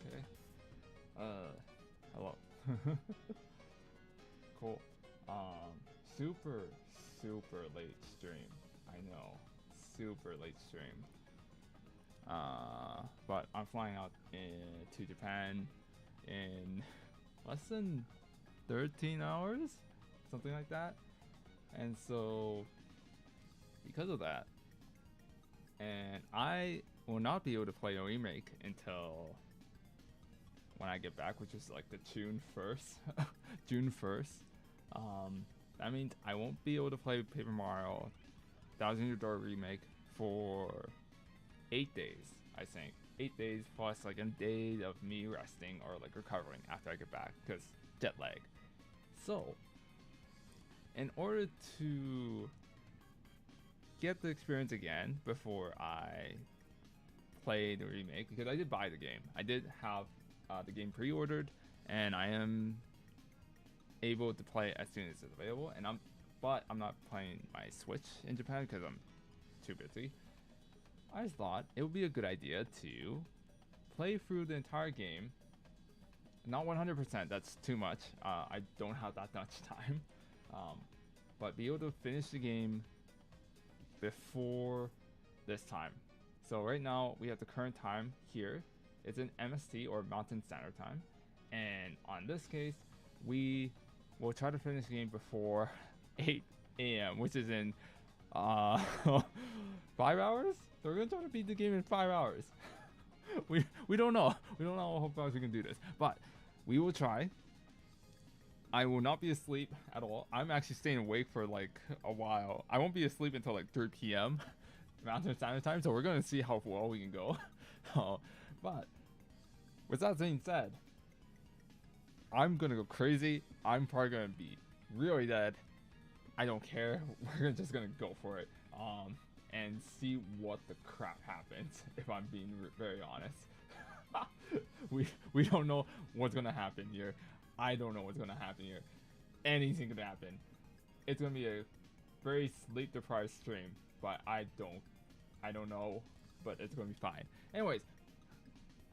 Okay. Hello. Cool. Super, super late stream. I know. Super late stream. But I'm flying out to Japan in less than 13 hours? Something like that. And so, because of that, and I will not be able to play a remake until when I get back, which is like the June 1st. June 1st. That means I won't be able to play Paper Mario Thousand Year Door Remake for 8 days, I think. 8 days plus like a day of me resting or like recovering after I get back because jet lag. So, in order to get the experience again before I play the remake, because I did buy the game. I did have the game pre-ordered, and I am able to play it as soon as it's available. But I'm not playing my Switch in Japan because I'm too busy. I just thought it would be a good idea to play through the entire game. Not 100%, that's too much. I don't have that much time. But be able to finish the game before this time. So right now we have the current time here. It's in MST or Mountain Standard Time. And on this case, we will try to finish the game before 8 a.m., which is in 5 hours? So we're gonna try to beat the game in 5 hours. we don't know. We don't know how fast we can do this. But we will try. I will not be asleep at all. I'm actually staying awake for like a while. I won't be asleep until like 3 p.m. Mountain Standard Time, so we're gonna see how well we can go. But with that being said, I'm gonna go crazy. I'm probably gonna be really dead. I don't care. We're just gonna go for it. And see what the crap happens. If I'm being very honest, we don't know what's gonna happen here. I don't know what's gonna happen here. Anything could happen. It's gonna be a very sleep deprived stream, but I don't know, but it's gonna be fine. Anyways,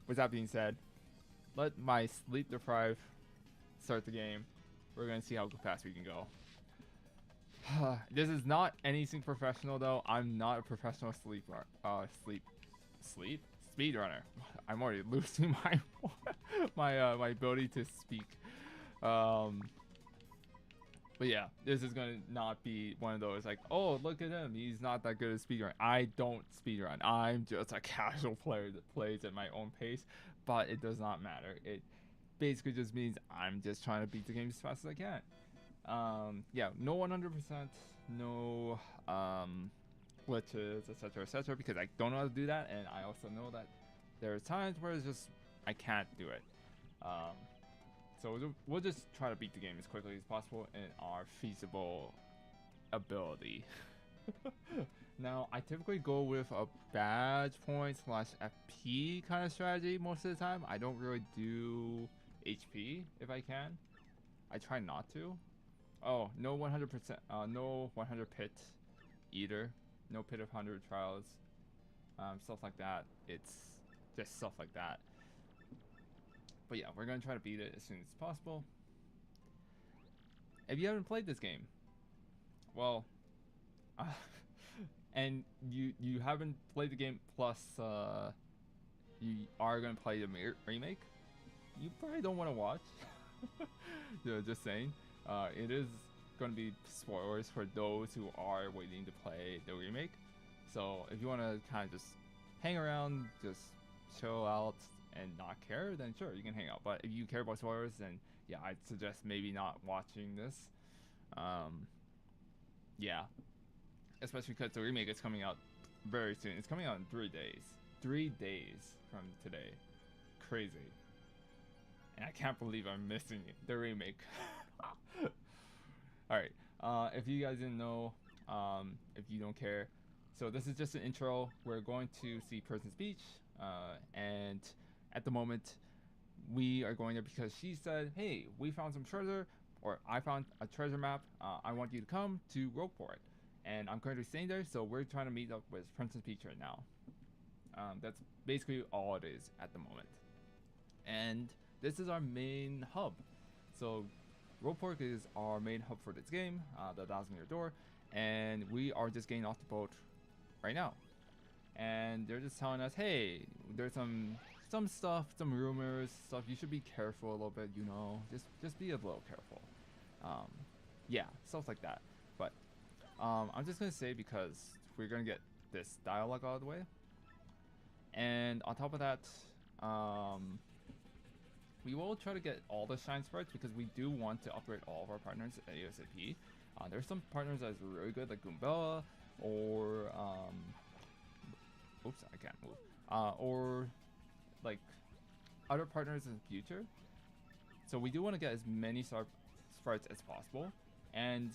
with that being said, let my sleep deprived start the game. We're gonna see how fast we can go. This is not anything professional though. I'm not a professional speedrunner. I'm already losing my my ability to speak. But yeah, this is gonna not be one of those like, oh, look at him, he's not that good at speedrun. I don't speedrun. I'm just a casual player that plays at my own pace, but it does not matter. It basically just means I'm just trying to beat the game as fast as I can. Yeah, no 100%, no glitches, etc., because I don't know how to do that, and I also know that there are times where it's just I can't do it. So we'll just try to beat the game as quickly as possible in our feasible ability. Now, I typically go with a badge point / FP kind of strategy most of the time. I don't really do HP if I can. I try not to. Oh, no 100%, no 100 pit either. No pit of 100 trials. Stuff like that. It's just stuff like that. But yeah, we're gonna try to beat it as soon as possible. If you haven't played this game, well, and you haven't played the game plus you are gonna play the remake, you probably don't want to watch. Yeah, just saying. It is gonna be spoilers for those who are waiting to play the remake. So if you want to kind of just hang around, just chill out and not care, then sure, you can hang out. But if you care about spoilers, then yeah, I'd suggest maybe not watching this. Yeah, especially because the remake is coming out very soon. It's coming out in 3 days. 3 days from today. Crazy. And I can't believe I'm missing the remake. Alright, if you guys didn't know, if you don't care, so this is just an intro. We're going to see Person's Beach, and at the moment, we are going there because she said, hey, we found some treasure, or I found a treasure map. I want you to come to Rogueport. And I'm currently staying there, so we're trying to meet up with Princess Peach right now. That's basically all it is at the moment. and this is our main hub. So Roadport is our main hub for this game, the 1,000-year door, and we are just getting off the boat right now. And they're just telling us, hey, there's some stuff, some rumors, stuff. You should be careful a little bit, you know. Just be a little careful. Yeah, stuff like that. But I'm just gonna say, because we're gonna get this dialogue out of the way, and on top of that, we will try to get all the shine sprites because we do want to upgrade all of our partners ASAP. There's some partners that's really good, like Goombella, or oops, I can't move. Or like other partners in the future. So we do want to get as many sprites as possible, and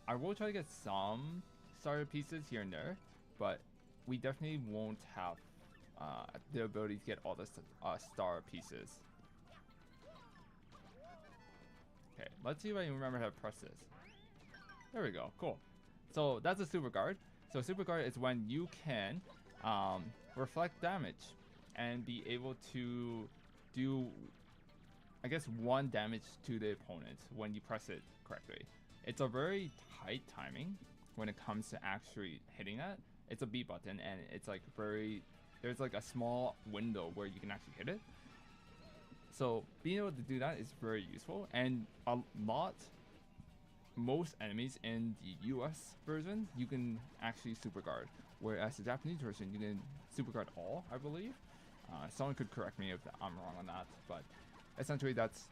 I will try to get some starter pieces here and there, but we definitely won't have the ability to get all the star pieces. Okay, let's see if I can remember how to press this. There we go, cool. So that's a super guard. So super guard is when you can reflect damage and be able to do, I guess, 1 damage to the opponent when you press it correctly. It's a very tight timing when it comes to actually hitting that. It's a B button, and it's like there's like a small window where you can actually hit it. So being able to do that is very useful, and most enemies in the US version you can actually super guard, whereas the Japanese version you can super guard all, I believe. Someone could correct me if I'm wrong on that, but essentially that's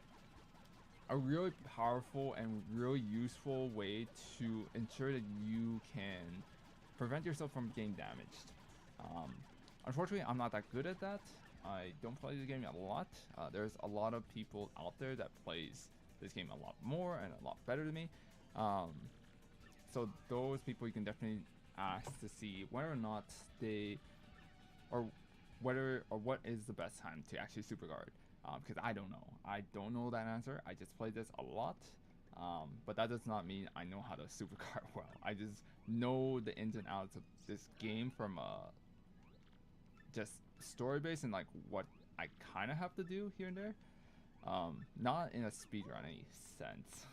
a really powerful and really useful way to ensure that you can prevent yourself from getting damaged. Unfortunately, I'm not that good at that. I don't play the game a lot. There's a lot of people out there that plays this game a lot more and a lot better than me. So those people you can definitely ask to see whether or not what is the best time to actually super guard. Because I don't know. I don't know that answer. I just play this a lot. But that does not mean I know how to super guard well. I just know the ins and outs of this game from just story base and like what I kind of have to do here and there. Not in a speedrunning sense.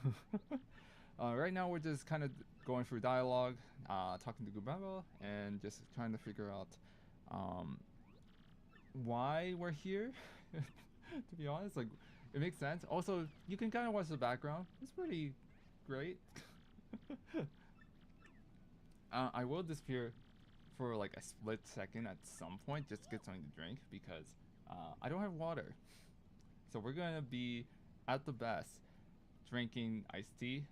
Right now we're just kind of going through dialogue, talking to Goombella, and just trying to figure out why we're here. To be honest, like, it makes sense. Also, you can kind of watch the background. It's pretty great. I will disappear for like a split second at some point just to get something to drink because I don't have water. So we're gonna be at the best drinking iced tea.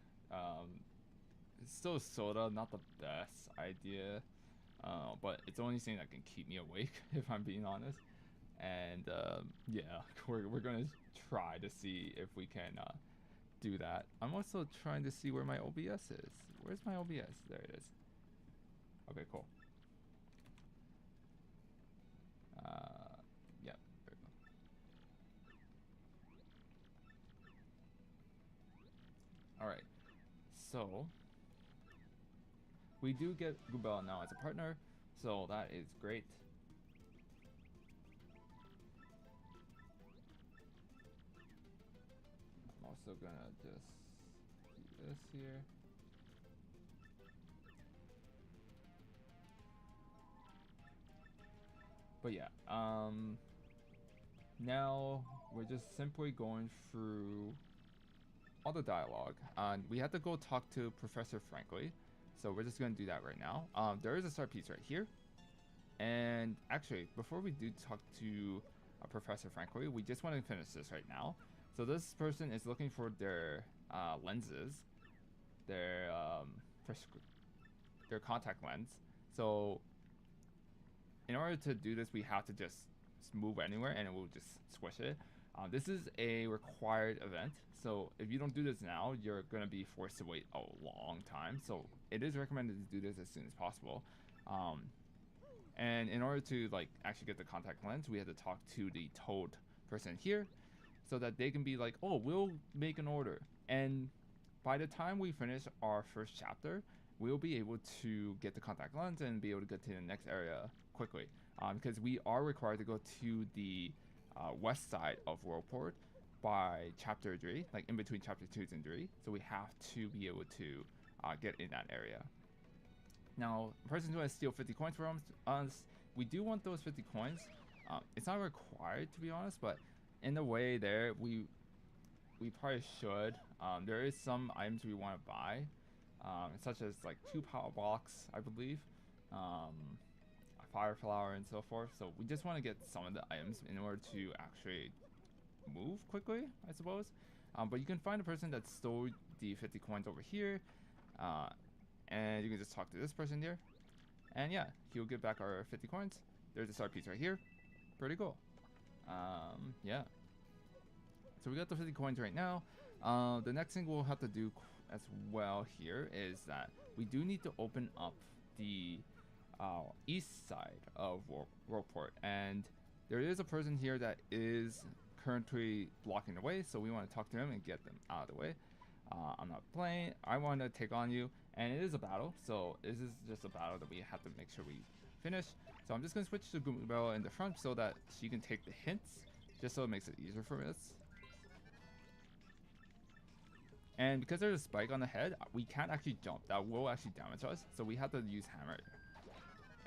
It's still soda, not the best idea, but it's the only thing that can keep me awake if I'm being honest. And yeah, we're gonna try to see if we can do that. I'm also trying to see where my OBS is. Where's my OBS? There it is. Okay, cool. Yeah, there we go. Alright, so we do get Goombella now as a partner, so that is great. I'm also gonna just do this here. But yeah, now we're just simply going through all the dialogue. We have to go talk to Professor Frankly, so we're just gonna do that right now. There is a start piece right here, and actually, before we do talk to Professor Frankly, we just want to finish this right now. So this person is looking for their lenses, their contact lens. So in order to do this, we have to just move anywhere and it will just squish it. This is a required event, so if you don't do this now, you're gonna be forced to wait a long time. So it is recommended to do this as soon as possible. And in order to like actually get the contact lens, we have to talk to the Toad person here, so that they can be like, oh, we'll make an order. And by the time we finish our first chapter, we'll be able to get the contact lens and be able to get to the next area quickly. Because we are required to go to the west side of Worldport by chapter 3, like in between chapter 2 and 3. So we have to be able to get in that area. Now, the person's going to steal 50 coins from us. We do want those 50 coins. It's not required, to be honest, but in a way there, we probably should. There is some items we want to buy, such as like 2 power blocks, I believe, a fire flower, and so forth. So we just want to get some of the items in order to actually move quickly, I suppose. But you can find a person that stole the 50 coins over here, and you can just talk to this person here, and yeah, he'll give back our 50 coins. There's a star piece right here. Pretty cool. Yeah. So we got the 50 coins right now. The next thing we'll have to do as well here is that we do need to open up the east side of Worldport, and there is a person here that is currently blocking the way, so we want to talk to him and get them out of the way. I'm not playing. I want to take on you, and it is a battle, so this is just a battle that we have to make sure we finish. So I'm just going to switch to Goombella in the front so that she can take the hints, just so it makes it easier for us. And because there's a spike on the head, we can't actually jump. That will actually damage us, so we have to use hammer.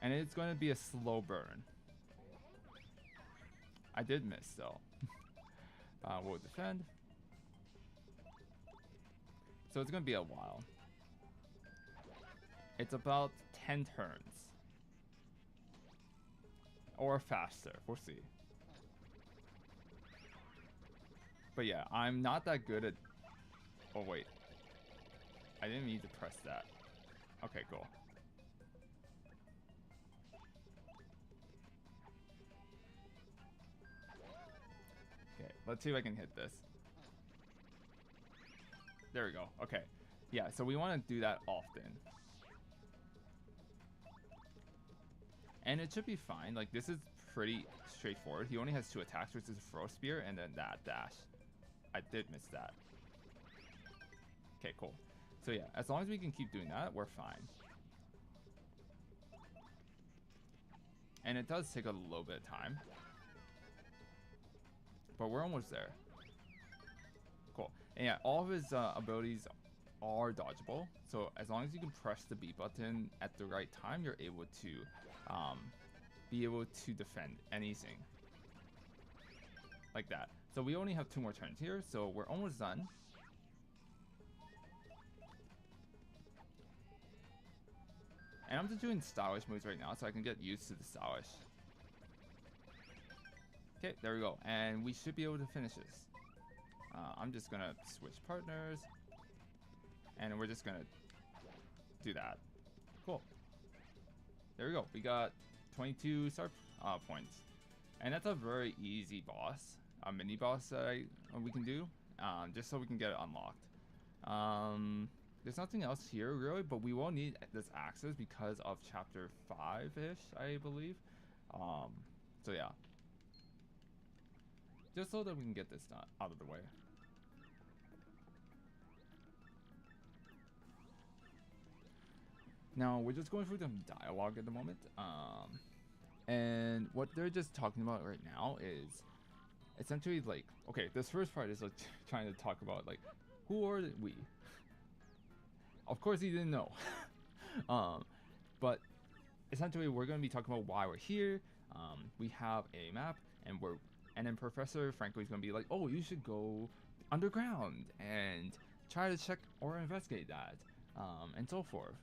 And it's going to be a slow burn. I did miss though. We'll defend. So it's going to be a while. It's about 10 turns. Or faster, we'll see. But yeah, I'm not that good at... Oh wait, I didn't need to press that. Okay, cool. Okay, let's see if I can hit this. There we go. Okay, yeah, so we want to do that often. And it should be fine. Like, this is pretty straightforward. He only has 2 attacks, which is a throw spear and then that dash. I did miss that. Okay, cool. So yeah, as long as we can keep doing that, we're fine. And it does take a little bit of time, but we're almost there. Cool. And yeah, all of his abilities are dodgeable. So as long as you can press the B button at the right time, you're able to be able to defend anything. Like that. So we only have 2 more turns here, so we're almost done. And I'm just doing stylish moves right now so I can get used to the stylish. Okay, there we go. And we should be able to finish this. I'm just going to switch partners. And we're just going to do that. Cool. There we go. We got 22 star points. And that's a very easy boss. A mini boss that we can do. Just so we can get it unlocked. There's nothing else here really, but we will need this access because of chapter 5-ish, I believe. So yeah. Just so that we can get this out of the way. Now, we're just going through some dialogue at the moment. And what they're just talking about right now is essentially like, okay, this first part is like trying to talk about like, who are we? Of course he didn't know. But essentially we're going to be talking about why we're here. We have a map, and then Professor Franco is going to be like, oh, you should go underground and try to check or investigate that, and so forth.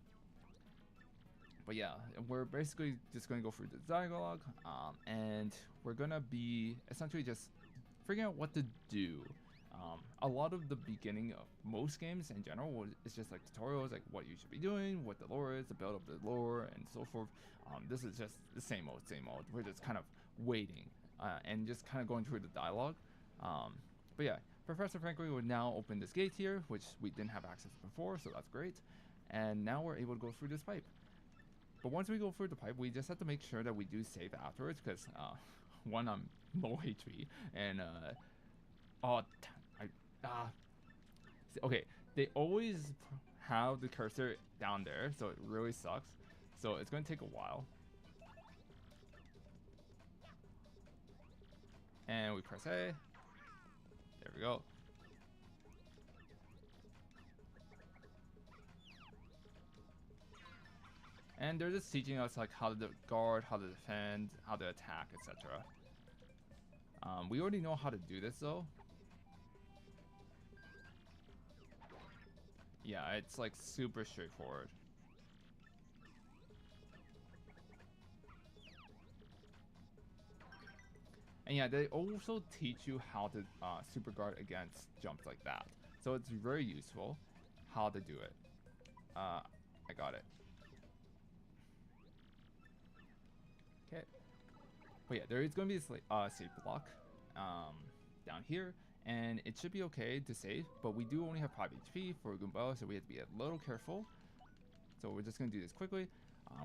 But yeah, we're basically just going to go through the dialogue, and we're going to be essentially just figuring out what to do. A lot of the beginning of most games in general is just like tutorials, like what you should be doing, what the lore is, the build of the lore, and so forth. This is just the same old, same old. We're just kind of waiting and just kind of going through the dialogue. But yeah, Professor Franklin would now open this gate here, which we didn't have access to before, so that's great. And now we're able to go through this pipe. But once we go through the pipe, we just have to make sure that we do save afterwards, because one, I'm low HP, and okay, they always have the cursor down there, so it really sucks. So it's going to take a while. And we press A. There we go. And they're just teaching us like how to guard, how to defend, how to attack, etc. We already know how to do this though. Yeah, it's like super straightforward. And yeah, they also teach you how to super guard against jumps like that. So it's very useful how to do it. I got it. Okay. But yeah, there is going to be this save block down here. And it should be okay to save, but we do only have 5 HP for Goomba, so we have to be a little careful. So we're just going to do this quickly.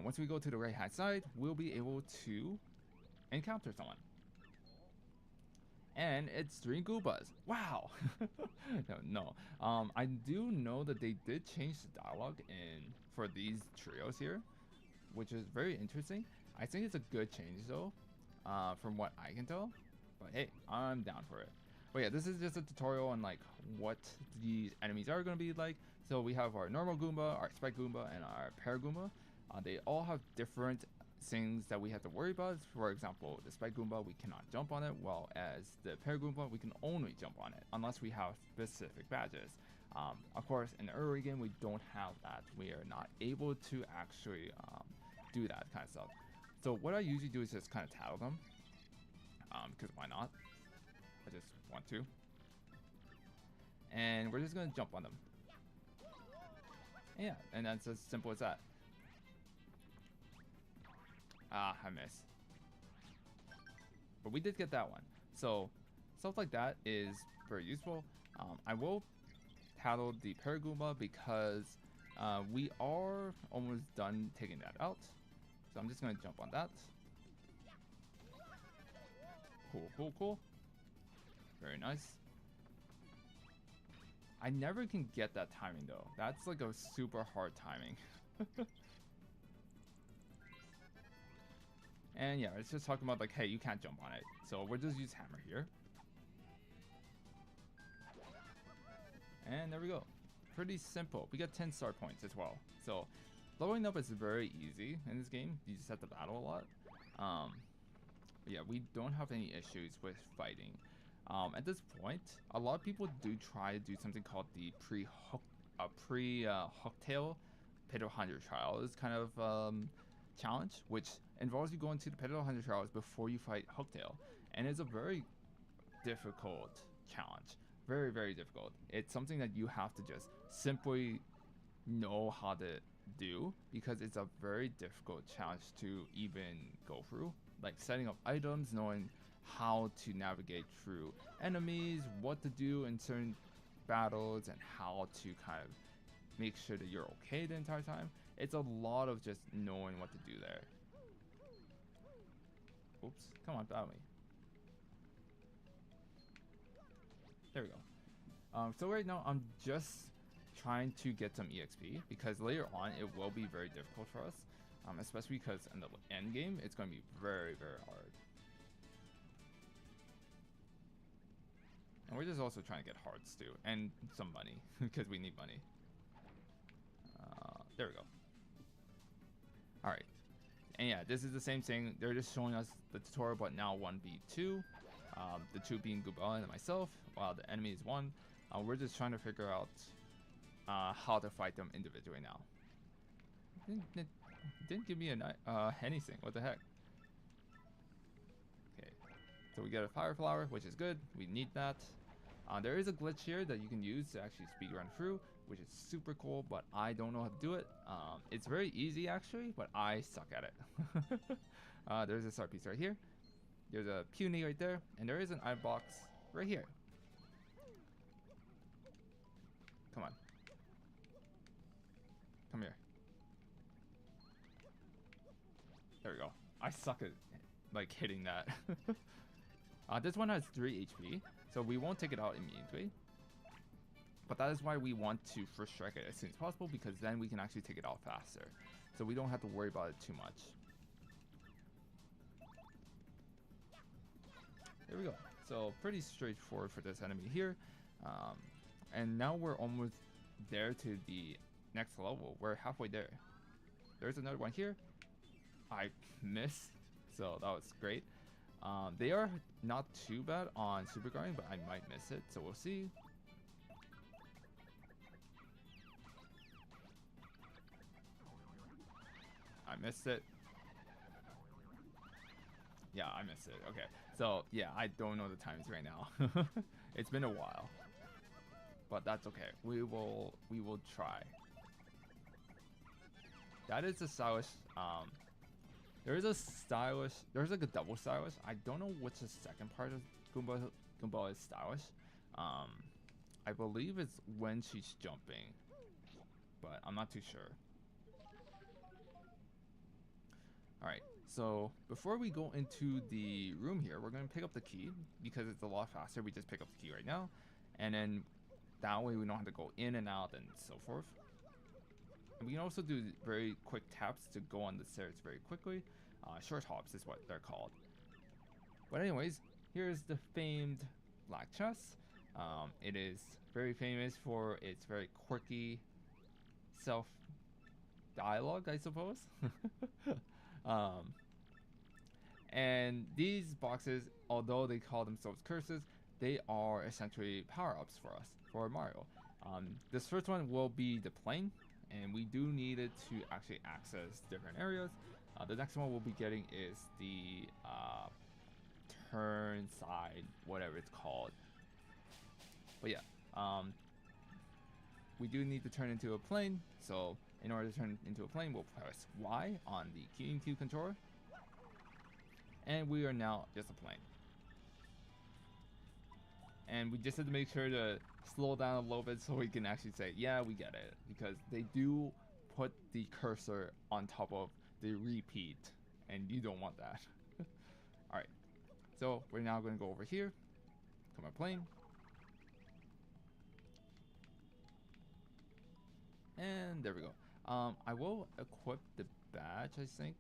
Once we go to the right hand side, we'll be able to encounter someone. And it's 3 Goombas. Wow! no. I do know that they did change the dialogue for these trios here, which is very interesting. I think it's a good change though, from what I can tell. But hey, I'm down for it. But yeah, this is just a tutorial on like what these enemies are going to be like. So we have our normal Goomba, our Spike Goomba, and our Pear Goomba. They all have different things that we have to worry about. For example, the Spike Goomba, we cannot jump on it, while as the Pear Goomba, we can only jump on it unless we have specific badges. Of course, in the early game, we don't have that. We are not able to actually do that kind of stuff. So what I usually do is just kind of tattle them, because why not? I just want to. And we're just going to jump on them. And yeah, and that's as simple as that. Ah, I missed. But we did get that one. So stuff like that is very useful. I will tattle the Paragoomba because we are almost done taking that out. So I'm just going to jump on that. Cool. Very nice. I never can get that timing though. That's like a super hard timing. And yeah, it's just talking about like, hey, you can't jump on it. So we'll just use hammer here. And there we go. Pretty simple. We got 10 star points as well. So leveling up is very easy in this game. You just have to battle a lot. But yeah, we don't have any issues with fighting. At this point, a lot of people do try to do something called the pre-Hooktail Pit of 100 Trials kind of challenge, which involves you going to the Pit of 100 Trials before you fight Hooktail. And it's a very difficult challenge. Very, very difficult. It's something that you have to just simply know how to do, because it's a very difficult challenge to even go through. Like setting up items, knowing how to navigate through enemies, what to do in certain battles, and how to kind of make sure that you're okay the entire time. It's a lot of just knowing what to do there. Oops, come on, battle me. There we go. So right now I'm just trying to get some EXP, because later on it will be very difficult for us, especially because in the end game it's going to be very, very hard. And we're just also trying to get hearts too, and some money, because we need money. There we go. Alright. And yeah, this is the same thing. They're just showing us the tutorial, but now 1v2. The 2 being Goomba and myself, while the enemy is 1. We're just trying to figure out how to fight them individually now. Didn't give me anything. What the heck? Okay. So we get a fire flower, which is good. We need that. There is a glitch here that you can use to actually speedrun through, which is super cool, but I don't know how to do it. It's very easy actually, but I suck at it. There's a star piece right here. There's a puny right there, and there is an item box right here. Come on. Come here. There we go. I suck at like hitting that. This one has 3 HP, so we won't take it out immediately. But that is why we want to first strike it as soon as possible, because then we can actually take it out faster. So we don't have to worry about it too much. There we go. So pretty straightforward for this enemy here. And now we're almost there to the next level. We're halfway there. There's another one here. I missed, so that was great. They are not too bad on Super Guarding, but I might miss it, so we'll see. I missed it. Yeah, I missed it. Okay, so yeah, I don't know the times right now. It's been a while, but that's okay. We will try. That is a stylish. There's like a double stylish. I don't know which the second part of Goomba is stylish. I believe it's when she's jumping, but I'm not too sure. Alright, so before we go into the room here, we're going to pick up the key because it's a lot faster. We just pick up the key right now, and then that way we don't have to go in and out and so forth. And we can also do very quick taps to go on the stairs very quickly. Short hops is what they're called. But anyways, here's the famed black chest. It is very famous for its very quirky self-dialogue, I suppose. And these boxes, although they call themselves curses, they are essentially power-ups for us, for Mario. This first one will be the plane, and we do need it to actually access different areas. The next one we'll be getting is the turn side, whatever it's called. But yeah, we do need to turn into a plane, so in order to turn into a plane, we'll press Y on the key and Q controller, and we are now just a plane. And we just have to make sure to slow down a little bit so we can actually say, yeah, we get it, because they do put the cursor on top of the repeat, and you don't want that. Alright, so we're now going to go over here, come on plane, and there we go. I will equip the badge, I think.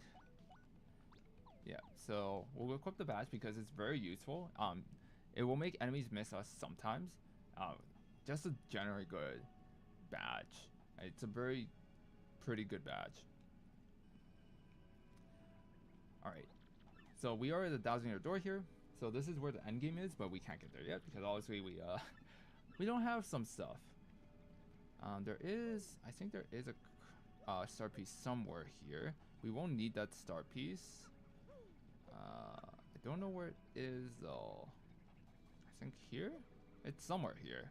Yeah, so we'll equip the badge because it's very useful. It will make enemies miss us sometimes. Just a generally good badge. It's a very pretty good badge. Alright, so we are at the 1,000-year door here. So this is where the end game is, but we can't get there yet because obviously we don't have some stuff. I think there is a star piece somewhere here. We won't need that star piece. I don't know where it is though. I think here? It's somewhere here.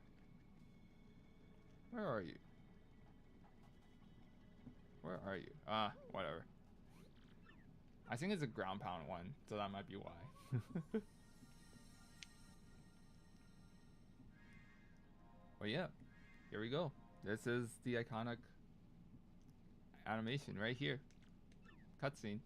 Where are you? Where are you? Whatever. I think it's a ground pound one, so that might be why. Well, yeah, here we go. This is the iconic animation right here. Cutscene.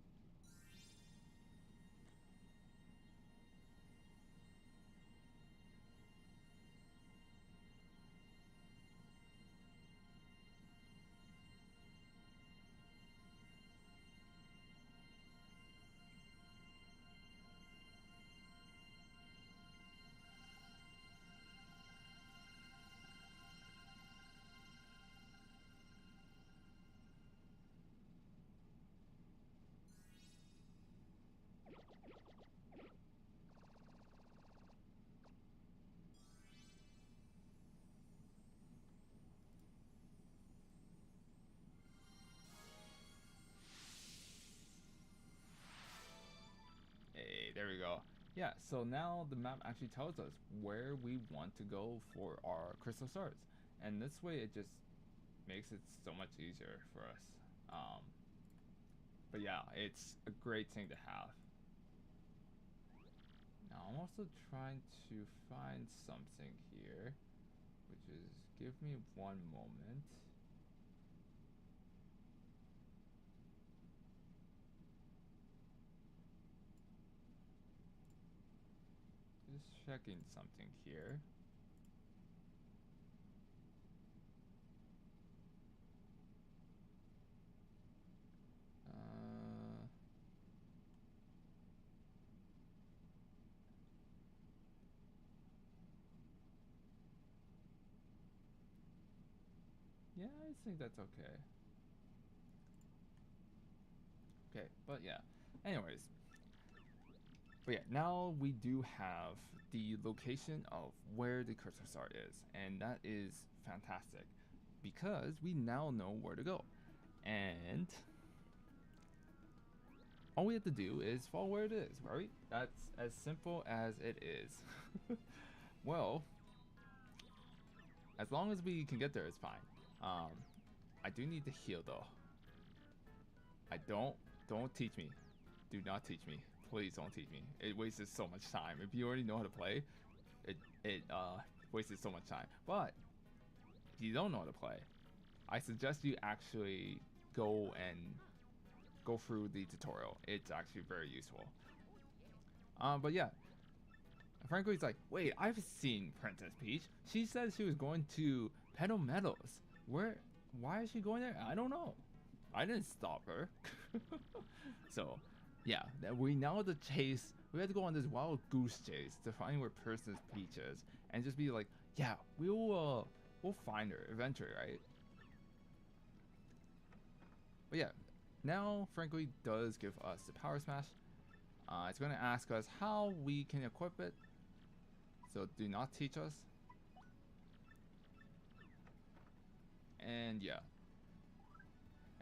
Hey, there we go. Yeah, so now the map actually tells us where we want to go for our crystal stars. And this way it just makes it so much easier for us. But yeah, it's a great thing to have. Now I'm also trying to find something here, which is, give me one moment. Just checking something here. Yeah, I think that's okay. Okay, but yeah. Anyways, but yeah, now we do have the location of where the cursor star is, and that is fantastic because we now know where to go. And all we have to do is follow where it is, right? That's as simple as it is. Well, as long as we can get there, it's fine. Um, I do need to heal though. I don't teach me. Do not teach me. Please don't teach me. It wastes so much time. If you already know how to play, it wasted so much time. But if you don't know how to play, I suggest you actually go through the tutorial. It's actually very useful. But yeah, frankly, it's like, wait, I've seen Princess Peach. She said she was going to Petal Meadows. Where? Why is she going there? I don't know. I didn't stop her. So, yeah, we now have to chase. We have to go on this wild goose chase to find where Princess Peach is, and just be like, yeah, we'll find her eventually, right? But yeah, now frankly does give us the power smash. It's going to ask us how we can equip it. So do not teach us. And yeah.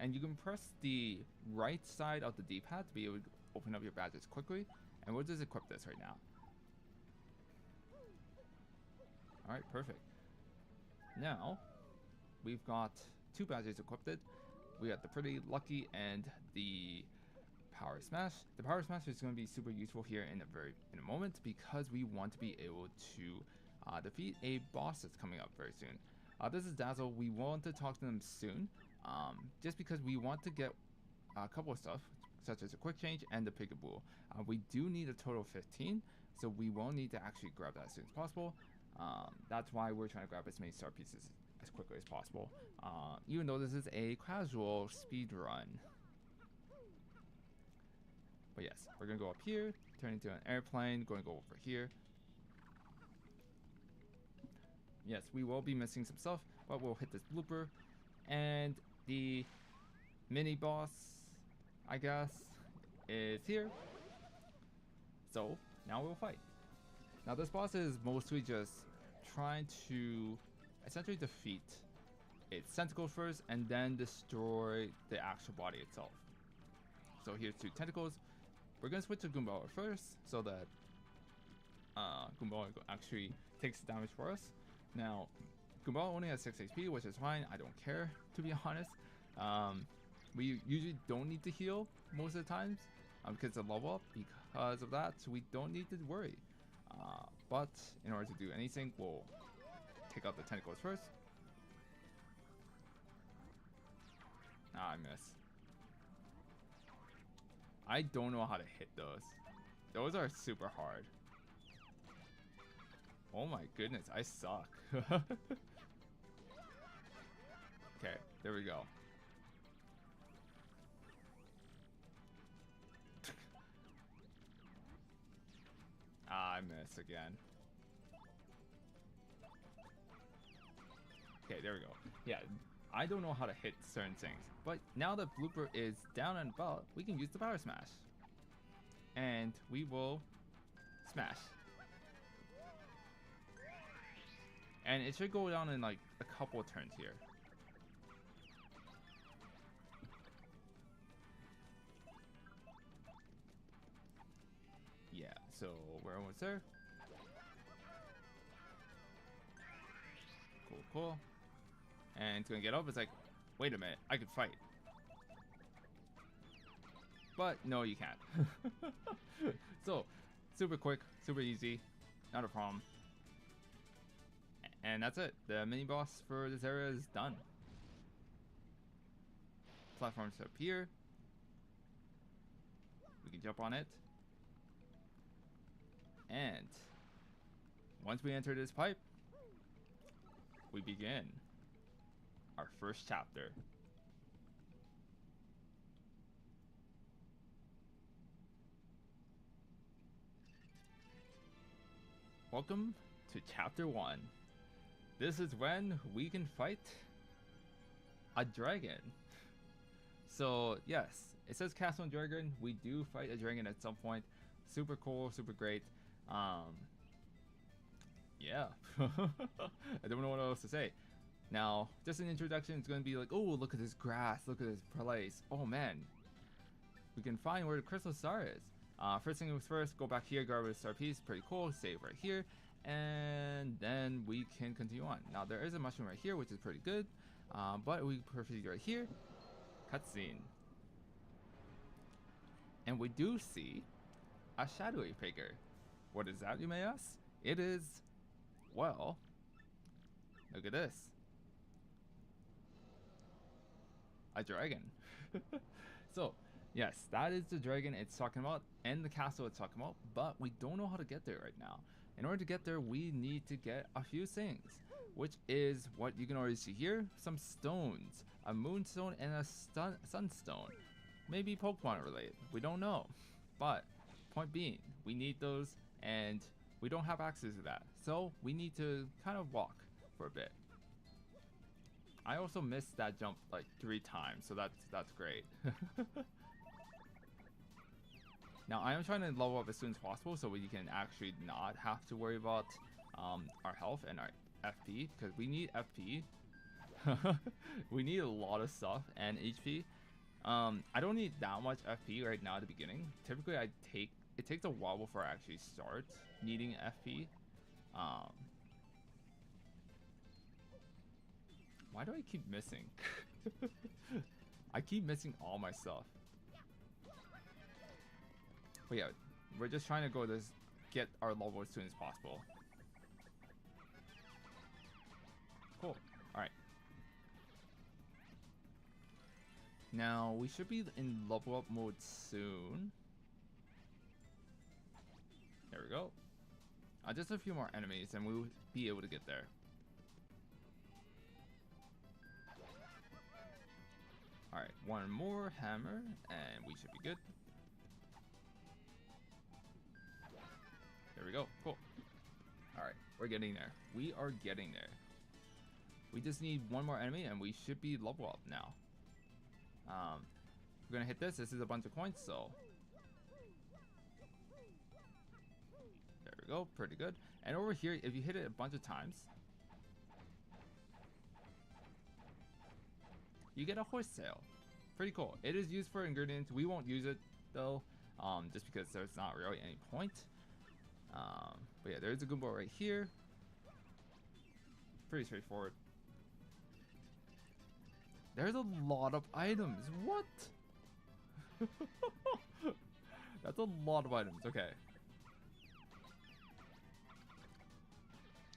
And you can press the right side of the D-pad to be able to open up your badges quickly. And we'll just equip this right now. Alright, perfect. Now, we've got 2 badges equipped. We got the Pretty Lucky and the Power Smash. The Power Smash is going to be super useful here in a moment because we want to be able to defeat a boss that's coming up very soon. This is Dazzle. We want to talk to them soon, just because we want to get a couple of stuff, such as a quick change and the Pigaboo. We do need a total of 15, so we will need to actually grab that as soon as possible. That's why we're trying to grab as many star pieces as quickly as possible, even though this is a casual speed run. But yes, we're gonna go up here, turn into an airplane, going to go over here. Yes, we will be missing some stuff, but we'll hit this blooper. And the mini boss, I guess, is here. So now we'll fight. Now this boss is mostly just trying to essentially defeat its tentacles first and then destroy the actual body itself. So here's 2 tentacles. We're gonna switch to Goombella first so that Goombella actually takes damage for us. Now, Goombella only has 6 HP, which is fine. I don't care, to be honest. We usually don't need to heal most of the times because it's a level up. Because of that, so we don't need to worry. But in order to do anything, we'll take out the tentacles first. I miss. I don't know how to hit those. Those are super hard. Oh my goodness, I suck. Okay, there we go. I miss again. Okay, there we go. Yeah, I don't know how to hit certain things, but now that Blooper is down and about, we can use the Power Smash. And we will smash. And it should go down in like a couple of turns here. Yeah, so we're almost there. Cool, cool. And it's gonna get up. It's like, wait a minute, I could fight. But no, you can't. So, super quick, super easy, not a problem. And that's it. The mini boss for this area is done. Platforms up here. We can jump on it. And once we enter this pipe, we begin our first chapter. Welcome to chapter 1. This is when we can fight a dragon. So yes, it says Castle and Dragon. We do fight a dragon at some point. Super cool, super great. Yeah. I don't know what else to say. Now, just an introduction, it's going to be like, oh, look at this grass, look at this place. Oh man, we can find where the crystal star is. First thing was first, go back here, grab a star piece, pretty cool, save right here, and then we can continue on. Now, there is a mushroom right here, which is pretty good, but we proceed right here, cutscene. And we do see a shadowy figure. What is that, you may ask? It is, well, look at this. A dragon. So, yes, that is the dragon it's talking about and the castle it's talking about, but we don't know how to get there right now. In order to get there, we need to get a few things, which is what you can already see here. Some stones, a moonstone and a sunstone. Maybe Pokemon related, we don't know. But, point being, we need those and we don't have access to that. So, we need to kind of walk for a bit. I also missed that jump like 3 times, so that's great. Now I am trying to level up as soon as possible so we can actually not have to worry about our health and our FP, because we need FP. We need a lot of stuff and HP. I don't need that much FP right now at the beginning. Typically it takes a while before I actually start needing FP. Why do I keep missing? I keep missing all my stuff. But yeah, we're just trying to get our level as soon as possible. Cool. Alright. Now, we should be in level up mode soon. There we go. Just a few more enemies and we'll be able to get there. Alright, one more hammer, and we should be good. There we go, cool. Alright, we're getting there. We are getting there. We just need one more enemy, and we should be level up now. We're gonna hit this. This is a bunch of coins, so... There we go, pretty good. And over here, if you hit it a bunch of times... you get a horse tail. Pretty cool. It is used for ingredients. We won't use it though, just because there's not really any point. But yeah, there's a Goomba right here. Pretty straightforward. There's a lot of items. What? That's a lot of items. Okay.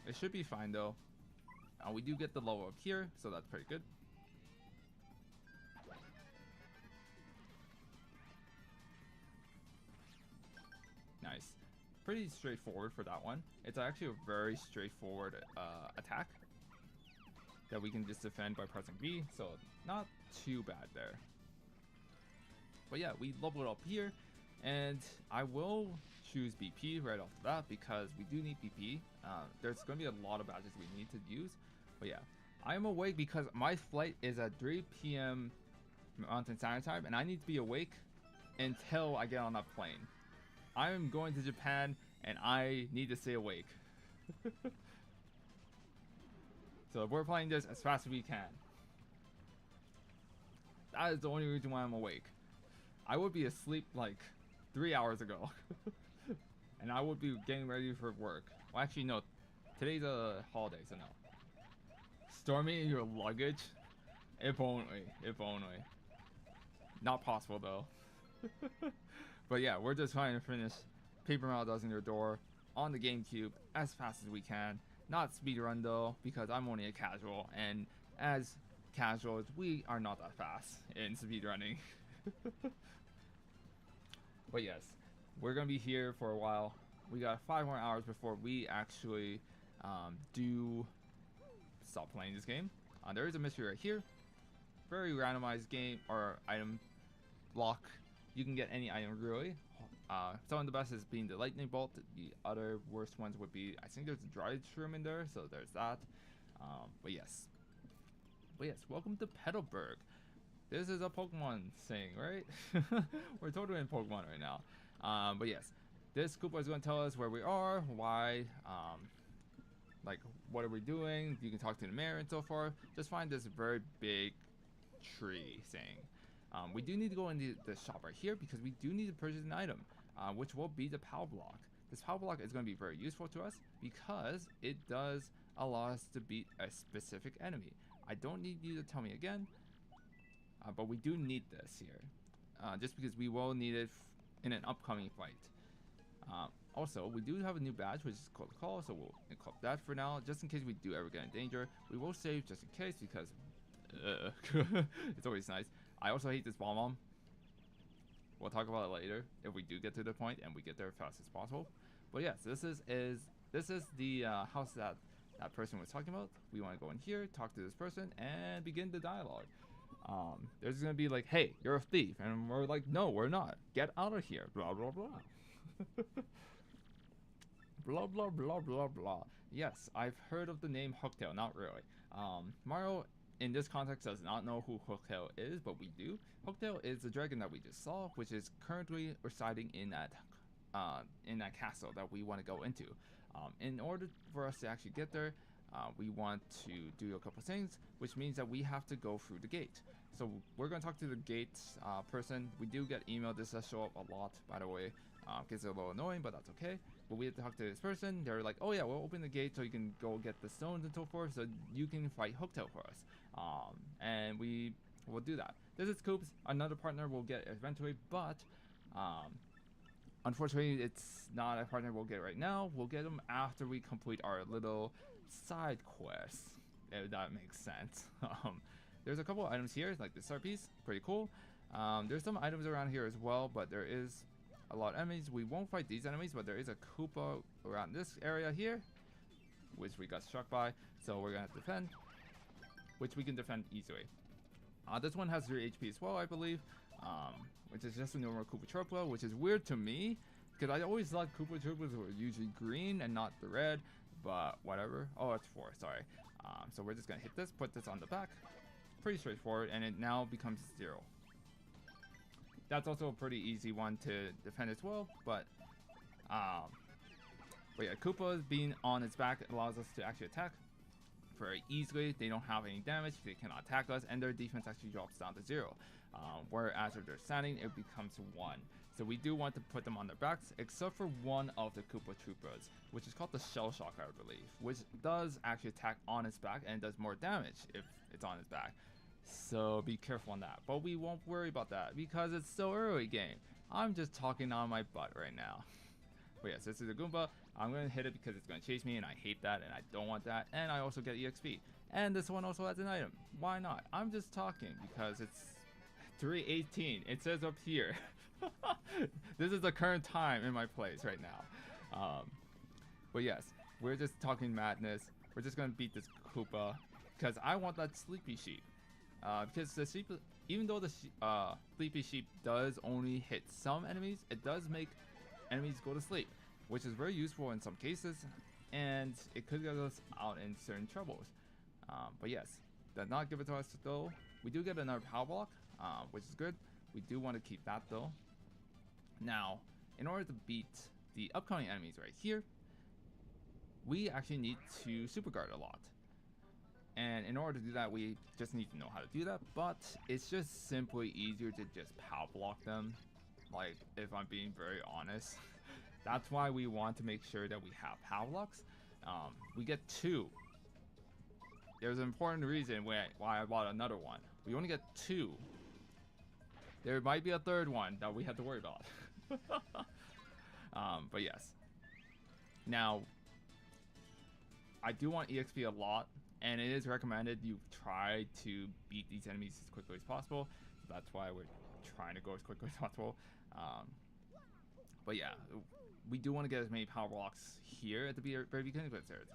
It should be fine though. We do get the level up here, so that's pretty good. Nice. Pretty straightforward for that one. It's actually a very straightforward attack that we can just defend by pressing B, so not too bad there. But yeah, we leveled up here, and I will choose BP right off the bat because we do need BP. There's going to be a lot of badges we need to use, but yeah. I am awake because my flight is at 3 p.m. Mountain Standard Time, and I need to be awake until I get on that plane. I'm going to Japan and I need to stay awake. So we're playing this as fast as we can. That is the only reason why I'm awake. I would be asleep like 3 hours ago. And I would be getting ready for work. Well, actually no, today's a holiday, so no. Storming in your luggage? If only, if only. Not possible though. But yeah, we're just trying to finish Paper Mario Does in Your Door on the GameCube as fast as we can. Not speedrun though, because I'm only a casual, and as casuals, we are not that fast in speedrunning. But yes, we're gonna be here for a while. We got 5 more hours before we actually do stop playing this game. There is a mystery right here. Very randomized game or item block. You can get any item really. Some of the best is being the lightning bolt. The other worst ones would be, I think there's a dried shroom in there, so there's that. But yes. But yes, welcome to Petalburg. This is a Pokemon saying, right? We're totally in Pokemon right now. But yes, this Koopa is going to tell us where we are, why, like what are we doing. You can talk to the mayor and so forth. Just find this very big tree saying. We do need to go into the shop right here because we do need to purchase an item, which will be the power block. This power block is going to be very useful to us because it does allow us to beat a specific enemy. I don't need you to tell me again, but we do need this here, just because we will need it in an upcoming fight. Also, we do have a new badge, which is called the Call, so we'll equip that for now, just in case we do ever get in danger. We will save just in case because it's always nice. I also hate this bomb. We'll talk about it later if we do get to the point and we get there as fast as possible. But yes, this is the house that person was talking about. We want to go in here, talk to this person, and begin the dialogue. There's gonna be like, hey, you're a thief, and we're like, no, we're not. Get out of here. Blah blah blah. Blah blah blah blah blah. Yes, I've heard of the name Hooktail. Not really. Mario in this context does not know who Hooktail is, but we do. Hooktail is the dragon that we just saw, which is currently residing in that castle that we want to go into. In order for us to actually get there, we want to do a couple things, which means that we have to go through the gate. So we're going to talk to the gate person. We do get email. This does show up a lot, by the way. Gets a little annoying, but that's okay. But we have to talk to this person. They're like, oh yeah, we'll open the gate so you can go get the stones and so forth, so you can fight Hooktail for us. And we will do that. This is Coops. Another partner we'll get eventually, but unfortunately, it's not a partner we'll get right now. We'll get them after we complete our little side quests, if that makes sense. There's a couple items here, like the star piece, pretty cool. There's some items around here as well, but there is a lot of enemies. We won't fight these enemies, but there is a Koopa around this area here, which we got struck by, so we're gonna have to defend, which we can defend easily. This one has 3 HP as well, I believe, which is just a normal Koopa Troopa, which is weird to me, because I always thought Koopa Troopas were usually green and not the red, but whatever. Oh, it's 4, sorry. So we're just gonna hit this, put this on the back. Pretty straightforward, and it now becomes 0. That's also a pretty easy one to defend as well, but yeah, Koopa being on its back allows us to actually attack very easily. They don't have any damage, they cannot attack us, and their defense actually drops down to 0. Whereas if they're standing, it becomes 1. So we do want to put them on their backs, except for one of the Koopa Troopas, which is called the Shell Shock, I believe, which does actually attack on its back and does more damage if it's on its back. So be careful on that. But we won't worry about that because it's still early game. I'm just talking on my butt right now. But yes, this is a Goomba. I'm going to hit it because it's going to chase me, and I hate that, and I don't want that. And I also get EXP. And this one also has an item. Why not? I'm just talking because it's 3:18. It says up here. This is the current time in my place right now. But yes, we're just talking madness. We're just going to beat this Koopa because I want that Sleepy Sheep. Because the sheep, even though the Sleepy Sheep does only hit some enemies, it does make enemies go to sleep, which is very useful in some cases, and it could get us out in certain troubles. But yes, does not give it to us though. We do get another power block, which is good. We do want to keep that though. Now, in order to beat the upcoming enemies right here, we actually need to super guard a lot. And in order to do that, we just need to know how to do that, but it's just simply easier to just power block them, like, if I'm being very honest. That's why we want to make sure that we have power blocks. We get 2. There's an important reason why I bought another one. We only get 2. There might be a third one that we have to worry about. But yes. Now, I do want EXP a lot. And it is recommended you try to beat these enemies as quickly as possible. So that's why we're trying to go as quickly as possible. But yeah, we do want to get as many power blocks here at the very beginning of the series.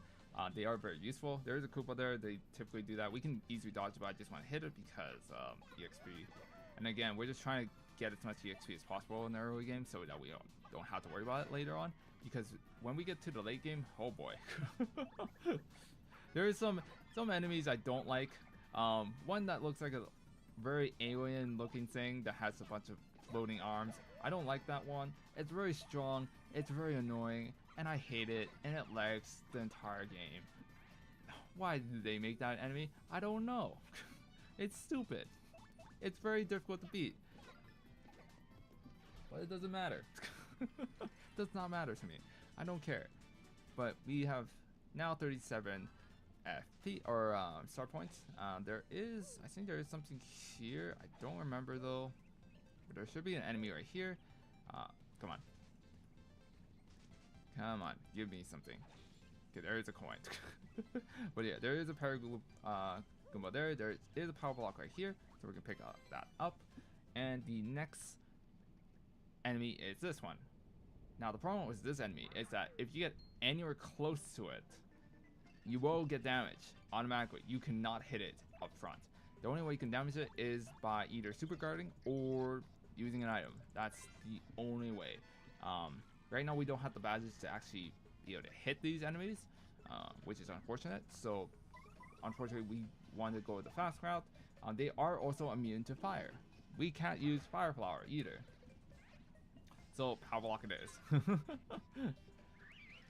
They are very useful. There is a Koopa there. They typically do that. We can easily dodge it, but I just want to hit it because EXP. And again, we're just trying to get as much EXP as possible in the early game so that we don't have to worry about it later on. Because when we get to the late game, oh boy. There is some enemies I don't like. One that looks like a very alien looking thing that has a bunch of floating arms. I don't like that one. It's very strong, it's very annoying, and I hate it, and it lags the entire game. Why did they make that enemy? I don't know. It's stupid. It's very difficult to beat. But it doesn't matter. It does not matter to me. I don't care. But we have now 37 FP or star points. I think there is something here. I don't remember though. But there should be an enemy right here. Come on. Come on, give me something. Okay, there is a coin. But yeah, there is a Paragloop Goomba there. There is a power block right here, so we can pick that up. And the next enemy is this one. Now the problem with this enemy is that if you get anywhere close to it, you will get damage automatically. You cannot hit it up front. The only way you can damage it is by either super guarding or using an item. That's the only way. Right now we don't have the badges to actually be able to hit these enemies, which is unfortunate. So unfortunately we want to go with the fast route. They are also immune to fire. We can't use fire flower either. So power block it is.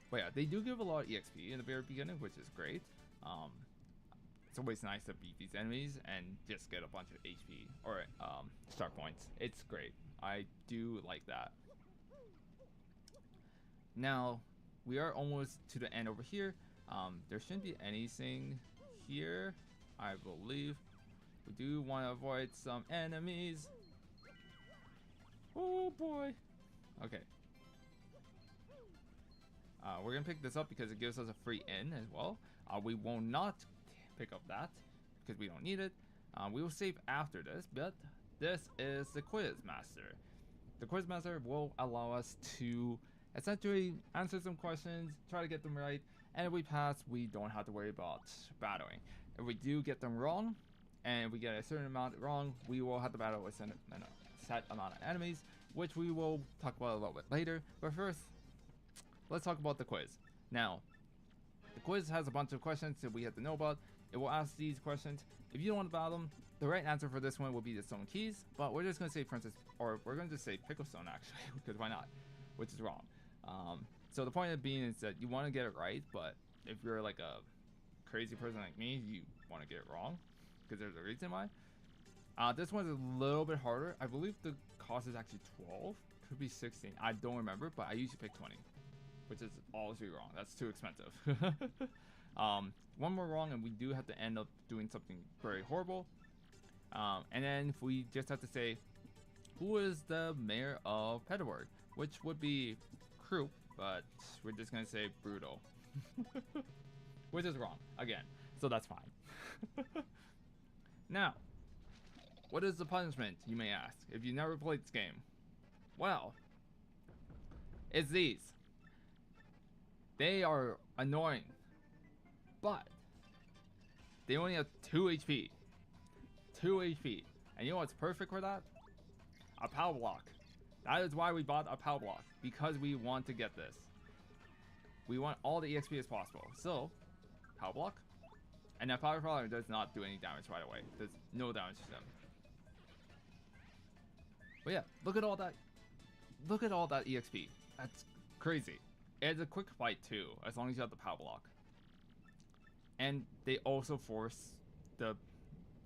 But yeah, they do give a lot of EXP in the very beginning, which is great. It's always nice to beat these enemies and just get a bunch of HP or star points. It's great. I do like that. Now, we are almost to the end over here. There shouldn't be anything here, I believe. We do want to avoid some enemies. Oh boy. Okay. We're gonna pick this up because it gives us a free in as well. We will not pick up that because we don't need it. We will save after this, but this is the Quiz Master. The Quiz Master will allow us to essentially answer some questions, try to get them right, and if we pass, we don't have to worry about battling. If we do get them wrong, and we get a certain amount wrong, we will have to battle with a set amount of enemies, which we will talk about a little bit later. But first, let's talk about the quiz. Now, the quiz has a bunch of questions that we have to know about. It will ask these questions. If you don't want to battle them, the right answer for this one will be the Stone Keys, but we're just going to say Princess, or we're going to just say Picklestone actually, because why not? Which is wrong. So the point of being is that you want to get it right, but if you're like a crazy person like me, you want to get it wrong, because there's a reason why. This one's a little bit harder. I believe the cost is actually 12, could be 16. I don't remember, but I usually pick 20, which is obviously wrong. That's too expensive. One more wrong, and we do have to end up doing something very horrible. And then we just have to say, who is the mayor of Peterburg? Which would be Croup, but we're just gonna say Brutal. Which is wrong, again. So that's fine. Now, what is the punishment, you may ask, if you never played this game? Well, it's these. They are annoying, but they only have 2 HP. 2 HP. And you know what's perfect for that? A power block. That is why we bought a power block, because we want to get this. We want all the EXP as possible. So, power block. And that power flower does not do any damage right away. There's no damage to them. But yeah, look at all that. Look at all that EXP. That's crazy. It's a quick fight too, as long as you have the power block. And they also force the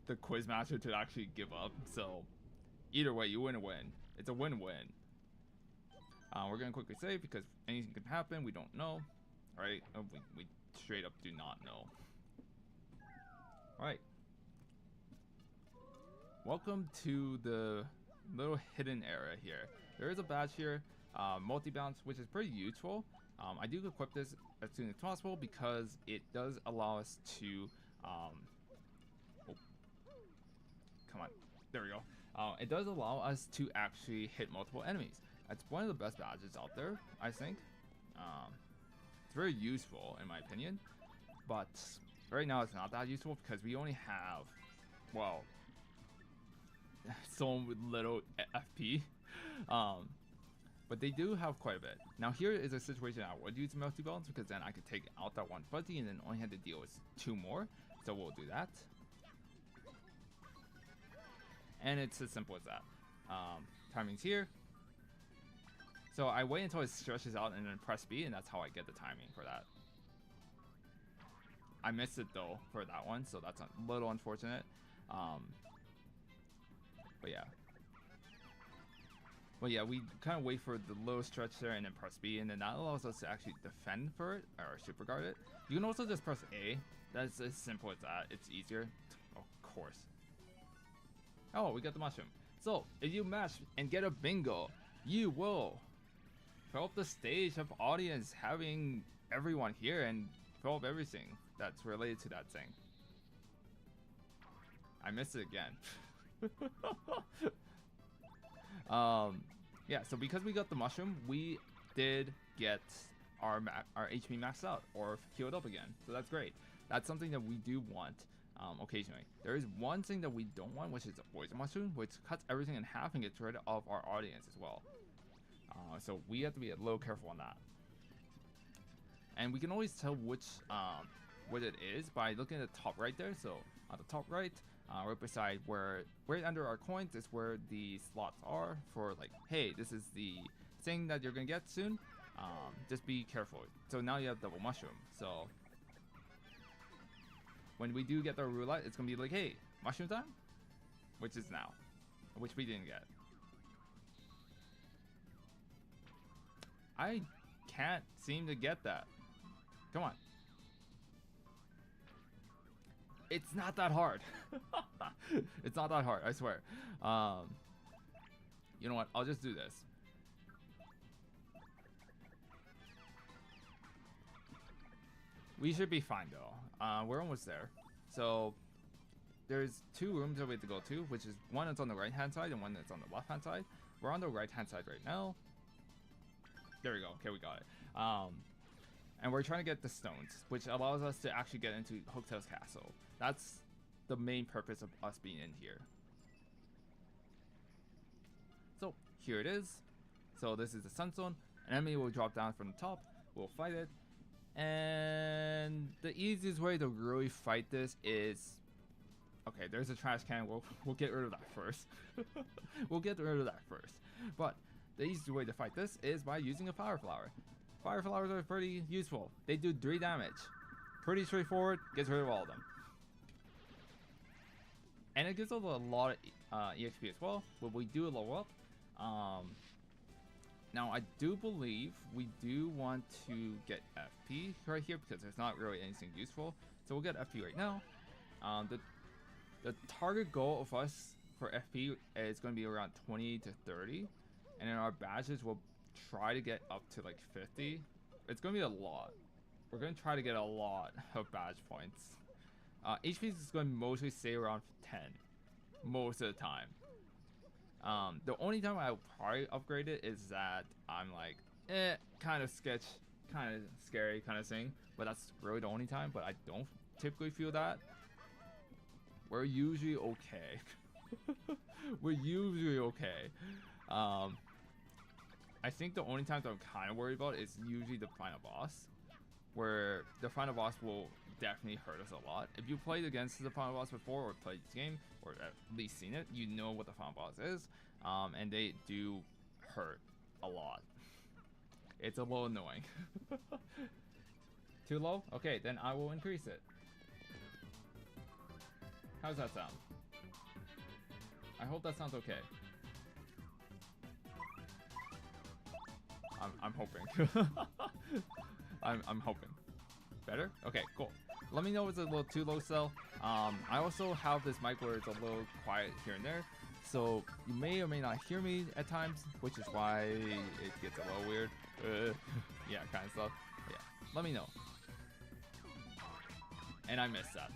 Quizmaster to actually give up. So either way, you win a win. It's a win-win. We're gonna quickly save because anything can happen. We don't know. Alright, we straight up do not know. Alright. Welcome to the little hidden area here. There is a badge here, multi-bounce, which is pretty useful. I do equip this as soon as possible because it does allow us to come on, there we go. It does allow us to actually hit multiple enemies. It's one of the best badges out there, I think. It's very useful in my opinion, but right now it's not that useful because we only have, well, so little FP. But they do have quite a bit. Now here is a situation I would use multi-bounce because then I could take out that one fuzzy and then only had to deal with 2 more. So we'll do that. And it's as simple as that. Timing's here. So I wait until it stretches out and then press B, and that's how I get the timing for that. I missed it though for that one, so that's a little unfortunate. But yeah, we kind of wait for the little stretch there and then press B, and then that allows us to actually defend for it or super guard it. You can also just press A. That's as simple as that. It's easier, of course. Oh, we got the mushroom. So if you match and get a bingo, you will fill up the stage of audience, having everyone here and fill up everything that's related to that thing. I missed it again. Yeah, so because we got the mushroom, we did get our HP maxed out or healed up again. So that's great. That's something that we do want occasionally. There is one thing that we don't want, which is a poison mushroom, which cuts everything in half and gets rid of our audience as well. So we have to be a little careful on that. And we can always tell which what it is by looking at the top right there. So on the top right, right beside where right under our coins is where the slots are for like, hey, this is the thing that you're gonna get soon. Just be careful. So now you have double mushroom. So when we do get the roulette, it's gonna be like, hey, mushroom time, which is now, which we didn't get. I can't seem to get that. Come on. It's not that hard. It's not that hard, I swear. You know what? I'll just do this. We should be fine though. We're almost there. So there's two rooms that we have to go to, which is one that's on the right hand side and one that's on the left hand side. We're on the right hand side right now. There we go. Okay, we got it. And we're trying to get the stones, which allows us to actually get into Hooktail's castle. That's the main purpose of us being in here. So here it is. So this is the sunstone. An enemy will drop down from the top. We'll fight it. And the easiest way to really fight this is, okay, there's a trash can. We'll get rid of that first. We'll get rid of that first. But the easiest way to fight this is by using a fire flower. Fire flowers are pretty useful. They do 3 damage. Pretty straightforward. Gets rid of all of them. And it gives us a lot of EXP as well. When we do level up. Now I do believe we do want to get FP right here because there's not really anything useful. So we'll get FP right now. The target goal of us for FP is going to be around 20 to 30. And then our badges will try to get up to like 50. It's going to be a lot. We're going to try to get a lot of badge points. HP is going to mostly stay around 10 most of the time. The only time I'll probably upgrade it is that I'm like, kind of sketch, kind of scary kind of thing. But that's really the only time. But I don't typically feel that. We're usually okay. We're usually okay. I think the only times I'm kind of worried about is usually the final boss, where the final boss will definitely hurt us a lot. If you played against the final boss before or played this game, or at least seen it, you know what the final boss is, and they do hurt a lot. It's a little annoying. Too low? Okay, then I will increase it. How does that sound? I hope that sounds okay. I'm hoping. I'm hoping. Better? Okay, cool. Let me know if it's a little too low still. I also have this mic where it's a little quiet here and there. So you may or may not hear me at times, which is why it gets a little weird. Yeah, kind of stuff. Yeah, let me know. And I missed that.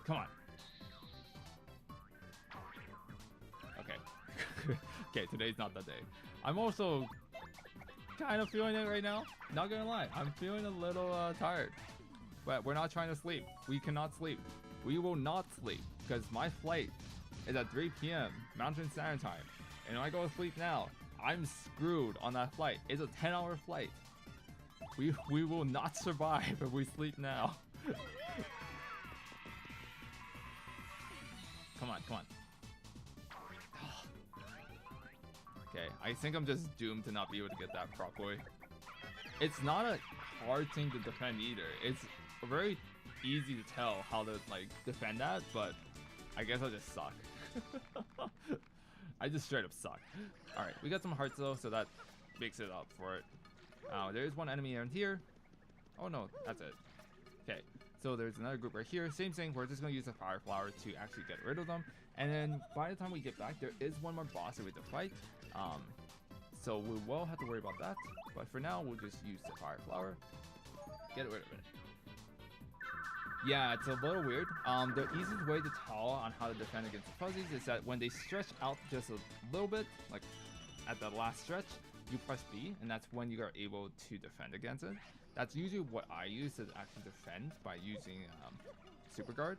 Come on. Okay. Okay, today's not the day. I'm also kind of feeling it right now. Not gonna lie, I'm feeling a little tired. But we're not trying to sleep. We cannot sleep. We will not sleep because my flight is at 3 p.m. Mountain Standard Time. And if I go to sleep now, I'm screwed on that flight. It's a 10-hour flight. We will not survive if we sleep now. Come on, come on. Okay, I think I'm just doomed to not be able to get that properly. It's not a hard thing to defend either. It's very easy to tell how to like defend that, but I guess I just suck. I just straight up suck. Alright, we got some hearts though, so that makes it up for it. There is one enemy in here. Oh no, that's it. Okay, so there's another group right here. Same thing, we're just going to use the fire flower to actually get rid of them. And then by the time we get back, there is one more boss that we have to fight. So we will have to worry about that. But for now, we'll just use the fire flower. Get rid of it. Yeah, it's a little weird. The easiest way to tell on how to defend against the fuzzies is that when they stretch out just a little bit, like at the last stretch, you press B, and that's when you are able to defend against it. That's usually what I use to actually defend by using Super Guard.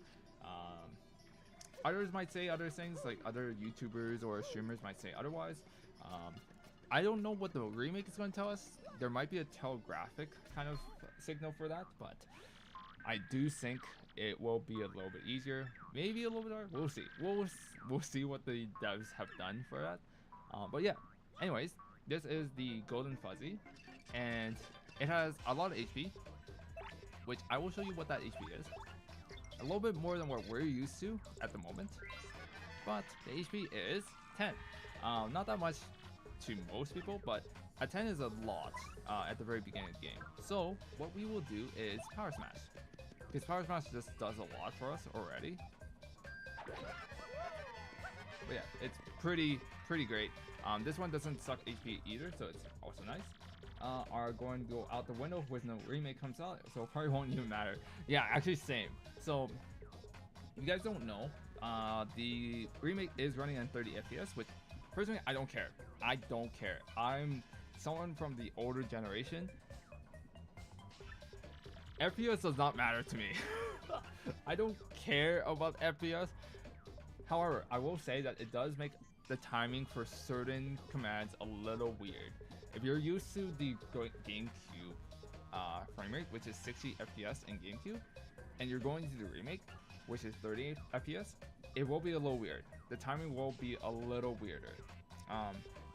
Others might say other things, like other YouTubers or streamers might say otherwise. I don't know what the remake is going to tell us. There might be a telegraphic kind of signal for that, but I do think it will be a little bit easier, maybe a little bit harder. We'll see. We'll see what the devs have done for that. But yeah, anyways, this is the Golden Fuzzy, and it has a lot of HP, which I will show you what that HP is. A little bit more than what we're used to at the moment, but the HP is 10. Not that much to most people, but a 10 is a lot at the very beginning of the game. So what we will do is Power Smash, because Power Smash just does a lot for us already. But yeah, it's pretty great. This one doesn't suck HP either, so it's also nice. Are going to go out the window with no remake comes out, so it probably won't even matter. Yeah, actually same. So if you guys don't know, the remake is running on 30 FPS, which personally I don't care. I don't care. I'm someone from the older generation. FPS does not matter to me. I don't care about FPS. However, I will say that it does make the timing for certain commands a little weird. If you're used to the GameCube frame rate, which is 60 FPS in GameCube, and you're going to the remake, which is 38 FPS, it will be a little weird. The timing will be a little weirder.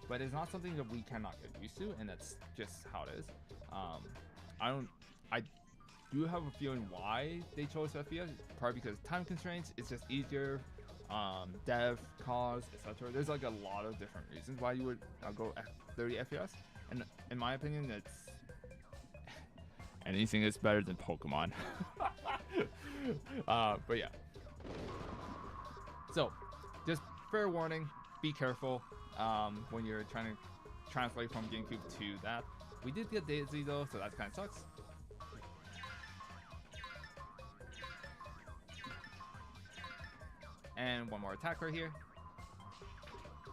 But it's not something that we cannot get used to, and that's just how it is. I do have a feeling why they chose FPS, probably because time constraints. It's just easier. Dev, cause, etc. There's like a lot of different reasons why you would go at 30 FPS, and in my opinion, it's anything is better than Pokemon. But yeah. So, just fair warning: be careful when you're trying to translate from GameCube to that. We did get Daisy though, so that kind of sucks. And one more attack right here.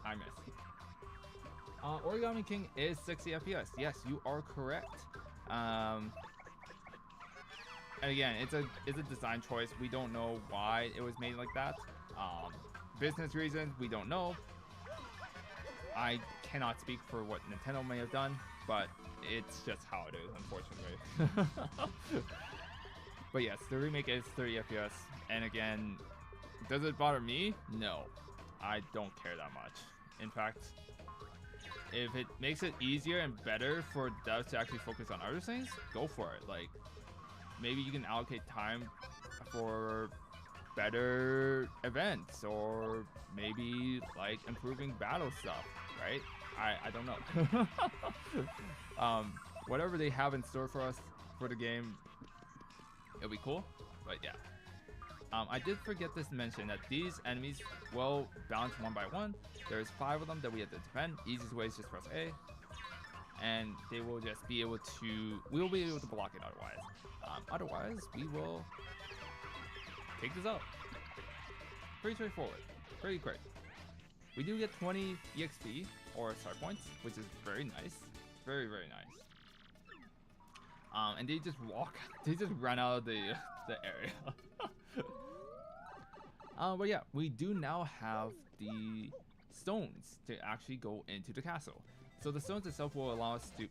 I missed. Origami King is 60 FPS. Yes, you are correct. And again, it's a design choice. We don't know why it was made like that. Business reasons, we don't know. I cannot speak for what Nintendo may have done, but it's just how it is, unfortunately. But yes, the remake is 30 FPS, and again, does it bother me? No, I don't care that much. In fact, if it makes it easier and better for devs to actually focus on other things, go for it. Like, maybe you can allocate time for better events, or maybe like improving battle stuff, right? I don't know. Whatever they have in store for us for the game, it'll be cool. But yeah. I did forget to mention that these enemies will bounce one by one. There's 5 of them that we have to defend. Easiest way is just press A, and they will just be able to. We will be able to block it otherwise. Otherwise, we will take this out. Pretty straightforward. Pretty quick. We do get 20 EXP or star points, which is very nice. Very nice. And they just walk. They just run out of the area. But yeah, we do now have the stones to actually go into the castle. So the stones itself will allow us to.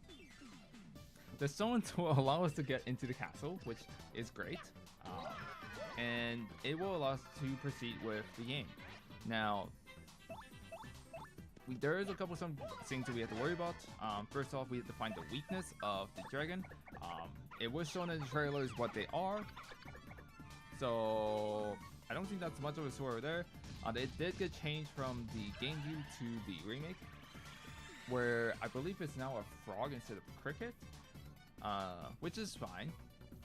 The stones will allow us to get into the castle, which is great, and it will allow us to proceed with the game. Now, there is a couple some things that we have to worry about. First off, we have to find the weakness of the dragon. It was shown in the trailers what they are, so I don't think that's much of a story there. It did get changed from the game view to the remake, where I believe it's now a frog instead of a cricket, which is fine.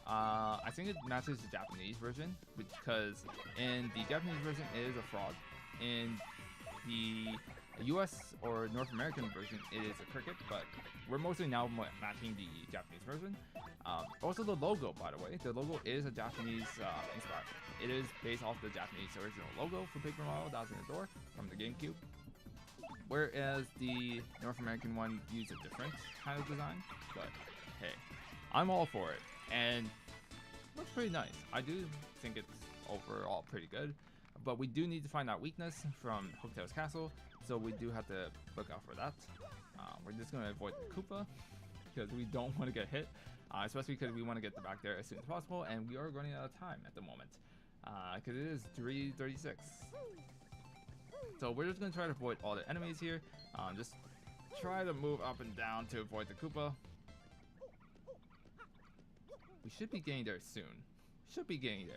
I think it matches the Japanese version, because in the Japanese version it is a frog. In the US or North American version it is a cricket, but we're mostly now matching the Japanese version. Also the logo, by the way, the logo is a Japanese inspired. It is based off the Japanese original logo for Paper Mario that was in the door from the GameCube. Whereas the North American one used a different kind of design, but hey, I'm all for it, and it looks pretty nice. I do think it's overall pretty good, but we do need to find that weakness from Hooktail's Castle, so we do have to look out for that. We're just going to avoid the Koopa, because we don't want to get hit, especially because we want to get back there as soon as possible, and we are running out of time at the moment, because it is 3:36. So we're just going to try to avoid all the enemies here. Just try to move up and down to avoid the Koopa. We should be getting there soon. Should be getting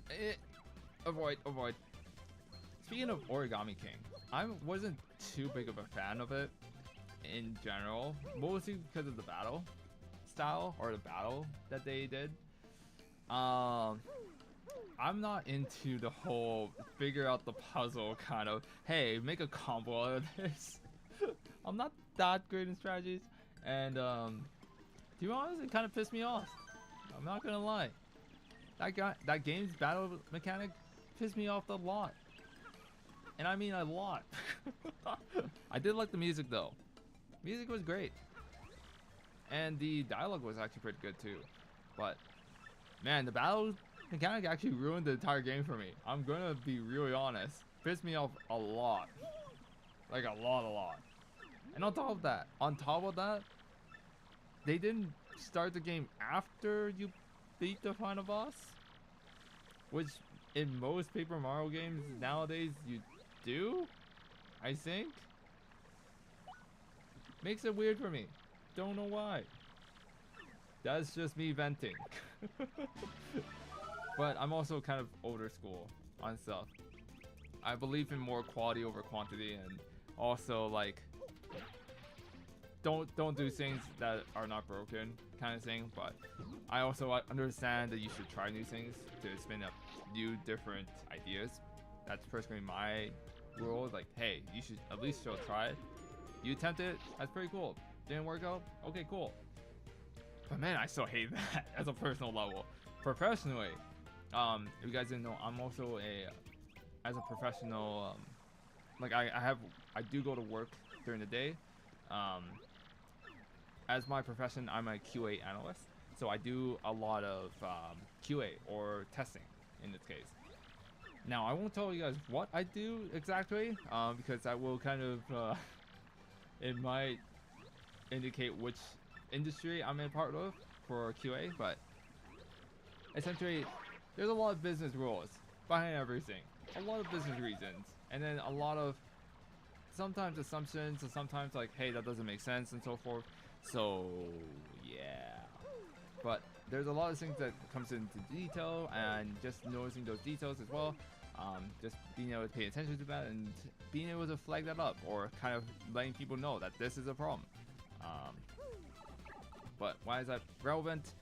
there. Avoid. Speaking of Origami King, I wasn't too big of a fan of it in general, mostly because of the battle style or the battle that they did. I'm not into the whole figure out the puzzle kind of, hey, make a combo out of this. I'm not that great in strategies, and to be honest, it kind of pissed me off. I'm not gonna lie. That game's battle mechanic pissed me off a lot, and I mean a lot. I did like the music though. Music was great, and the dialogue was actually pretty good too. But man, the battle mechanic actually ruined the entire game for me. I'm gonna be really honest. Pissed me off a lot. Like a lot. And on top of that, they didn't start the game after you beat the final boss, which in most Paper Mario games nowadays you do, I think. Makes it weird for me. Don't know why. That's just me venting. But I'm also kind of older school on stuff. I believe in more quality over quantity, and also like don't do things that are not broken kind of thing. But I also understand that you should try new things to spin up new different ideas. That's personally my rule. Like, hey, you should at least still try it. You attempt it, that's pretty cool. Didn't work out, okay, cool. But man, I still hate that as a personal level. Professionally, if you guys didn't know, I'm also as a professional, like I do go to work during the day. As my profession, I'm a QA analyst, so I do a lot of QA or testing in this case. Now I won't tell you guys what I do exactly, because that will kind of it might indicate which industry I'm in part of for QA, but essentially there's a lot of business rules behind everything, a lot of business reasons, and then a lot of sometimes assumptions, and sometimes like, hey, that doesn't make sense and so forth. So yeah, but there's a lot of things that comes into detail, and just noticing those details as well, just being able to pay attention to that and being able to flag that up, or kind of letting people know that this is a problem. But why is that relevant?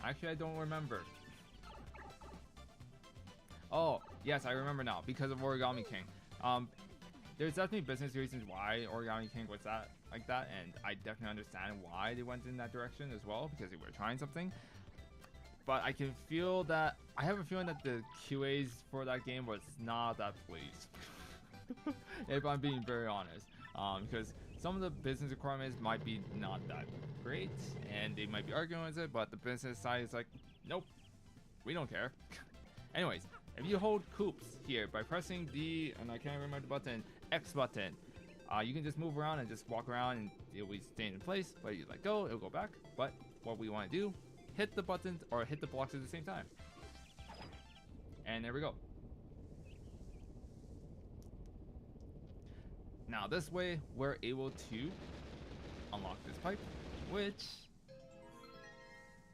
Actually, I don't remember. Oh, yes, I remember now, because of Origami King. There's definitely business reasons why Origami King was like that, and I definitely understand why they went in that direction as well, because they were trying something. But I can feel that, I have a feeling that the QAs for that game was not that pleased. If I'm being very honest. Because some of the business requirements might be not that great, and they might be arguing with it, but the business side is like, nope, we don't care. Anyways, if you hold Coops here by pressing the, and I can't remember the button, X button, you can just move around and just walk around, and it'll be staying in place. But you let go, it'll go back. But what we want to do, hit the buttons or hit the blocks at the same time. And there we go. Now this way, we're able to unlock this pipe, which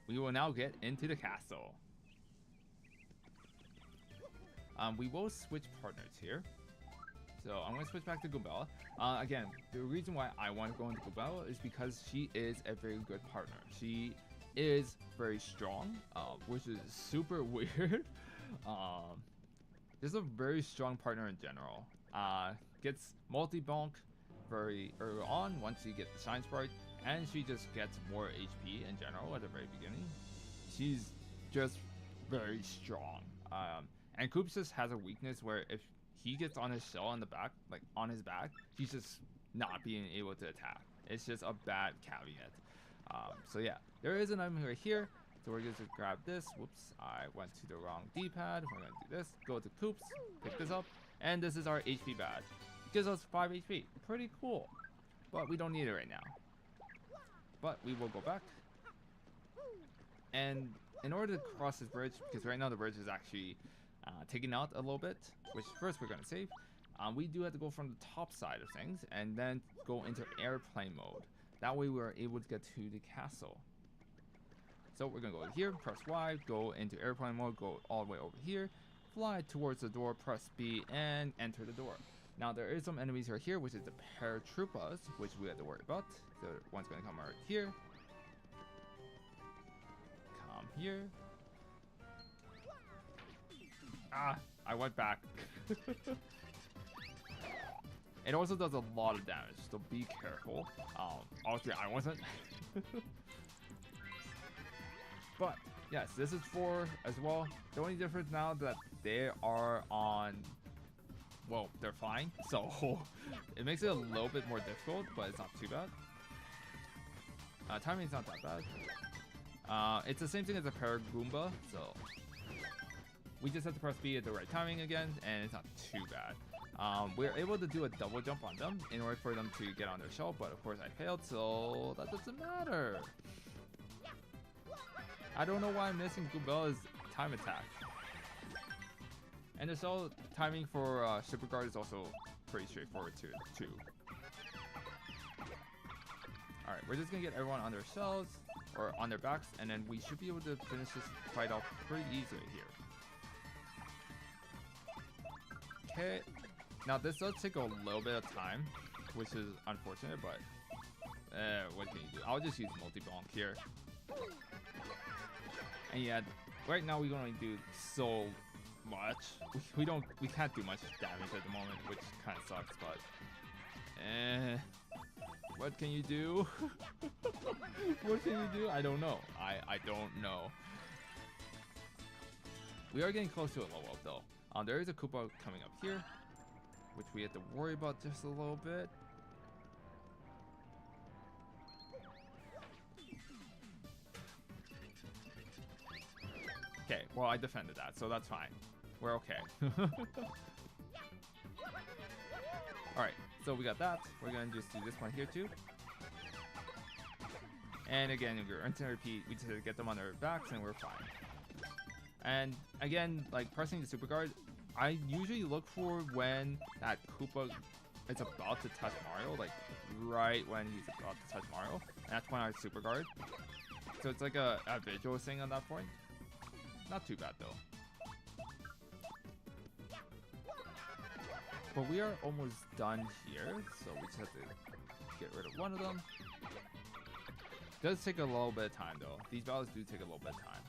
we will now get into the castle. We will switch partners here. So I'm going to switch back to Goombella. Again, the reason why I want to go into Goombella is because she is a very good partner. She is very strong, which is super weird. Just a very strong partner in general. Gets multi-bonk very early on once you get the Shine Sprite, and she just gets more HP in general at the very beginning. She's just very strong. And Koops just has a weakness where if he gets on his shell on the back, like on his back, he's just not being able to attack. It's just a bad caveat. So yeah, there is an item right here. So we're going to grab this. Whoops, I went to the wrong D-pad. We're going to do this. Go to Koops, pick this up, and this is our HP badge. It gives us 5 HP. Pretty cool. But we don't need it right now. But we will go back. And in order to cross this bridge, because right now the bridge is actually taken out a little bit, which first we're going to save, we do have to go from the top side of things and then go into airplane mode. That way we're able to get to the castle. So we're going to go here, press Y, go into airplane mode, go all the way over here, fly towards the door, press B, and enter the door. Now there is some enemies right here, which is the paratroopers, which we have to worry about. So one's going to come right here. Come here. Ah, I went back. It also does a lot of damage, so be careful. Obviously I wasn't. But yes, this is 4 as well. The only difference now that they are on, well, they're flying, so it makes it a little bit more difficult, but it's not too bad. Timing's not that bad. It's the same thing as a Paragoomba, so we just have to press B at the right timing again, and it's not too bad. We're able to do a double jump on them in order for them to get on their shell, but of course I failed, so that doesn't matter. I don't know why I'm missing Goombella's time attack. And the shell timing for Super Guard is also pretty straightforward too. Alright, we're just gonna get everyone on their shells, or on their backs, and then we should be able to finish this fight off pretty easily here. Okay, now this does take a little bit of time, which is unfortunate, but what can you do? I'll just use multi-bonk here. And yeah, right now we can only do so much. We can't do much damage at the moment, which kind of sucks, but what can you do? What can you do? I don't know. I don't know. We are getting close to a level up though. There is a Koopa coming up here, which we have to worry about just a little bit. Okay, well I defended that, so that's fine. We're okay. Alright, so we got that. We're gonna just do this one here too. And again, we're going to repeat, we just have to get them on their backs and we're fine. And again, like pressing the super guard, I usually look for when that Koopa is about to touch Mario, like right when he's about to touch Mario. And that's when I super guard. So it's like a visual thing on that point. Not too bad though. But we are almost done here, so we just have to get rid of one of them. It does take a little bit of time though. These battles do take a little bit of time.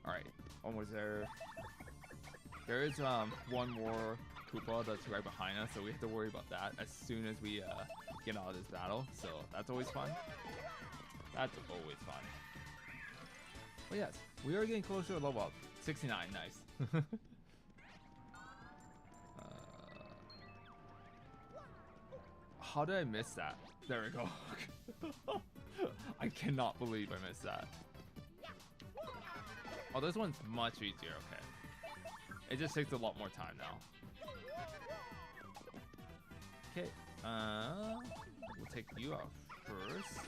Alright, almost there. There is one more Koopa that's right behind us, so we have to worry about that as soon as we get out of this battle. So that's always fun. That's always fun. But yes, we are getting closer to level up. 69, nice. How did I miss that? There we go. I cannot believe I missed that. Oh, this one's much easier, okay. It just takes a lot more time now. Okay, we'll take you out first.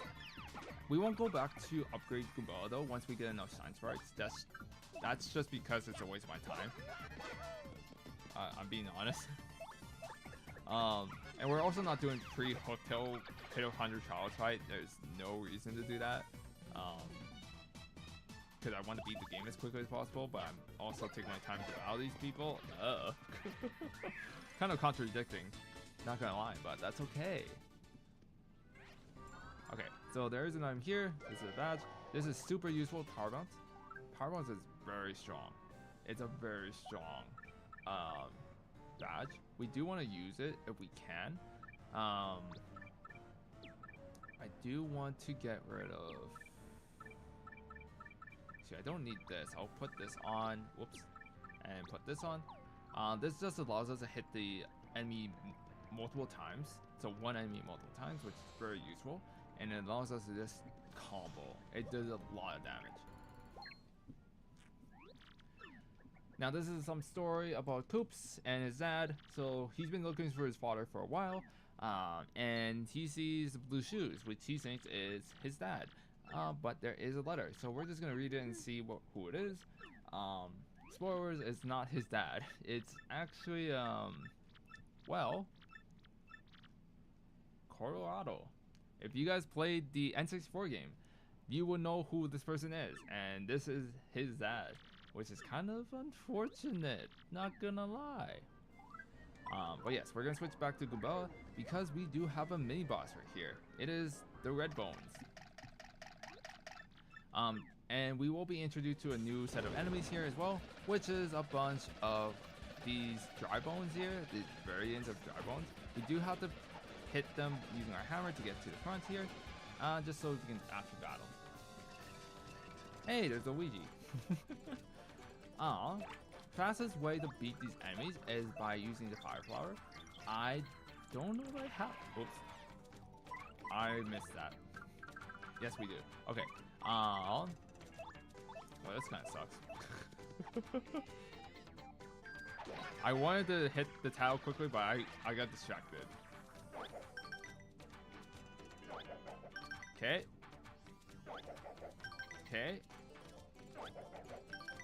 We won't go back to upgrade Goombella though once we get enough Shine Sprites. That's just because it's a waste of my time. I'm being honest. And we're also not doing pre-Hotel 100 Challenge Fight. There's no reason to do that. Because I want to beat the game as quickly as possible, but I'm also taking my time to battle these people. Kind of contradicting, not gonna lie, but that's okay. Okay, so there is an item here. This is a badge. This is super useful. Power Bounce. Power Bounce is very strong. It's a very strong badge. We do want to use it if we can. I do want to get rid of... See, I don't need this. I'll put this on. Whoops. And put this on. This just allows us to hit the enemy multiple times. So one enemy multiple times, which is very useful. And it allows us to just combo. It does a lot of damage. Now this is some story about Koops and his dad. So he's been looking for his father for a while. And he sees blue shoes, which he thinks is his dad. But there is a letter. So we're just going to read it and see who it is. Spoilers, it's not his dad. It's actually, well, Colorado. If you guys played the N64 game, you will know who this person is. And this is his dad, which is kind of unfortunate, not gonna lie. But yes, we're gonna switch back to Goombella because we do have a mini boss right here. It is the Red Bones. And we will be introduced to a new set of enemies here as well, which is a bunch of these dry bones here, these variants of dry bones. We do have to hit them using our hammer to get to the front here, just so we can actually battle. Hey, there's Luigi. Fastest way to beat these enemies is by using the fire flower. I don't know what I have. Oops. I missed that. Yes, we do. Okay. Well, this kind of sucks. I wanted to hit the tile quickly, but I got distracted. Okay. Okay.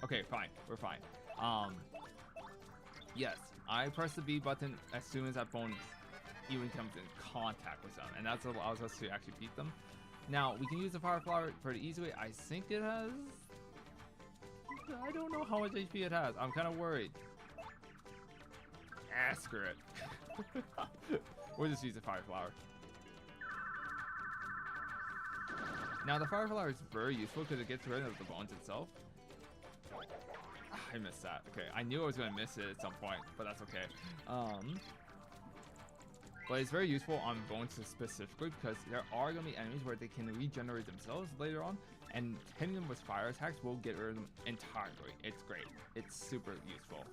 Okay, fine. We're fine. Yes, I press the B button as soon as that bone even comes in contact with them, and that allows us to actually beat them. Now, we can use the fire flower pretty easily. I think it has... I don't know how much HP it has. I'm kind of worried. Screw it. We'll just use the fire flower. Now, the fire flower is very useful because it gets rid of the bones itself. I missed that. Okay, I knew I was going to miss it at some point, but that's okay. But it's very useful on bones specifically because there are going to be enemies where they can regenerate themselves later on, and hitting them with fire attacks will get rid of them entirely. It's great. It's super useful.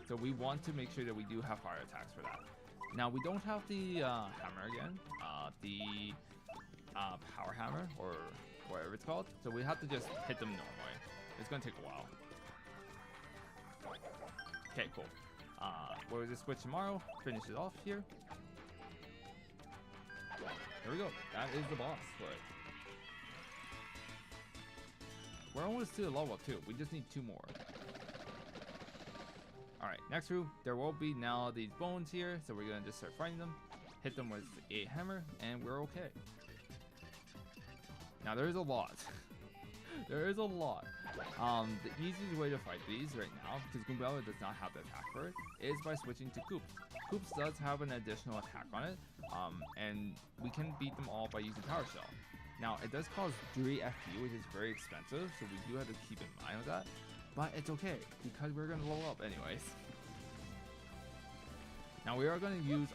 So we want to make sure that we do have fire attacks for that. Now, we don't have the hammer again, the power hammer or whatever it's called. So we have to just hit them normally. It's going to take a while. Okay, cool. We'll just switch tomorrow, finish it off here. There we go. That is the boss for it. We're almost to the level 2. We just need 2 more. Alright, next room, there will be now these bones here, so we're going to just start fighting them. Hit them with a hammer, and we're okay. Now, there is a lot. There is a lot. The easiest way to fight these right now, because Goombella does not have the attack for it, is by switching to Koops. Koops does have an additional attack on it, and we can beat them all by using Power Shell. Now, it does cause 3 FP, which is very expensive, so we do have to keep in mind with that. But it's okay, because we're going to level up anyways. Now, we are going to use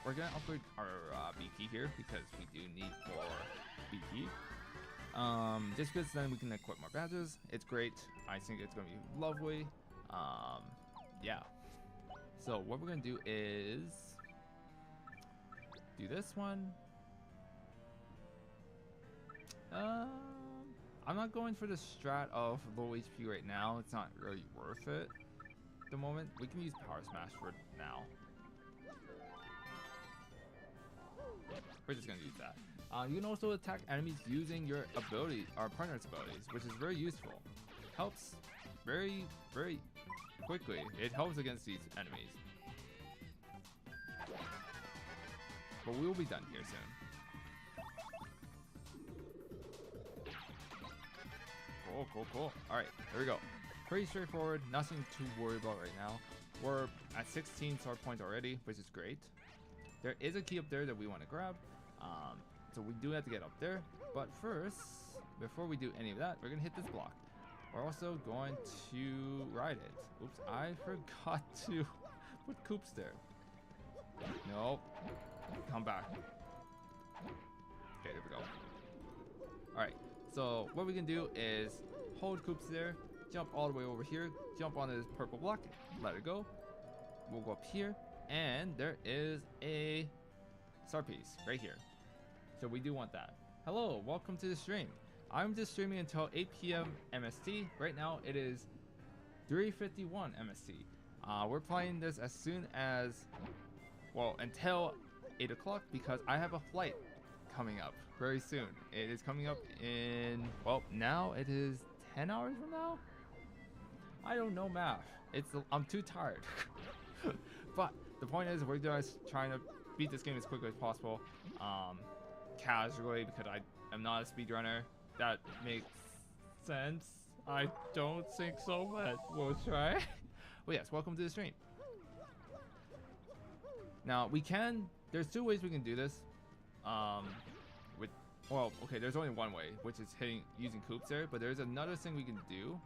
we're going to upgrade our BT here, because we do need more BT. Just because then we can equip more badges. It's great. I think it's going to be lovely. Yeah. So what we're going to do is do this one. I'm not going for the strat of low HP right now. It's not really worth it at the moment. We can use Power Smash for now. We're just going to use that. You can also attack enemies using your ability, our partner's abilities, which is very useful. Helps very, very quickly. It helps against these enemies. But we will be done here soon. Cool, cool, cool. Alright, here we go. Pretty straightforward, nothing to worry about right now. We're at 16 star points already, which is great. There is a key up there that we want to grab. So we do have to get up there. But first, before we do any of that, we're going to hit this block. We're also going to ride it. Oops, I forgot to put Coops there. Nope. Come back. Okay, there we go. Alright, so what we can do is hold Coops there, jump all the way over here, jump on this purple block, let it go. We'll go up here, and there is a star piece right here. So we do want that. Hello, welcome to the stream. I'm just streaming until 8 p.m. MST. Right now it is 3:51 MST. We're playing this as soon as, well, until 8 o'clock because I have a flight coming up very soon. It is coming up in, well, now it is 10 hours from now? I don't know math. I'm too tired. But the point is we're just trying to beat this game as quickly as possible. Casually, because I am not a speedrunner. That makes sense. I don't think so, but we'll try. Well, yes, welcome to the stream. Now there's two ways we can do this. Well, okay, there's only one way, which is using Coops there, but there's another thing we can do.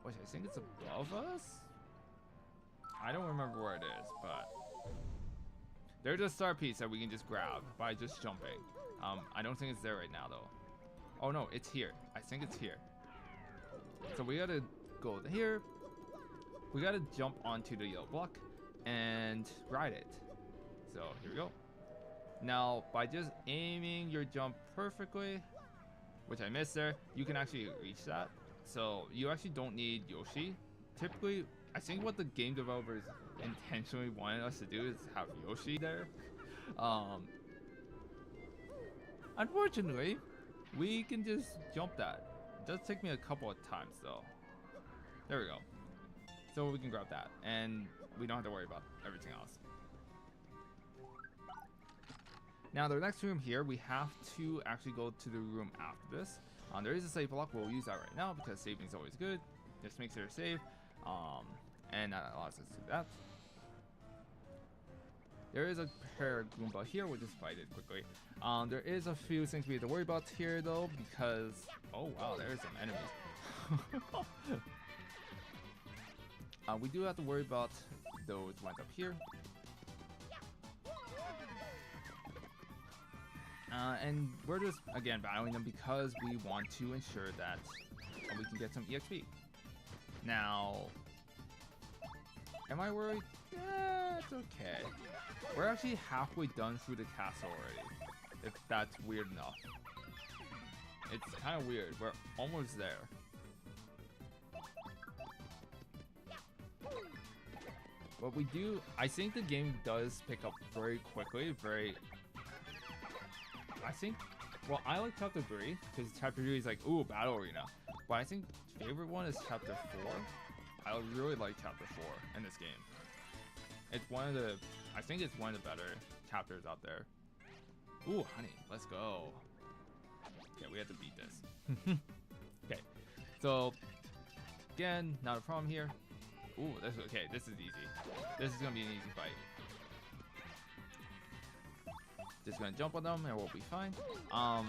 Which I think it's above us? I don't remember where it is, but there's a star piece that we can just grab by just jumping. I don't think it's there right now though. Oh no, it's here. I think it's here. So we gotta go here. We gotta jump onto the yellow block and ride it. So here we go. Now by just aiming your jump perfectly, which I missed there, you can actually reach that. So you actually don't need Yoshi. Typically, I think what the game developers intentionally wanted us to do is have Yoshi there. Unfortunately, we can just jump that. It does take me a couple of times though. There we go. So we can grab that, and we don't have to worry about everything else. Now the next room here, we have to actually go to the room after this. There is a save block. We'll use that right now because saving is always good. Just makes it a save, and that allows us to do that. There is a pair of Goomba here. We'll just fight it quickly. There is a few things we have to worry about here though, because oh wow, there's some enemies. We do have to worry about those ones up here. And we're just, again, battling them because we want to ensure that we can get some EXP. Now, am I worried? Yeah, it's okay. We're actually halfway done through the castle already, if that's weird enough. It's kind of weird. We're almost there. What we do, I think the game does pick up very quickly, I think, well, I like chapter 3 because chapter 3 is like, ooh, battle arena. But I think favorite one is chapter 4. I really like chapter 4 in this game. It's one of the, I think it's one of the better chapters out there. Ooh, honey, let's go. Okay, we have to beat this. Okay, so again, not a problem here. Ooh, okay, this is easy. This is gonna be an easy fight. Just gonna jump on them and we'll be fine. But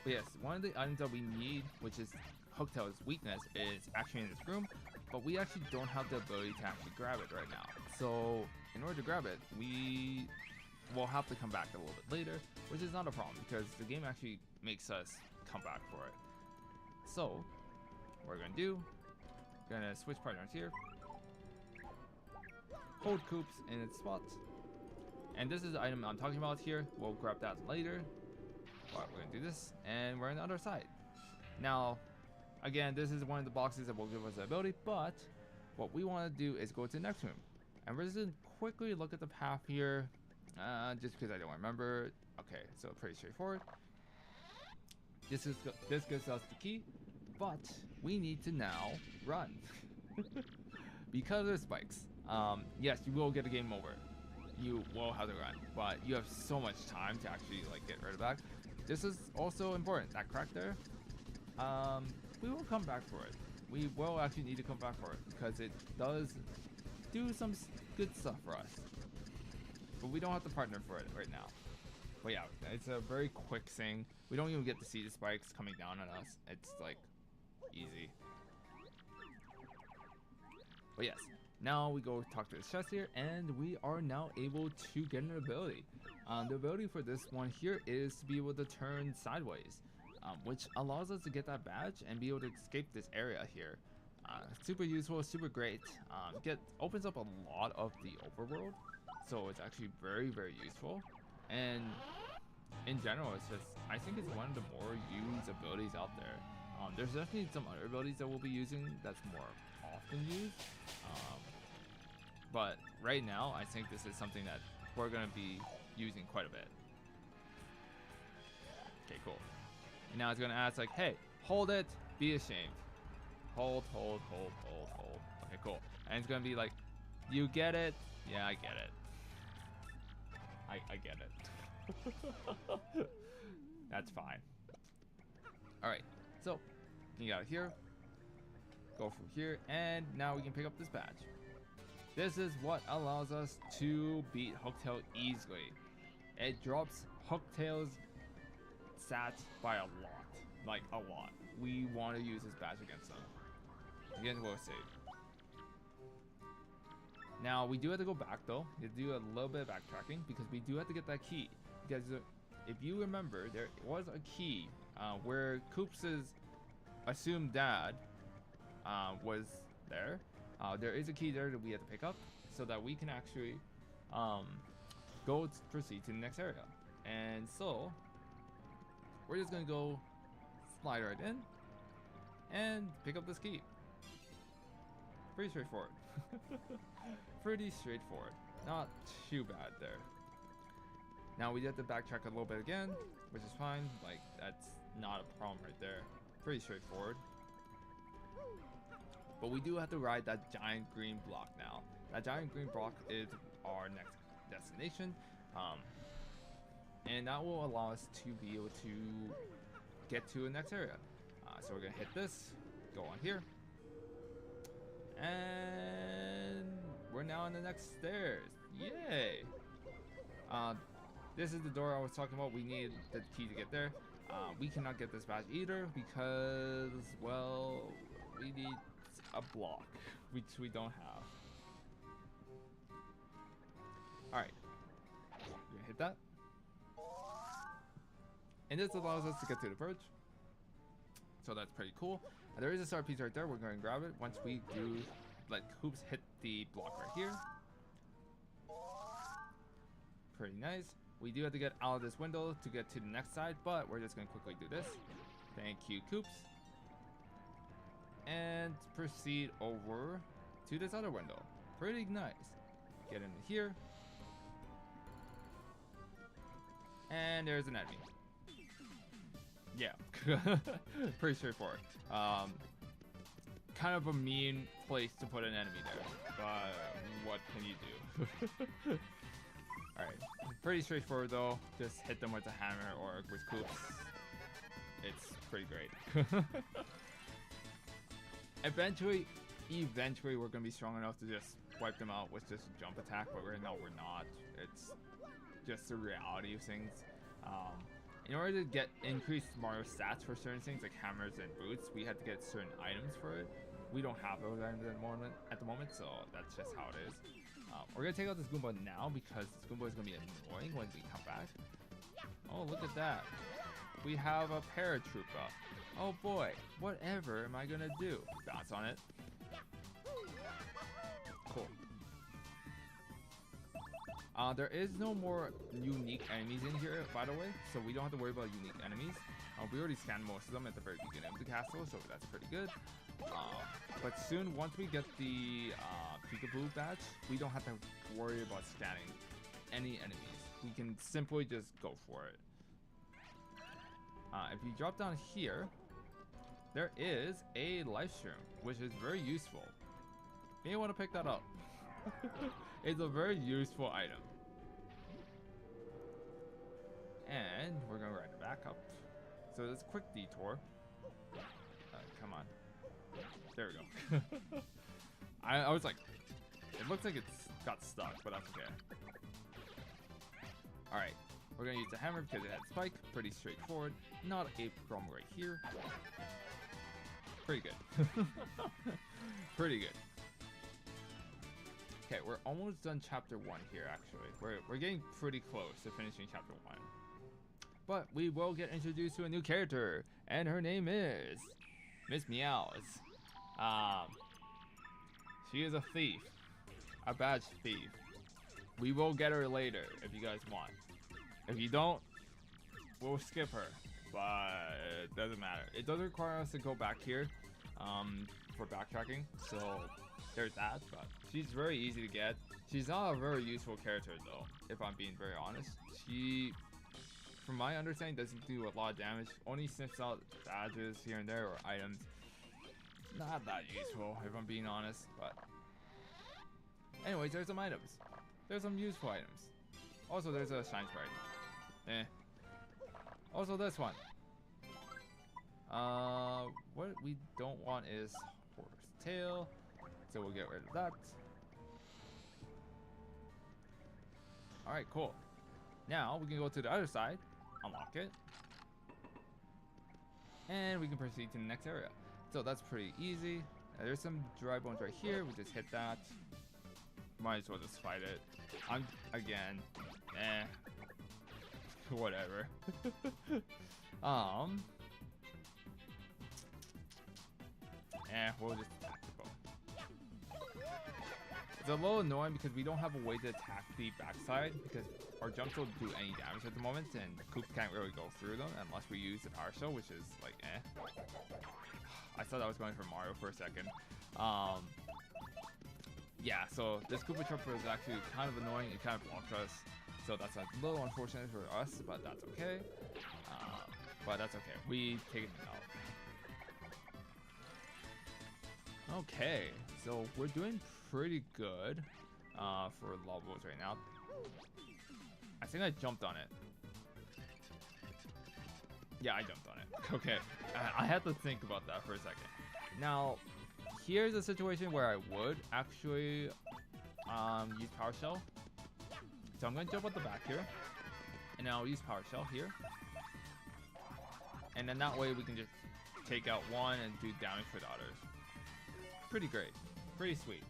yes, one of the items that we need, which is Hooktail's weakness, is actually in this room, but we actually don't have the ability to actually grab it right now. So in order to grab it, we will have to come back a little bit later, which is not a problem because the game actually makes us come back for it. So what we're gonna do, we're gonna switch partners here, hold Coops in its spot. And this is the item I'm talking about here. We'll grab that later. Alright, we're gonna do this, and we're on the other side. Now, again, this is one of the boxes that will give us the ability, but what we want to do is go to the next room. And we're just gonna quickly look at the path here, just because I don't remember. Okay, so pretty straightforward. This gives us the key but we need to now run because there's spikes. Yes, you will get a game over. You will have to run, but you have so much time to actually like get rid of that. This is also important. That crack there, we will come back for it. We will actually need to come back for it because it does do some good stuff for us. But we don't have to partner for it right now. But yeah, it's a very quick thing. We don't even get to see the spikes coming down on us. It's like easy. But yes, now we go talk to the chest here, and we are now able to get an ability. The ability for this one here is to be able to turn sideways, which allows us to get that badge and be able to escape this area here. Super useful, super great. Opens up a lot of the overworld, so it's actually very, very useful. And in general, it's just, I think it's one of the more used abilities out there. There's definitely some other abilities that we'll be using that's more often used. But right now, I think this is something that we're going to be using quite a bit. Okay, cool. And now it's going to ask like, hey, hold it, be ashamed. Hold. Okay, cool. And it's going to be like, you get it? Yeah, I get it. I get it. That's fine. Alright, so, you can get out of here. Go through here, and now we can pick up this badge. This is what allows us to beat Hooktail easily. It drops Hooktail's stats by a lot. Like, a lot. We want to use this badge against them. Again, we'll save. Now, we do have to go back, though. We have to do a little bit of backtracking, because we do have to get that key. Because if you remember, there was a key where Koops' assumed dad was there. There is a key there that we have to pick up so that we can actually proceed to the next area. And so we're just gonna go slide right in and pick up this key. Pretty straightforward. Pretty straightforward. Not too bad there. Now we have to backtrack a little bit again, which is fine. Like, that's not a problem right there. Pretty straightforward. But we do have to ride that giant green block now. That giant green block is our next destination. And that will allow us to be able to get to the next area. So we're gonna hit this, go on here. And we're now on the next stairs. Yay! This is the door I was talking about. We need the key to get there. We cannot get this badge either because, well, we need a block, which we don't have. Alright. We're gonna hit that. And this allows us to get to the bridge. So that's pretty cool. And there is a star piece right there. We're going to grab it once we do let Koops hit the block right here. Pretty nice. We do have to get out of this window to get to the next side, but we're just going to quickly do this. Thank you, Koops. And proceed over to this other window. Pretty nice. Get into here. And there's an enemy. Yeah, pretty straightforward. Kind of a mean place to put an enemy there, but what can you do? Alright, pretty straightforward though. Just hit them with a hammer or with Koops. It's pretty great. Eventually we're gonna be strong enough to just wipe them out with just a jump attack, but right now we're not. It's just the reality of things. In order to get increased Mario stats for certain things like hammers and boots, we had to get certain items for it. We don't have those items at the moment, so that's just how it is. We're gonna take out this Goomba now because this Goomba is gonna be annoying when we come back. Oh, look at that. We have a paratrooper. Oh boy, whatever am I gonna do? Bounce on it. Cool. There is no more unique enemies in here, by the way, so we don't have to worry about unique enemies. We already scanned most of them at the very beginning of the castle, so that's pretty good. But soon, once we get the Peekaboo badge, we don't have to worry about scanning any enemies. We can simply just go for it. If you drop down here, there is a live stream, which is very useful. You want to pick that up. It's a very useful item. And we're gonna ride it back up. So this quick detour. Come on. There we go. I was like, it looks like it's got stuck, but that's okay. Alright, we're gonna use the hammer because it had spike. Pretty straightforward. Not a problem right here. Pretty good. Pretty good. Okay, we're almost done chapter 1 here, actually. We're getting pretty close to finishing chapter 1. But we will get introduced to a new character, and her name is Miss Meows. She is a thief. A badge thief. We will get her later if you guys want. If you don't, we'll skip her. But it doesn't matter. It doesn't require us to go back here for backtracking. So there's that, but she's very easy to get. She's not a very useful character though, if I'm being very honest. She, from my understanding, doesn't do a lot of damage. Only sniffs out badges here and there or items. Not that useful, if I'm being honest, but anyways, there's some items. There's some useful items. Also, there's a shine sprite. Also, this one. What we don't want is horse tail, so we'll get rid of that. All right, cool. Now we can go to the other side, unlock it, and we can proceed to the next area. So that's pretty easy. There's some dry bones right here. We just hit that. Might as well just fight it. I'm again. Whatever. We'll just attack the bow. It's a little annoying because we don't have a way to attack the backside because our jumps don't do any damage at the moment, and the Koops can't really go through them unless we use the power shell, which is like I thought I was going for Mario for a second. Yeah, so this Koopa Trooper is actually kind of annoying. It kind of blocks us, so that's a little unfortunate for us, but that's okay. But that's okay. We take it out. Okay, so we're doing pretty good for levels right now. I think I jumped on it. Yeah, I jumped on it. Okay, I had to think about that for a second. Now, here's a situation where I would actually use Power Shell. So I'm going to jump at the back here, and I'll use Power Shell here. And then that way we can just take out one and do damage for the others. Pretty great. Pretty sweet.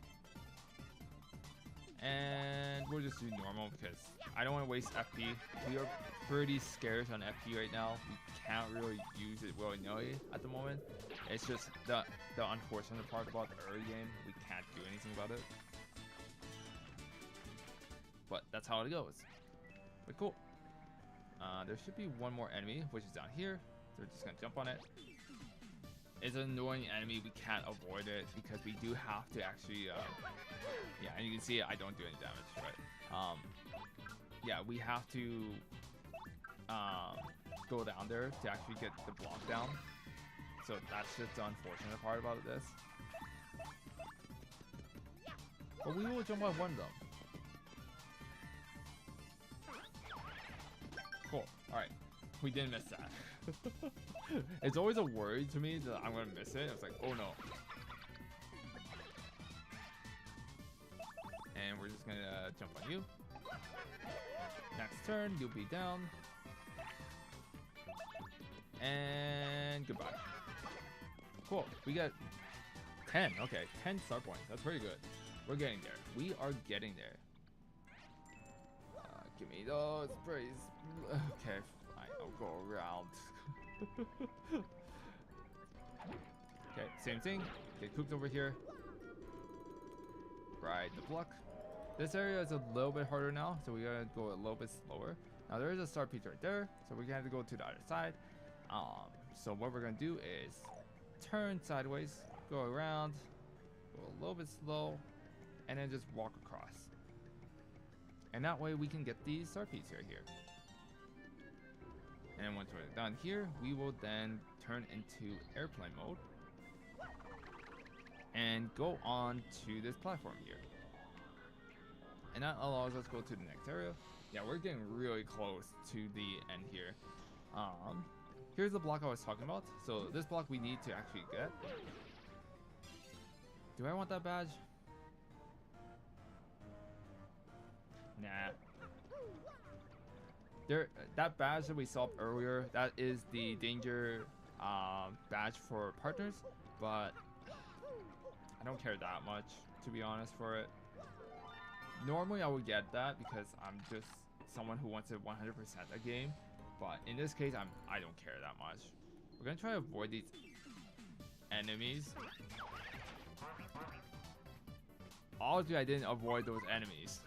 And we'll just do normal because I don't want to waste FP. We are pretty scarce on FP right now. We can't really use it willy-nilly at the moment. It's just the unfortunate part about the early game. We can't do anything about it. But that's how it goes. But cool. There should be one more enemy, which is down here. So we're just going to jump on it. It's an annoying enemy. We can't avoid it because we do have to actually, yeah, and you can see I don't do any damage, right? Yeah, we have to go down there to actually get the block down. So that's just the unfortunate part about this. But we will jump on one of them. Cool. All right, we didn't miss that. It's always a worry to me that I'm gonna miss it. It's like, oh no. And we're just gonna jump on you. Next turn, you'll be down. And goodbye. Cool. We got 10. Okay, 10 star points. That's pretty good. We're getting there. We are getting there. Give me those, praise. Okay, fine. I'll go around. Okay, same thing. Get Koops over here. Ride the block. This area is a little bit harder now, so we gotta go a little bit slower. Now there is a star piece right there, so we're gonna have to go to the other side. So what we're gonna do is turn sideways, go around, go a little bit slow, and then just walk across. And that way we can get these star pieces right here. And once we're done here, we will then turn into airplane mode and go on to this platform here. And that allows us to go to the next area. Yeah, we're getting really close to the end here. Here's the block I was talking about. So this block we need to actually get. Do I want that badge? Nah. That badge that we saw earlier, that is the danger badge for partners, but I don't care that much, to be honest, for it. Normally I would get that because I'm just someone who wants to 100% a game, but in this case I don't care that much. We're gonna try to avoid these enemies. Obviously I didn't avoid those enemies.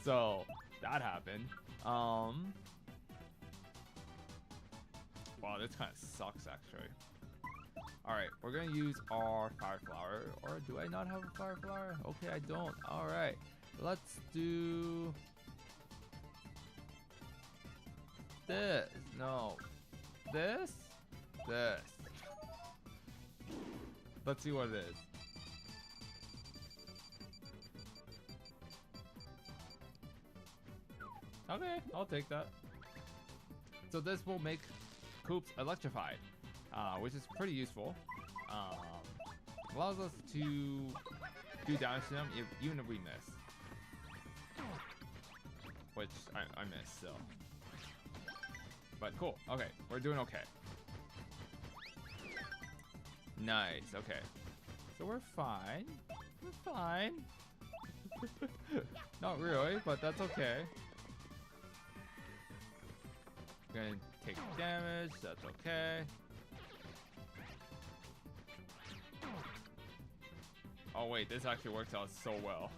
So that happened. Wow, this kind of sucks actually. Alright, we're gonna use our fire flower. Or do I not have a fire flower? Okay, I don't. Alright, let's do this. No. This? This. Let's see what it is. Okay, I'll take that. So this will make Koops electrified, which is pretty useful. Allows us to do damage to them even if we miss. Which I missed still. But cool, okay, we're doing okay. Nice, okay. So we're fine. We're fine. Not really, but that's okay. Gonna take damage, that's okay. Oh wait, this actually works out so well.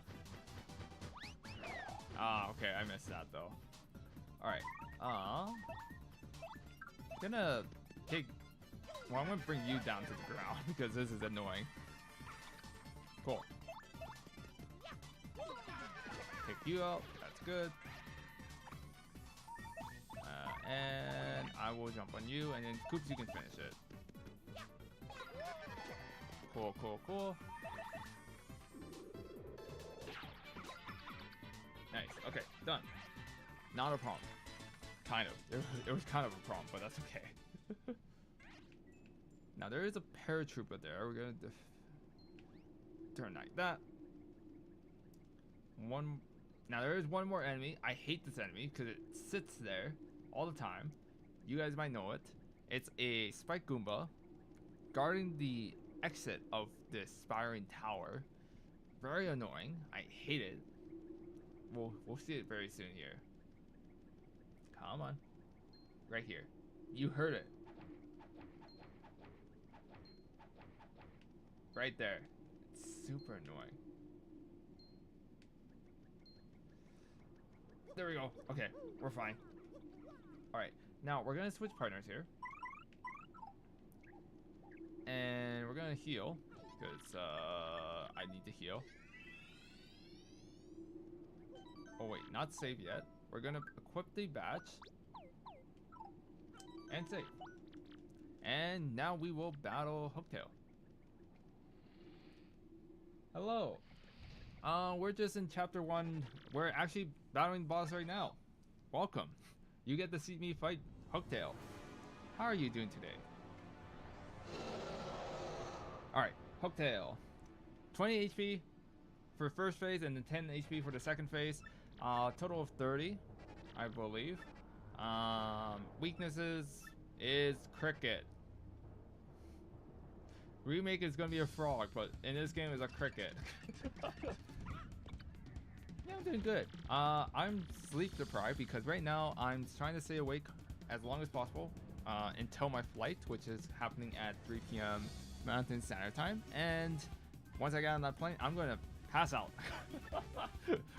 Ah, okay, I missed that though. Alright, gonna take... Well, I'm gonna bring you down to the ground because this is annoying. Cool. Take you out, that's good. And I will jump on you, and then Koops, you can finish it. Cool, cool, cool. Nice. Okay, done. Not a problem. Kind of. It was kind of a problem, but that's okay. Now there is a paratrooper there. We're gonna turn like that. Now there is one more enemy. I hate this enemy because it sits there all the time. You guys might know it. It's a Spike Goomba guarding the exit of this spiraling tower. Very annoying. I hate it. We'll see it very soon here. Come on. Right here. You heard it. Right there. It's super annoying. There we go. Okay, we're fine. Alright, now we're gonna switch partners here. And we're gonna heal. Because I need to heal. Oh wait, not save yet. We're gonna equip the badge. And save. And now we will battle Hooktail. Hello. We're just in chapter 1. We're actually battling the boss right now. Welcome. You get to see me fight Hooktail. How are you doing today? Alright, Hooktail. 20 HP for first phase and then 10 HP for the second phase. Total of 30, I believe. Weaknesses is cricket. Remake is gonna be a frog, but in this game is a cricket. Yeah, I'm doing good. I'm sleep deprived because right now I'm trying to stay awake as long as possible until my flight, which is happening at 3 p.m. Mountain Standard Time. And once I get on that plane, I'm gonna pass out.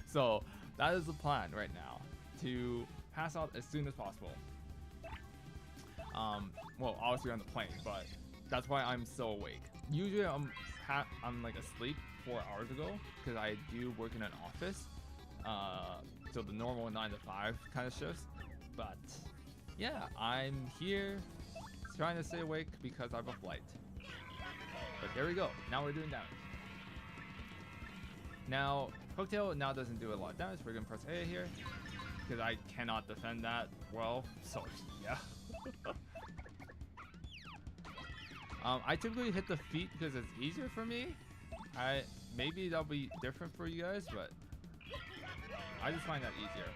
So that is the plan right now, to pass out as soon as possible. Well, obviously on the plane, but that's why I'm so awake. Usually I'm like asleep 4 hours ago because I do work in an office. So the normal 9 to 5 kind of shifts. But yeah, I'm here trying to stay awake because I have a flight. But there we go. Now we're doing damage. Now, Hooktail now doesn't do a lot of damage. We're going to press A here because I cannot defend that well. So, yeah. I typically hit the feet because it's easier for me. Maybe that'll be different for you guys, but I just find that easier,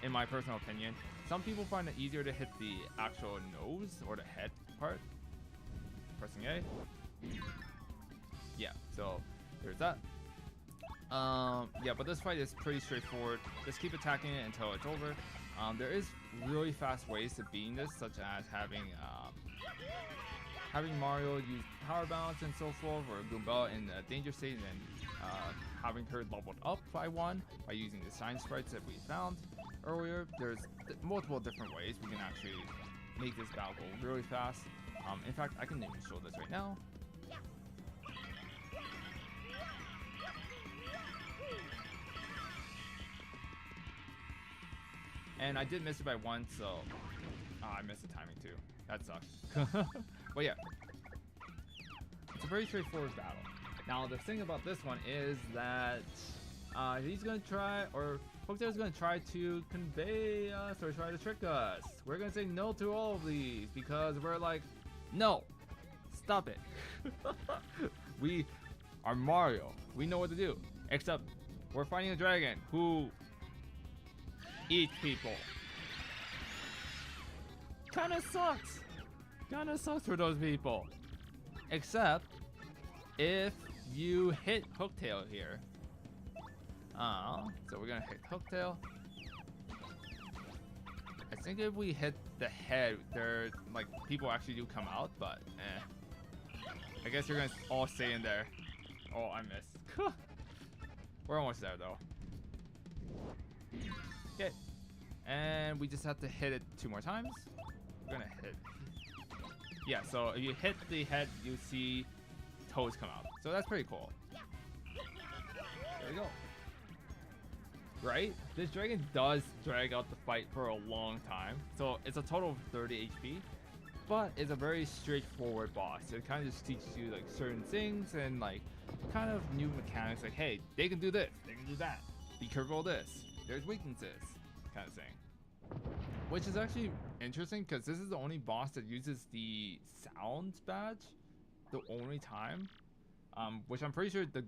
in my personal opinion. Some people find it easier to hit the actual nose or the head part. Pressing A. Yeah, so there's that. Yeah, but this fight is pretty straightforward. Just keep attacking it until it's over. There is really fast ways to beating this, such as having Mario use power balance and so forth, or Goombella in the danger state, and having her leveled up by 1 by using the sign sprites that we found earlier. There's multiple different ways we can actually make this battle go really fast. In fact, I can even show this right now. And I did miss it by 1, so I missed the timing too. That sucks. But yeah, it's a very straightforward battle. Now the thing about this one is that he's gonna try, or Hooktail's gonna try to convey us or try to trick us. We're gonna say no to all of these because we're like, no, stop it. We are Mario. We know what to do. Except we're fighting a dragon who eats people. Kinda sucks. Kinda sucks for those people. Except if you hit Hooktail here. So we're gonna hit Hooktail. I think if we hit the head, there like people actually do come out, but I guess you're gonna all stay in there. Oh, I missed. We're almost there though. Okay. And we just have to hit it 2 more times. We're gonna hit. Yeah, so if you hit the head, you see toes come out. So that's pretty cool. There we go. Right? This dragon does drag out the fight for a long time. So it's a total of 30 HP. But it's a very straightforward boss. It kind of just teaches you like certain things and like kind of new mechanics. Like, hey, they can do this, they can do that. Be careful of this. There's weaknesses, kind of thing. Which is actually interesting because this is the only boss that uses the sound badge the only time. Which I'm pretty sure the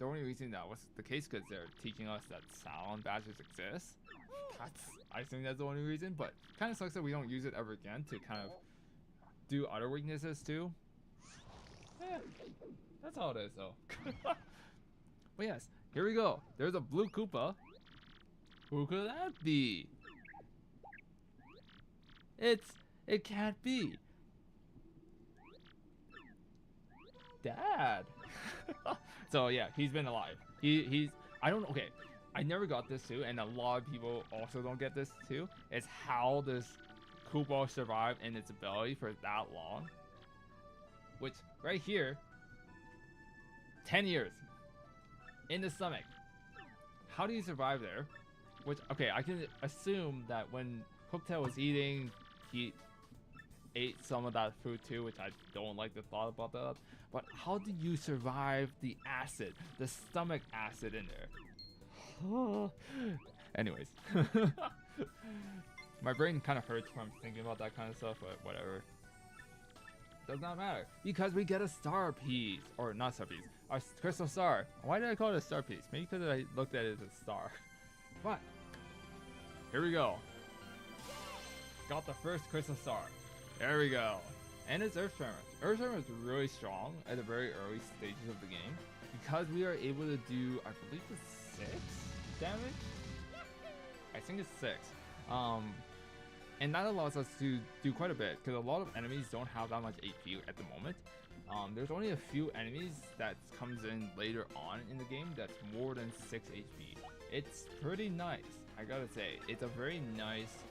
only reason that was the case because they're teaching us that sound badges exist. I think that's the only reason, but kind of sucks that we don't use it ever again to kind of do other weaknesses too. That's how it is though. But yes, here we go. There's a blue Koopa. Who could that be? It can't be Dad. So yeah, he's been alive. He's okay. I never got this too, and a lot of people also don't get this too. It's how this Koopa survived in its belly for that long. Which right here, 10 years in the stomach. How do you survive there? Which, okay, I can assume that when Hooktail was eating, he ate some of that food too, which I don't like the thought about that. But how do you survive the acid, the stomach acid in there? Anyways. My brain kind of hurts from thinking about that kind of stuff, but whatever. Does not matter. Because we get a star piece. Or not star piece. A crystal star. Why did I call it a star piece? Maybe because I looked at it as a star. But here we go. Got the first crystal star. There we go. And it's Earth Tremor. Earth Tremor is really strong at the very early stages of the game. Because we are able to do, I believe it's 6 damage? I think it's 6. And that allows us to do quite a bit, because a lot of enemies don't have that much HP at the moment. There's only a few enemies that comes in later on in the game that's more than 6 HP. It's pretty nice, I gotta say. It's a very nice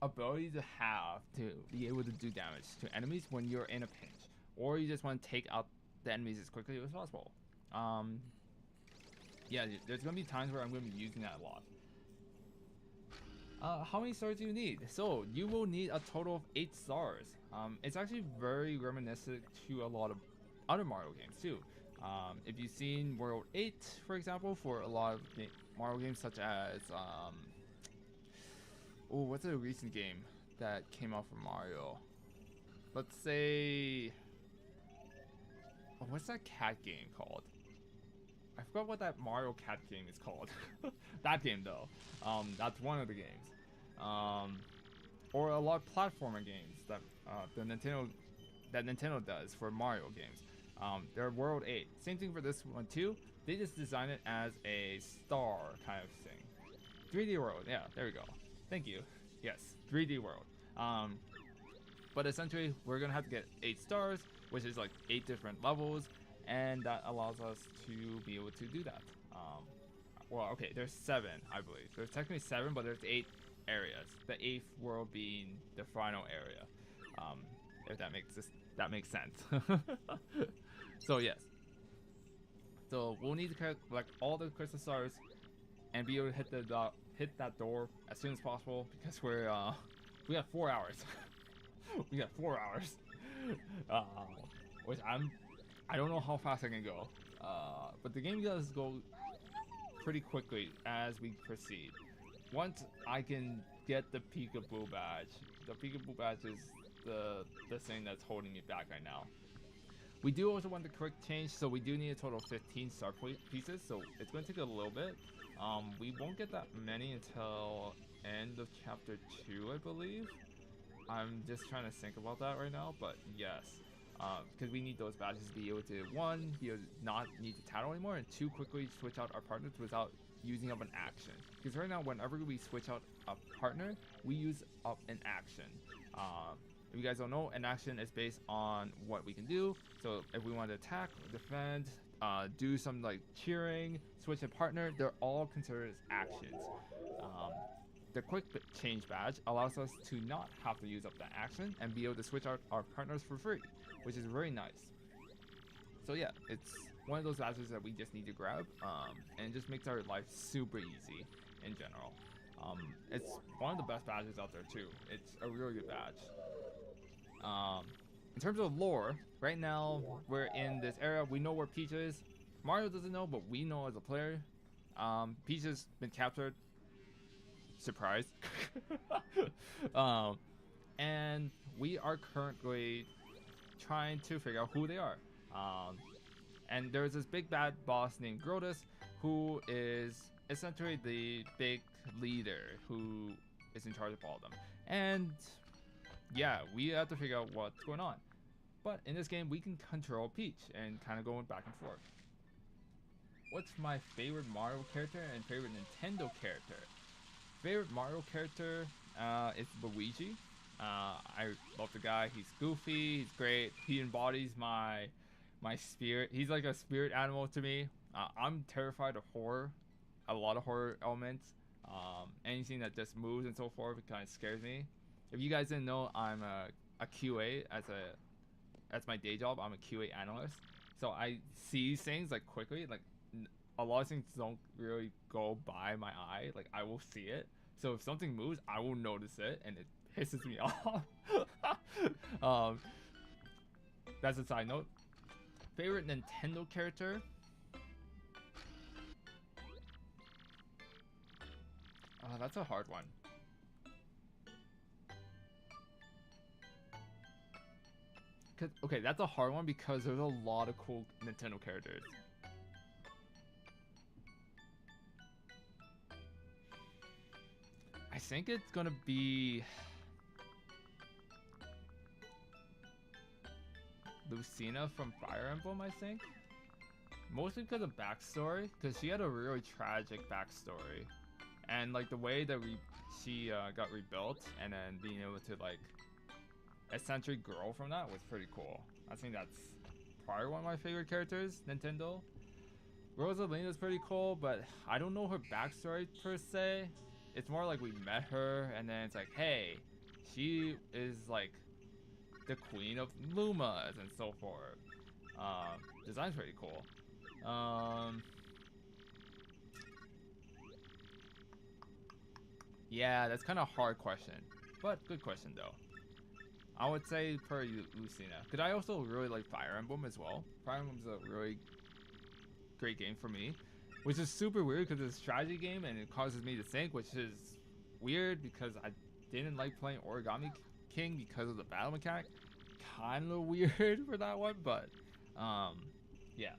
ability to have to be able to do damage to enemies when you're in a pinch, or you just want to take out the enemies as quickly as possible. Yeah, there's gonna be times where I'm gonna be using that a lot. How many stars do you need? So you will need a total of 8 stars. It's actually very reminiscent to a lot of other Mario games too. If you've seen World 8, for example, for a lot of Mario games such as oh, what's a recent game that came out for Mario? Let's say, oh, what's that cat game called? I forgot what that Mario cat game is called. That game though, that's one of the games. Um, or a lot of platformer games that Nintendo does for Mario games. They're World 8. Same thing for this one too. They just design it as a star kind of thing. 3D World, yeah, there we go. Thank you. Yes, 3D World. But essentially, we're gonna have to get 8 stars, which is like 8 different levels, and that allows us to be able to do that. Well, okay, there's 7, I believe. There's technically 7, but there's 8 areas. The 8th world being the final area. If that makes sense. So yes. So we'll need to collect all the crystal stars and be able to hit that door as soon as possible because we got 4 hours. We got 4 hours. Which I don't know how fast I can go. But the game does go pretty quickly as we proceed. Once I can get the Peekaboo badge. The Peekaboo badge is the thing that's holding me back right now. We do also want the quick change, so we do need a total of 15 star pieces, so it's going to take a little bit. We won't get that many until end of chapter 2, I believe. I'm just trying to think about that right now, but yes. Because we need those badges to be able to, 1, be able to not need to tattle anymore, and 2, quickly switch out our partners without using up an action. Because right now, whenever we switch out a partner, we use up an action. If you guys don't know, an action is based on what we can do. So if we want to attack, defend, do some like cheering, switch a partner, they're all considered as actions. The quick change badge allows us to not have to use up that action and be able to switch out our partners for free, which is very nice. So yeah, it's one of those badges that we just need to grab, and it just makes our life super easy in general. It's one of the best badges out there too. It's a really good badge. In terms of lore, right now we're in this era. We know where Peach is. Mario doesn't know, but we know as a player. Peach has been captured. Surprise. And we are currently trying to figure out who they are. And there's this big bad boss named Grodus, who is essentially the big leader who is in charge of all of them. And yeah, we have to figure out what's going on. But in this game, we can control Peach and kind of going back and forth. What's my favorite Mario character and favorite Nintendo character? Favorite Mario character is Luigi. I love the guy. He's goofy. He's great. He embodies my spirit. He's like a spirit animal to me. I'm terrified of horror. A lot of horror elements. Anything that just moves and so forth, it kind of scares me. If you guys didn't know, I'm a QA as my day job. I'm a QA analyst, so I see things like quickly. Like a lot of things don't really go by my eye. Like I will see it. So if something moves, I will notice it, and it pisses me off. That's a side note. Favorite Nintendo character? That's a hard one. Okay, that's a hard one because there's a lot of cool Nintendo characters. I think it's gonna be Lucina from Fire Emblem, I think. Mostly because of backstory, because she had a really tragic backstory. And like the way that she got rebuilt and then being able to like essentially grow from that was pretty cool. I think that's probably one of my favorite characters, Nintendo. Rosalina's pretty cool, but I don't know her backstory per se. It's more like we met her and then it's like, hey, she is like the queen of Lumas and so forth. Design's pretty cool. Yeah, that's kind of a hard question, but good question though. I would say per Lucina, because I also really like Fire Emblem as well. Fire Emblem's a really great game for me, which is super weird because it's a strategy game and it causes me to think, which is weird because I didn't like playing Origami King because of the battle mechanic. Kind of weird for that one, but yeah.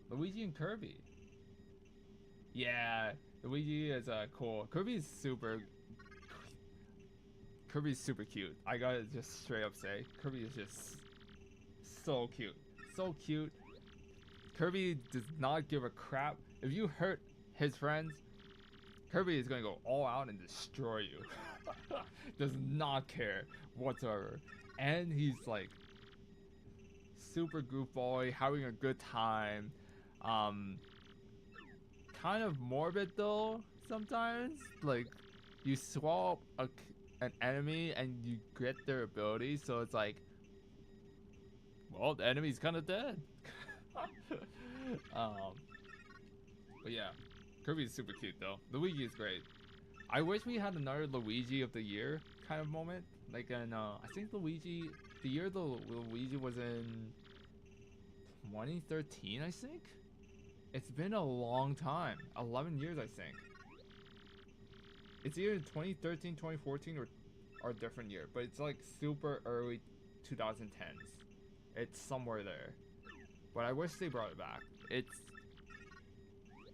Luigi and Kirby. Yeah, Luigi is cool. Kirby's super cute. I gotta just straight up say, Kirby is just so cute. So cute. Kirby does not give a crap. If you hurt his friends, Kirby is gonna go all out and destroy you. Does not care whatsoever. And he's like super goofball, having a good time. Kind of morbid though sometimes. Like you swap an enemy and you get their ability, so it's like, well, the enemy's kind of dead. But yeah, Kirby's super cute though. Luigi is great. I wish we had another Luigi of the year kind of moment. Like in, I think Luigi, the year the Luigi was in 2013, I think. It's been a long time. 11 years, I think. It's either 2013, 2014, or a different year. But it's like super early 2010s. It's somewhere there. But I wish they brought it back. It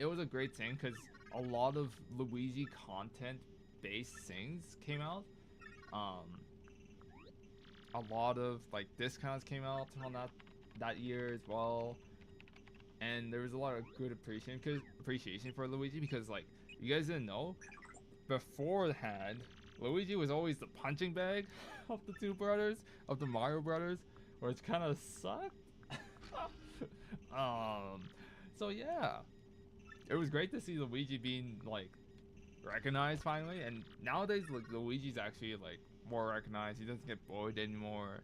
was a great thing because a lot of Luigi content based things came out. A lot of like discounts came out on that year as well. And there was a lot of good appreciation for Luigi because, like, you guys didn't know, beforehand, Luigi was always the punching bag of the two brothers, of the Mario brothers, which kind of sucked. So yeah, it was great to see Luigi being like recognized finally, and nowadays like Luigi's actually like more recognized. He doesn't get bullied anymore.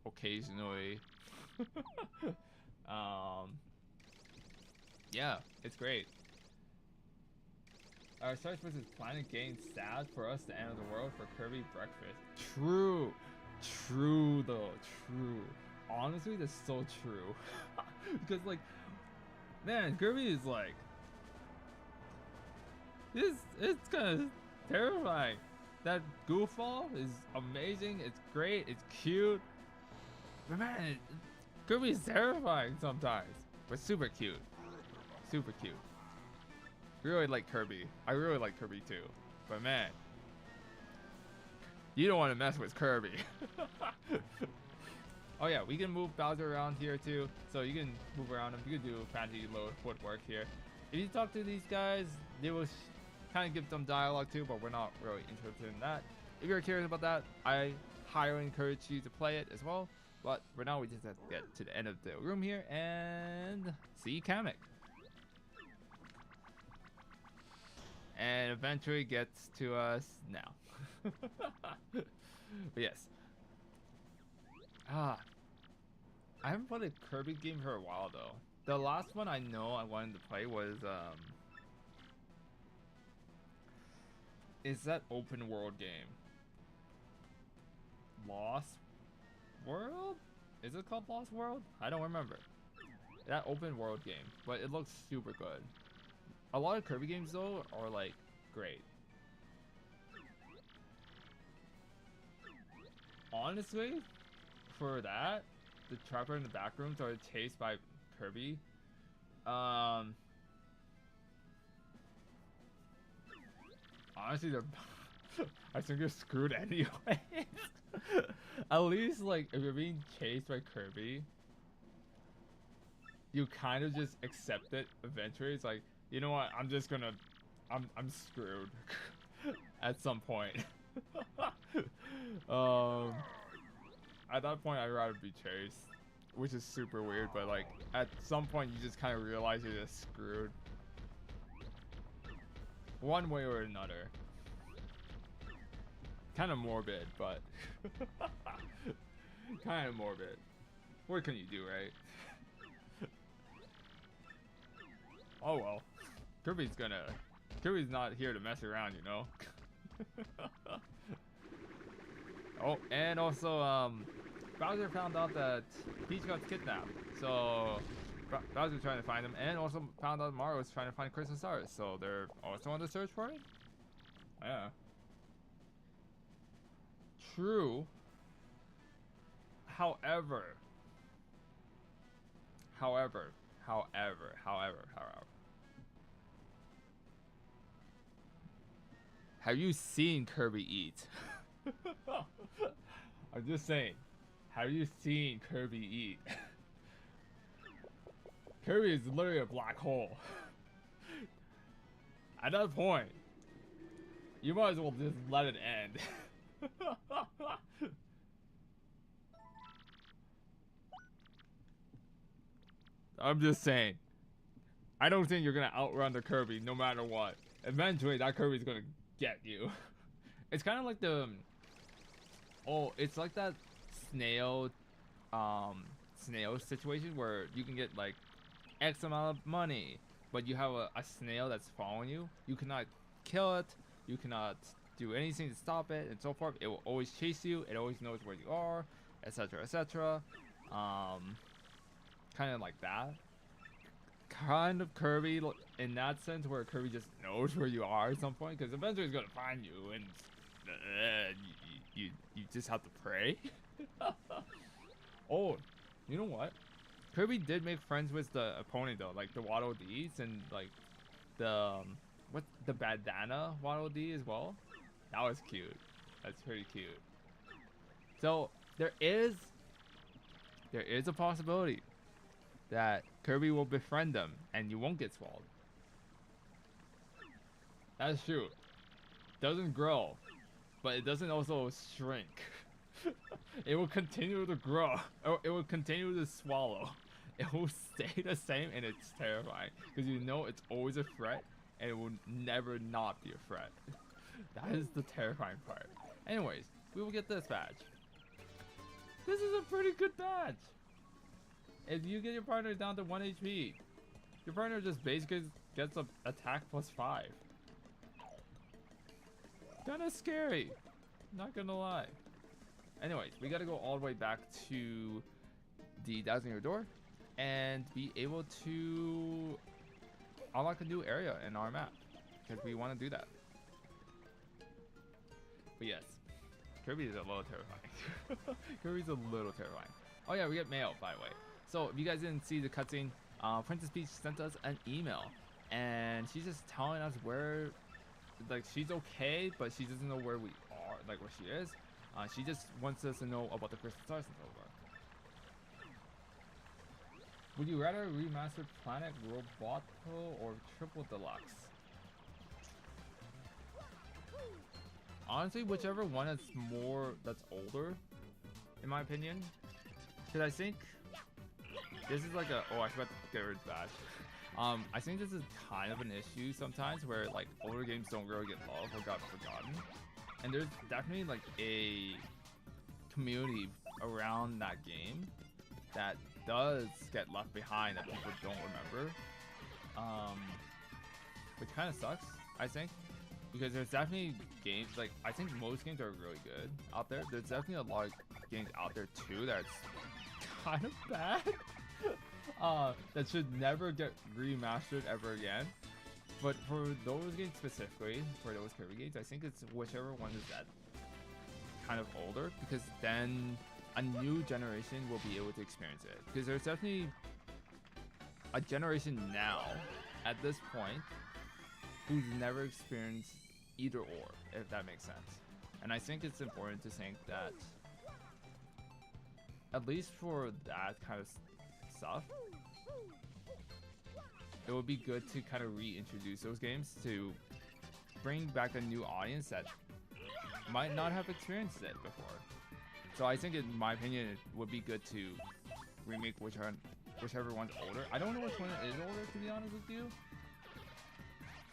Occasionally. Yeah, it's great. Our Stars vs. Planet getting sad for us the end of the world for Kirby breakfast. True. True though, true. Honestly, that's so true. Because like, man, Kirby is like, it's kind of terrifying. That goofball is amazing. It's great. It's cute. But man, Kirby is terrifying sometimes. But super cute. Super cute. Really like Kirby. I really like Kirby too. But man, you don't want to mess with Kirby. Oh yeah, we can move Bowser around here too. So you can move around him. You can do fancy load footwork here. If you talk to these guys, they will kind of give some dialogue too, but we're not really interested in that. If you're curious about that, I highly encourage you to play it as well. But for now, we just have to get to the end of the room here and see Kamek. And eventually gets to us now. But yes. I haven't played a Kirby game for a while though. The last one I know I wanted to play was is that open world game? Lost World? Is it called Lost World? I don't remember. That open world game, but it looks super good. A lot of Kirby games though are like great. Honestly, for that, the trapper in the back rooms are chased by Kirby. Honestly, they're I think you're screwed anyway. At least like if you're being chased by Kirby, you kind of just accept it eventually. It's like, you know what, I'm screwed at some point. At that point I'd rather be chased, which is super weird, but like at some point you just kind of realize you're just screwed one way or another. Kind of morbid, but kind of morbid. What can you do, right? Oh well. Kirby's gonna Kirby's not here to mess around, you know. Oh, and also, Bowser found out that Peach got kidnapped, so Bowser's trying to find him, and also found out Mario was trying to find Crystal Stars, so they're also on the search for it? Yeah. True. However. Have you seen Kirby eat? I'm just saying. Have you seen Kirby eat? Kirby is literally a black hole. At that point, you might as well just let it end. I'm just saying. I don't think you're gonna outrun the Kirby no matter what. Eventually, that Kirby's gonna get you. It's kind of like the... Oh, it's like that snail situation where you can get like X amount of money, but you have a snail that's following you. You cannot kill it, you cannot do anything to stop it, and so forth. It will always chase you, it always knows where you are, etc, etc. Kind of like that. Kind of Kirby in that sense, where Kirby just knows where you are at some point, because eventually he's gonna find you, and you just have to pray. Oh, you know what? Kirby did make friends with the opponent though, like the Waddle Dees and like the the bandana Waddle Dee as well. That was cute. That's pretty cute. So there is a possibility that Kirby will befriend them and you won't get swallowed. That's true. Doesn't grow, but it doesn't also shrink. It will continue to grow. Or it will continue to swallow. It will stay the same, and it's terrifying because you know it's always a threat, and it will never not be a threat. That is the terrifying part. Anyways, we will get this badge. This is a pretty good badge. If you get your partner down to 1 HP, your partner just basically gets an attack +5. Kinda scary. Not gonna lie. Anyways, we gotta go all the way back to the Dazzling Your Door and be able to unlock a new area in our map because we want to do that. But yes, Kirby is a little terrifying. Kirby's a little terrifying. Oh yeah, we get mail, by the way. So if you guys didn't see the cutscene, Princess Peach sent us an email, and she's just telling us where, like, she's okay, but she doesn't know where we are, like where she is. She just wants us to know about the Crystal Stars and so forth. Would you rather remaster Planet Roboto or Triple Deluxe? Honestly, whichever one that's older, in my opinion. Because I think this is like oh, I forgot to get rid of the badge. I think this is kind of an issue sometimes where like older games don't really get loved or got forgotten. And there's definitely like a community around that game that does get left behind that people don't remember. Which kind of sucks, I think. Because there's definitely games, like, I think most games are really good out there. There's definitely a lot of games out there too that's kind of bad. That should never get remastered ever again. But for those games specifically, for those Kirby games, I think it's whichever one is that kind of older, because then a new generation will be able to experience it. Because there's definitely a generation now, at this point, who's never experienced either or, if that makes sense. And I think it's important to think that, at least for that kind of stuff, it would be good to kind of reintroduce those games to bring back a new audience that might not have experienced it before. So I think, in my opinion, it would be good to remake whichever one's older. I don't know which one is older, to be honest with you.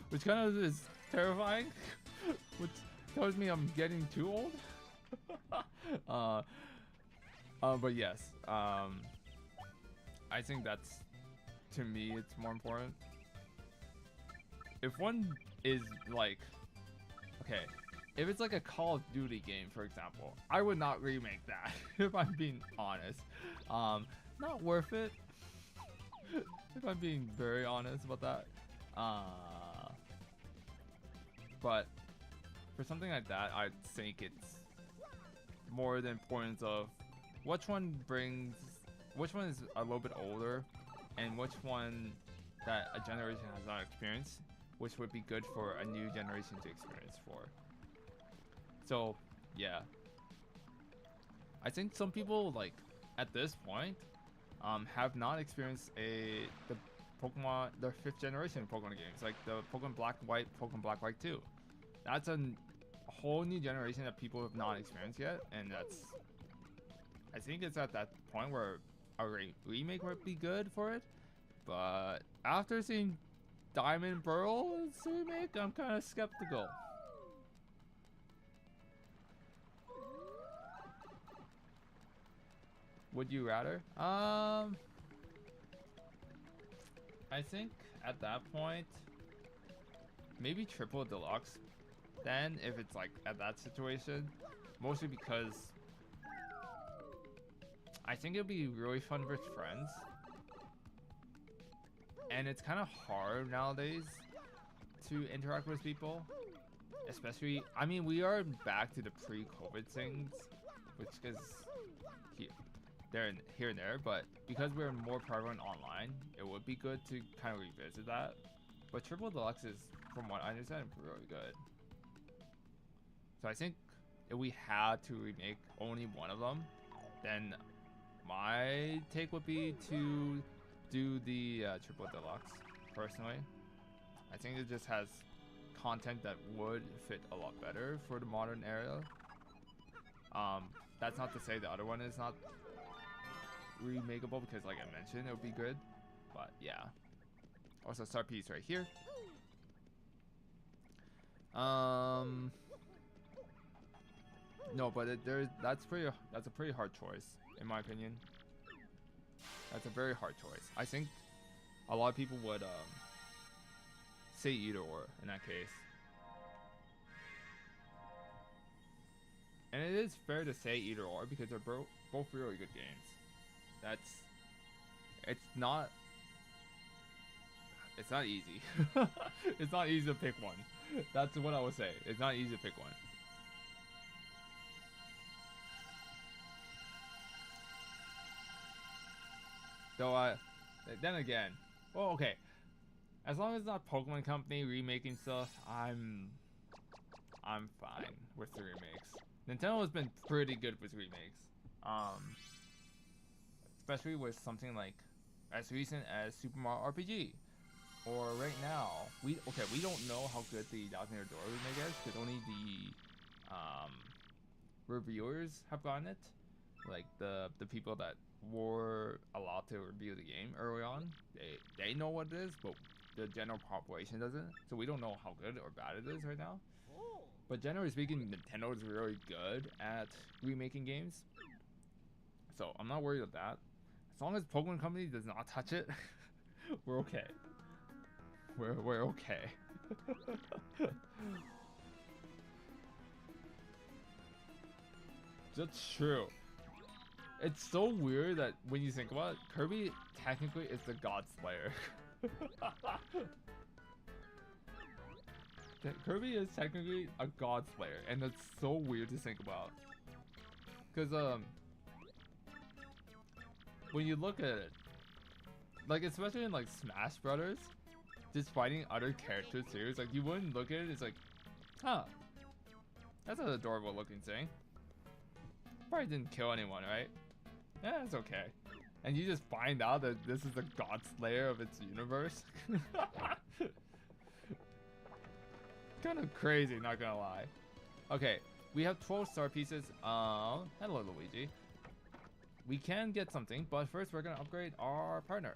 Which kind of is terrifying. Which tells me I'm getting too old. But yes, I think that's, to me, it's more important. If one is like, okay, if it's like a Call of Duty game, for example, I would not remake that if I'm being honest. Not worth it. If I'm being very honest about that. But for something like that, I think it's more the importance of which one is a little bit older, and which one that a generation has not experienced, which would be good for a new generation to experience for. So, yeah. I think some people, like, at this point, have not experienced the 5th generation Pokemon games, like the Pokemon Black White, Pokemon Black White 2. That's a whole new generation that people have not experienced yet, and I think it's at that point where a remake would be good for it. But after seeing Diamond Pearl's remake, I'm kind of skeptical. Would you rather? I think at that point, maybe Triple Deluxe. Then, if it's like at that situation, mostly because I think it'd be really fun with friends, and it's kind of hard nowadays to interact with people, especially. I mean, we are back to the pre-COVID things, which is here and there, but because we're more prevalent online, it would be good to kind of revisit that. But Triple Deluxe is, from what I understand, really good. So I think if we had to remake only one of them, then my take would be to do the Triple Deluxe, personally. I think it just has content that would fit a lot better for the modern era. That's not to say the other one is not remakeable, because like I mentioned, it would be good. But yeah. Also, star piece right here. No, but that's a pretty hard choice, in my opinion. That's a very hard choice. I think a lot of people would say either or in that case. And it is fair to say either or because they're both really good games. It's not easy. It's not easy to pick one. That's what I would say. It's not easy to pick one. Though then again, well, okay. As long as it's not Pokemon Company remaking stuff, I'm fine with the remakes. Nintendo has been pretty good with remakes. Especially with something like as recent as Super Mario RPG. Or right now, we don't know how good the Thousand Year Door remake is because only the reviewers have gotten it. Like the people that were allowed to review the game early on, they know what it is, but the general population doesn't. So we don't know how good or bad it is right now. But generally speaking, Nintendo is really good at remaking games. So I'm not worried about that. As long as Pokemon Company does not touch it, we're okay. We're okay. That's true. It's so weird that when you think about it, Kirby technically is the God Slayer. Kirby is technically a God Slayer, and that's so weird to think about. Cause when you look at it, like especially in like Smash Brothers, just fighting other characters too, it's like you wouldn't look at it, it's like, huh, that's an adorable looking thing. Probably didn't kill anyone, right? Yeah, it's okay. And you just find out that this is the God Slayer of its universe. Kind of crazy, not gonna lie. Okay, we have 12 star pieces. Hello Luigi. We can get something, but first we're gonna upgrade our partner.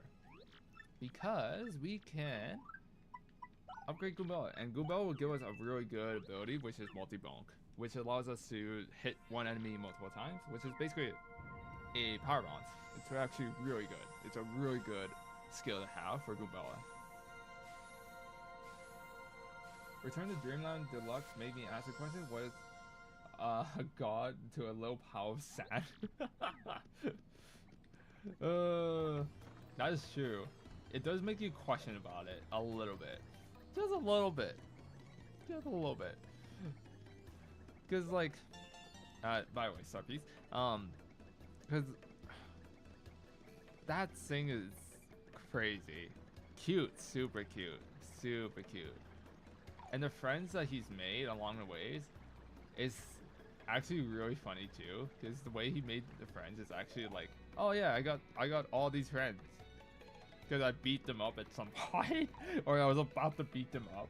Because we can upgrade Goombella, and Goombella will give us a really good ability, which is multi-bonk, which allows us to hit one enemy multiple times, which is basically a power bounce. It's actually really good. It's a really good skill to have for Goombella. Return to Dreamland Deluxe made me ask a question. What is a god to a low power of sand? That is true. It does make you question about it a little bit. Just a little bit. Just a little bit. Cause like, by the way, Star Piece. Cause that thing is crazy, cute, super cute, super cute, and the friends that he's made along the ways is actually really funny too. Cause the way he made the friends is actually like, oh yeah, I got all these friends. Cause I beat them up at some point, or I was about to beat them up.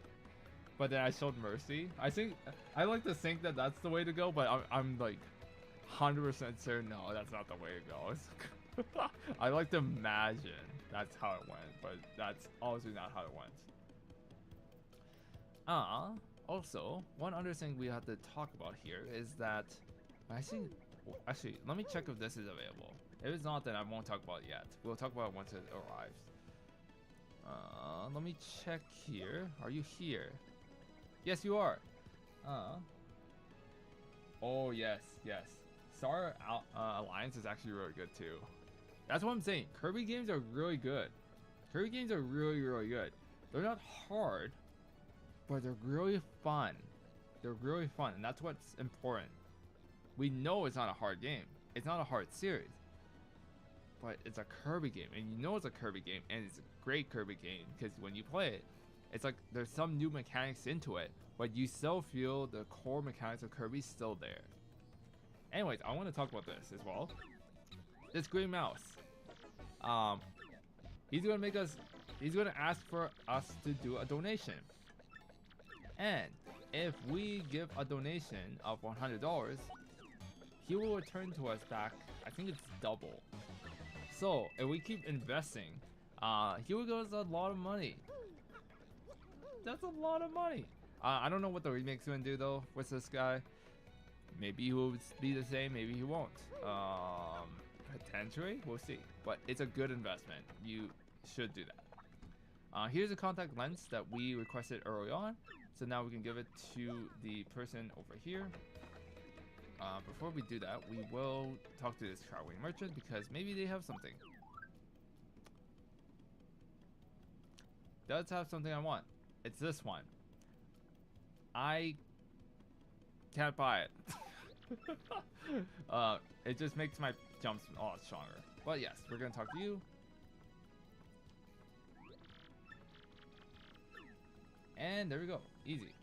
But then I showed mercy. I think I like to think that that's the way to go, but I'm like 100% certain no, that's not the way to go. I like to imagine that's how it went, but that's obviously not how it went. Also, one other thing we have to talk about here is that actually, let me check if this is available. If it's not, then I won't talk about it yet. We'll talk about it once it arrives. Let me check here. Are you here? Yes, you are. Oh, yes. Star Alliance is actually really good too. That's what I'm saying. Kirby games are really good. Kirby games are really, really good. They're not hard, but they're really fun. They're really fun, and that's what's important. We know it's not a hard game. It's not a hard series. But it's a Kirby game, and you know it's a Kirby game, and it's a great Kirby game, because when you play it, it's like there's some new mechanics into it, but you still feel the core mechanics of Kirby still there. Anyways, I want to talk about this as well. This Green Mouse. He's gonna ask for us to do a donation. And if we give a donation of $100, he will return to us back, I think it's double. So if we keep investing, he will give us a lot of money. That's a lot of money. I don't know what the remake's gonna do though with this guy. Maybe he will be the same, maybe he won't. Potentially, we'll see. But it's a good investment. You should do that. Here's a contact lens that we requested early on. So now we can give it to the person over here. Before we do that, we will talk to this traveling merchant because maybe they have something. Does have something I want. It's this one. I can't buy it. It just makes my jumps a lot stronger. But yes, we're gonna talk to you. And there we go. Easy.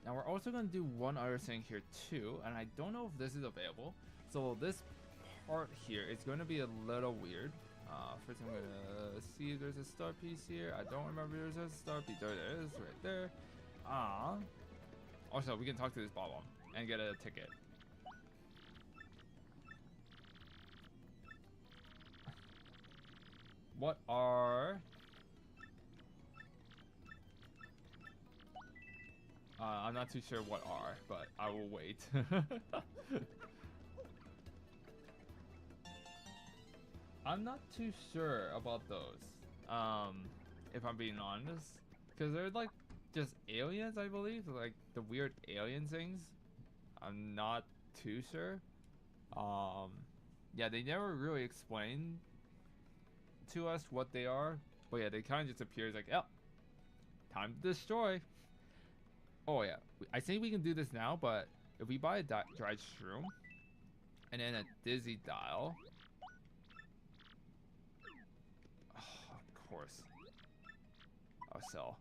Now we're also going to do one other thing here too, and I don't know if this is available. So this part here is going to be a little weird. First I'm going to see if there's a star piece here. I don't remember if there's a star piece. There it is, right there. Also, we can talk to this Bob-omb and get a ticket. What are... I'm not too sure what are, but I will wait. I'm not too sure about those, if I'm being honest, because they're like just aliens, I believe, like the weird alien things. I'm not too sure. Yeah, they never really explain to us what they are, but yeah, they kind of just appear as like, oh, time to destroy. Oh yeah, I think we can do this now, but if we buy a dried shroom and then a dizzy dial, oh, of course, I'll sell.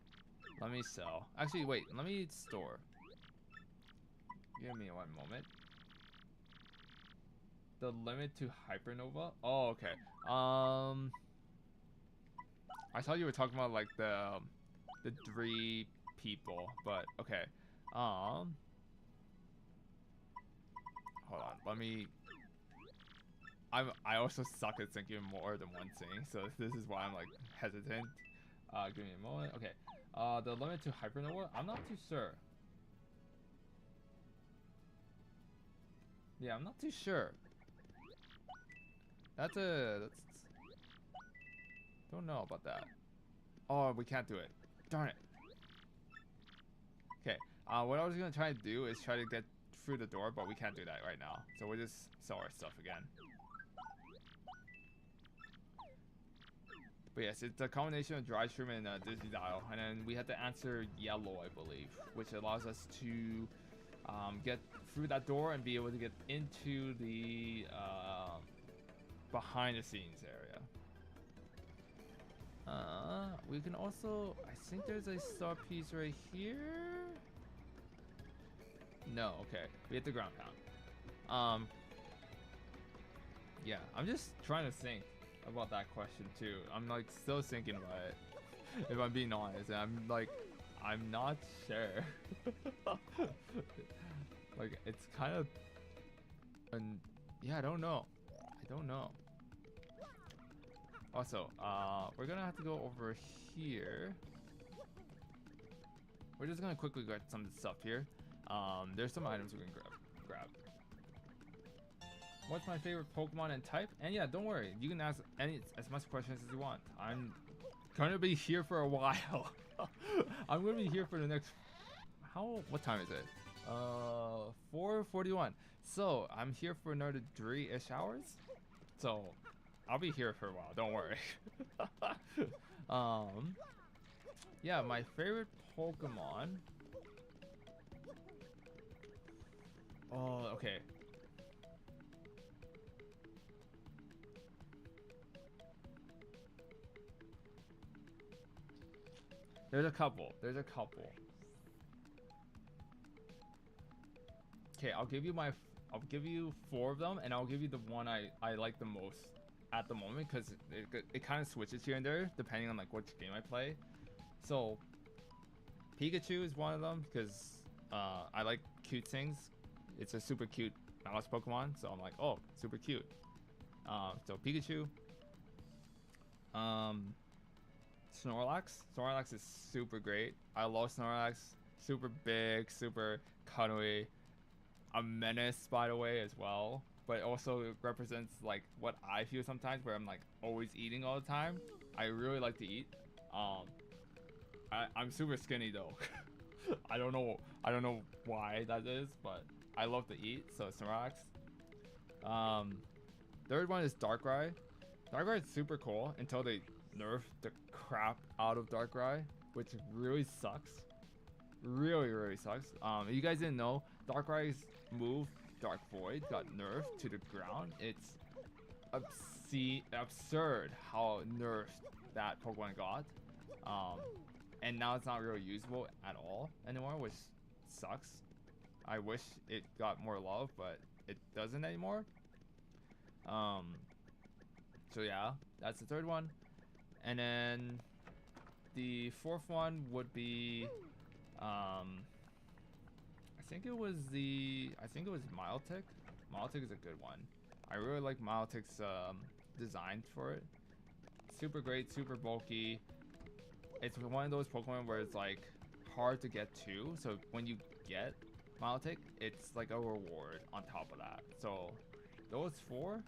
Let me sell. Actually, wait, let me store. Give me one moment. The limit to hypernova? Oh, okay. I thought you were talking about like the 3 people, but okay. Hold on, let me... I also suck at thinking more than one thing, so this is why I'm like hesitant. Give me a moment. Okay. The limit to hypernova? I'm not too sure. Yeah, I'm not too sure. That's don't know about that. Oh, we can't do it. Darn it. Okay. What I was gonna try to do is try to get through the door, but we can't do that right now. So we'll just sell our stuff again. But yes, it's a combination of dry shroom and Disney dial, and then we had to answer yellow, I believe, which allows us to get through that door and be able to get into the behind the scenes area. We can also, I think there's a star piece right here. No, okay, we hit the ground pound. Yeah, I'm just trying to think about that question too. I'm like still thinking about it. If I'm being honest, and I'm like, I'm not sure. Like it's kind of, and yeah, I don't know. Also, we're gonna have to go over here. We're just gonna quickly get some stuff here. There's some items we can grab. What's my favorite Pokemon and type? And yeah, don't worry, you can ask as much questions as you want. I'm gonna be here for a while. I'm gonna be here for the next. What time is it? 4:41. So I'm here for another 3-ish hours. So I'll be here for a while. Don't worry. Yeah, my favorite Pokemon. Oh, okay. There's a couple. Okay, I'll give you 4 of them, and I'll give you the one I like the most at the moment, because it kind of switches here and there depending on like which game I play. So Pikachu is one of them because I like cute things. It's a super cute mouse Pokemon, so I'm like, oh, super cute. So Pikachu. Snorlax is super great. I love Snorlax. Super big, super cuddly. A menace, by the way, as well. But it also represents like what I feel sometimes, where I'm like always eating all the time. I really like to eat. I'm super skinny though. I don't know why that is, but I love to eat. So Snorlax. Third one is Darkrai. Darkrai is super cool until they nerf the crap out of Darkrai, which really sucks. Really sucks. If you guys didn't know, Darkrai's move, Dark Void, got nerfed to the ground. It's absurd how nerfed that Pokemon got. And now it's not really usable at all anymore, which sucks. I wish it got more love, but it doesn't anymore. So yeah, that's the third one. And then the fourth one would be I think it was Milotic. Milotic is a good one. I really like Milotic's design for it. Super great, super bulky. It's one of those Pokemon where it's like hard to get to. So when you get Milotic, it's like a reward on top of that. So those 4,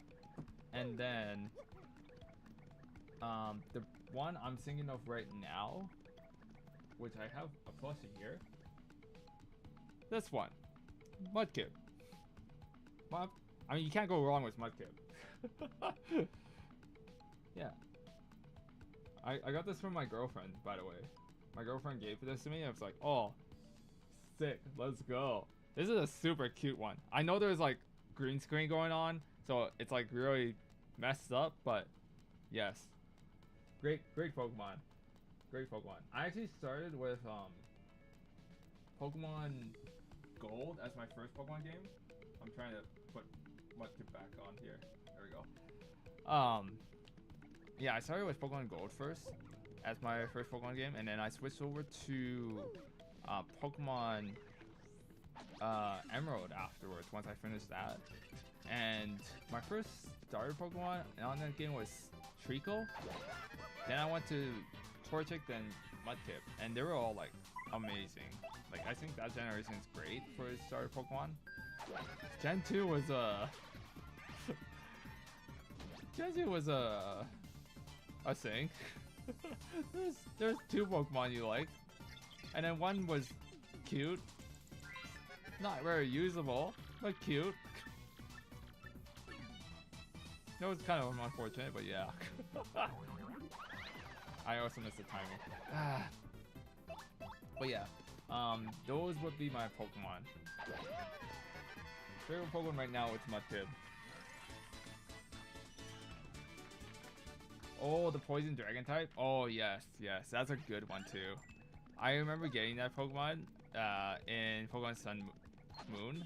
and then the one I'm thinking of right now, which I have a plushie here. This one, Mudkip. Well, I mean, you can't go wrong with Mudkip. Yeah. I got this from my girlfriend, by the way. My girlfriend gave this to me. I was like, oh, sick. Let's go. This is a super cute one. I know there's like green screen going on, so it's like really messed up, but yes. Great Pokemon. Great Pokemon. I actually started with Pokemon Gold as my first Pokemon game. I'm trying to put Mudkip back on here. There we go. Yeah, I started with Pokemon Gold first as my first Pokemon game, and then I switched over to Pokemon Emerald afterwards once I finished that. And my first starter Pokemon on that game was Treecko. Then I went to Torchic, then Mudkip, and they were all like amazing. Like I think that generation is great for a starter Pokemon. Gen 2 was Gen 2 was a thing. there's two Pokemon you like, and then one was cute, not very usable, but cute. That was kind of unfortunate, but yeah. I also missed the timing. But yeah, those would be my Pokemon. Favorite Pokemon right now is Mudkip. Oh, the Poison Dragon type? Oh, yes, yes, that's a good one too. I remember getting that Pokemon in Pokemon Sun Moon.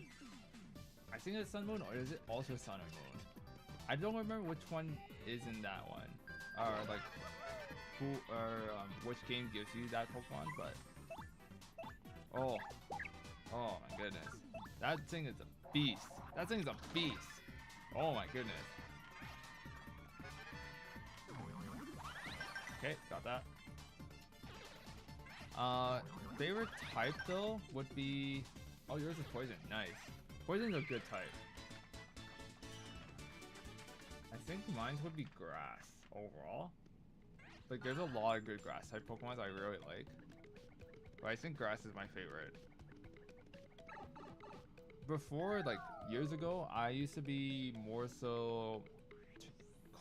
I think it's Sun Moon, or is it also Sun or Moon? I don't remember which one is in that one, or like who or which game gives you that Pokemon, but oh my goodness, that thing is a beast. That thing is a beast. Oh my goodness. Okay, got that. Favorite type though would be, oh, yours is poison. Nice. Poison's a good type. I think mine would be grass overall. Like, there's a lot of good grass type Pokemon I really like, but I think grass is my favorite. Before, like years ago, I used to be more so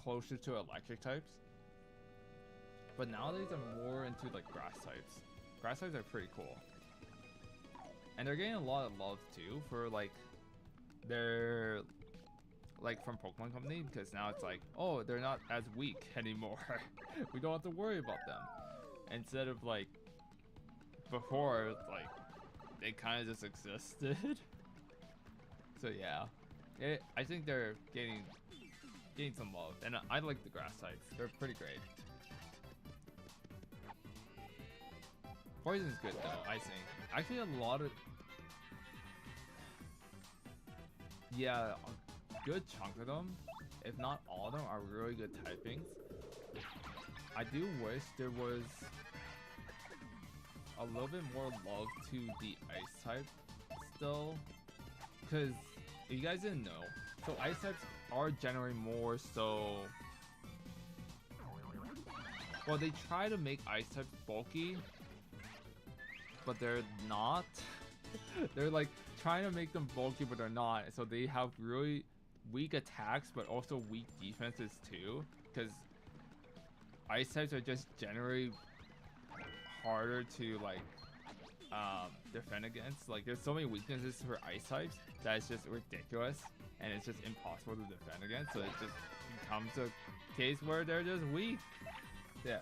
closer to electric types, but nowadays I'm more into like grass types. Grass types are pretty cool, and they're getting a lot of love too for like their like from Pokemon Company, because now it's like, oh, they're not as weak anymore. We don't have to worry about them, instead of like before, like they kind of just existed. So yeah, I think they're getting some love, and I like the grass types. They're pretty great. Poison's good though, I think. Actually, a lot of, yeah, a good chunk of them, if not all of them, are really good typings. I do wish there was a little bit more love to the ice type still, because if you guys didn't know, so ice types are generally more so, well, they try to make ice types bulky, but they're not. They're like trying to make them bulky, but they're not. So they have really weak attacks, but also weak defenses too, because ice types are just generally harder to like defend against. Like, there's so many weaknesses for ice types that it's just ridiculous, and it's just impossible to defend against. So it just becomes a case where they're just weak. Yeah.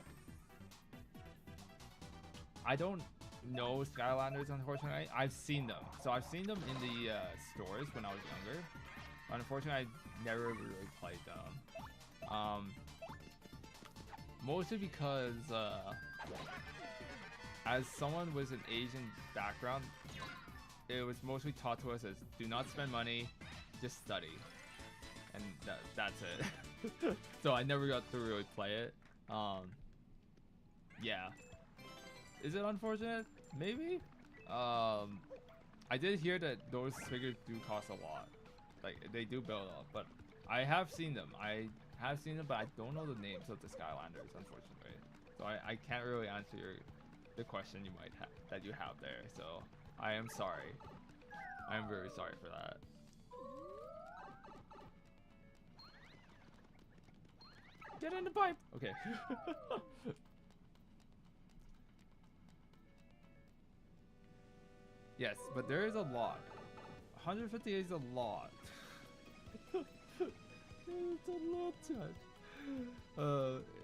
I don't know Skylanders, unfortunately. I've seen them. So I've seen them in the stores when I was younger. Unfortunately, I never really played them. Mostly because as someone with an Asian background, it was mostly taught to us as, do not spend money, just study. And that's it. So I never got to really play it. Yeah. Is it unfortunate? Maybe? I did hear that those figures do cost a lot. Like, they do build up, but I have seen them. But I don't know the names of the Skylanders, unfortunately. So I can't really answer the question you might have that you have there. So I am sorry. I am very sorry for that. Get in the pipe. Okay. Yes, but there is a lot. 150 is a lot. It's a lot, Chad.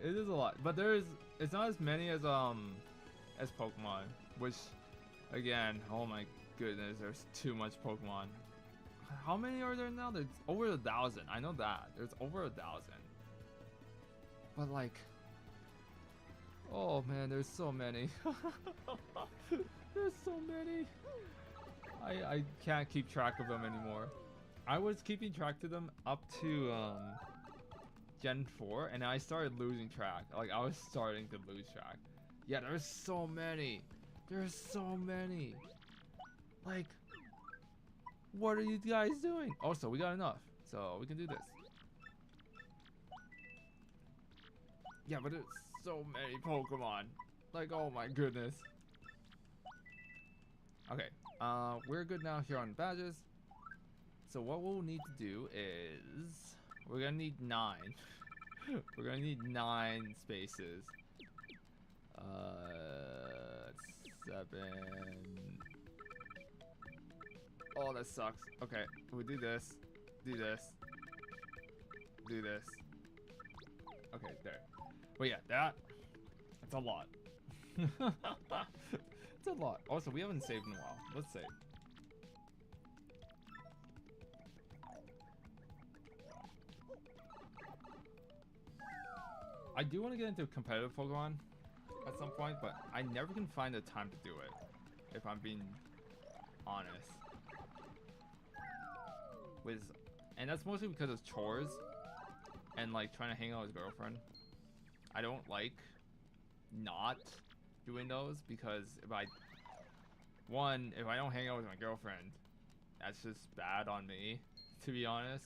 It is a lot, but it's not as many as Pokemon, which, again, oh my goodness, there's too much Pokemon. How many are there now? There's over 1,000. I know that. There's over 1,000. But like, oh man, there's so many. There's so many. I can't keep track of them anymore. I was keeping track of them up to Gen 4, and I started losing track. Like, I was starting to lose track. Yeah, there's so many. There's so many. Like, what are you guys doing? Also, we got enough, so we can do this. Yeah, but it's so many Pokemon. Like, oh my goodness. Okay, we're good now here on badges. So what we'll need to do is we're gonna need 9. We're gonna need 9 spaces. 7. Oh, that sucks. Okay, we'll do this. Do this. Do this. Okay, there. But yeah, that's a lot. It's a lot. Also, we haven't saved in a while. Let's save. I do want to get into competitive Pokemon at some point, but I never can find the time to do it, if I'm being honest. And that's mostly because of chores and like trying to hang out with his girlfriend. I don't like not doing those because if I don't hang out with my girlfriend, that's just bad on me, to be honest.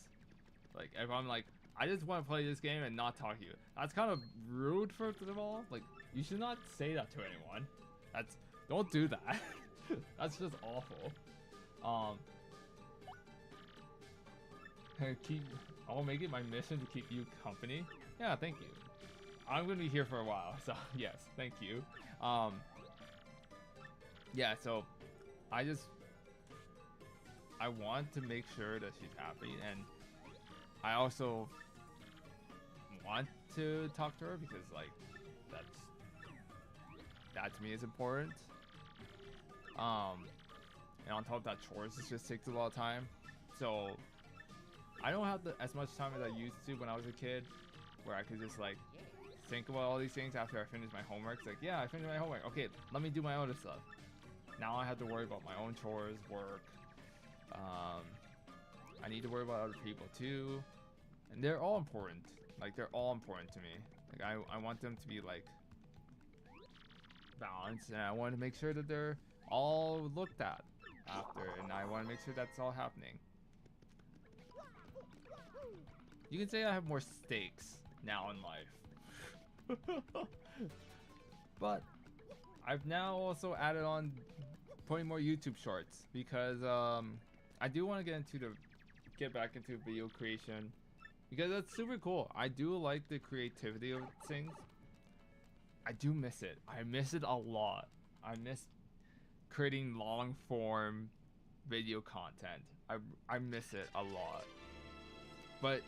Like if I'm like, I just want to play this game and not talk to you, that's kind of rude, first of all. Like, you should not say that to anyone. Don't do that. That's just awful. I'll make it my mission to keep you company. Yeah, thank you. I'm gonna be here for a while, so yes, thank you. Yeah, so I want to make sure that she's happy, and I also want to talk to her because like that to me is important. And on top of that, chores just takes a lot of time, so I don't have as much time as I used to when I was a kid, where I could just like think about all these things after I finish my homework. It's like, yeah, I finished my homework. Okay, let me do my other stuff. Now I have to worry about my own chores, work. I need to worry about other people too, and they're all important. Like, they're all important to me. Like, I want them to be like balanced, and I want to make sure that they're all looked at after, and I want to make sure that's all happening. You can say I have more stakes now in life. But I've now also added on putting more YouTube shorts because I do want to get back into video creation because that's super cool. I do like the creativity of things. I do miss it. I miss it a lot. I miss creating long form video content. I miss it a lot. But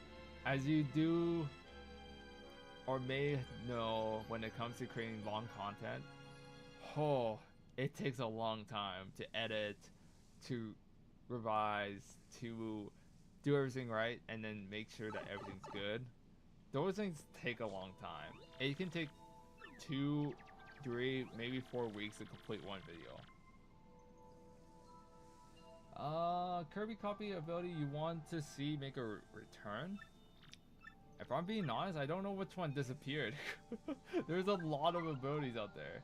as you do or may know, when it comes to creating long content, it takes a long time to edit, to revise, to do everything right, and then make sure that everything's good. Those things take a long time. It can take 2, 3, maybe 4 weeks to complete one video. Kirby copy ability you want to see make a return? If I'm being honest, I don't know which one disappeared. There's a lot of abilities out there.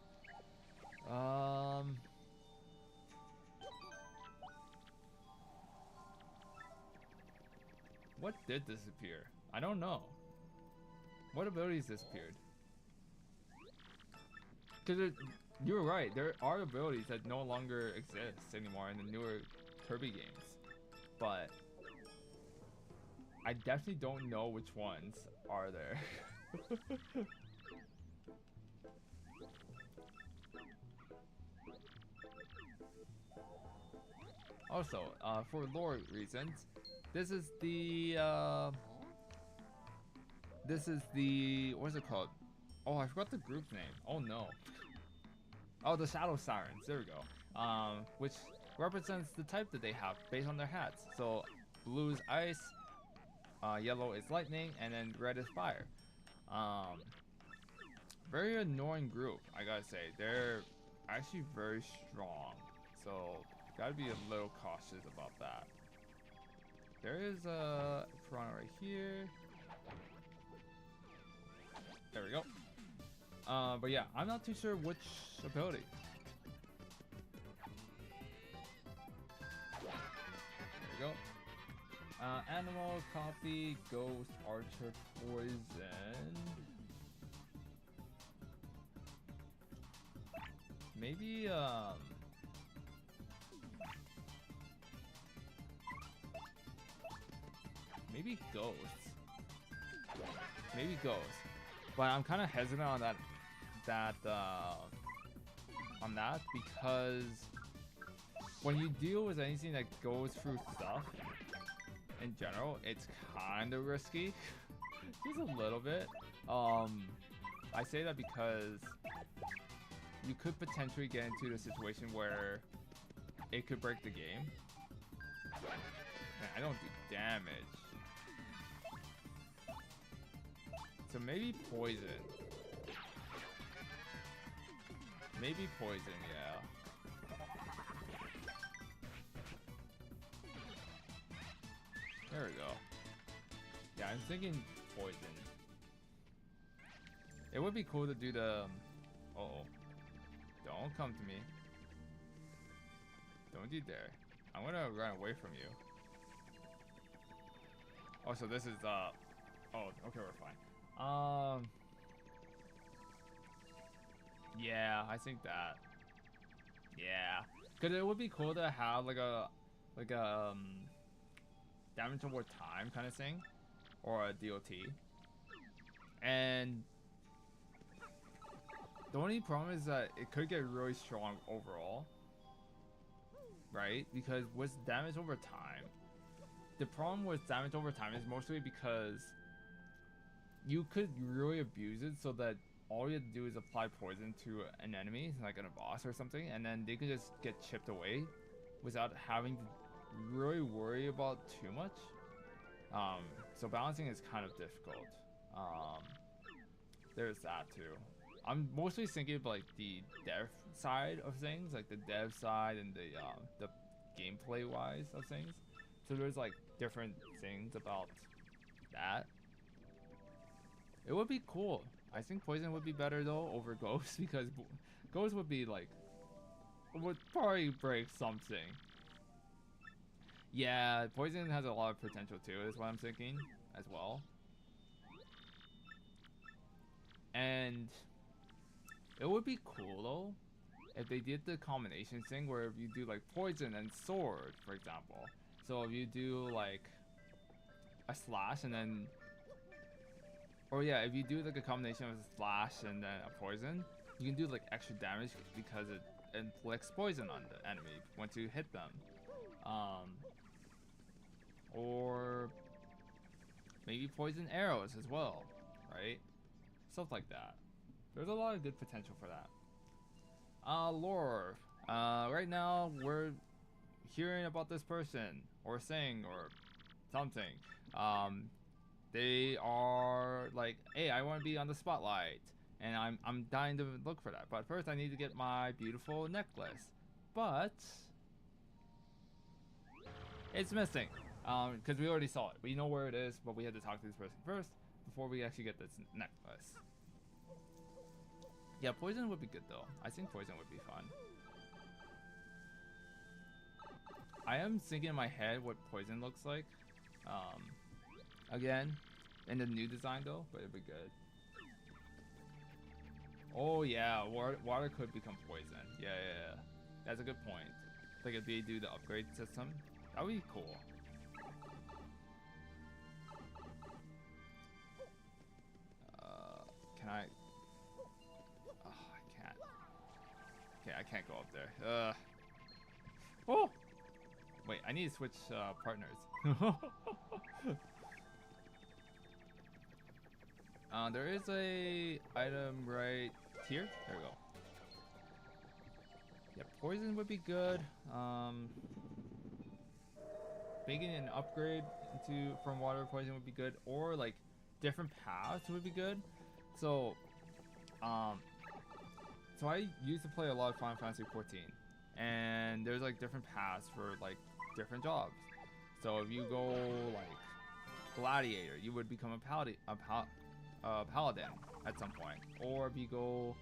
What did disappear? I don't know. What abilities disappeared? Because you were right, there are abilities that no longer exist anymore in the newer Kirby games. But I definitely don't know which ones are there. Also, for lore reasons, this is the what's it called? Oh, I forgot the group name. Oh no. Oh, the Shadow Sirens. There we go. Which represents the type that they have based on their hats. So blue is ice, yellow is lightning, and then red is fire. Very annoying group, I gotta say. They're actually very strong, so gotta be a little cautious about that. There is a piranha right here. There we go. But yeah, I'm not too sure which ability. There we go. Animal, copy, ghost, archer, poison. maybe maybe ghosts. Maybe ghosts. But I'm kind of hesitant on that because when you deal with anything that goes through stuff in general, it's kind of risky. Just a little bit. I say that because you could potentially get into the situation where it could break the game. Man, I don't do damage. So maybe poison. Maybe poison, yeah. There we go. Yeah, I'm thinking poison. It would be cool to do the... Uh-oh. Don't come to me. Don't you dare. I'm gonna run away from you. Oh, so this is, oh, okay, we're fine. Yeah, I think that. Yeah. Cause it would be cool to have like a, damage over time kind of thing. Or a DOT. And the only problem is that it could get really strong overall. Right? Because with damage over time, the problem with damage over time is mostly because you could really abuse it so that all you have to do is apply poison to an enemy, like in a boss or something, and then they can just get chipped away without having to really worry about too much. So balancing is kind of difficult. There's that too. I'm mostly thinking of like the dev side of things, like the dev side and the gameplay wise of things. So there's like different things about that. It would be cool. I think poison would be better though over ghost because ghost would be like would probably break something. Yeah, poison has a lot of potential too, is what I'm thinking as well. And it would be cool though if they did the combination thing where if you do like poison and sword, for example. So if you do like a slash and then, or yeah, if you do like a combination of a slash and then a poison, you can do like extra damage because it inflicts poison on the enemy once you hit them. Or maybe poison arrows as well, right? Stuff like that. There's a lot of good potential for that. Lore. Right now we're hearing about this person or thing or something. They are like, hey, I want to be on the spotlight, and I'm dying to look for that. But first, I need to get my beautiful necklace. But it's missing. Because we already saw it. We know where it is, but we had to talk to this person first before we actually get this necklace. Yeah, poison would be good though. I think poison would be fun. I am thinking in my head what poison looks like. Again, in the new design though, but it'd be good. Oh yeah, water could become poison. Yeah. That's a good point. Like if they do the upgrade system, that would be cool. Can I? Oh, I can't. Okay, I can't go up there. Oh! Wait, I need to switch partners. There is a item right here. There we go. Yeah, poison would be good. Making an upgrade from water to poison would be good, or like different paths would be good. So, so I used to play a lot of Final Fantasy 14, and there's like different paths for like different jobs. So if you go like gladiator, you would become a paladin at some point, or if you go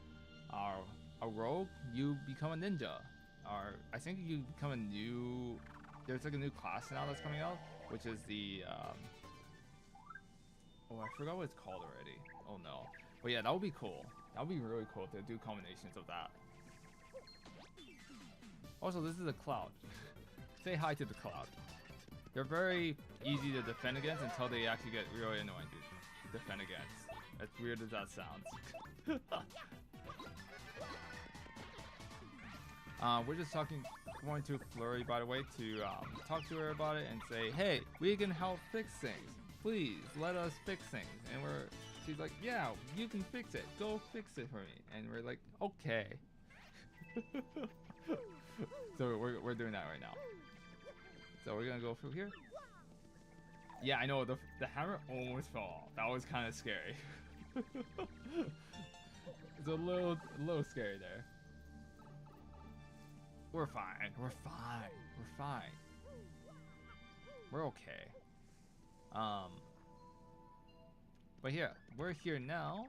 a rogue, you become a ninja, or I think you become a new. There's like a new class now that's coming out, which is the oh, I forgot what it's called already. Oh no. But yeah, that would be cool. That would be really cool to do combinations of that. Also, this is a cloud. Say hi to the cloud. They're very easy to defend against until they actually get really annoying to defend against. As weird as that sounds. We're just going to Flurry, by the way, to talk to her about it and say, hey, we can help fix things. Please, let us fix things. And she's like, yeah, you can fix it. Go fix it for me. And we're like, okay. So we're doing that right now. So we're gonna go through here. Yeah, I know, the hammer almost fell off. That was kind of scary. It's a little scary there. We're fine. We're fine. We're fine. We're okay. But yeah, we're here now.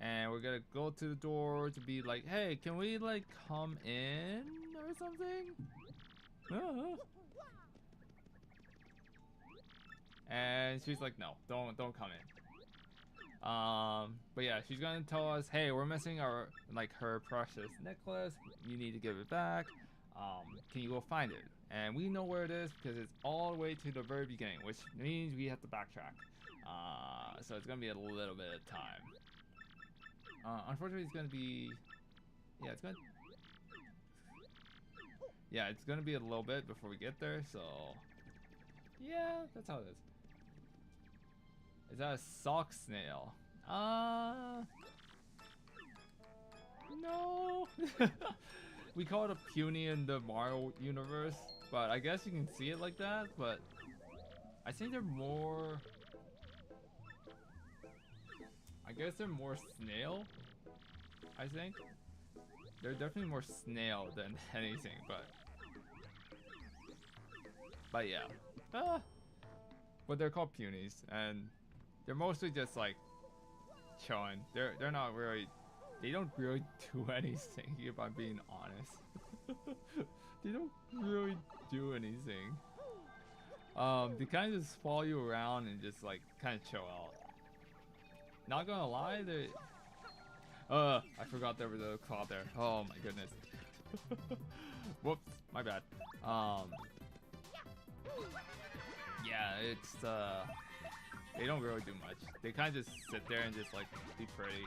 And we're gonna go to the door to be like, hey, can we like come in or something? And she's like, no, don't come in. But yeah, she's gonna tell us, hey, we're missing her precious necklace. You need to give it back. Can you go find it? And we know where it is because it's all the way to the very beginning, which means we have to backtrack. So it's gonna be a little bit of time. Unfortunately, it's gonna be, it's gonna be a little bit before we get there. So yeah, that's how it is. Is that a sock snail? No. We call it a puny in the Mario universe, but I guess you can see it like that. But I think they're more. I guess they're more snail. I think they're definitely more snail than anything, but yeah. But they're called punies, and they're mostly just like chilling. They're not really. They don't really do anything, if I'm being honest. They don't really do anything. They kind of just follow you around and just like kind of chill out. Not gonna lie, they. I forgot there was a cloud there. Oh my goodness. Whoops, my bad. Yeah, it's they don't really do much. They kind of just sit there and just like be pretty.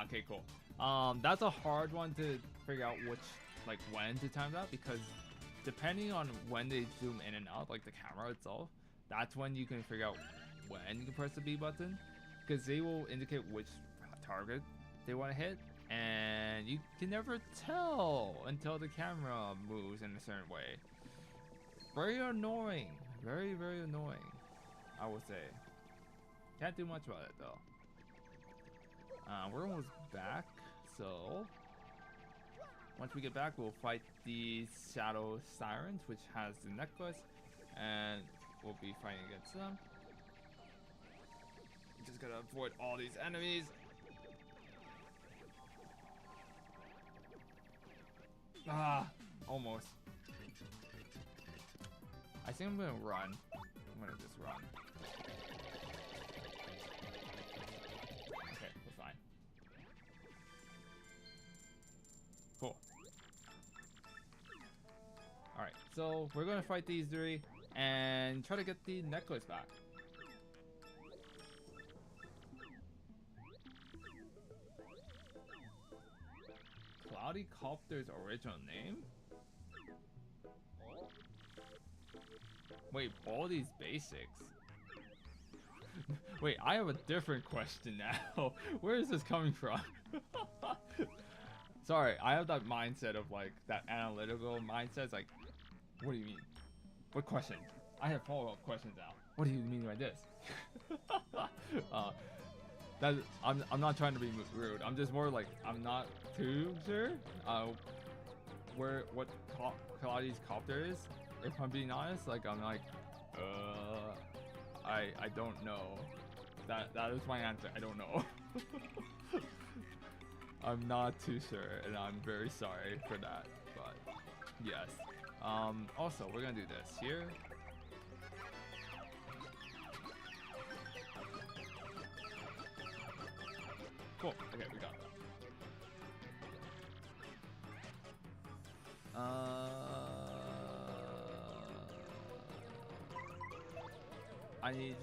Okay, cool. That's a hard one to figure out when to time that, because depending on when they zoom in and out, like the camera itself, that's when you can figure out when you can press the B button, because they will indicate which target they want to hit, and you can never tell until the camera moves in a certain way. Very annoying. Very, very annoying, I would say. Can't do much about it though. We're almost back, so once we get back, we'll fight the Shadow Sirens, which has the necklace, and we'll be fighting against them. Just gotta avoid all these enemies. Almost. I think I'm gonna run. I'm gonna just run. Okay, we're fine. Cool. Alright, so we're gonna fight these three and try to get the necklace back. Cloudy Copter's original name? Wait, Baldi's Basics? Wait, I have a different question now. Where is this coming from? Sorry, I have that mindset of like, that analytical mindset. It's like, what do you mean? What question? I have follow-up questions now. What do you mean by this? I'm not trying to be rude. I'm just more like, I'm not too sure what Cloudy's Copter is. If I'm being honest, like I'm like, I don't know. That is my answer. I don't know. I'm not too sure, and I'm very sorry for that. But yes. Also, we're gonna do this here. Cool. Okay, we got that. I need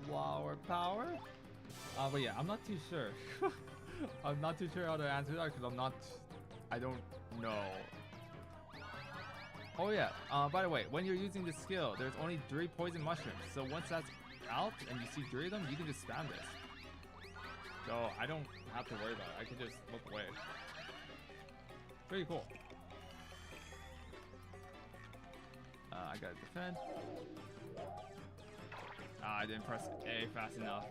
flower power. But yeah, I'm not too sure. I'm not too sure how to answer that because I don't know. Oh yeah, by the way, when you're using this skill, there's only 3 poison mushrooms. So once that's out and you see 3 of them, you can just spam this. So I don't have to worry about it. I can just look away. Pretty cool. I gotta defend. I didn't press A fast enough.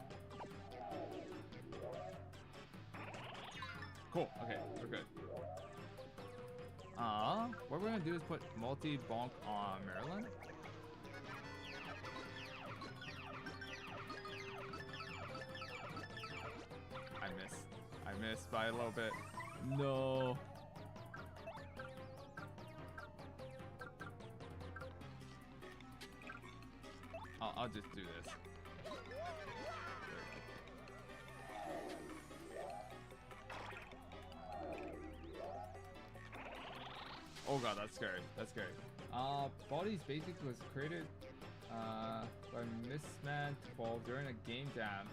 Cool, okay, we're good. What we're gonna do is put multi-bonk on Maryland. I missed by a little bit. No. I'll just do this. Oh god, that's scary. That's scary. Body's Basics was created by Missman 12 during a game jam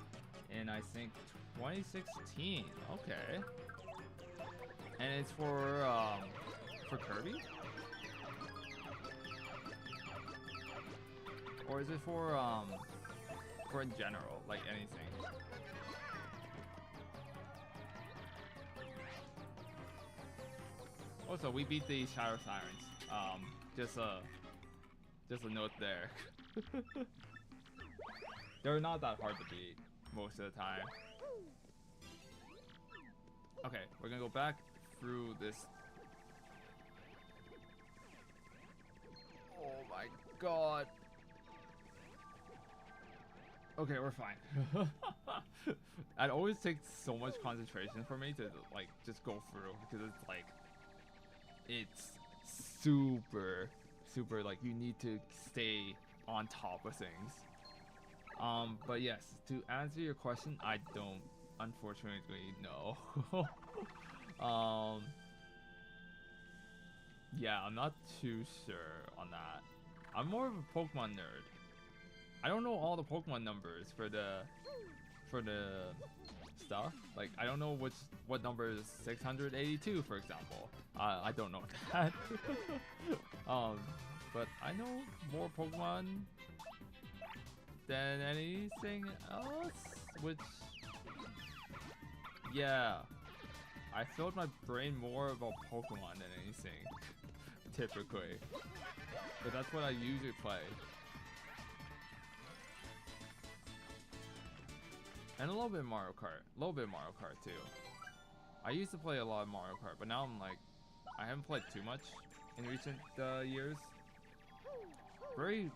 in I think 2016. Okay. And it's for Kirby? Or is it for in general, like anything? Also, we beat the Shadow Sirens. Just a note there. They're not that hard to beat most of the time. Okay, we're gonna go back through this. Oh my god. Okay, we're fine. It always takes so much concentration for me to like just go through because it's like it's super like you need to stay on top of things. But yes, to answer your question, I don't unfortunately know. Yeah, I'm not too sure on that. I'm more of a Pokemon nerd. I don't know all the Pokemon numbers for the stuff. Like I don't know what number is 682, for example. I don't know that. But I know more Pokemon than anything else, which yeah, I filled my brain more about Pokemon than anything, typically. But that's what I usually play. And a little bit of Mario Kart. A little bit of Mario Kart too. I used to play a lot of Mario Kart, but now I'm like, I haven't played too much in recent years. Very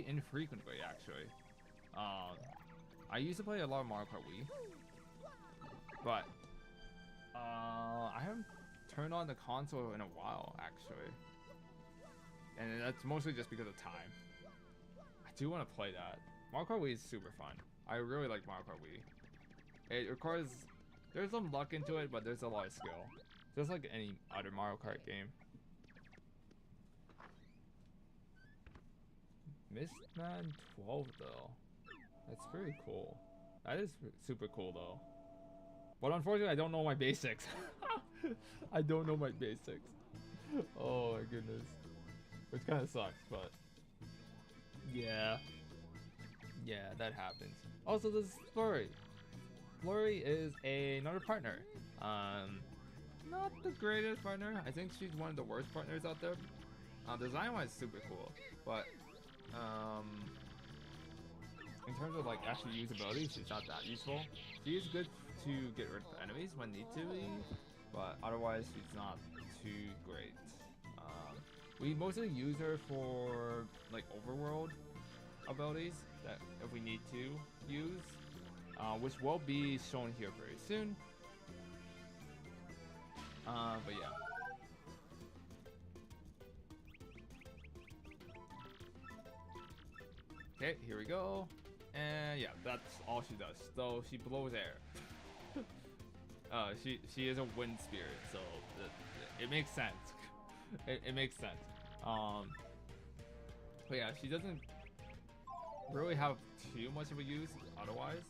infrequently, actually. I used to play a lot of Mario Kart Wii, but I haven't turned on the console in a while, actually. And that's mostly just because of time. I do want to play that. Mario Kart Wii is super fun. I really like Mario Kart Wii. It requires, there's some luck into it, but there's a lot of skill. Just like any other Mario Kart game. Mistman 12 though. That's pretty cool. That is super cool though. But unfortunately, I don't know my basics. I don't know my basics. Oh my goodness. Which kind of sucks, but yeah. Yeah, that happens. Also, this is Flurry. Flurry is another partner. Not the greatest partner. I think she's one of the worst partners out there. Design-wise, super cool, but in terms of like actual usability, she's not that useful. She is good to get rid of enemies when need to be, but otherwise she's not too great. We mostly use her for like overworld abilities that if we need to use, which will be shown here very soon. But yeah. Okay, here we go. And yeah, that's all she does. So she blows air. She is a wind spirit, so it makes sense. it makes sense. But yeah, she doesn't really have too much of a use otherwise.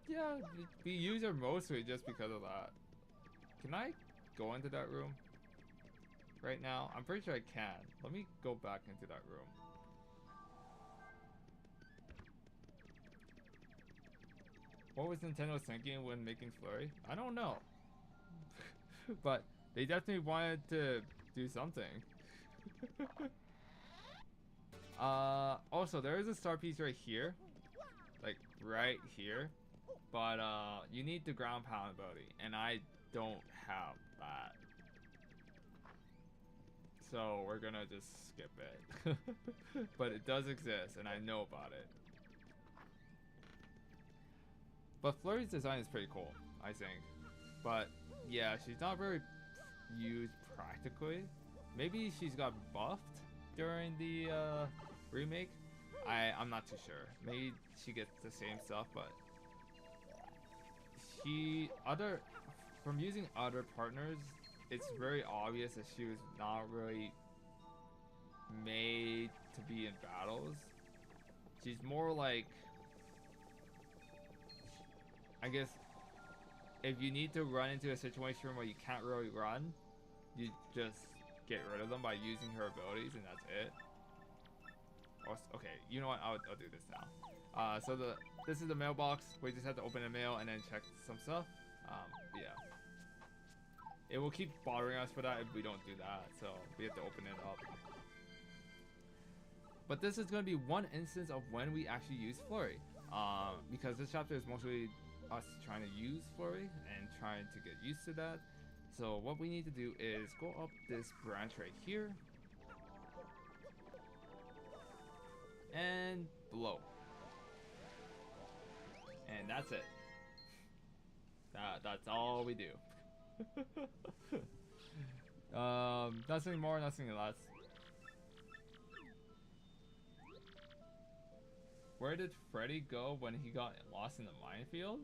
Yeah, we use her mostly just because of that. Can I go into that room right now? I'm pretty sure I can. Let me go back into that room. What was Nintendo thinking when making Flurry? I don't know. But they definitely wanted to do something. Also, there is a star piece right here. Like, right here. But, you need the ground pound ability. And I don't have that. So, we're gonna just skip it. But it does exist, and I know about it. But Flurry's design is pretty cool, I think. But, yeah, she's not very used practically. Maybe she's got buffed during the remake. I'm not too sure. Maybe she gets the same stuff, but from using other partners, it's very obvious that she was not really made to be in battles. She's more like, I guess, if you need to run into a situation where you can't really run, you just get rid of them by using her abilities, and that's it. Okay, you know what? I'll do this now. So this is the mailbox. We just have to open the mail and then check some stuff. Yeah. It will keep bothering us for that if we don't do that, so we have to open it up. But this is going to be one instance of when we actually use Flurry. Because this chapter is mostly us trying to use Flurry and trying to get used to that. So what we need to do is go up this branch right here. And below. And that's it. That's all we do. Nothing more, nothing less. Where did Freddy go when he got lost in the minefield?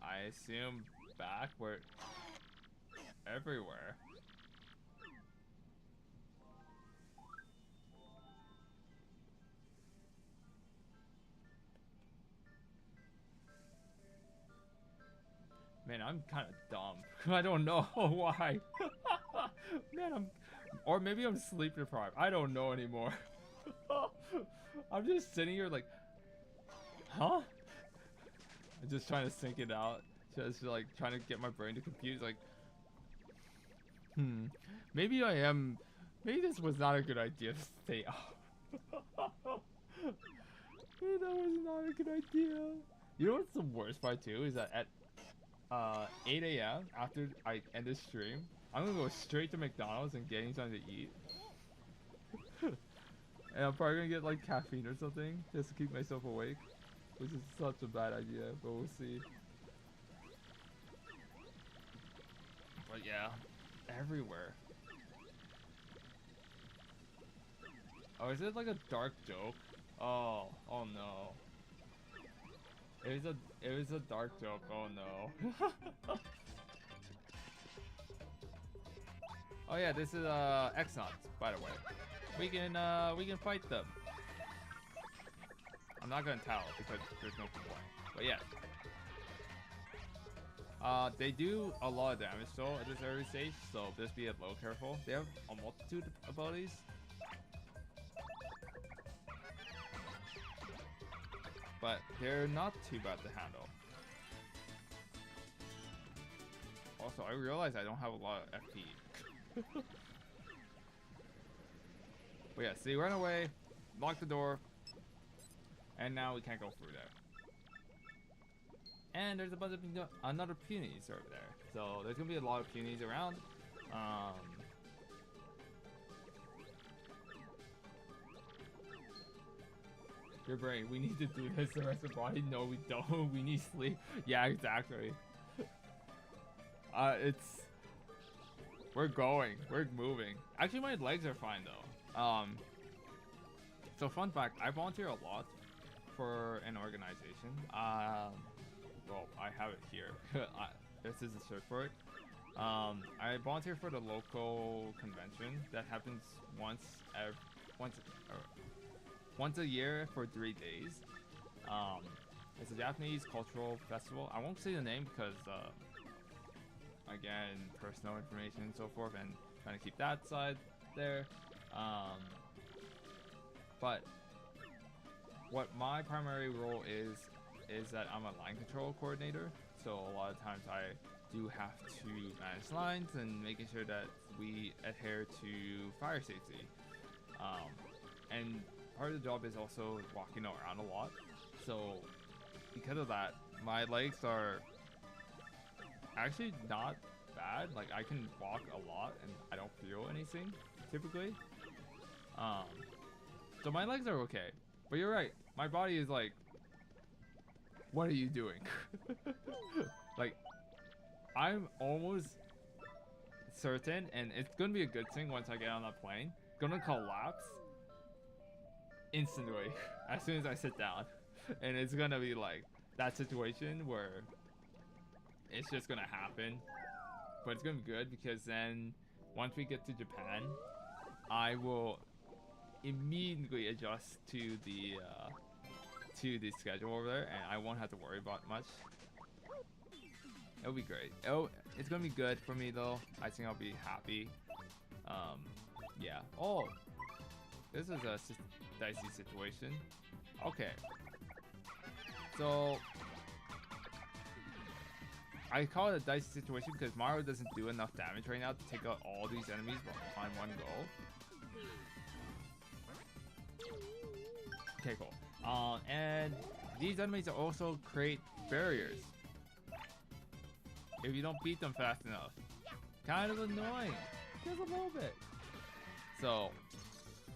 I assume back where everywhere. Man, I'm kind of dumb. I don't know why. Man, or maybe I'm sleep deprived. I don't know anymore. I'm just sitting here like, huh? I'm just trying to sync it out. Just like trying to get my brain to compute. Like, maybe I am. Maybe this was not a good idea to stay up. Maybe that was not a good idea. You know what's the worst part too is that at 8 a.m. after I end this stream, I'm gonna go straight to McDonald's and getting something to eat. And I'm probably gonna get like caffeine or something just to keep myself awake, which is such a bad idea, but we'll see. But yeah, everywhere. Oh, is it like a dark joke? Oh no. It was a dark joke. Oh no. Oh yeah, this is Exons, by the way. We can fight them. I'm not gonna tell because there's no point. But yeah. They do a lot of damage though at this early stage, so just be a little careful. They have a multitude of abilities. But they're not too bad to handle. Also, I realize I don't have a lot of FP. But yeah, see, run away, lock the door, and now we can't go through there. And there's a bunch of another punies over there, so there's gonna be a lot of punies around. Your brain, we need to do this. The rest of the body, no, we don't. We need sleep. Yeah, exactly. We're going. We're moving. Actually, my legs are fine though. Um, so fun fact, I volunteer a lot for an organization. Well, I have it here. This is a search for it. I volunteer for the local convention that happens once once a year for 3 days. It's a Japanese cultural festival. I won't say the name because, again, personal information and so forth, and trying to keep that side there. But what my primary role is that I'm a line control coordinator. So a lot of times I do have to manage lines and making sure that we adhere to fire safety. And part of the job is also walking around a lot. So because of that, my legs are actually not bad. Like I can walk a lot and I don't feel anything typically. So my legs are okay. But you're right. My body is like, what are you doing? Like, I'm almost certain, and it's gonna be a good thing once I get on that plane, gonna collapse instantly as soon as I sit down. And it's gonna be like that situation where it's just gonna happen. But it's gonna be good because then once we get to Japan, I will immediately adjust to the schedule over there, and I won't have to worry about much. It'll be great. It's gonna be good for me though. I think I'll be happy. Yeah. Oh, this is a dicey situation. Okay. So I call it a dicey situation because Mario doesn't do enough damage right now to take out all these enemies on one go. Okay, cool. And these enemies also create barriers if you don't beat them fast enough. Kind of annoying, just a little bit. So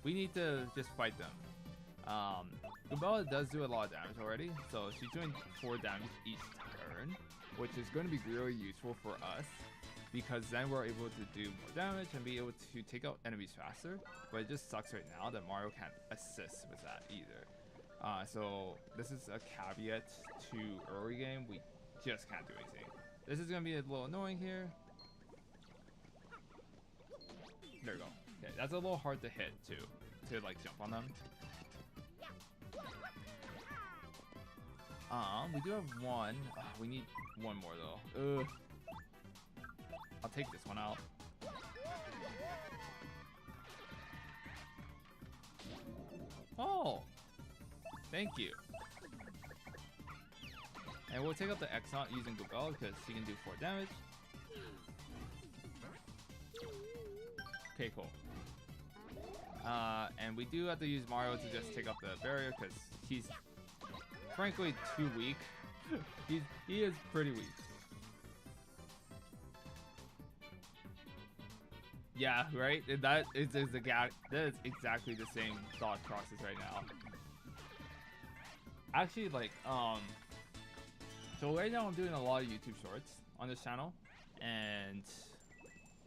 we need to just fight them. Gabella does do a lot of damage already, so she's doing 4 damage each turn, which is going to be really useful for us because then we're able to do more damage and be able to take out enemies faster. But it just sucks right now that Mario can't assist with that either. So this is a caveat to early game. We just can't do anything. This is gonna be a little annoying here. There we go. Okay, that's a little hard to hit too, to like jump on them. We do have one. We need one more though. Ugh. I'll take this one out. Oh, thank you. And we'll take out the Exxon using Gabelle because she can do 4 damage. Okay, cool. And we do have to use Mario to just take out the barrier because he's frankly too weak. he is pretty weak. Yeah, right? That is exactly the same thought process right now. Actually, like, so right now I'm doing a lot of YouTube shorts on this channel, and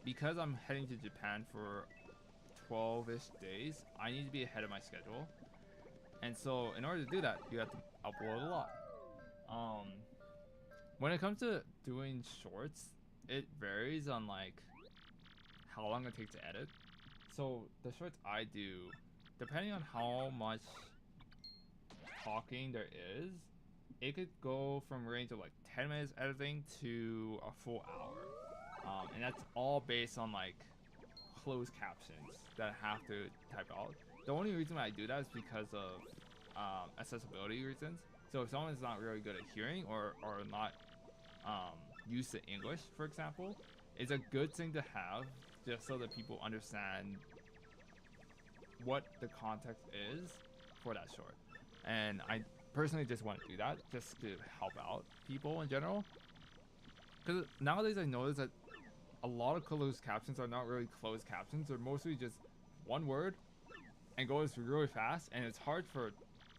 because I'm heading to Japan for 12-ish days, I need to be ahead of my schedule. And so in order to do that, you have to upload a lot. When it comes to doing shorts, it varies on like how long it takes to edit. So the shorts I do, depending on how much talking there is, it could go from a range of like 10 minutes editing to a full hour. And that's all based on like closed captions that I have to type out. The only reason why I do that is because of accessibility reasons. So if someone's not really good at hearing or not used to English, for example, it's a good thing to have just so that people understand what the context is for that short. And I personally just want to do that just to help out people in general. Because nowadays I notice that a lot of closed captions are not really closed captions. They're mostly just one word and goes really fast. And it's hard for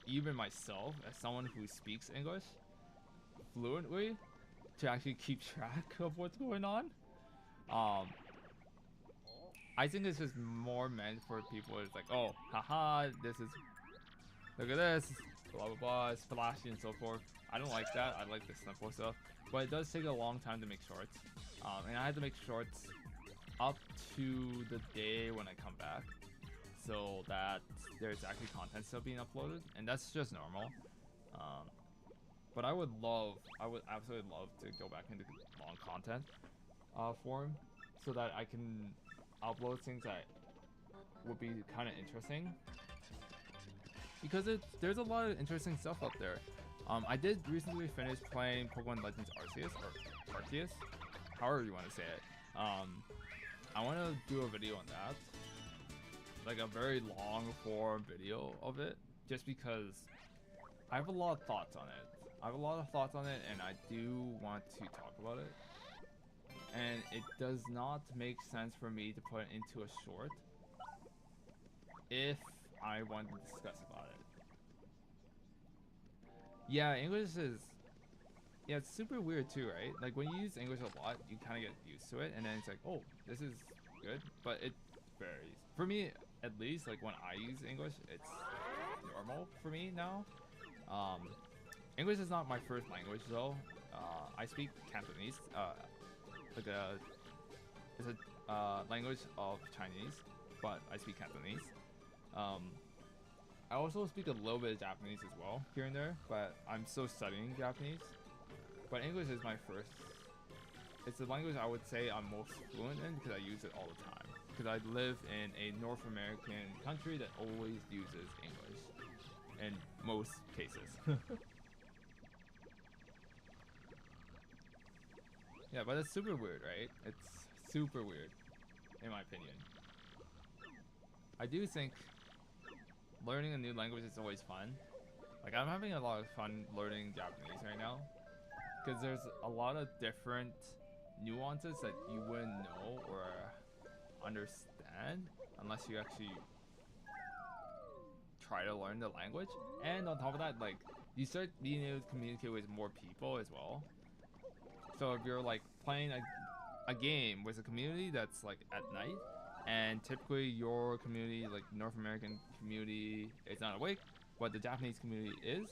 even myself, as someone who speaks English fluently, to actually keep track of what's going on. I think it's just more meant for people. It's like, oh, haha, this is, look at this, blah blah blah, it's flashy and so forth. I don't like that. I like the simple stuff, but it does take a long time to make shorts, and I had to make shorts up to the day when I come back, so that there's actually content still being uploaded, and that's just normal. But I would absolutely love to go back into long content form, so that I can upload things that would be kind of interesting, because there's a lot of interesting stuff up there. I did recently finish playing Pokemon Legends Arceus, or Arceus, however you want to say it. I want to do a video on that, like a very long form video of it, just because I have a lot of thoughts on it. And I do want to talk about it. And it does not make sense for me to put it into a short if I want to discuss about it. Yeah, English is... Yeah, it's super weird too, right? Like, when you use English a lot, you kind of get used to it, and then it's like, oh, this is good, but it varies. For me, at least, like, when I use English, it's normal for me now. English is not my first language, though. I speak Cantonese, it's a language of Chinese, but I speak Cantonese. I also speak a little bit of Japanese as well, here and there, but I'm still studying Japanese. But English is my first. It's the language I would say I'm most fluent in because I use it all the time. Because I live in a North American country that always uses English in most cases. Yeah, but it's super weird, right? It's super weird, in my opinion. I do think learning a new language is always fun. Like, I'm having a lot of fun learning Japanese right now, because there's a lot of different nuances that you wouldn't know or understand unless you actually try to learn the language. And on top of that, like, you start being able to communicate with more people as well. So if you're like playing a game with a community that's like at night, and typically your community, like North American community, is not awake, but the Japanese community is,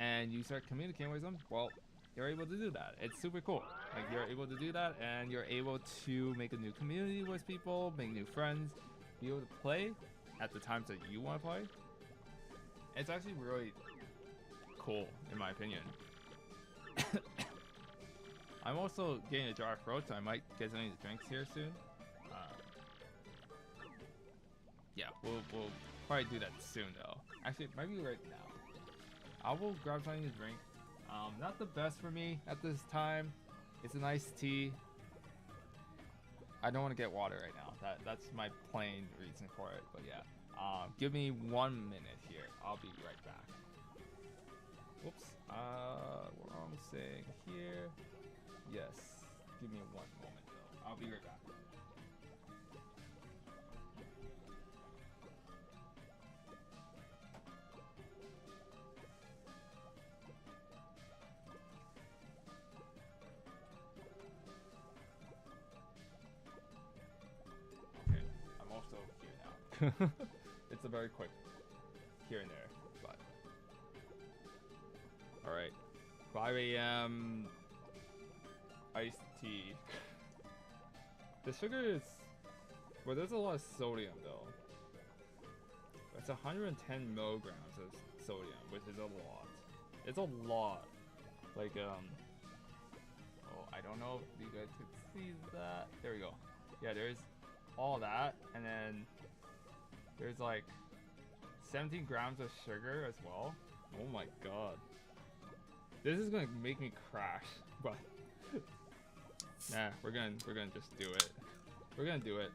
and you start communicating with them, well, you're able to do that. It's super cool. Like, you're able to do that, and you're able to make a new community with people, make new friends, be able to play at the times that you want to play. It's actually really cool, in my opinion. I'm also getting a dry throat, so I might get some of the drinks here soon. Yeah, we'll probably do that soon, though. Actually, maybe right now. I will grab something to drink. Not the best for me at this time. It's an iced tea. I don't want to get water right now. That's my plain reason for it. But yeah, give me 1 minute here. I'll be right back. Whoops. Wrong thing here. Yes. Give me 1 moment though. I'll be right back. It's a very quick here and there, but alright. 5 a.m. iced tea. The sugar is, well, there's a lot of sodium though. It's 110 milligrams of sodium, which is a lot. It's a lot. Like, oh, I don't know if you guys could see that. There we go. Yeah, there's all that, and then there's like 17 grams of sugar as well. Oh my god. This is gonna make me crash, but nah, we're gonna just do it. We're gonna do it.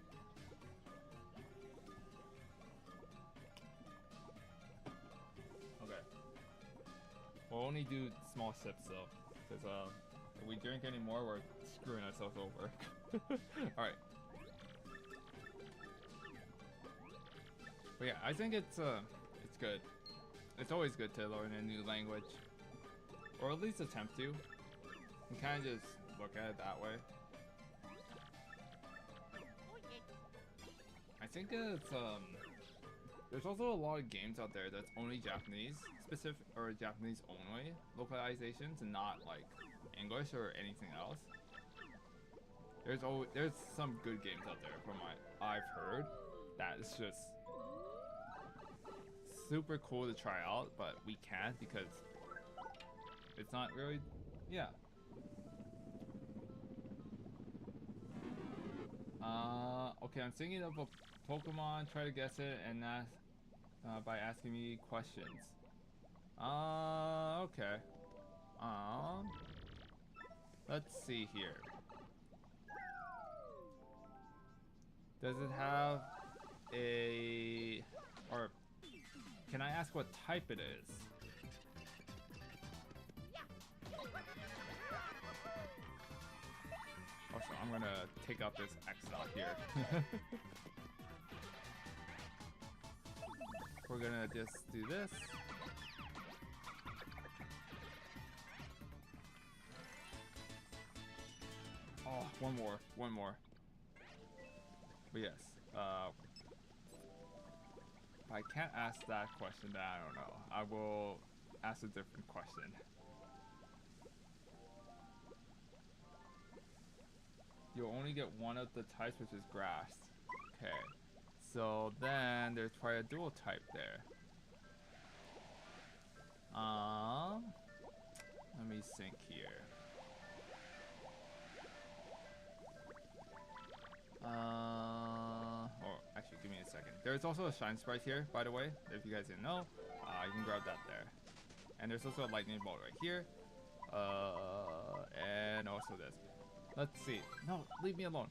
Okay. We'll only do small sips though, because if we drink any more, we're screwing ourselves over. All right. But yeah, I think it's good. It's always good to learn a new language, or at least attempt to. And kind of just look at it that way. I think it's there's also a lot of games out there that's only Japanese specific or Japanese only localizations and not like English or anything else. There's some good games out there from what I've heard that is just super cool to try out, but we can't because it's not really, yeah. Okay, I'm thinking of a Pokemon, try to guess it, and ask, by asking me questions. Okay. Let's see here. Does it have or can I ask what type it is? Also, I'm gonna take out this X dot here. We're gonna just do this. Oh, one more. But yes, if I can't ask that question, then I don't know. I will ask a different question. You'll only get one of the types, which is grass. Okay. So then there's probably a dual type there. Let me think here. Or actually, give me a second. There's also a shine sprite here, by the way. If you guys didn't know, you can grab that there. And there's also a lightning bolt right here. And also this. Let's see. No, leave me alone.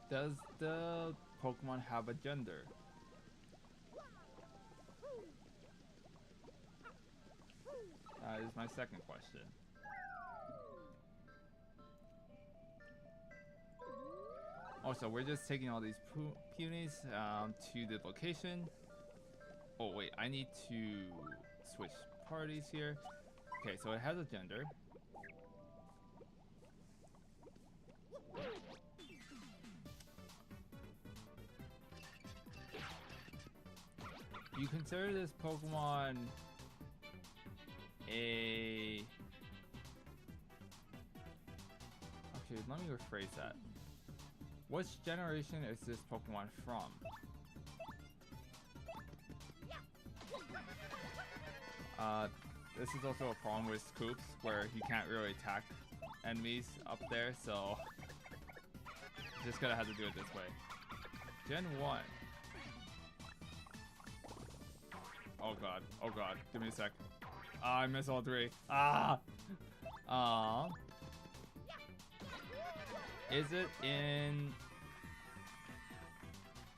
Does the Pokemon have a gender? That is my second question. Also, we're just taking all these punies to the location. Oh wait, I need to switch parties here. Okay, so it has a gender. Do you consider this Pokemon a... Okay, let me rephrase that. Which generation is this Pokemon from? This is also a problem with Scoops, where he can't really attack enemies up there, so just gonna have to do it this way. Gen 1. Oh god, give me a sec. I missed all three. Is it in...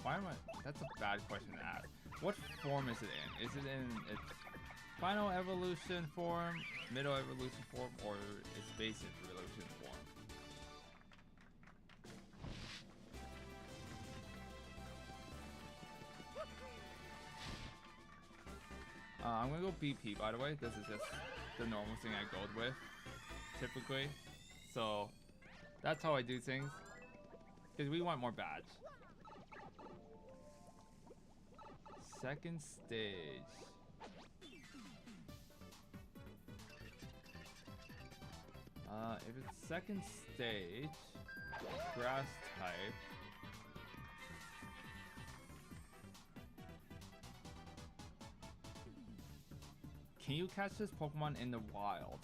Why am I... That's a bad question to ask. What form is it in? Is it in its final evolution form, middle evolution form, or its basic evolution form? I'm gonna go BP, by the way. This is just the normal thing I go with, typically. So, that's how I do things. Because we want more badge. Second stage. If it's second stage, grass type. Can you catch this Pokemon in the wild?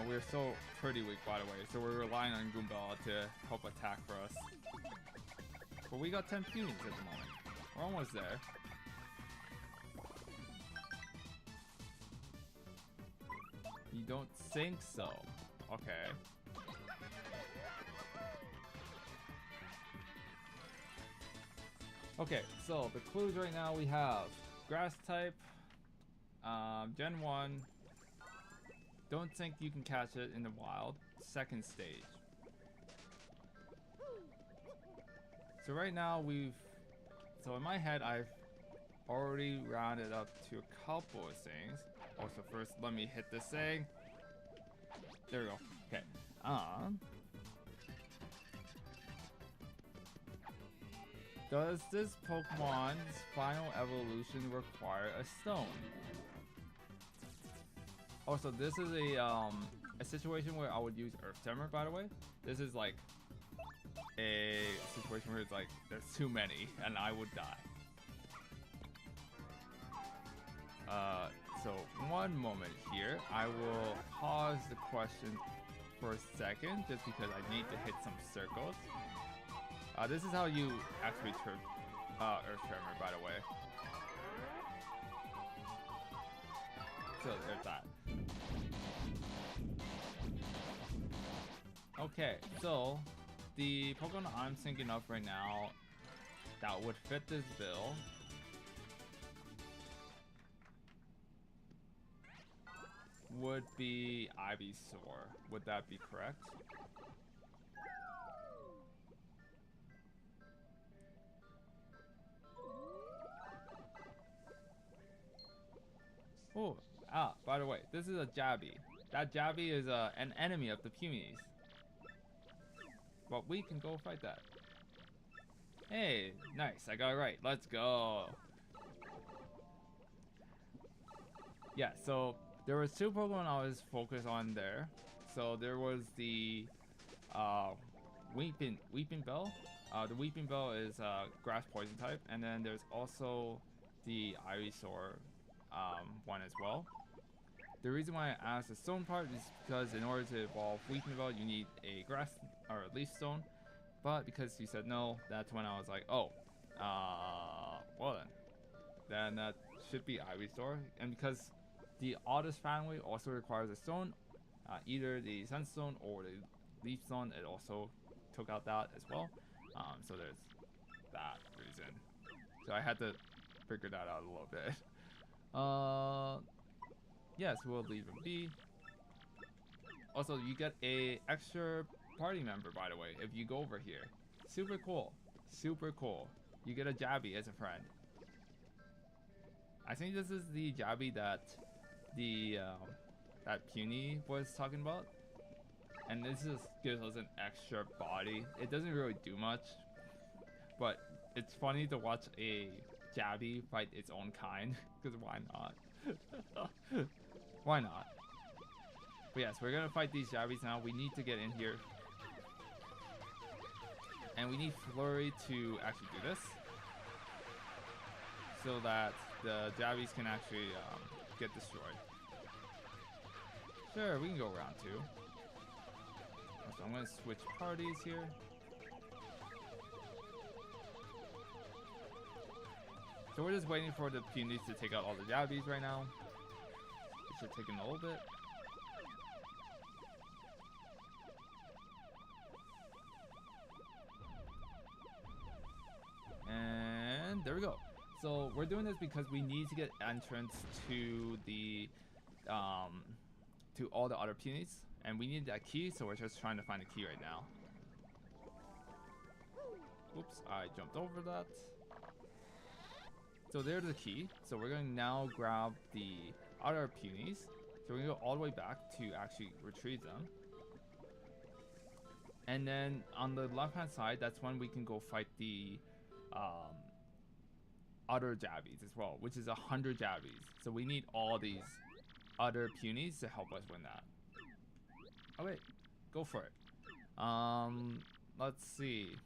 We're still pretty weak, by the way, so we're relying on Goombella to help attack for us. But we got 10 Punies at the moment. We're almost there. You don't think so? Okay. Okay, so the clues right now we have grass type, Gen 1. Don't think you can catch it in the wild. Second stage. So right now so in my head I've already rounded up to a couple of things. Also, first, let me hit this thing. There we go. Okay. Does this Pokemon's final evolution require a stone? Also, this is a situation where I would use Earth Tremor, by the way. This is like a situation where it's like there's too many and I would die. So one moment here. I will pause the question for a second just because I need to hit some circles. This is how you actually Earth Tremor, by the way. So there's that. Okay, so the Pokemon I'm thinking of right now that would fit this bill would be Ivysaur. Would that be correct? Oh, by the way, this is a Jabby. That Jabby is an enemy of the Pumies. But we can go fight that. Hey, nice, I got it right. Let's go. Yeah, so there was two Pokemon I was focused on there. So there was the Weeping Bell. The Weeping Bell is grass poison type, and then there's also the Ivysaur one as well. The reason why I asked the stone part is because in order to evolve Weeping Bell, you need a grass or a leaf stone. But because you said no, that's when I was like, oh, well then that should be Ivysaur. And because the oldest family also requires a stone, either the Sunstone or the Leaf Stone, it also took out that as well. So there's that reason. So I had to figure that out a little bit. Yes, we'll leave him be. Also, you get a extra party member, by the way, if you go over here. Super cool. Super cool. You get a Jabby as a friend. I think this is the Jabby that that Puny was talking about. And this just gives us an extra body. It doesn't really do much, but it's funny to watch a Jabby fight its own kind, because why not? Why not? But yes, we're gonna fight these Jabbies now. We need to get in here. And we need Flurry to actually do this, so that the Jabbies can actually get destroyed. Sure, we can go round 2. So I'm gonna switch parties here. So we're just waiting for the Punies to take out all the Jabbies right now. It should take a little bit. And there we go. So we're doing this because we need to get entrance to the to all the other Punies, and we need that key, so we're just trying to find the key right now. Oops, I jumped over that. So there's the key. So we're going to now grab the other Punies. So we're going to go all the way back to actually retrieve them. And then on the left hand side, that's when we can go fight the other Jabbies as well, which is 100 Jabbies. So we need all these other Punies to help us win that. Okay, go for it. Let's see.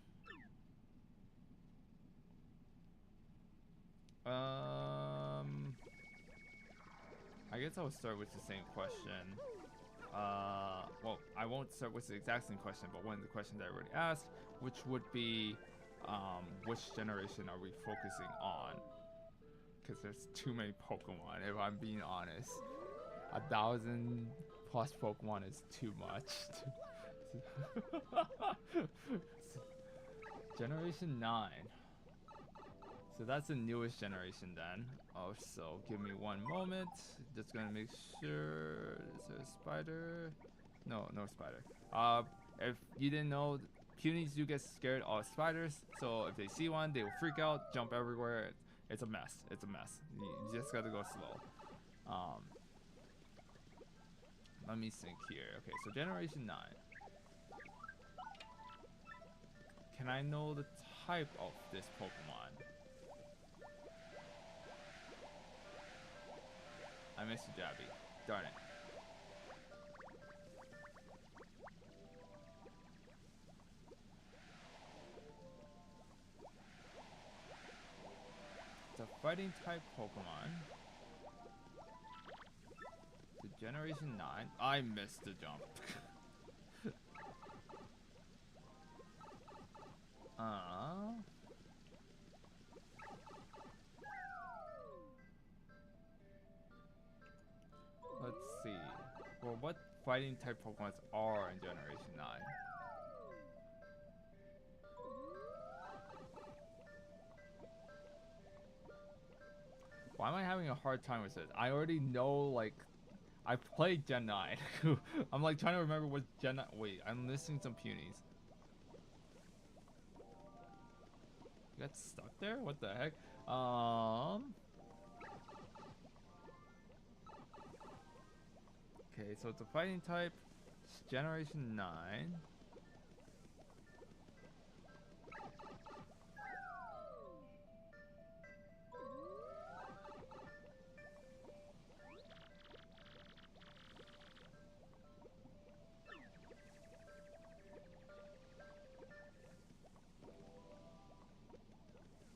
I guess I'll start with the same question. Well, I won't start with the exact same question, but one of the questions I already asked, which would be, which generation are we focusing on? Because there's too many Pokemon, if I'm being honest. 1,000 plus Pokemon is too much. Generation 9. So that's the newest generation then. Oh, so give me one moment. Just gonna make sure. Is there a spider? No, no spider. If you didn't know, Punies do get scared of spiders. So if they see one, they will freak out, jump everywhere. It's a mess. It's a mess. You just gotta go slow. let me think here. Okay, so Generation 9. Can I know the type of this Pokemon? I missed the Jabby. Darn it. It's a fighting type Pokemon. The Generation 9. I missed the jump. Let's see. Well, what fighting type Pokemon are in Generation 9? Why am I having a hard time with this? I already know, like, I played Gen 9. I'm like trying to remember what Gen 9. Wait, I'm missing some Punies. You got stuck there? What the heck? Okay, so it's a fighting type. It's Generation 9.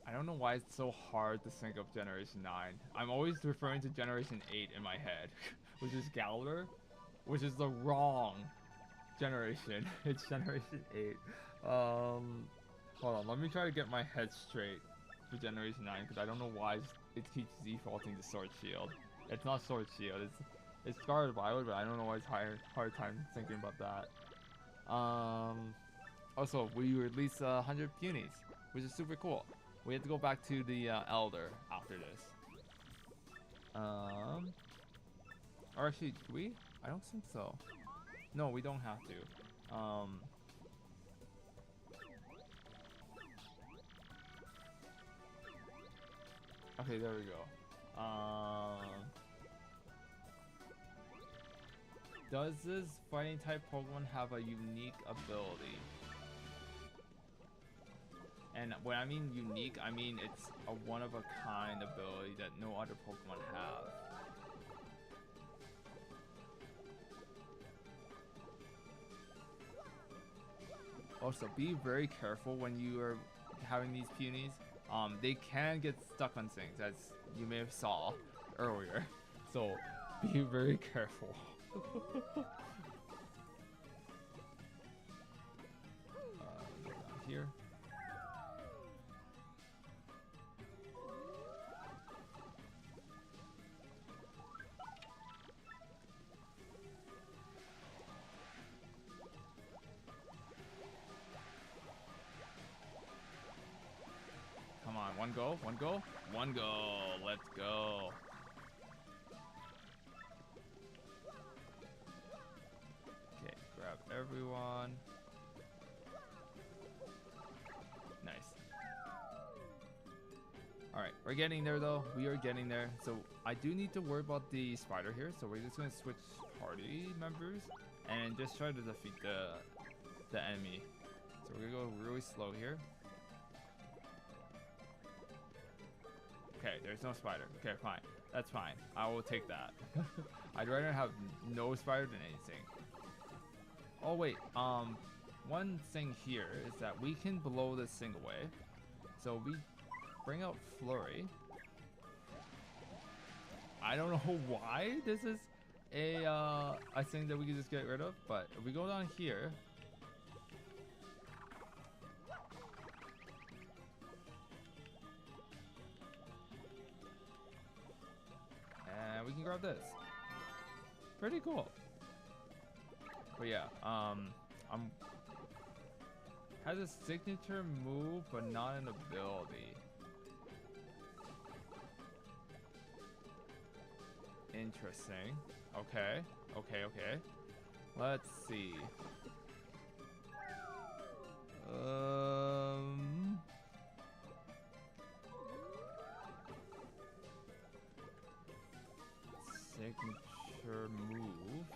I don't know why it's so hard to think of Generation 9. I'm always referring to Generation 8 in my head, which is Galar, which is the wrong generation. It's Generation 8. Hold on, let me try to get my head straight for Generation 9, because I don't know why it keeps defaulting to Sword Shield. It's not Sword Shield, it's Scarlet Violet, but I don't know why it's hard time thinking about that. Also, we released 100 Punies, which is super cool. We have to go back to the Elder after this. Or actually, do we? I don't think so. No, we don't have to. Okay, there we go. Does this fighting type Pokemon have a unique ability? And when I mean unique, I mean it's a one-of-a-kind ability that no other Pokemon have. Also, be very careful when you are having these Punies. They can get stuck on things, as you may have saw earlier. So, be very careful. Go down here. Come on, one go, one go, one go. Let's go. Okay, grab everyone. Nice. Alright, we're getting there though. We are getting there. So I do need to worry about the spider here. So we're just gonna switch party members and just try to defeat the enemy. So we're gonna go really slow here. Okay, there's no spider. Okay, fine. That's fine. I will take that. I'd rather have no spider than anything. Oh wait, one thing here is that we can blow this thing away. So we bring out Flurry. I don't know why this is a thing that we can just get rid of, but if we go down here, and we can grab this. Pretty cool. But yeah, has a signature move but not an ability. Interesting. Okay. Let's see. Signature move.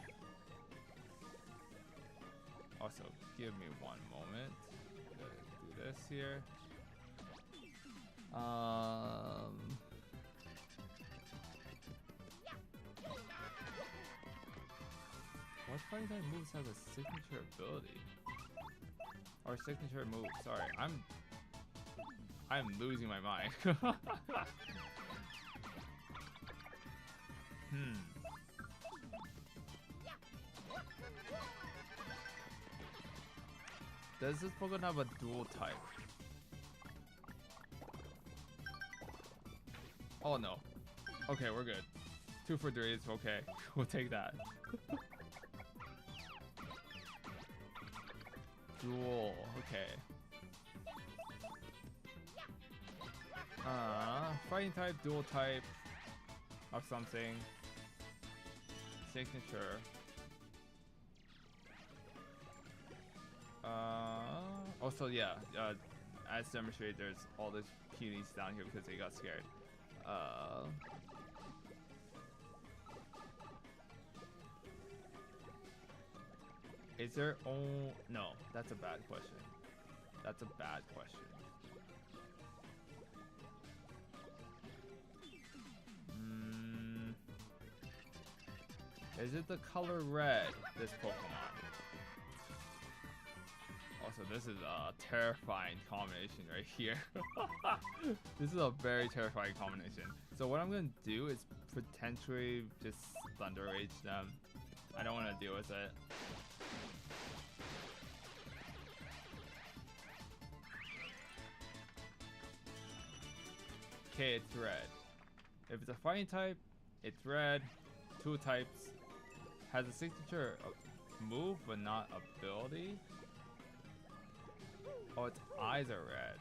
Also, give me one moment. Do this here. What fighting type moves has a signature ability? Or signature move? Sorry, I'm losing my mind. Does this Pokemon have a dual type? Oh no. Okay, we're good. 2 for 3 is okay. We'll take that. Dual, okay. Fighting type, dual type of something. Signature. Also, yeah, as demonstrated, there's all these cuties down here because they got scared. Is there no, that's a bad question. That's a bad question. Is it the color red, this Pokemon? Also, this is a terrifying combination right here. This is a very terrifying combination. So what I'm gonna do is potentially just Thunder Rage them. I don't want to deal with it. Okay, it's red. If it's a fighting type, it's red. 2 types. Has a signature move, but not ability. Oh, its eyes are red.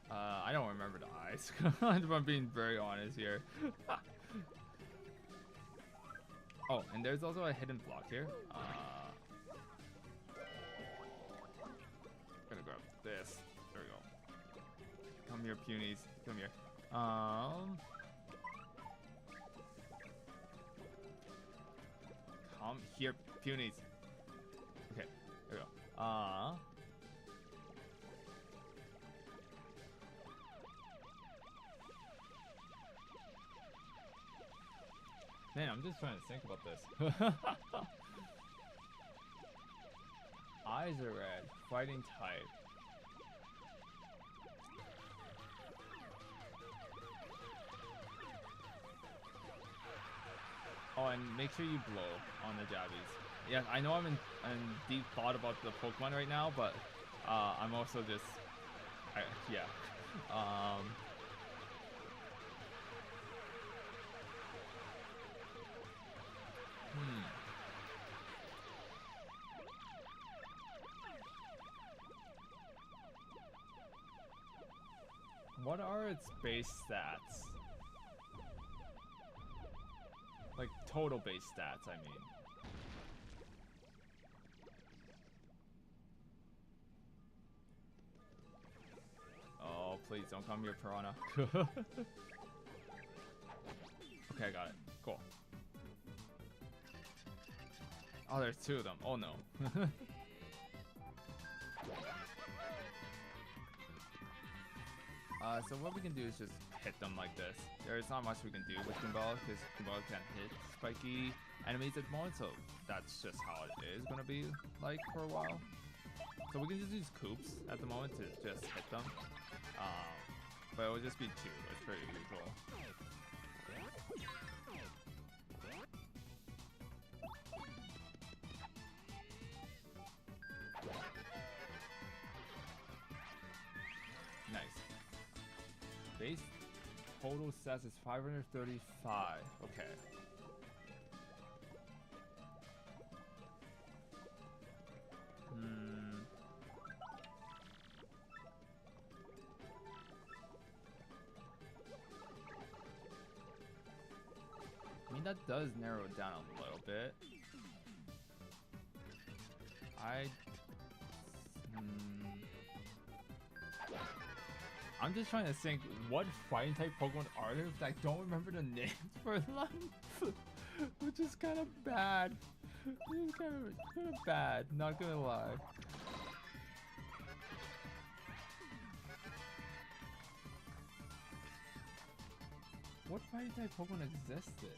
I don't remember the eyes. If I'm being very honest here. Oh, and there's also a hidden block here. Gonna grab this. There we go. Come here, Punies. Come here. Come here, Punies. Okay, there we go. Man, I'm just trying to think about this. Eyes are red. Fighting type. Oh, and make sure you blow on the jabbies. Yeah, I know I'm in deep thought about the Pokemon right now, but I'm also just, yeah. What are its base stats? Like total base stats, I mean. Oh, please don't come here, Piranha. Okay, I got it. Cool. Oh, there's 2 of them. Oh no. So what we can do is just hit them like this. There's not much we can do with Gumball because Gumball can't hit spiky enemies at the moment, so that's just how it is gonna be like for a while. So we can just use Coops at the moment to just hit them. But it will just be 2. It's pretty usual. Nice. Base total stats is 535. Okay. I mean, that does narrow it down a little bit. I'm just trying to think what fighting type Pokemon are there, but I don't remember the names for them. Which is kind of bad. It's kind of bad, not gonna lie. What fighting type Pokemon existed?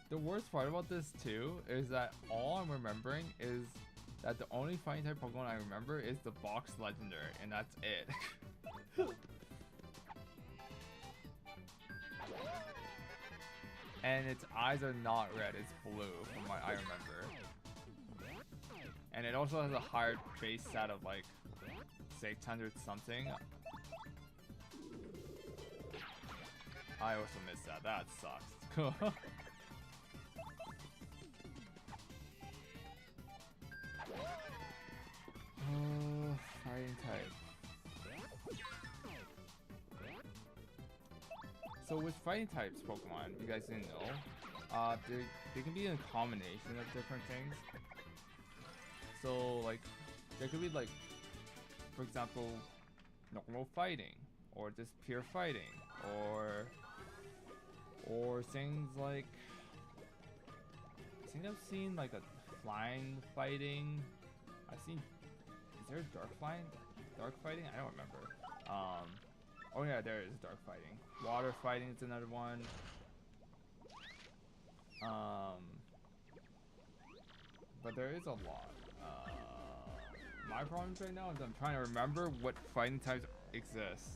The worst part about this too is that all I'm remembering is that the only fighting type Pokemon I remember is the box legendary, and that's it. And its eyes are not red, it's blue from what I remember. And it also has a higher base stat of like 600 something. I also missed that. That sucks. Fighting type. So with fighting types Pokemon, you guys didn't know, they can be a combination of different things. So like, there could be like, for example, normal fighting, or just pure fighting, or things like, I think I've seen like a flying fighting. I've seen, is there a dark fighting? I don't remember. Oh yeah, there is dark fighting. Water fighting is another one. But there is a lot. My problems right now is I'm trying to remember what fighting types exist.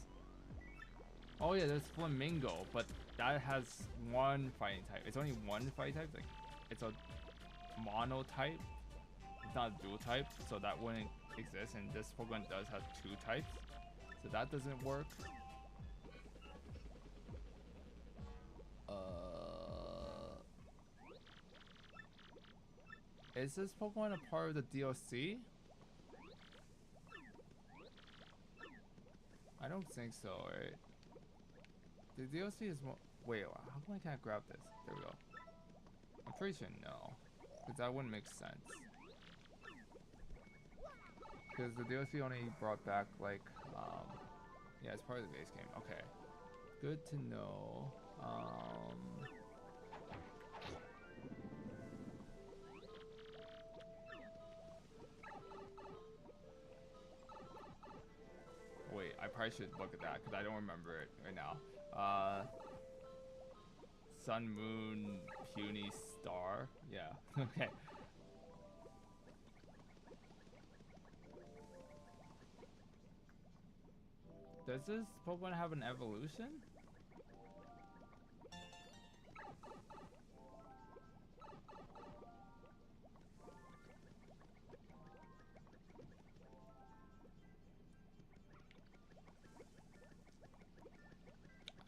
Oh yeah, there's Flamingo, but that has one fighting type. It's only one fighting type. Like, it's a mono type. It's not a dual type, so that wouldn't exist. And this Pokemon does have two types, so that doesn't work. Is this Pokemon a part of the DLC? I don't think so, right? The DLC is more. Wait, how come I can't grab this? There we go. I'm pretty sure no, because that wouldn't make sense. Because the DLC only brought back like, yeah, it's part of the base game. Okay, good to know. Wait, I probably should look at that because I don't remember it right now. Sun, Moon, Puny, Star. Yeah, okay. Does this Pokemon have an evolution?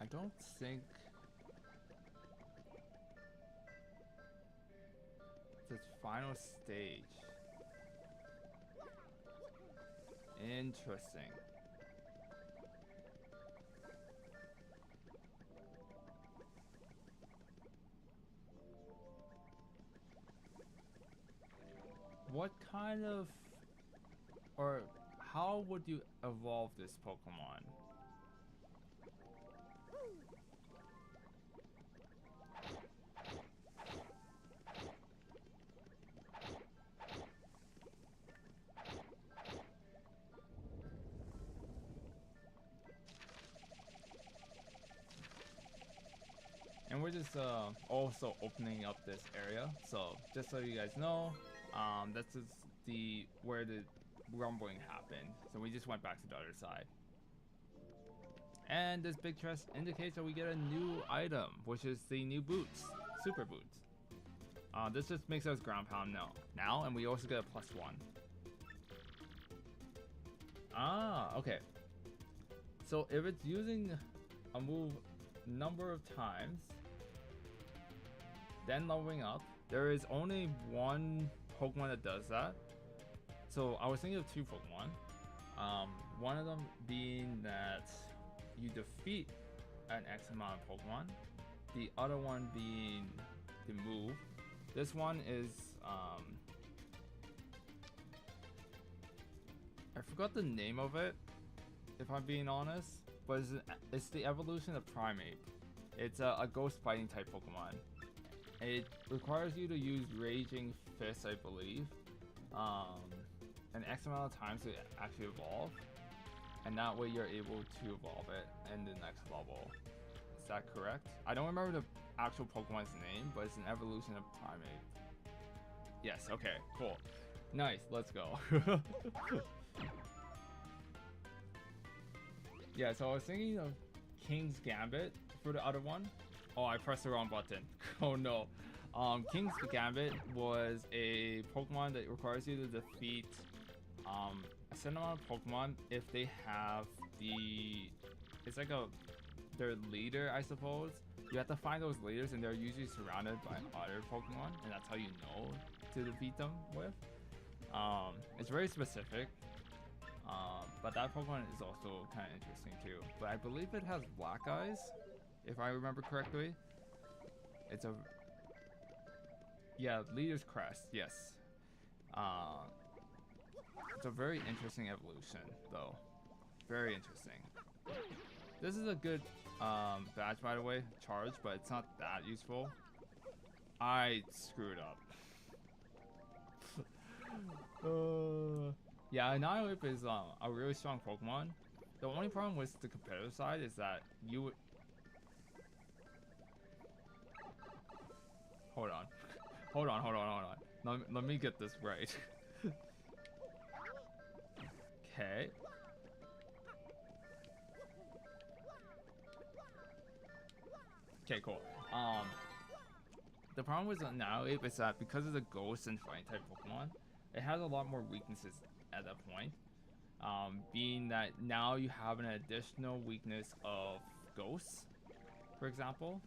I don't think it's its final stage. Interesting. What kind of, or how would you evolve this Pokemon? And we're just also opening up this area, so just so you guys know, this is where the rumbling happened. So we just went back to the other side. And this big chest indicates that we get a new item, which is the new boots, super boots. This just makes us ground pound now, and we also get a +1. Ah, okay. So if it's using a move number of times, then leveling up, there is only one Pokemon that does that. So I was thinking of two Pokemon. One of them being that you defeat an X amount of Pokemon. The other one being the move. This one is I forgot the name of it, if I'm being honest, but it's the evolution of Primeape. It's a ghost fighting type Pokemon. It requires you to use Raging Fist, I believe, an X amount of times to actually evolve, and that way you're able to evolve it in the next level. Is that correct? I don't remember the actual Pokemon's name, but it's an evolution of Primeape. Yes, okay, cool. Nice, let's go. Yeah, so I was thinking of King's Gambit for the other one. Oh, I pressed the wrong button. Oh no. King's Gambit was a Pokemon that requires you to defeat a certain amount of Pokemon if they have it's like their leader, I suppose. You have to find those leaders, and they're usually surrounded by other Pokemon, and that's how you know to defeat them with. It's very specific, but that Pokemon is also kind of interesting too. But I believe it has black eyes, if I remember correctly. It's Leader's Crest, yes. It's a very interesting evolution, though. Very interesting. This is a good badge, by the way, charge, but it's not that useful. I screwed up. Yeah, Annihilape is a really strong Pokemon. The only problem with the competitive side is that you would... Hold on. Hold on. Let me get this right. Okay. Okay, cool. The problem with Annihilape is that because it's a ghost and fighting type Pokemon, it has a lot more weaknesses at that point. Being that now you have an additional weakness of ghosts, for example.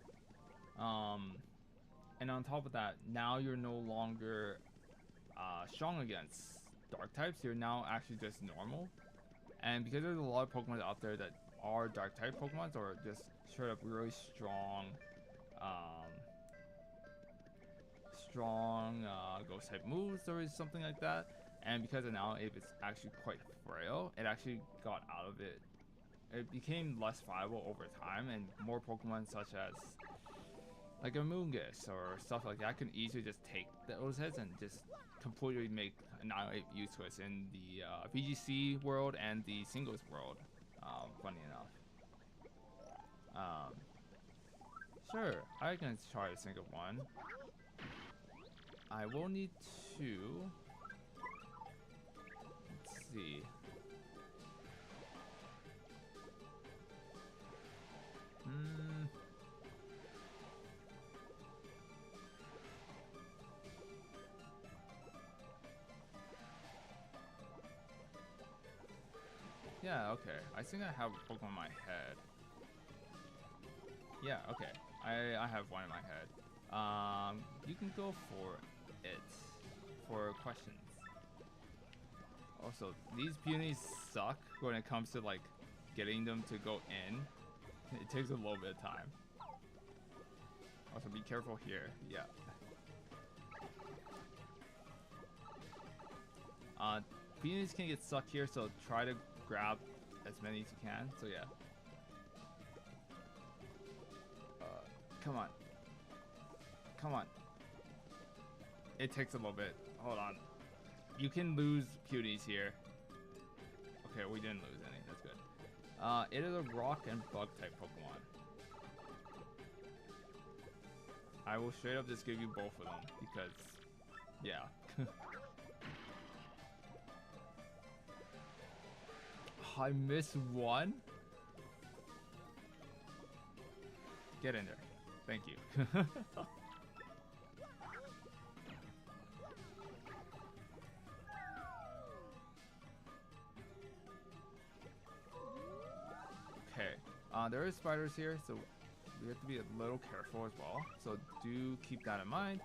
And on top of that, now you're no longer strong against dark types. You're now actually just normal. And because there's a lot of Pokemon out there that are dark type Pokemon or just straight up really strong ghost type moves or something like that, and because of now Ape is actually quite frail, it actually got out of it. It became less viable over time, and more Pokemon such as like a Moongus or stuff like that can easily just take those hits and just completely make Annihilape useless in the VGC world and the singles world. Funny enough. Sure, I can try to think of one. I will need to... Let's see. Yeah, okay. I think I have a Pokemon in my head. Yeah, okay. I have one in my head. You can go for it for questions. Also, these peonies suck when it comes to like getting them to go in. It takes a little bit of time. Also, be careful here. Yeah. Peonies can get stuck here, so try to grab as many as you can. So yeah. Come on. Come on. It takes a little bit. Hold on. You can lose Peonies here. Okay, we didn't lose any. That's good. It is a rock and bug type Pokemon. I will straight up just give you both of them because, yeah. I missed one? Get in there. Thank you. Okay. There is spiders here, so we have to be a little careful as well. So do keep that in mind.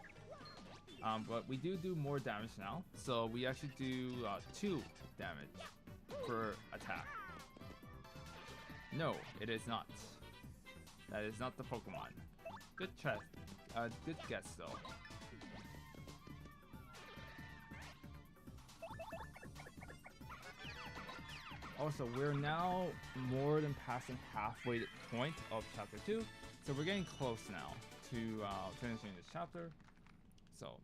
But we do more damage now. So we actually do 2 damage per attack. No, it is not. That is not the Pokemon. Good check. Good guess though. also, we're now more than passing halfway point of chapter 2, so we're getting close now to finishing this chapter. So,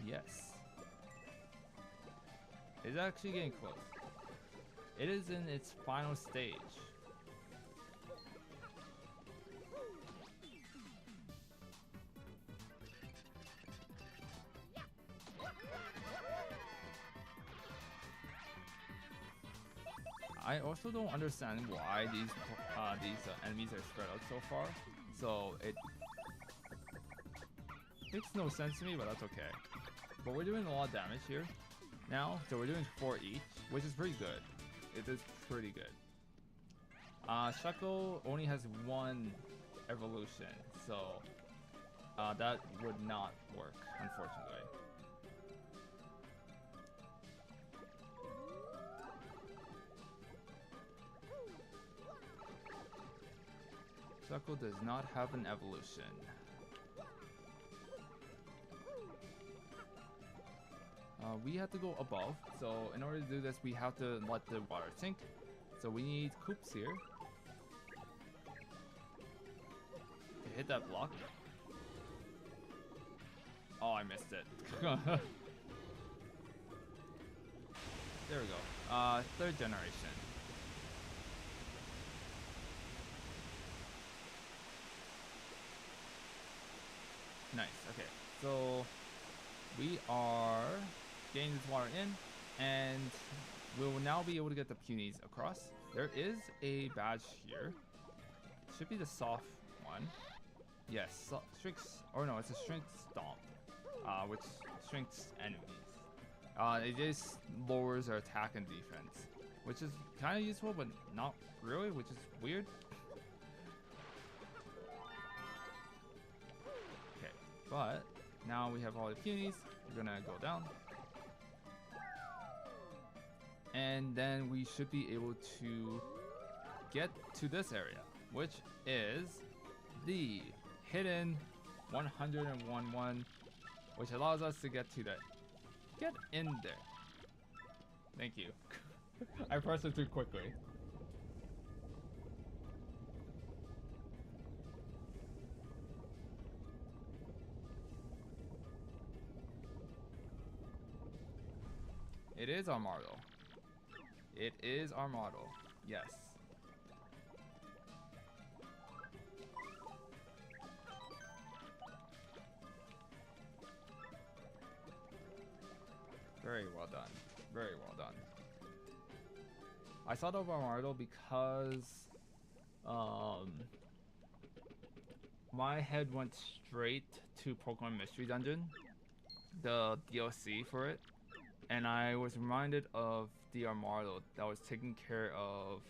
yes. It's actually getting close. It is in its final stage. I also don't understand why these enemies are spread out so far. So it makes no sense to me, but that's okay. But we're doing a lot of damage here now, so we're doing 4 each, which is pretty good. It is pretty good. Shuckle only has 1 evolution, so that would not work, unfortunately. Shuckle does not have an evolution. We have to go above, so in order to do this, we have to let the water sink. So we need Koops here to hit that block. Oh, I missed it. There we go. 3rd generation. Nice, okay. So we are getting this water in, and we will now be able to get the punies across. There is a badge here. Should be the soft one. Yes, shrinks, or no, it's a shrink stomp, which shrinks enemies. It just lowers our attack and defense, which is kind of useful, but not really, which is weird. Okay, but now we have all the punies. We're gonna go down. And then we should be able to get to this area, which is the hidden 101, which allows us to get to that. Get in there. Thank you. I pressed it too quickly. It is our model. It is our model. Yes. Very well done. Very well done. I thought of our model because my head went straight to Pokemon Mystery Dungeon, the DLC for it. And I was reminded of the Armado that was taking care of,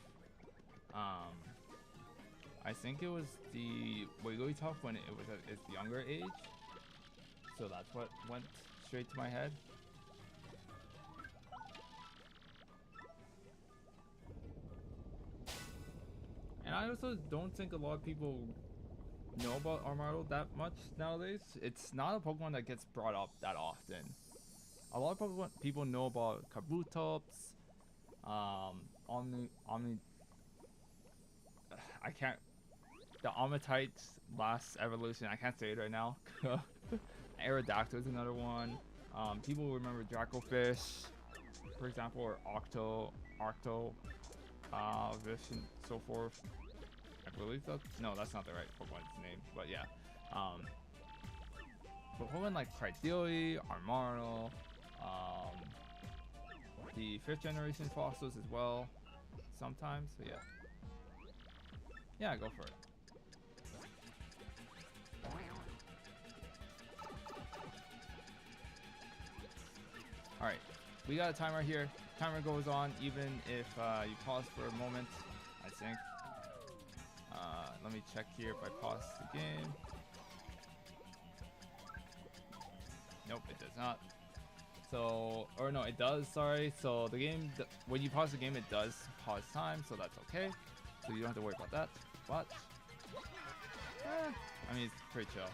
I think it was the Wigglytuff when it was at its younger age. So that's what went straight to my head. And I also don't think a lot of people know about Armado that much nowadays. It's not a Pokemon that gets brought up that often. A lot of people know about Kabutops, I can't, the Omnitite's last evolution, I can't say it right now. Aerodactyl is another one. People remember Dracofish, for example, or Octo, Vish, and so forth. I believe that's not the right Pokemon's name, but yeah. But Pokemon like Crydelia, Armaro, the 5th generation fossils as well, sometimes. So yeah, go for it. All right, we got a timer here. Timer goes on even if you pause for a moment, I think. Let me check here if I pause the game. Nope, it does not. So, or no, it does, sorry. So the game, when you pause the game, it does pause time, so that's okay. So you don't have to worry about that. But, I mean, it's pretty chill.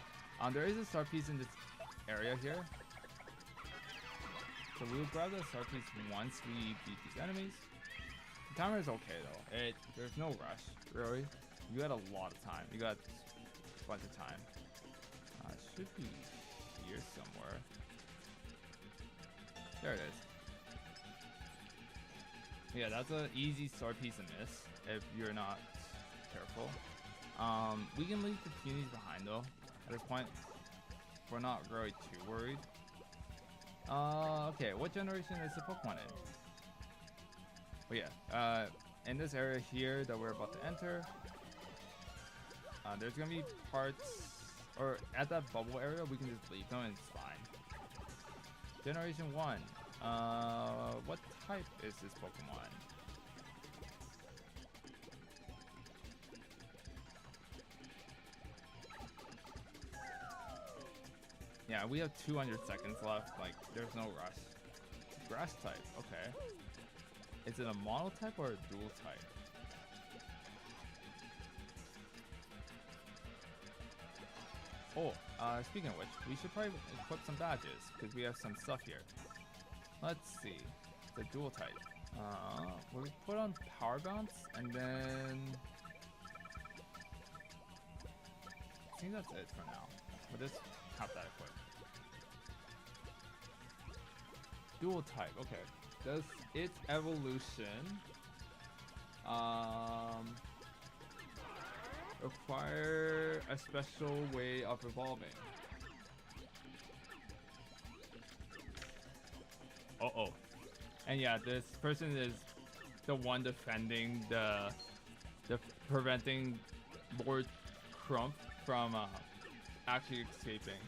There is a star piece in this area here. So we'll grab the star piece once we beat these enemies. timer is okay though. There's no rush, really. You got a lot of time. You got a bunch of time. It should be here somewhere. There it is. Yeah, that's an easy sword piece to miss if you're not careful. We can leave the punies behind though. At this point, we're not really too worried. Okay, what generation is the Pokemon in? Oh yeah, in this area here that we're about to enter, there's gonna be parts, or at that bubble area, we can just leave them and it's fine. Generation 1. What type is this Pokemon? Yeah, we have 200 seconds left. Like, there's no rush. Grass type, okay. Is it a mono type or a dual type? Oh, speaking of which, we should probably equip some badges because we have some stuff here. Let's see. The dual type. We'll put on power bounce and then I think that's it for now. We'll just have that equipped. Dual type, okay. Does its evolution require a special way of evolving? Uh-oh. And yeah, this person is the one defending the preventing Lord Crump from actually escaping.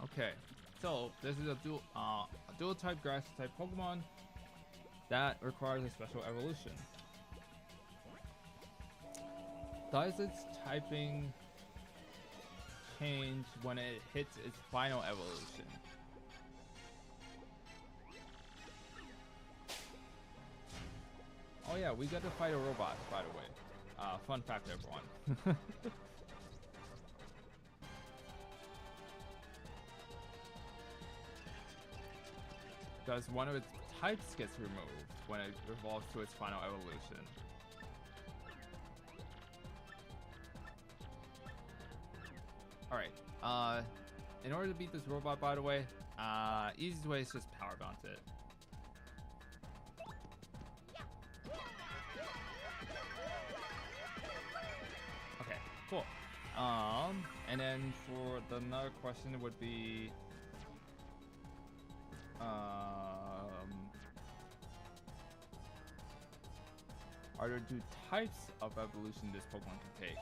Okay, so this is a dual type grass type Pokemon that requires a special evolution. Does its typing change when it hits its final evolution? Oh yeah, we got to fight a robot, by the way. Fun fact, everyone. Does one of its types gets removed when it evolves to its final evolution? Alright, in order to beat this robot, by the way, easiest way is just power bounce it. Okay, cool. And then for the another question would be, are there two types of evolution this Pokemon can take?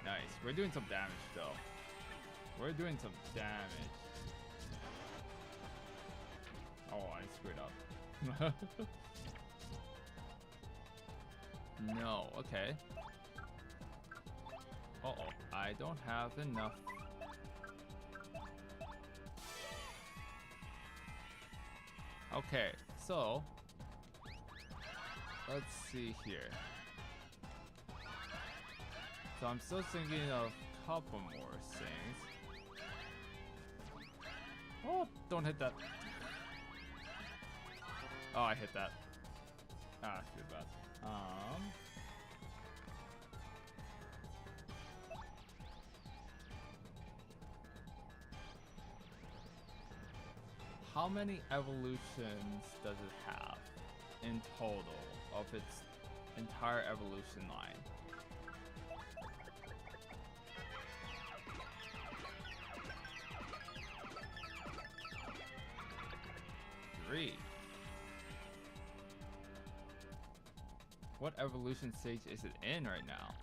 Nice. We're doing some damage though. We're doing some damage. Oh, I screwed up. No, okay. Uh-oh, I don't have enough. Okay, so let's see here. So I'm still thinking of a couple more things. Oh, don't hit that. Oh, I hit that. Ah, too bad. How many evolutions does it have in total of its entire evolution line? Three. What evolution stage is it in right now?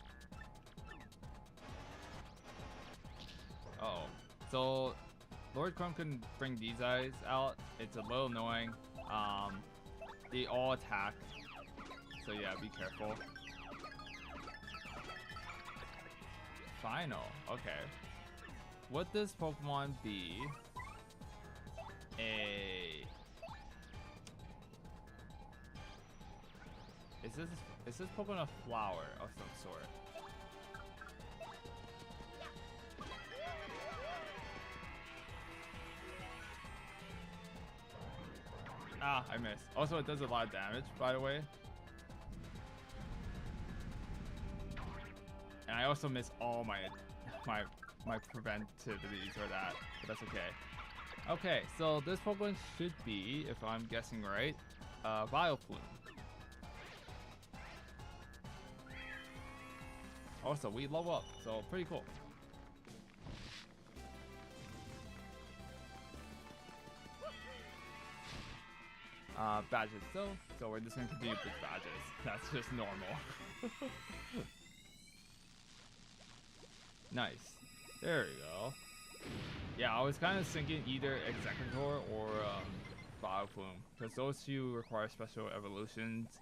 Uh-oh. So Lord Crumb couldn't bring these guys out. It's a little annoying. They all attack. So yeah, be careful. Final. Okay. Would this Pokemon be a... Is this Pokemon a flower of some sort? Ah, I missed. Also, it does a lot of damage, by the way. And I also miss all my preventivities for that, but that's okay. Okay, so this Pokemon should be, if I'm guessing right, Vileplume. Also, we level up, so pretty cool. Badges still, so we're just gonna continue with badges. That's just normal. Nice. There we go. Yeah, I was kind of thinking either Executor or Vileplume, because those two require special evolutions.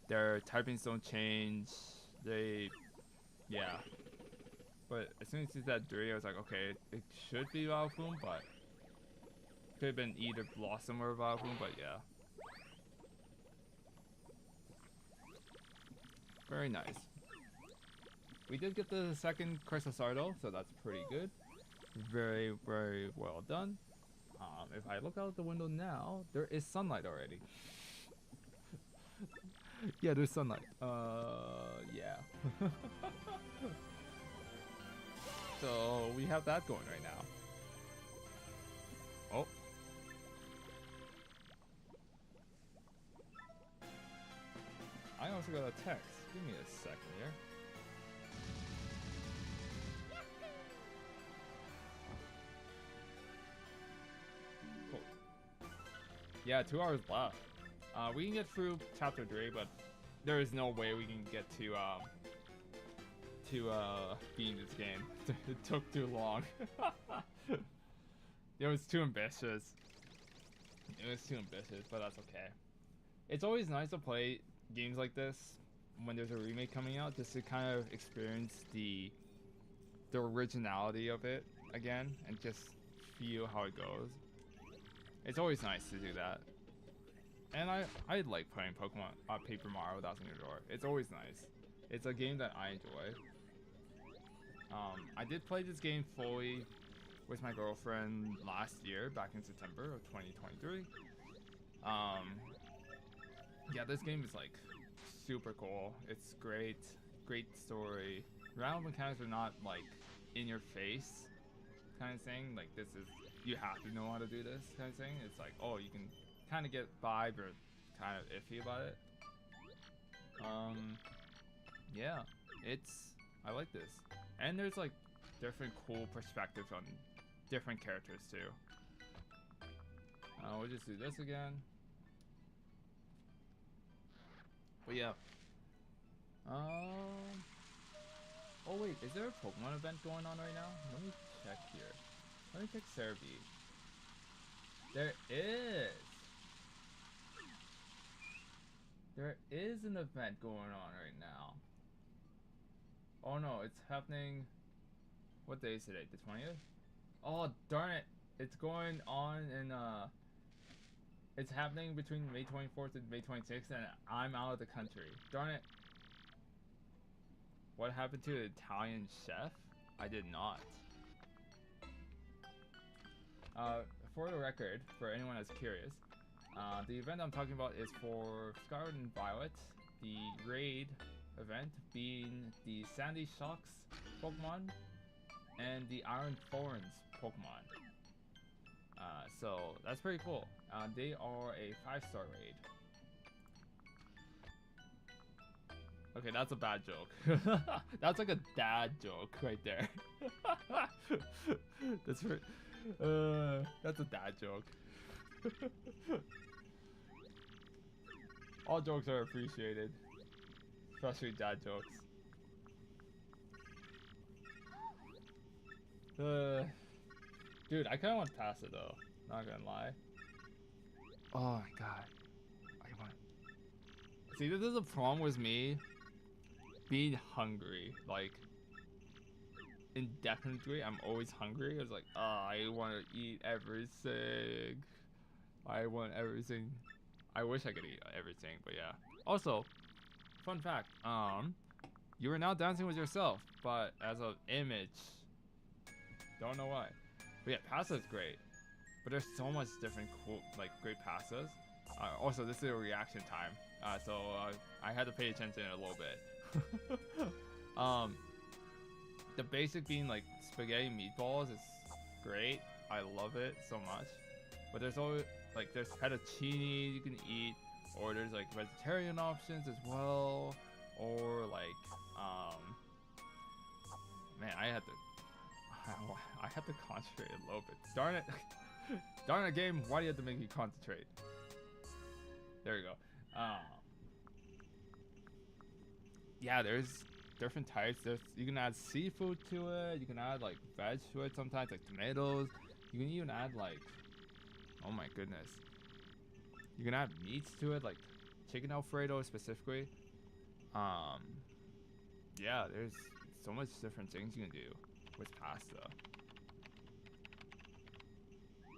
Their typings don't change. Yeah. But as soon as you said 3, I was like, okay, it should be Vileplume, but could have been either Blossom or Vileplume, but yeah. Very nice. We did get the second Chrysosardo, so that's pretty good. Very, very well done. If I look out the window now, there is sunlight already. Yeah, there's sunlight. Yeah. So we have that going right now. Oh. I also got a text. Give me a second here. Cool. Yeah, 2 hours left. We can get through chapter 3, but there is no way we can get to beating this game. It took too long. It was too ambitious. It was too ambitious, but that's okay. It's always nice to play games like this when there's a remake coming out, just to kind of experience the originality of it again and just feel how it goes. It's always nice to do that. And I like playing Pokemon Paper Mario Thousand Year Door. It's always nice. It's a game that I enjoy. I did play this game fully with my girlfriend last year, back in September of 2023. Yeah, this game is like super cool. It's great story. Round mechanics are not like in your face kind of thing. Like this is, you have to know how to do this kind of thing. It's like, oh, you can kind of get by, but kind of iffy about it. Yeah, I like this. And there's like different cool perspectives on different characters too. We'll just do this again. But yeah. Oh wait, is there a Pokemon event going on right now? Let me check here. Let me check Cerebi. There is. There is an event going on right now. Oh no, it's happening. What day is today? The 20th? Oh darn it! It's going on in it's happening between May 24th and May 26th, and I'm out of the country. Darn it! What happened to the Italian chef? I did not. For the record, for anyone that's curious, the event I'm talking about is for Scarlet and Violet. The raid event being the Sandy Shocks Pokemon and the Iron Thorns Pokemon. So that's pretty cool. They are a 5-star raid. Okay, that's a bad joke. That's like a dad joke right there. That's a dad joke. All jokes are appreciated, especially dad jokes. Dude, I kind of want to pass it though. Not gonna lie. Oh my god. I want. See, this is a problem with me being hungry. Like, indefinitely, I'm always hungry. It's like, I want to eat everything. I want everything. I wish I could eat everything, but yeah. Also, fun fact. You are now dancing with yourself, but as an image. Don't know why. But yeah, passive's great. But there's so much different cool, like great passes. Also, this is a reaction time, so I had to pay attention a little bit. The basic being like spaghetti meatballs is great. I love it so much. But there's always like there's fettuccine you can eat, or there's like vegetarian options as well, or like man, I had to concentrate a little bit. Darn it. Darn it, game, why do you have to make me concentrate? There you go. Yeah, there's different types. You can add seafood to it, you can add like veg to it sometimes, like tomatoes. You can even add like, oh my goodness. You can add meats to it, like chicken Alfredo specifically. Yeah, there's so much different things you can do with pasta.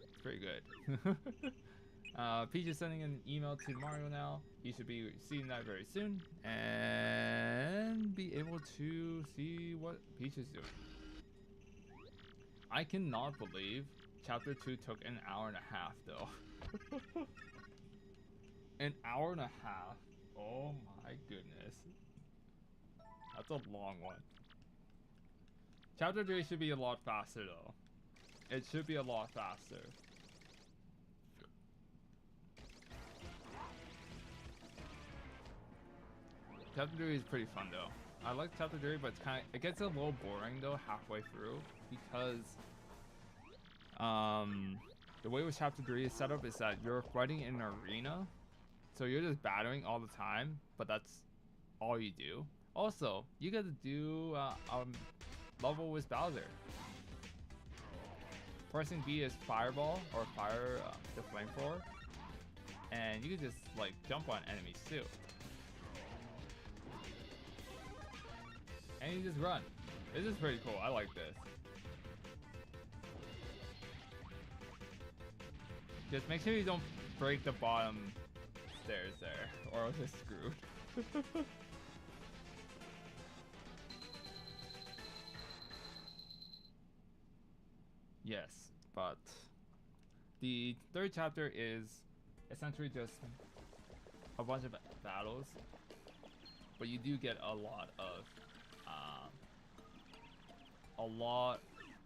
It's pretty good. Peach is sending an email to Mario now. He should be receiving that very soon and be able to see what Peach is doing. I cannot believe Chapter 2 took an hour and a half though. An hour and a half. Oh my goodness. That's a long one. Chapter 3 should be a lot faster though. It should be a lot faster. Chapter 3 is pretty fun though. I like Chapter 3, but it gets a little boring though halfway through because the way with Chapter 3 is set up is that you're fighting in an arena. So you're just battling all the time, but that's all you do. Also, you get to do level with Bowser. Pressing B is fireball or fire the flamethrower, and you can just like jump on enemies too. And you just run. This is pretty cool. I like this. Just make sure you don't break the bottom stairs there, or else you're screwed. Yes, but the third chapter is essentially just a bunch of battles, but you do get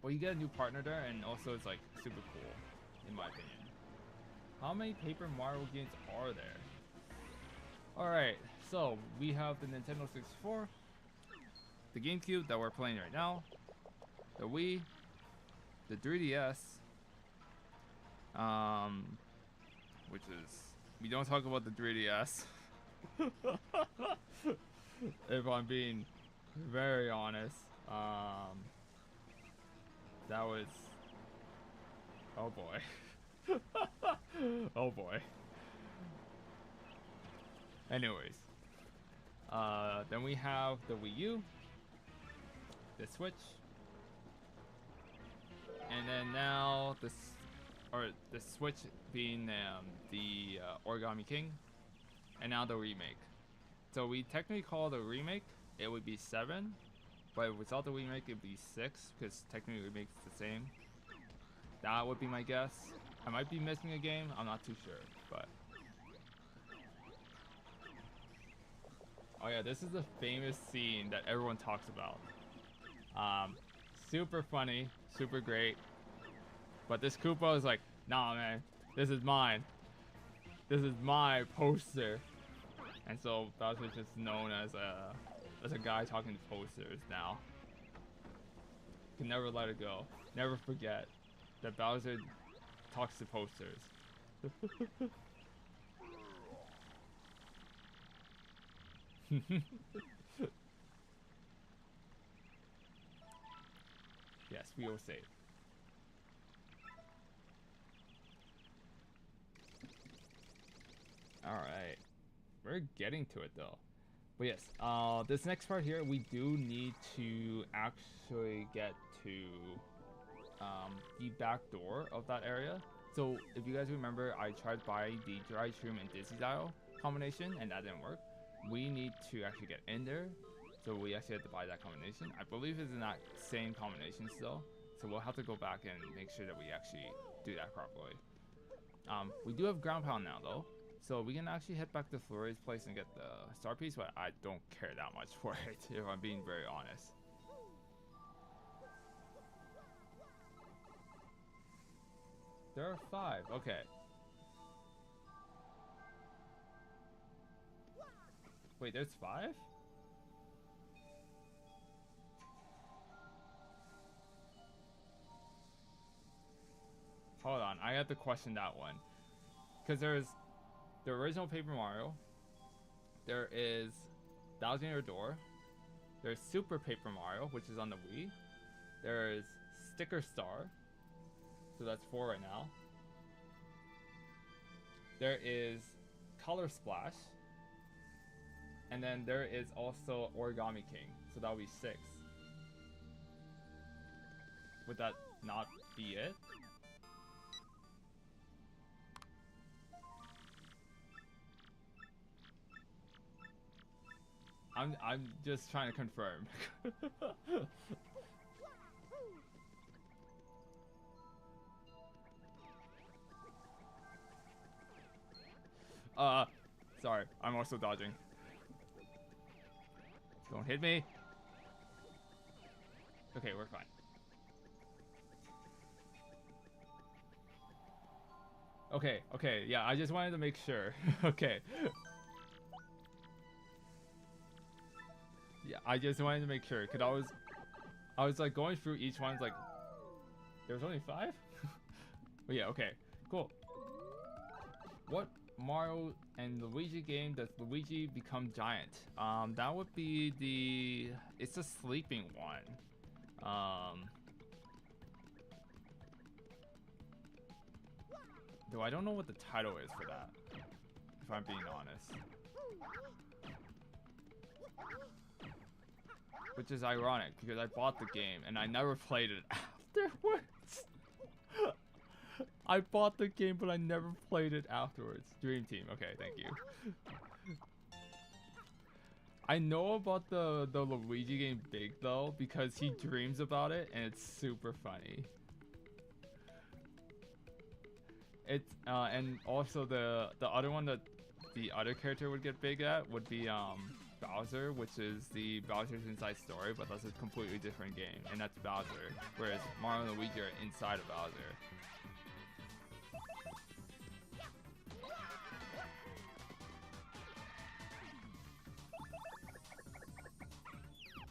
well, you get a new partner there, and also it's like super cool, in my opinion. How many Paper Mario games are there? Alright, so we have the Nintendo 64, the GameCube that we're playing right now, the Wii, the 3DS, which is, we don't talk about the 3DS. If I'm being very honest, that was, oh boy. Oh boy. Anyways, then we have the Wii U, the Switch, and then now the Switch being the Origami King, and now the remake. So we technically call the remake, it would be 7, but without the remake it would be 6, because technically the remake is the same. That would be my guess. I might be missing a game, I'm not too sure, but. Oh yeah, this is the famous scene that everyone talks about. Super funny, super great. But this Koopa is like, nah man, this is mine. This is my poster. And so Bowser's just known as a guy talking to posters now. Can never let it go. Never forget that Bowser talks to posters. Yes, we will save. Alright. We're getting to it though. But yes, this next part here, we do need to actually get to the back door of that area. So if you guys remember, I tried buying the Dry Shroom and Dizzy Dial combination and that didn't work. We need to actually get in there. So we actually have to buy that combination. I believe it's in that same combination still. So we'll have to go back and make sure that we actually do that properly. We do have ground pound now though, so we can actually head back to Flurry's place and get the star piece, but I don't care that much for it, if I'm being very honest. There are 5, okay. Wait, there's 5? Hold on, I have to question that one. Because there's the original Paper Mario, there is Thousand Year Door, there's Super Paper Mario, which is on the Wii, there's Sticker Star, so that's 4 right now. There is Color Splash, and then there is also Origami King, so that would be 6. Would that not be it? I'm just trying to confirm. Sorry, I'm also dodging. Don't hit me. Okay, we're fine. Okay, yeah, I just wanted to make sure. Okay. Yeah, I just wanted to make sure, cause I was like going through each one, like, there's only 5? But yeah, okay, cool. What Mario and Luigi game does Luigi become giant? That would be it's a sleeping one. Though I don't know what the title is for that, if I'm being honest. Which is ironic, because I bought the game and I never played it afterwards. I bought the game, but I never played it afterwards. Dream Team, okay, thank you. I know about the Luigi game Big, though, because he dreams about it, and it's super funny. It's, and also the other one that the other character would get big at would be, Bowser, which is the Bowser's Inside Story, but that's a completely different game, and that's Bowser, whereas Mario and Luigi are inside of Bowser.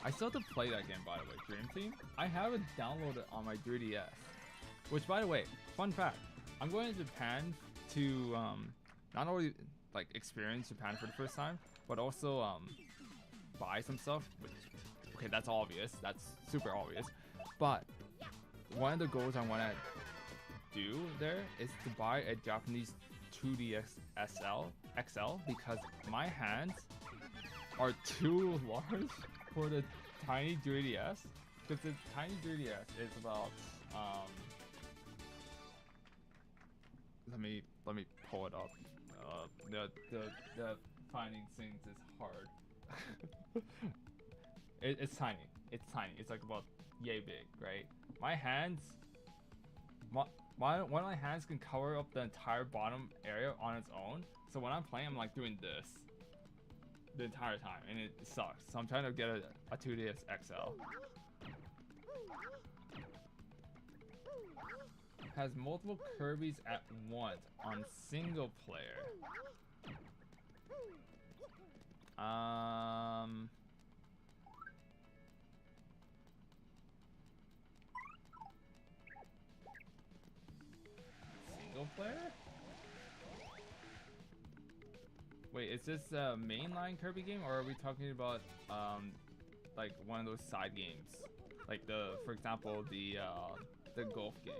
I still have to play that game, by the way, Dream Team. I have it downloaded on my 3DS, which, by the way, fun fact, I'm going to Japan to not only like experience Japan for the first time, but also buy some stuff, which, okay, that's obvious, that's super obvious, but one of the goals I want to do there is to buy a Japanese 2DS XL, because my hands are too large for the tiny 3DS, because the tiny 3DS is about, let me pull it up. The finding things is hard. It's tiny. It's tiny. It's like about yay big, right? My hands, one of my hands can cover up the entire bottom area on its own. So when I'm playing, I'm like doing this the entire time, and it sucks. So I'm trying to get a 2DS XL. Has multiple Kirby's at once on single player. Single player? Wait, is this a mainline Kirby game, or are we talking about like one of those side games, like for example, the golf game?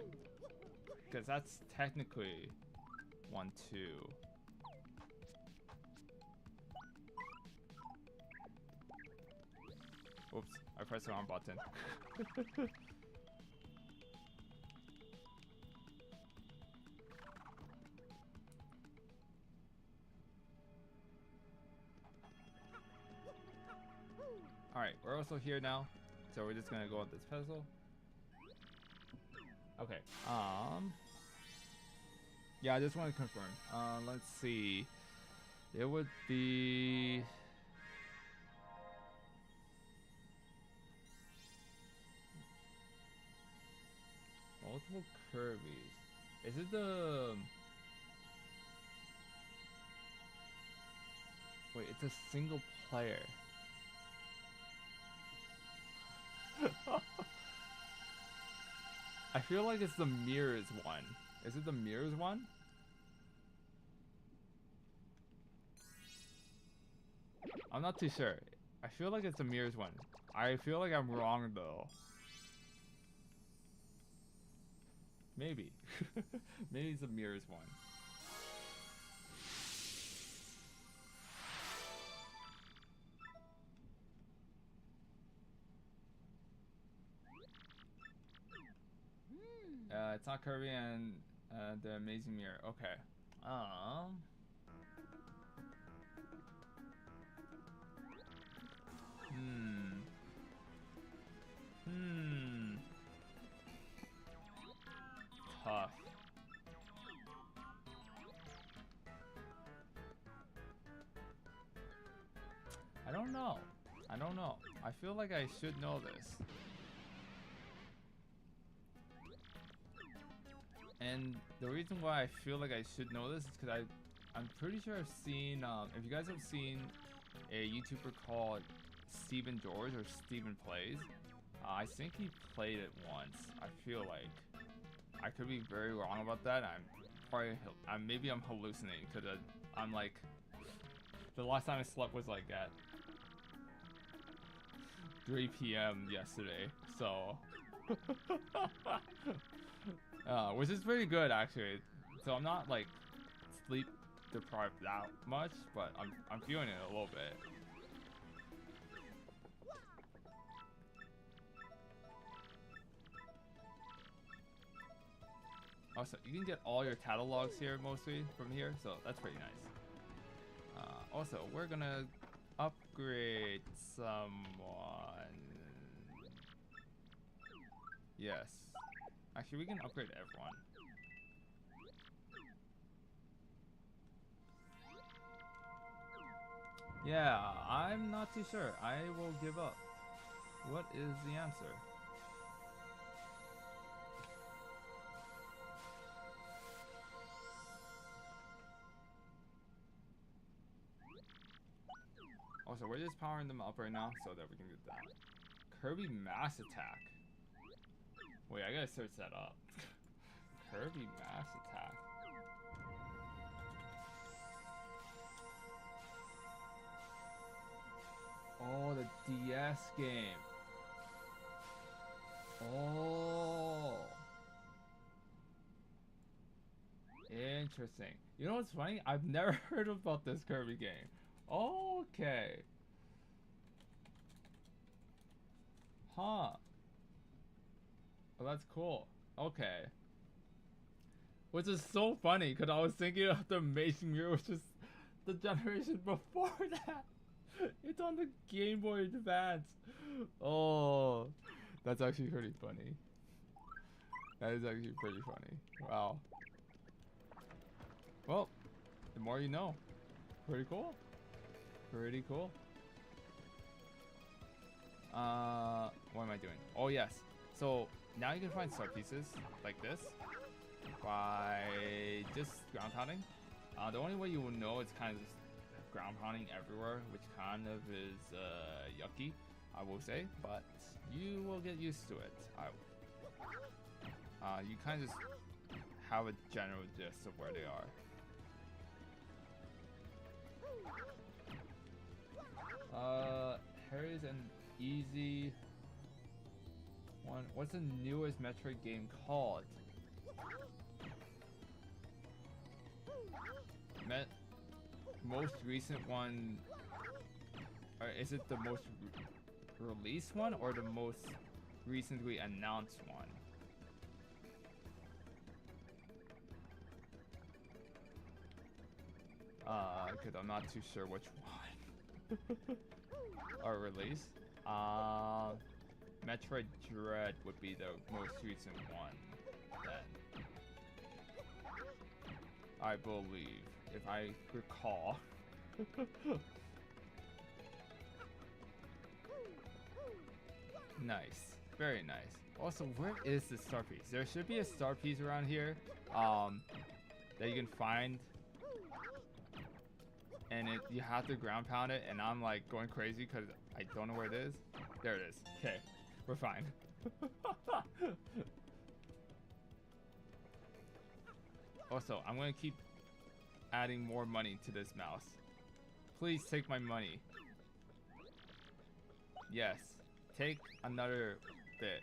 Because that's technically 1, 2. Oops, I pressed the wrong button. Alright, we're also here now, so we're just gonna go up this puzzle. Okay, Yeah, I just want to confirm. Let's see. It would be multiple Kirby's. Is it the? Wait, it's a single player. I feel like it's the Mirrors one. Is it the Mirrors one? I'm not too sure. I feel like it's the Mirrors one. I feel like I'm wrong though. Maybe. Maybe it's the Mirrors one. It's not Kirby and the Amazing Mirror. Okay. Um. Hmm. Hmm. Tough. I don't know. I don't know. I feel like I should know this. And the reason why I feel like I should know this is because I'm pretty sure I've seen, if you guys have seen a YouTuber called Steven George or Steven Plays, I think he played it once. I feel like. I could be very wrong about that. Maybe I'm hallucinating because I'm like, the last time I slept was like at 3 p.m. yesterday, so which is pretty good actually. So I'm not like sleep deprived that much, but I'm feeling it a little bit. Also, you can get all your catalogs here mostly from here, so that's pretty nice. Also, we're gonna upgrade someone. Yes. Actually, we can upgrade everyone. Yeah, I'm not too sure. I will give up. What is the answer? Also, we're just powering them up right now so that we can get that. Kirby Mass Attack. Wait, I gotta search that up. Kirby Mass Attack. Oh, the DS game. Oh. Interesting. You know what's funny? I've never heard about this Kirby game. Okay. Huh. Oh, that's cool. Okay. Which is so funny because I was thinking of the Amazing Mirror, which is the generation before that. It's on the Game Boy Advance. Oh, that's actually pretty funny. That is actually pretty funny. Wow. Well, the more you know. Pretty cool. Pretty cool. What am I doing? Oh yes. So now you can find star pieces like this by just ground pounding. The only way you will know it's kind of just ground pounding everywhere, which kind of is yucky, I will say, but you will get used to it. You kind of just have a general gist of where they are. Here's an easy one. What's the newest Metroid game called? Most recent one, or is it the most released one or the most recently announced one? Because I'm not too sure which one. Or release. Metroid Dread would be the most recent one then. I believe, if I recall. Nice. Very nice. Also, where is the star piece? There should be a star piece around here that you can find. And you have to ground pound it, and I'm like going crazy because I don't know where it is. There it is. Okay, we're fine. Also, I'm gonna keep adding more money to this mouse. Please take my money. Yes, take another bit.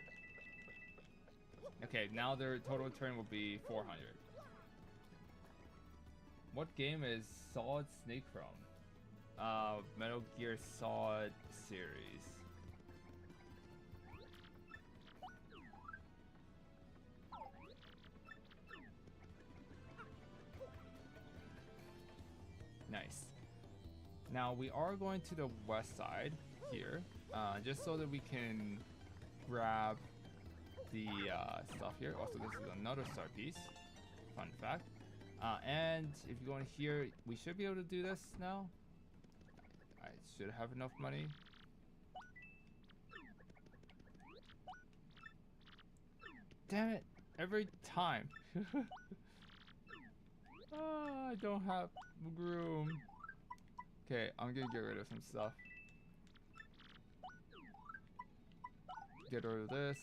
Okay, now their total return will be 400. What game is Solid Snake from? Metal Gear Solid series. Nice. Now we are going to the west side here, just so that we can grab the stuff here. Also, this is another star piece. Fun fact. And if you go in here, we should be able to do this now. I should have enough money. Damn it! Every time. I don't have room. Okay, I'm gonna get rid of some stuff. Get rid of this.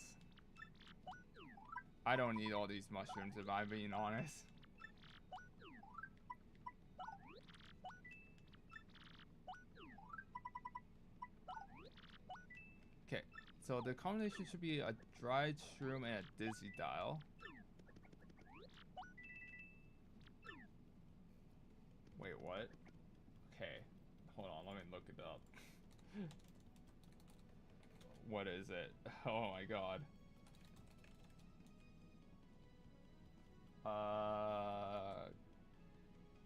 I don't need all these mushrooms if I'm being honest. Okay, so the combination should be a dried shroom and a dizzy dial. Wait, what? Okay, hold on, let me look it up. What is it? Oh my god.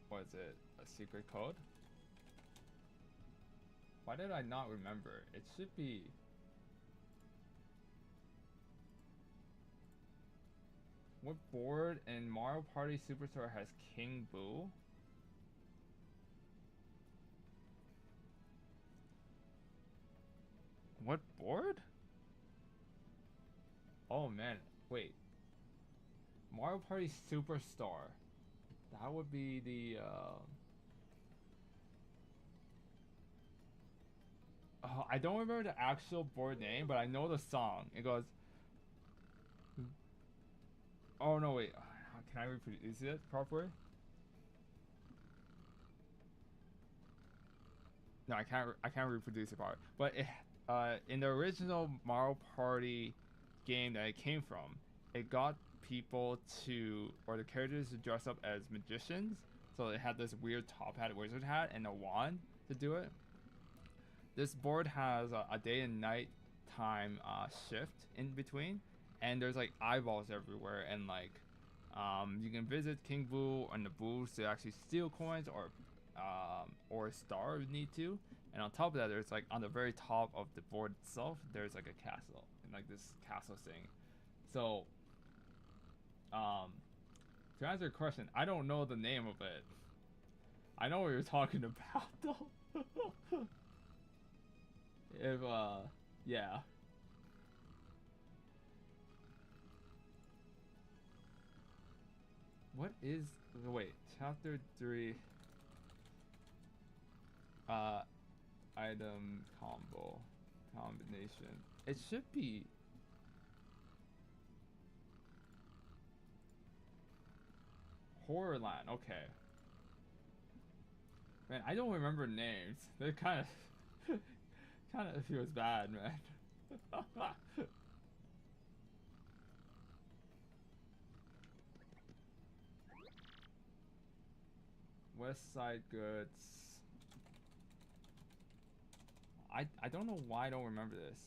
What is it? A secret code? Why did I not remember? It should be... What board in Mario Party Superstar has King Boo? What board? Oh man, wait. Mario Party Superstar. That would be the oh, I don't remember the actual board name, but I know the song. It goes. Oh no, wait. Can I reproduce it properly? No, I can't. I can't reproduce it properly. But it, in the original Mario Party game that it came from, it got people to, or the characters to dress up as magicians. So it had this weird top hat, wizard hat, and a wand to do it. This board has a day and night time shift in between, and there's like eyeballs everywhere, and like you can visit King Boo and the Boos to actually steal coins or star if you need to. And on top of that, there's like on the very top of the board itself, there's like a castle, and like this castle thing. So to answer your question, I don't know the name of it. I know what you're talking about though. If yeah. What is, wait, chapter 3 item combo combination. It should be Horrorland. Okay. Man, I don't remember names. They're kind of feels bad, man. West Side Goods. I don't know why I don't remember this.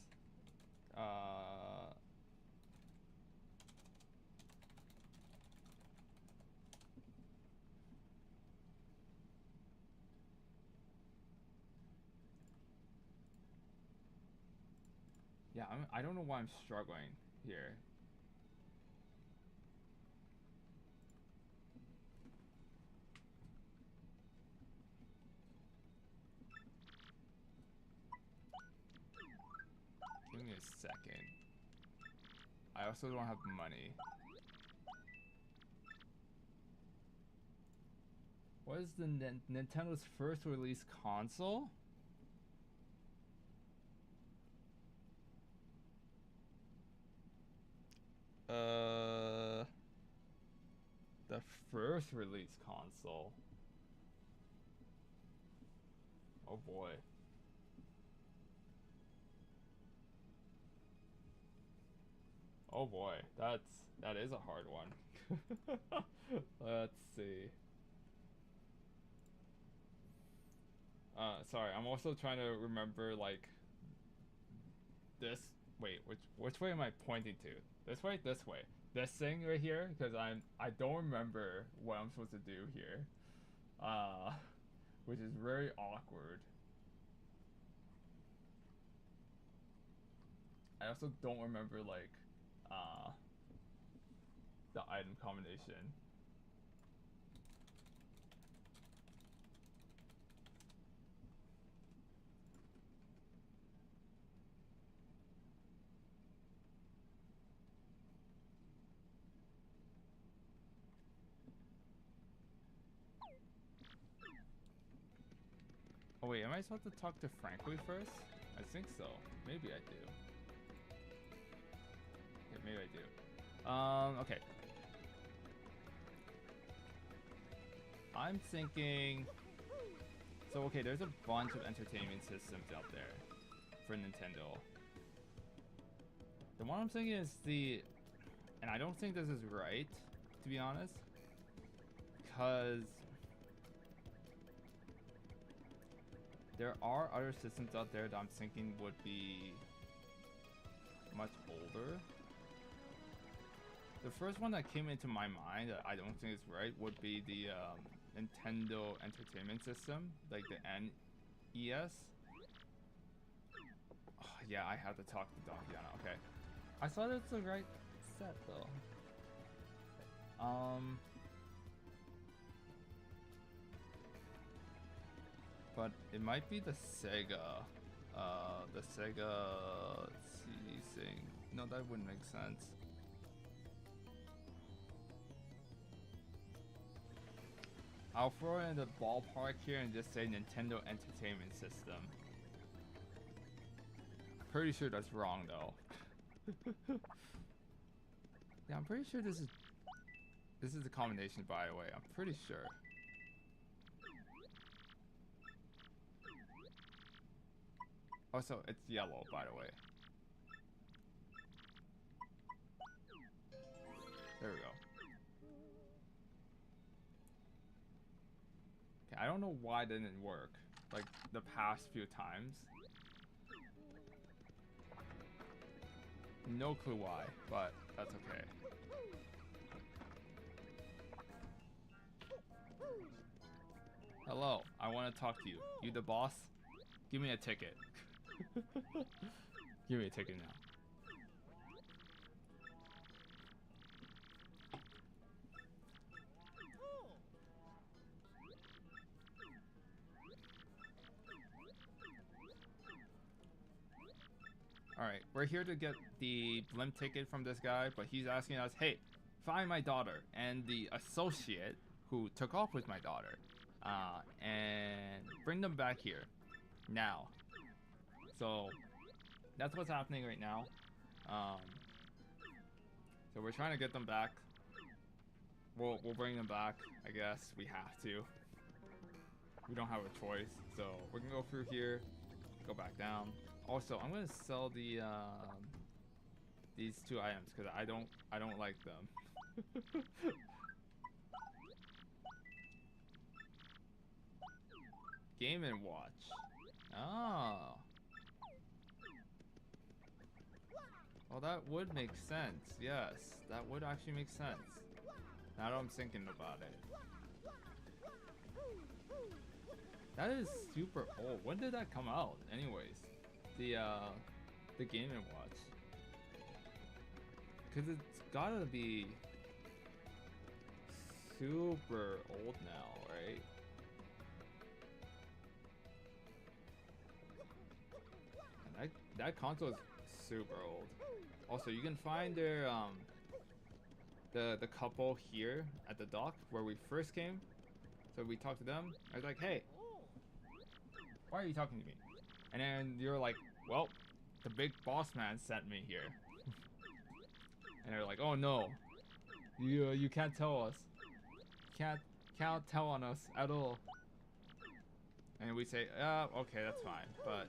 Yeah, I don't know why I'm struggling here. second. I also don't have money. What is the Nintendo's first release console? The first release console. Oh boy. Oh boy, that is a hard one. Let's see. Sorry, I'm also trying to remember like this. Wait, which way am I pointing to? This way, this way. This thing right here, because I don't remember what I'm supposed to do here. Which is very awkward. I also don't remember like the item combination. Oh wait, am I supposed to talk to Frankly first? I think so. Maybe I do. Okay, maybe I do. Okay. I'm thinking... So, okay, there's a bunch of entertainment systems out there for Nintendo. The one I'm thinking is the... And I don't think this is right, to be honest. Because... there are other systems out there that I'm thinking would be much older. The first one that came into my mind that I don't think is right would be the Nintendo Entertainment System, like the NES. Oh, yeah, I have to talk to Donkiana. Okay, I thought it's the right set though. But it might be the Sega. The Sega. Let's see, thing. No, that wouldn't make sense. I'll throw it in the ballpark here and just say Nintendo Entertainment System. Pretty sure that's wrong though. Yeah, I'm pretty sure this is the combination, by the way. I'm pretty sure. Also, it's yellow, by the way. There we go. Okay, I don't know why it didn't work, like, the past few times. No clue why, but that's okay. Hello, I want to talk to you. You the boss? Give me a ticket. Give me a ticket now. Alright, we're here to get the blimp ticket from this guy, but he's asking us, hey, find my daughter and the associate who took off with my daughter. And bring them back here. Now. So, that's what's happening right now. So we're trying to get them back. We'll bring them back, I guess. We have to. We don't have a choice. So, we're gonna go through here, go back down. Also, I'm gonna sell the these two items because I don't like them. Game and Watch. Oh. Well, that would make sense. Yes, that would actually make sense. Now that I'm thinking about it. That is super old. When did that come out, anyways? The Game & Watch. Cause it's gotta be super old now, right? And that console is super old. Also, you can find their the couple here at the dock where we first came. So we talked to them. I was like, hey, why are you talking to me? And then you're like, well, the big boss man sent me here. And they're like, oh no, you can't tell us. Can't tell on us at all. And we say, okay, that's fine. But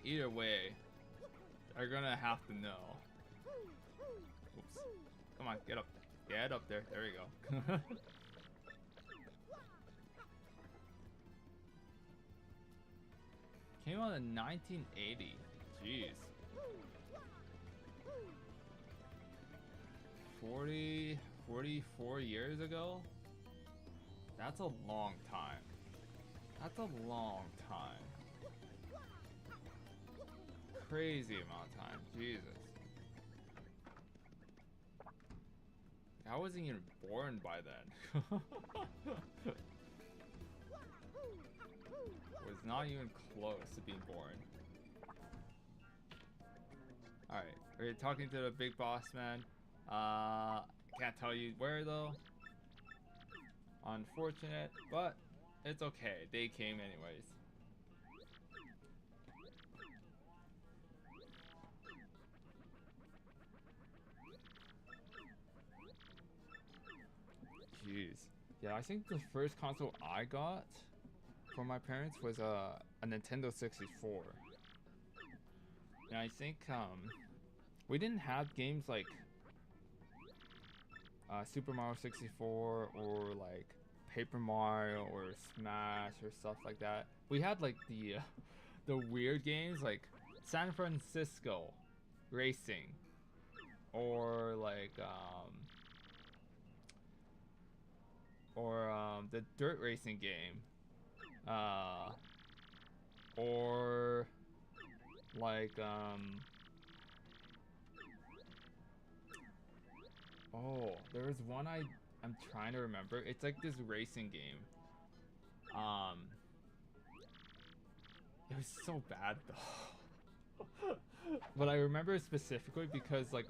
either way, they're gonna have to know. Oops. Come on, get up. Get up there. There we go. Came out in 1980. Jeez. 44 years ago? That's a long time. That's a long time. Crazy amount of time. Jesus. I wasn't even born by then. Was not even close to being born. Alright, we're talking to the big boss man. Can't tell you where though. Unfortunate, but it's okay. They came anyways. Jeez. Yeah, I think the first console I got from my parents was a Nintendo 64. And I think we didn't have games like Super Mario 64 or like Paper Mario or Smash or stuff like that. We had like the weird games like San Francisco Racing or like the dirt racing game, or like oh, there was one I'm trying to remember. It's like this racing game. It was so bad though. But I remember it specifically because like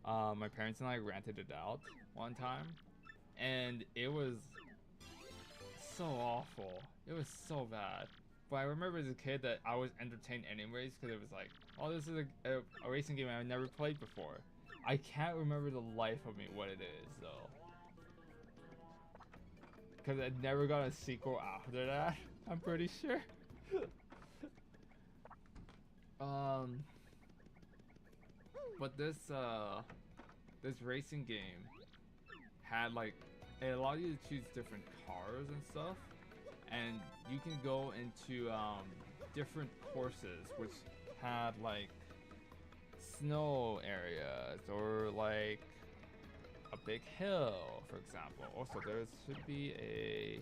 my parents and I rented it out one time, and it was so awful. It was so bad. But I remember as a kid that I was entertained anyways because it was like, oh, this is a racing game I've never played before. I can't remember the life of me what it is though, because I never got a sequel after that. I'm pretty sure. But this racing game had like, it allowed you to choose different cars and stuff, and you can go into different courses which had like snow areas or like a big hill, for example. Also, there should be a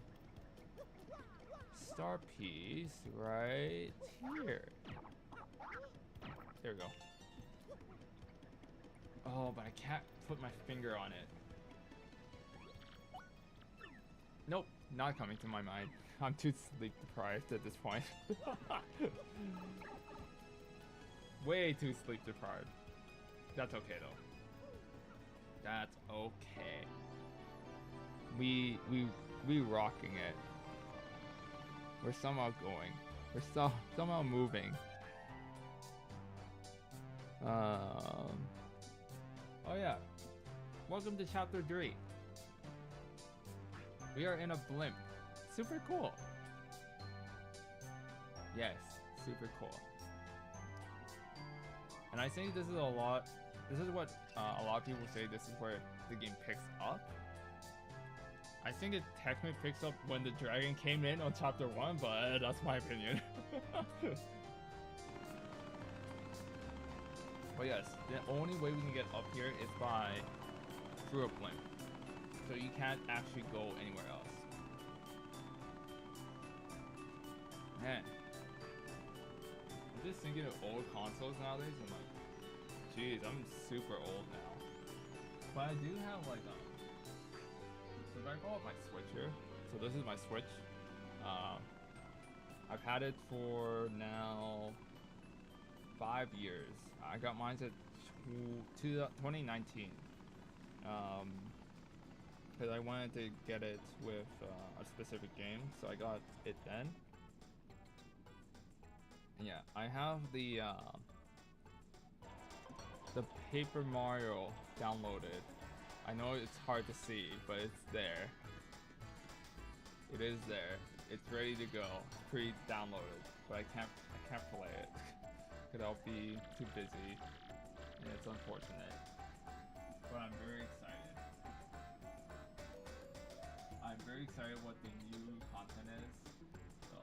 star piece right here. There we go. Oh, but I can't put my finger on it. Nope, not coming to my mind. I'm too sleep deprived at this point. Way too sleep deprived. That's okay though. That's okay. We rocking it. We're somehow going. We're somehow moving. Oh yeah. Welcome to chapter 3. We are in a blimp. Super cool. Yes, super cool. And I think this is what a lot of people say, this is where the game picks up. I think it technically picks up when the dragon came in on chapter 1, but that's my opinion. But yes, the only way we can get up here is through a blimp. So you can't actually go anywhere else. Man. I'm just thinking of old consoles nowadays. I'm like, geez, I'm super old now. But I do have like so if I call it my Switch here. So this is my Switch. I've had it for now 5 years. I got mine at 2019. Because I wanted to get it with a specific game, so I got it then. And yeah, I have the Paper Mario downloaded. I know it's hard to see, but it's there. It is there. It's ready to go. It's pre-downloaded, but I can't play it because I'll be too busy, and it's unfortunate. But I'm very excited. I'm very excited what the new content is. So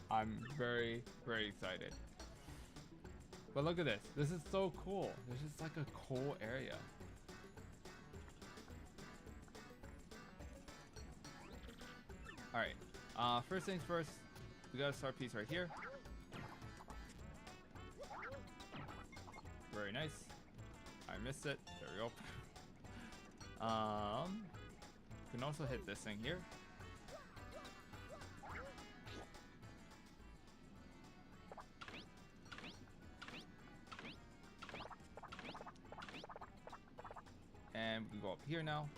I'm very, very excited. But look at this. This is so cool. This is like a cool area. Alright. First things first, we got a star piece right here. Very nice. I missed it. There we go. Can also hit this thing here. And we can go up here now.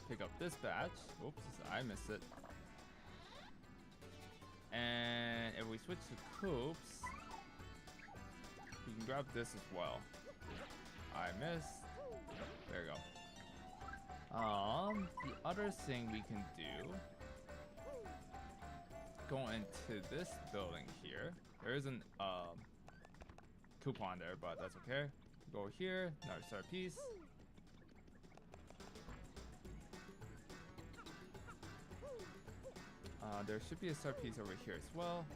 Pick up this badge. Oops, I missed it. And if we switch to Coops, you can grab this as well. I missed. There you go. The other thing we can do, go into this building here. There isn't coupon there, but that's okay. Go here, another star piece. There should be a star piece over here as well.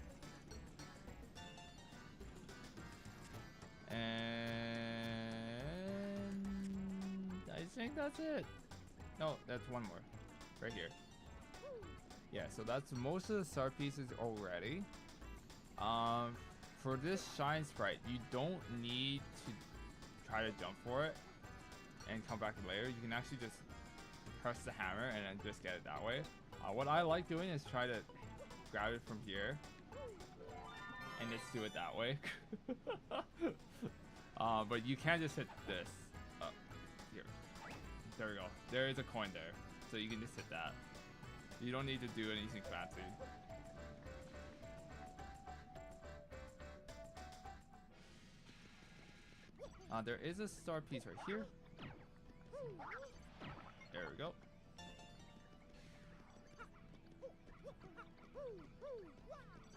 And I think that's it. No, that's one more. Right here. Yeah, so that's most of the star pieces already. For this shine sprite, you don't need to try to jump for it and come back later. You can actually just press the hammer and then just get it that way. What I like doing is try to grab it from here and just do it that way. But you can't just hit this. Here. There we go. There is a coin there. So you can just hit that. You don't need to do anything fancy. There is a star piece right here. There we go.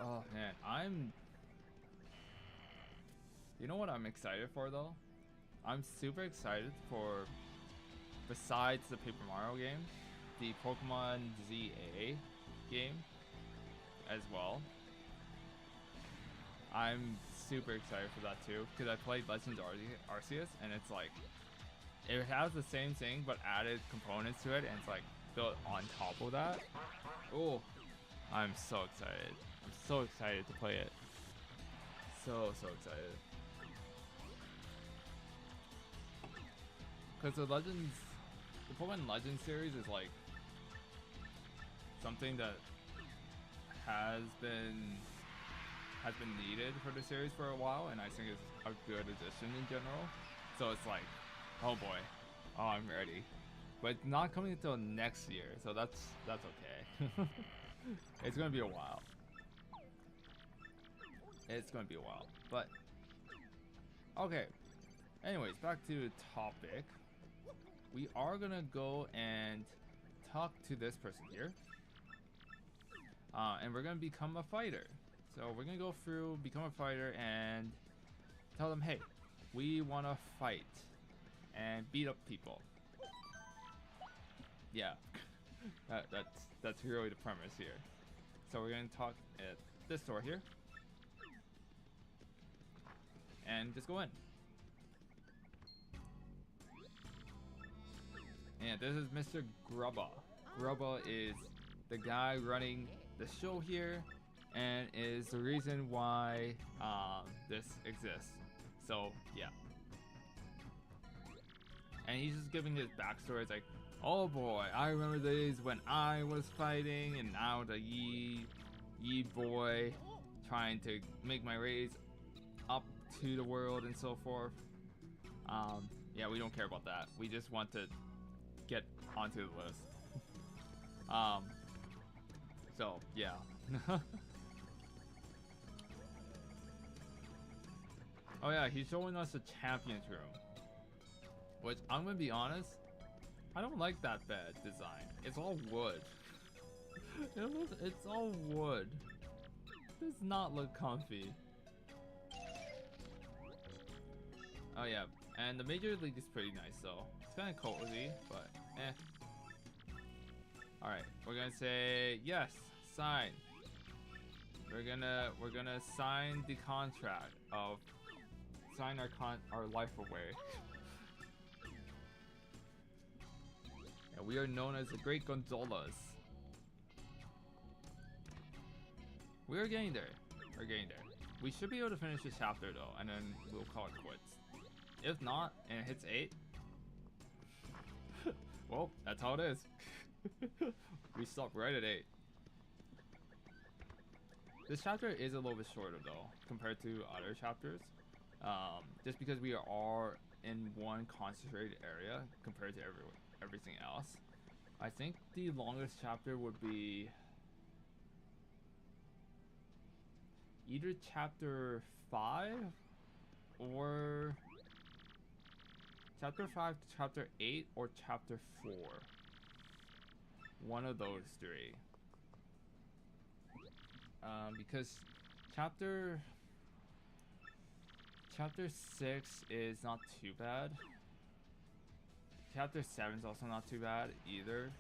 Oh man, you know what I'm excited for though? I'm super excited for, besides the Paper Mario game, the Pokemon ZA game as well. I'm super excited for that too, because I played Legends Arceus and it's like, it has the same thing but added components to it, and it's like built on top of that. Oh, I'm so excited. I'm so excited to play it. So excited. Because the Pokemon Legends series is like something that has been needed for the series for a while, and I think it's a good addition in general. So it's like, oh boy, oh I'm ready. But it's not coming until next year, so that's okay. It's gonna be a while. It's gonna be a while, but okay. Anyways, back to the topic. We are gonna go and talk to this person here, and we're gonna become a fighter. So we're gonna go through, become a fighter, and tell them, hey, we wanna fight and beat up people. Yeah, that's really the premise here. So we're gonna talk at this door here, and just go in. And this is Mr. Grubba. Grubba is the guy running the show here, and is the reason why this exists. So yeah. And he's just giving his backstory. It's like, oh boy, I remember the days when I was fighting, and now the Yi boy trying to make my raise up to the world and so forth. Yeah, we don't care about that. We just want to get onto the list. So yeah. Oh yeah, he's showing us the champions room, which I'm gonna be honest, I don't like that bed design. It's all wood. It's all wood. It does not look comfy. Oh yeah, and the Major League is pretty nice though. It's kind of cozy, but eh. All right, we're gonna say yes, sign. We're gonna sign the contract of sign our life away. Yeah, we are known as the Great Gonzolas. We are getting there. We're getting there. We should be able to finish this chapter though, and then we'll call it quits. If not, and it hits 8, well, that's how it is. We stop right at 8. This chapter is a little bit shorter though, compared to other chapters. Just because we are in one concentrated area compared to everything else. I think the longest chapter would be either chapter 5 or chapter 5 to chapter 8 or chapter 4. One of those 3. Because chapter 6 is not too bad. Chapter 7 is also not too bad either.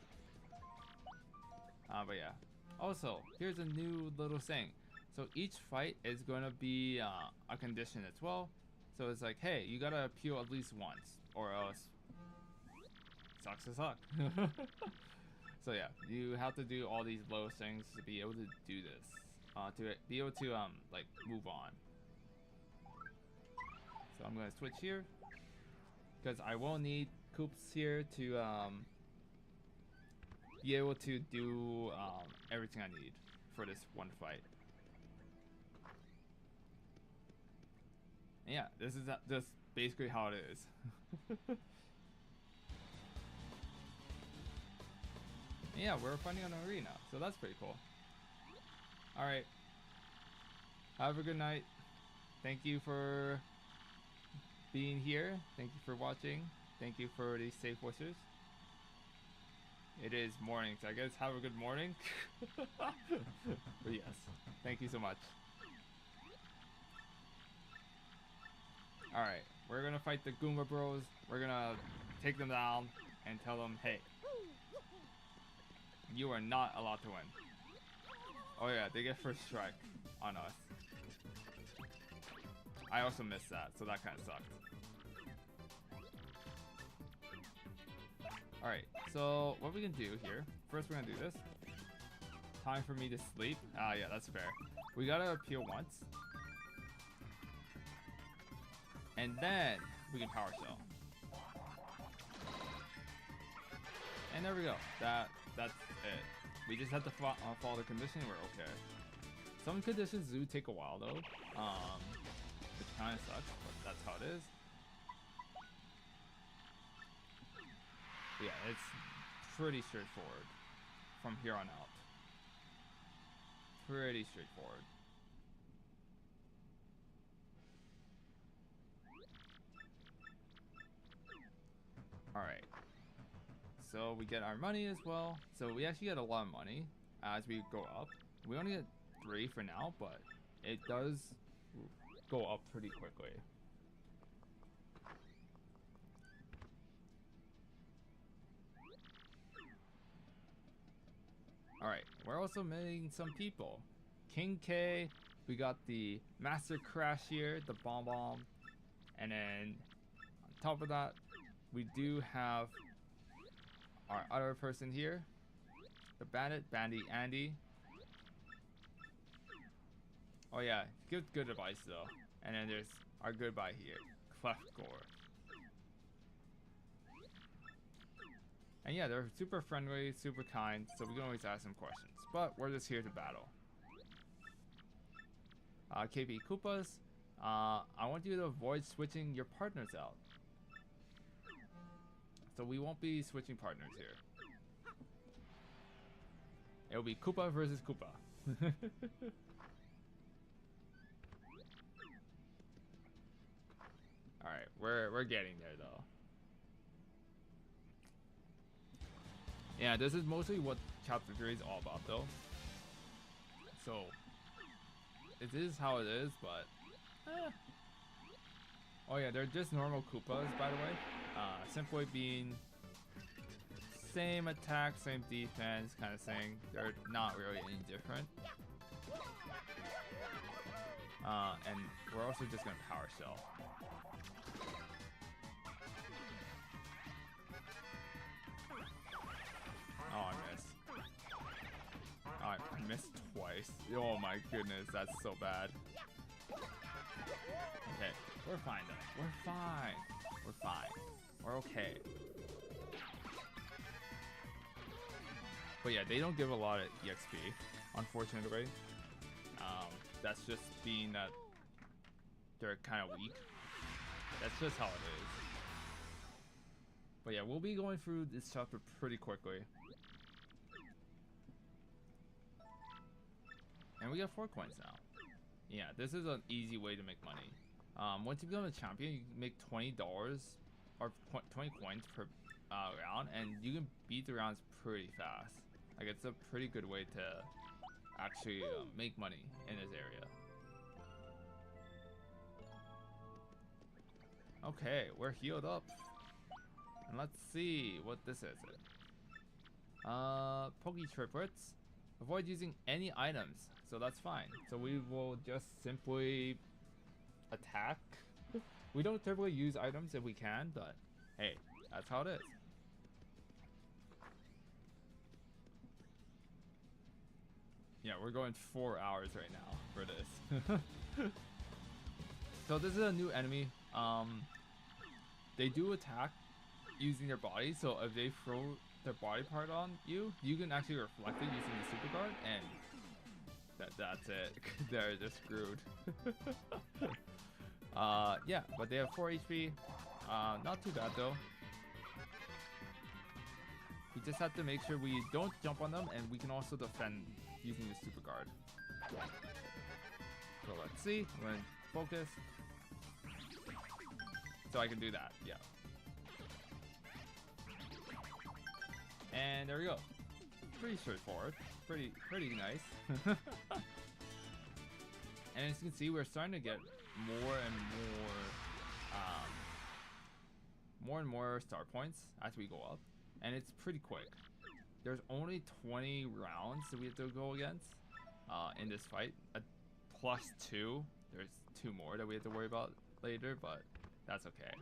But yeah. Also, here's a new little thing. So each fight is going to be a condition as well. So it's like, hey, you gotta appeal at least once, or else sucks to suck. So yeah, you have to do all these low things to be able to do this. To be able to like move on. So I'm gonna switch here because I will need Koops here to be able to do everything I need for this one fight. And yeah, this is just basically how it is. Yeah, we're fighting an arena, so that's pretty cool. Alright. Have a good night. Thank you for being here. Thank you for watching. Thank you for these safe wishes. It is morning, so I guess have a good morning. But yes, thank you so much. Alright, we're gonna fight the Goomba Bros. We're gonna take them down and tell them, hey, you are not allowed to win. Oh yeah, they get first strike on us. I also missed that, so that kind of sucked. Alright, so what we can do here, first we're gonna do this. Time for me to sleep. Ah yeah, that's fair. We gotta appeal once. And then we can power shell. And there we go. That's it. We just have to follow the condition. We're okay. Some conditions do take a while though, which kind of sucks, but that's how it is. But yeah, it's pretty straightforward from here on out. Pretty straightforward. Alright. So we get our money as well. So we actually get a lot of money as we go up. We only get 3 for now, but it does go up pretty quickly. Alright, we're also meeting some people. King K, we got the Master Crash here, the Bomb Bomb. And then on top of that, we do have our other person here, the Bandit, Bandy Andy. Oh yeah, good advice though. And then there's our goodbye here, Cleft Gore. And yeah, they're super friendly, super kind, so we can always ask them questions. But we're just here to battle. KP Koopas, I want you to avoid switching your partners out. So we won't be switching partners here. It'll be Koopa versus Koopa. Alright, we're getting there though. Yeah, this is mostly what chapter 3 is all about though. So it is how it is, but oh yeah, they're just normal Koopas by the way. Simply being same attack, same defense kind of thing. They're not really any different. And we're also just gonna power shell. Oh, I missed. Oh, I missed twice. Oh my goodness, that's so bad. Okay, we're fine though. We're fine. We're fine. We're okay. But yeah, they don't give a lot of EXP, unfortunately. That's just being that they're kind of weak. That's just how it is. But yeah, we'll be going through this chapter pretty quickly. And we got 4 coins now. Yeah, this is an easy way to make money. Once you become a champion, you can make $20 or 20 coins per round, and you can beat the rounds pretty fast. Like, it's a pretty good way to actually make money in this area. Okay, we're healed up. And let's see what this is. Poke triplets. Avoid using any items, so that's fine. So we will just simply attack. We don't typically use items if we can, but hey, that's how it is. Yeah, we're going 4 hours right now for this. So this is a new enemy. They do attack using their body, so if they throw their body part on you, you can actually reflect it using the super guard, and that's it. They're just screwed. Yeah, but they have 4 HP. Not too bad though. We just have to make sure we don't jump on them, and we can also defend using the super guard. So let's see. I'm gonna focus. So I can do that, yeah. And there we go. Pretty straightforward. Pretty nice. And as you can see, we're starting to get more and more star points as we go up. And it's pretty quick. There's only 20 rounds that we have to go against in this fight. +2. There's 2 more that we have to worry about later, but that's okay.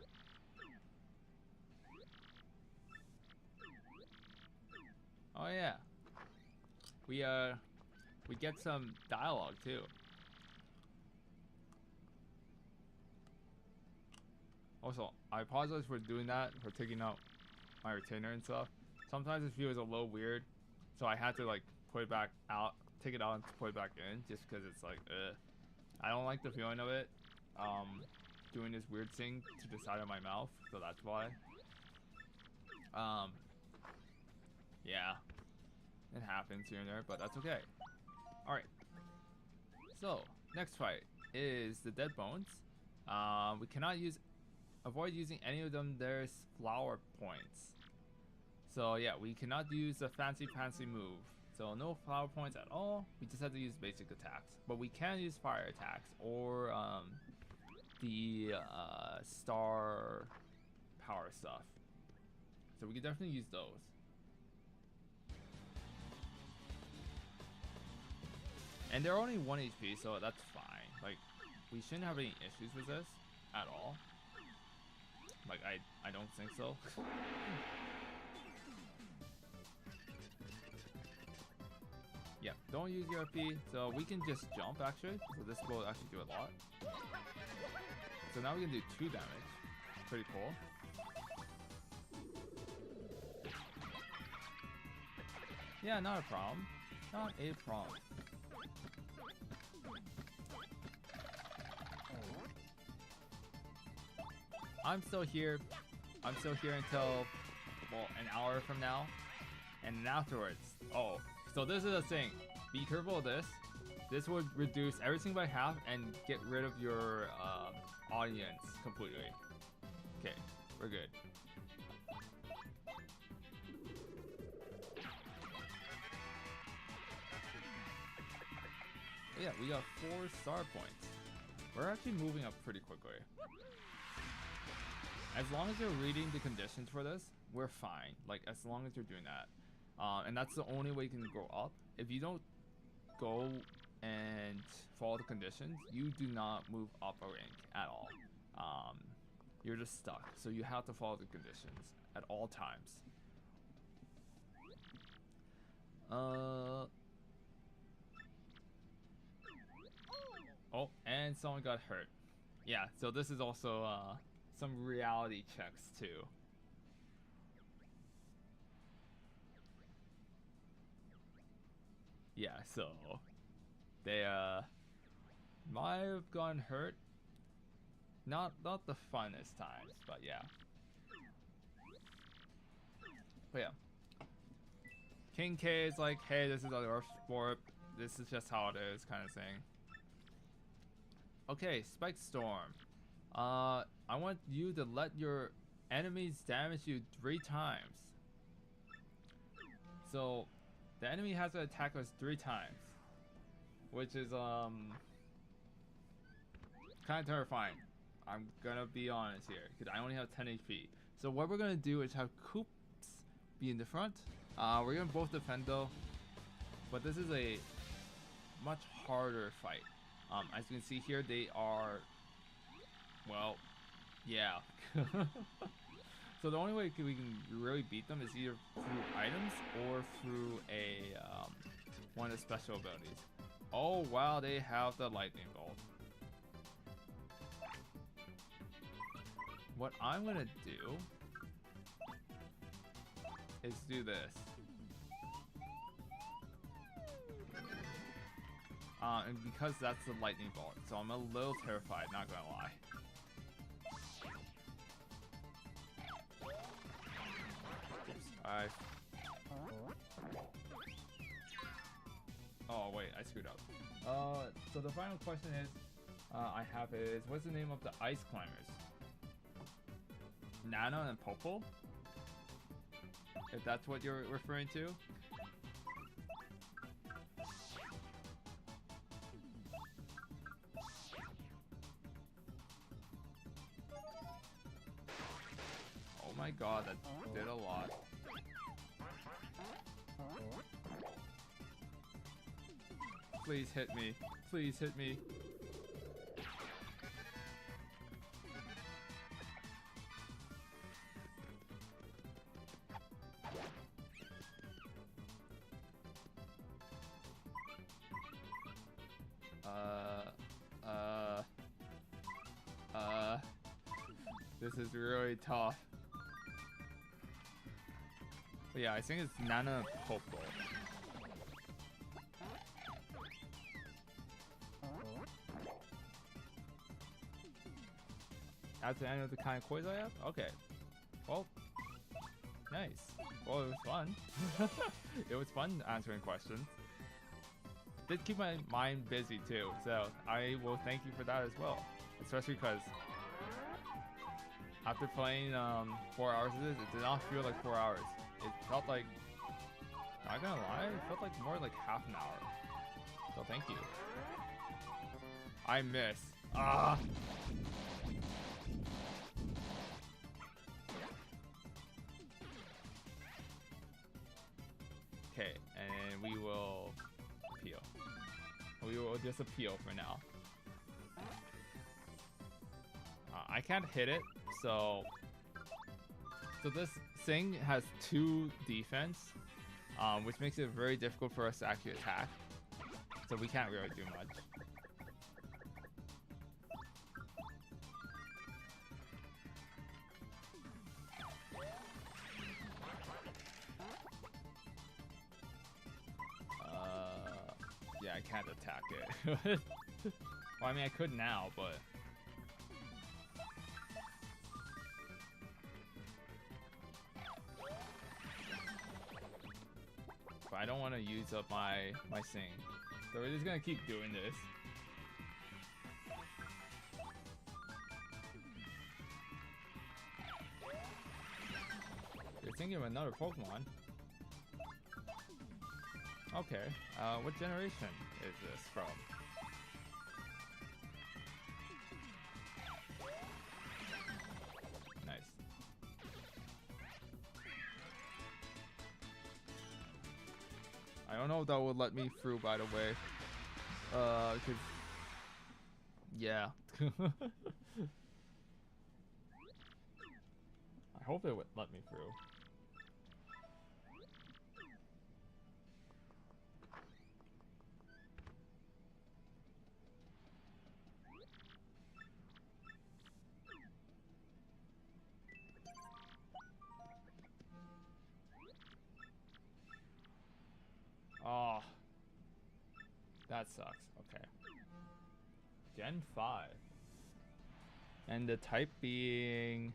Oh yeah. We get some dialogue too. Also, I apologize for doing that, for taking out my retainer and stuff. Sometimes it feels a little weird, so I had to like put it back out, take it out and put it back in, just because it's like, I don't like the feeling of it. Doing this weird thing to the side of my mouth, so that's why. Yeah, it happens here and there, but that's okay. All right. So next fight is the Dead Bones. We cannot avoid using any of them. There's flower points. So yeah, we cannot use the fancy move. So no flower points at all. We just have to use basic attacks. But we can use fire attacks or the star power stuff. So we can definitely use those. And they're only 1 HP, so that's fine. Like, we shouldn't have any issues with this at all. Like, I don't think so. Yeah, don't use your FP, so we can just jump actually. So this will actually do a lot. So now we can do 2 damage. Pretty cool. Yeah, not a problem. Not a problem. I'm still here. I'm still here until, well, an hour from now. And then afterwards, oh, so this is the thing. Be careful of this. This would reduce everything by half and get rid of your audience completely. Okay, we're good. Yeah, we got 4 star points. We're actually moving up pretty quickly. As long as you're reading the conditions for this, we're fine. Like, as long as you're doing that. And that's the only way you can go up. If you don't go and follow the conditions, you do not move up a rank at all. You're just stuck. So you have to follow the conditions at all times. Oh, and someone got hurt. Yeah, so this is also some reality checks too. Yeah, so they might have gotten hurt. Not the funnest times, but yeah. But yeah. King K is like, hey, this is our sport. This is just how it is, kind of thing. Okay, Spike Storm. I want you to let your enemies damage you 3 times. So, the enemy has to attack us 3 times, which is kind of terrifying. I'm gonna be honest here, because I only have 10 HP. So what we're gonna do is have Koops be in the front. We're gonna both defend though, but this is a much harder fight. As you can see here, they are, well, yeah. So the only way we can really beat them is either through items or through a one of the special abilities. Oh wow, they have the lightning bolt. What I'm gonna do is do this. And because that's the lightning bolt, so I'm a little terrified, not gonna lie. Oops, oh wait, I screwed up. So the final question is, I have is, what's the name of the ice climbers? Nana and Popo? If that's what you're referring to? Oh my god, that did a lot. Please hit me. Please hit me. This is really tough. But yeah, I think it's Nana Popo. That's the end of the kind of quiz I have? Okay. Well, nice. Well, it was fun. It was fun answering questions. Did keep my mind busy too, so I will thank you for that as well. Especially because after playing 4 hours of this, it did not feel like 4 hours. It felt like, not gonna lie, it felt like more like half an hour. So thank you. I miss. Ah! Okay, and we will appeal. We will just appeal for now. I can't hit it, so this thing has 2 defense, which makes it very difficult for us to actually attack. So we can't really do much. Yeah, I can't attack it. Well, I mean, I could now, but I don't want to use up my sing. So we're just gonna keep doing this. You're thinking of another Pokemon. Okay, what generation is this from? Nice. I don't know if that would let me through, by the way. Cause... yeah. I hope it would let me through. Oh, that sucks. Okay. Gen 5. And the type being...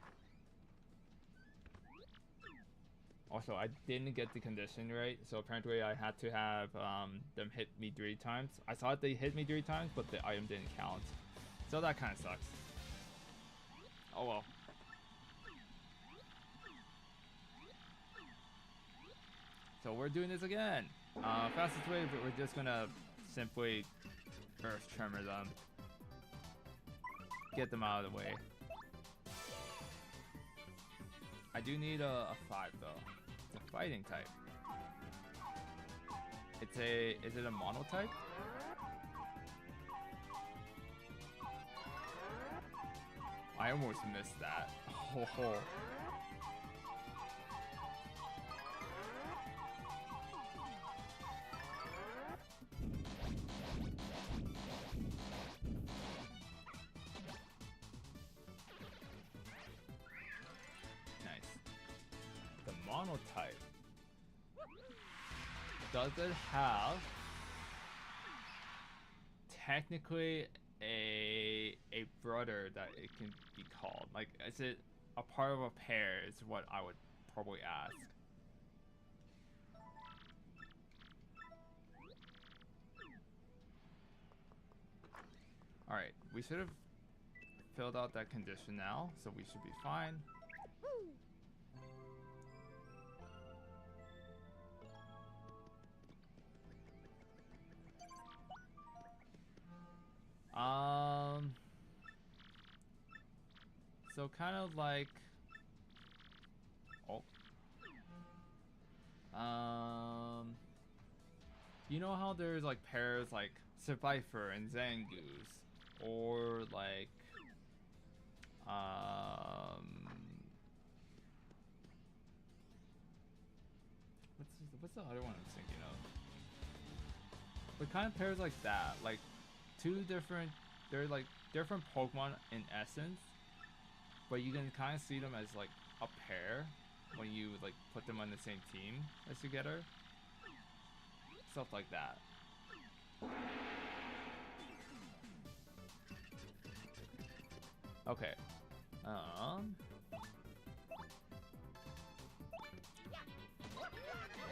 Also, I didn't get the condition right, so apparently I had to have them hit me 3 times. I thought they hit me 3 times, but the item didn't count. So that kind of sucks. Oh well. So we're doing this again. Fastest way, but we're just gonna simply Earth Tremor them. Get them out of the way. I do need a 5 though. It's a fighting type. Is it a mono type? I almost missed that. Oh. Monotype. Does it have technically a brother that it can be called? Like, is it a part of a pair is what I would probably ask. Alright, we should have filled out that condition now, so we should be fine. So kind of like, you know how there's like pairs like Survivor and Zangoose, or like, what's the other one I'm thinking of? But kind of pairs like that, like they're like different Pokemon in essence, but you can kind of see them as like a pair when you like put them on the same team as together. Stuff like that. Okay.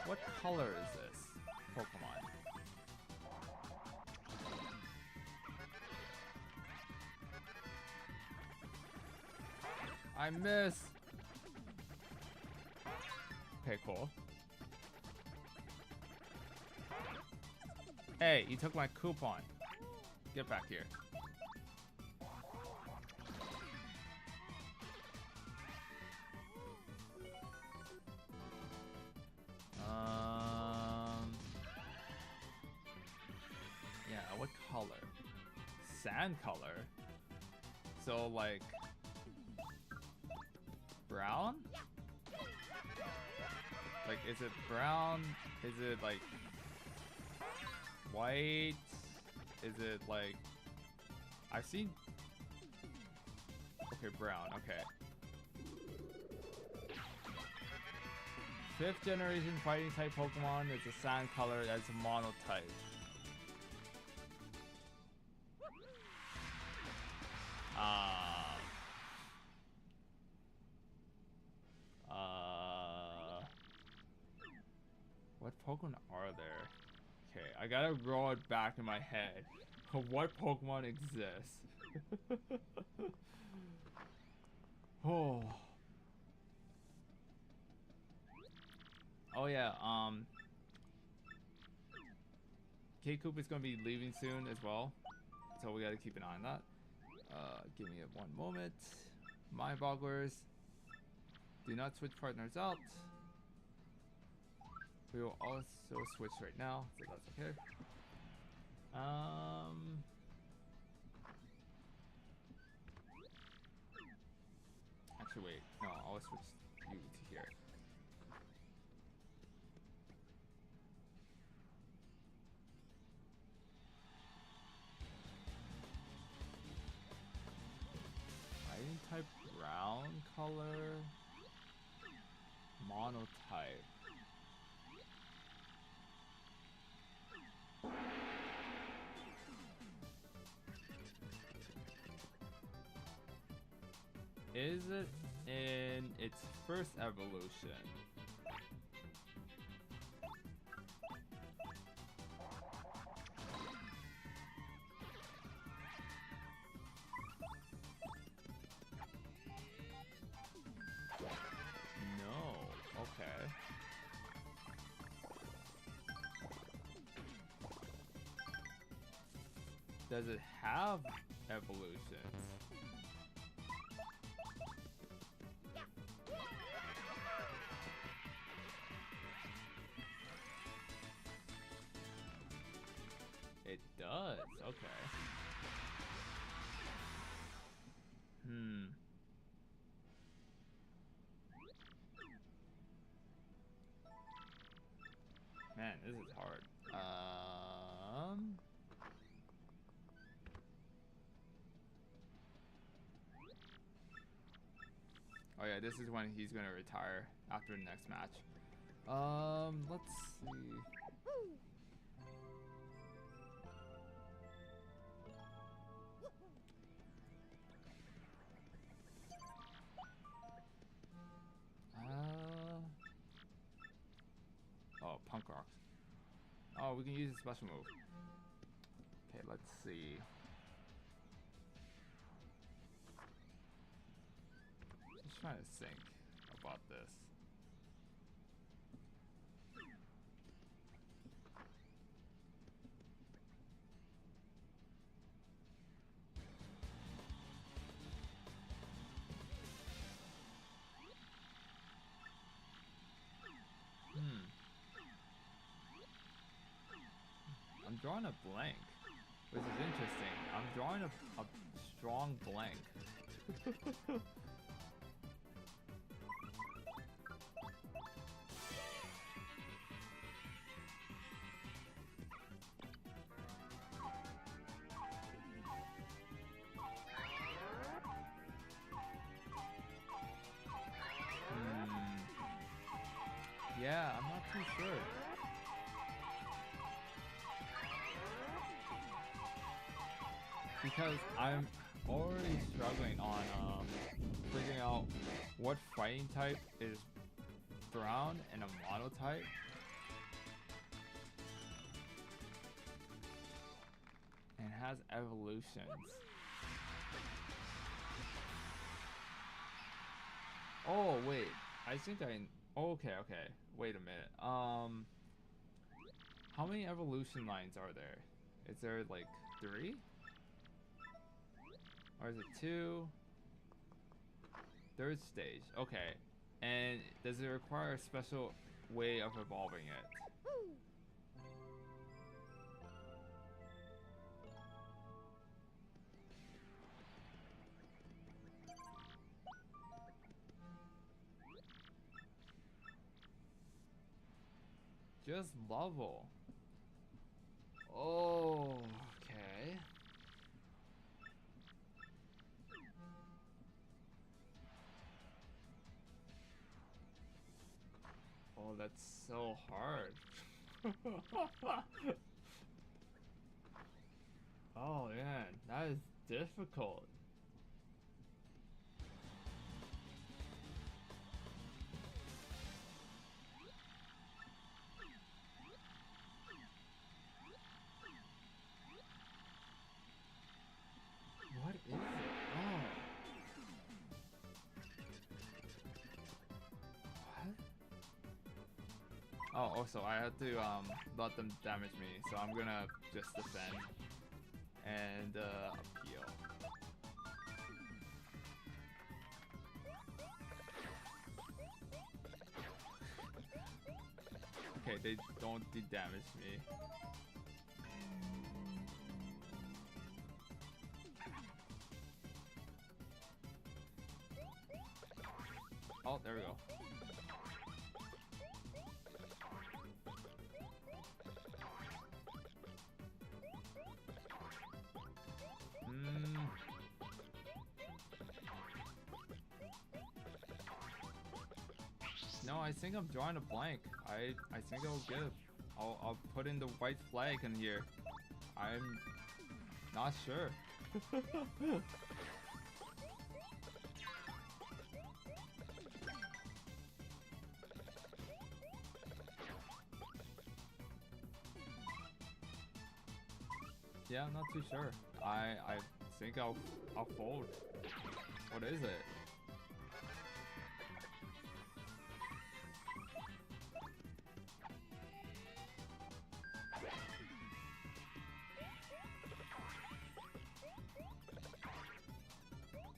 What color is this Pokemon? I miss. Okay, cool. Hey, you took my coupon. Get back here. Yeah, what color? Sand color. So like brown? Like, is it brown? Is it like white? Is it like, I've seen, okay, brown, okay. 5th generation fighting type Pokemon. It's a sand color that's a mono type. What Pokemon are there? Okay, I gotta roll it back in my head. What Pokemon exists? Oh. Oh yeah, K-Coop is gonna be leaving soon as well. So we gotta keep an eye on that. Give me one moment. Mind Bogglers. Do not switch partners out. We will also switch right now, so that's okay. Actually, wait. No, I'll switch you to here. Fighting type brown color. Monotype. Is it in its first evolution? No. Okay. Does it have evolutions? It does. Okay. Man, this is hard. Oh yeah, this is when he's gonna retire after the next match. Let's see. Oh, Punk Rocks. Oh, we can use a special move. Okay, let's see. Just trying to think about this. I'm drawing a blank, which is interesting. I'm drawing a strong blank. Yeah, I'm not too sure. Because I'm already struggling on figuring out what fighting type is brown and a monotype. And has evolutions. Oh wait, I think oh, okay. Wait a minute. How many evolution lines are there? Is there like 3? Or is it 2? Third stage. Okay. And does it require a special way of evolving it? Just level. Oh, okay. Oh, that's so hard. Oh man, that is difficult. Oh, also I have to let them damage me, so I'm gonna just defend and appeal. Okay, they don't damage me. Oh, there we go. No, I think I'm drawing a blank. I think I'll give. I'll put in the white flag in here. I'm not sure. Yeah, I'm not too sure. I think I'll fold. What is it?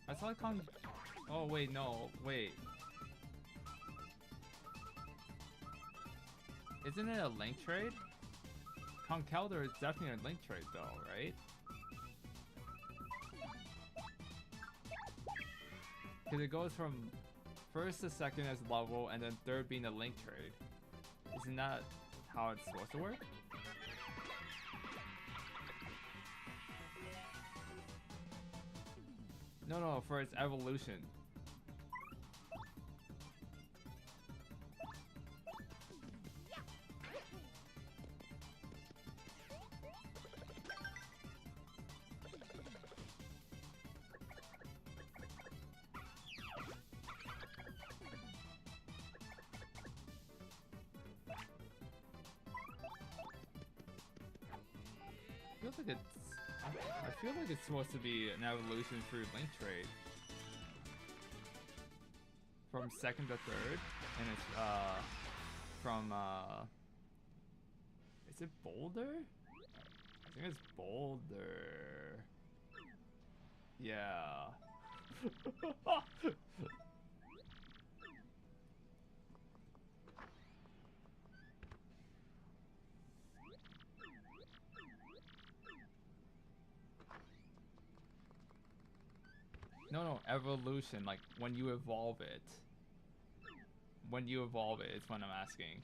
I saw Con. Oh wait, no, wait. Isn't it a link trade? Conkeldurr is definitely a link trade though, right? Because it goes from first to second as level, and then third being a link trade. Isn't that how it's supposed to work? No, for its evolution. I feel like it's supposed to be an evolution through link trade. From second to third, and it's from is it Boulder? I think it's Boulder. Yeah. No, evolution, like when you evolve it. When you evolve it, it's what I'm asking.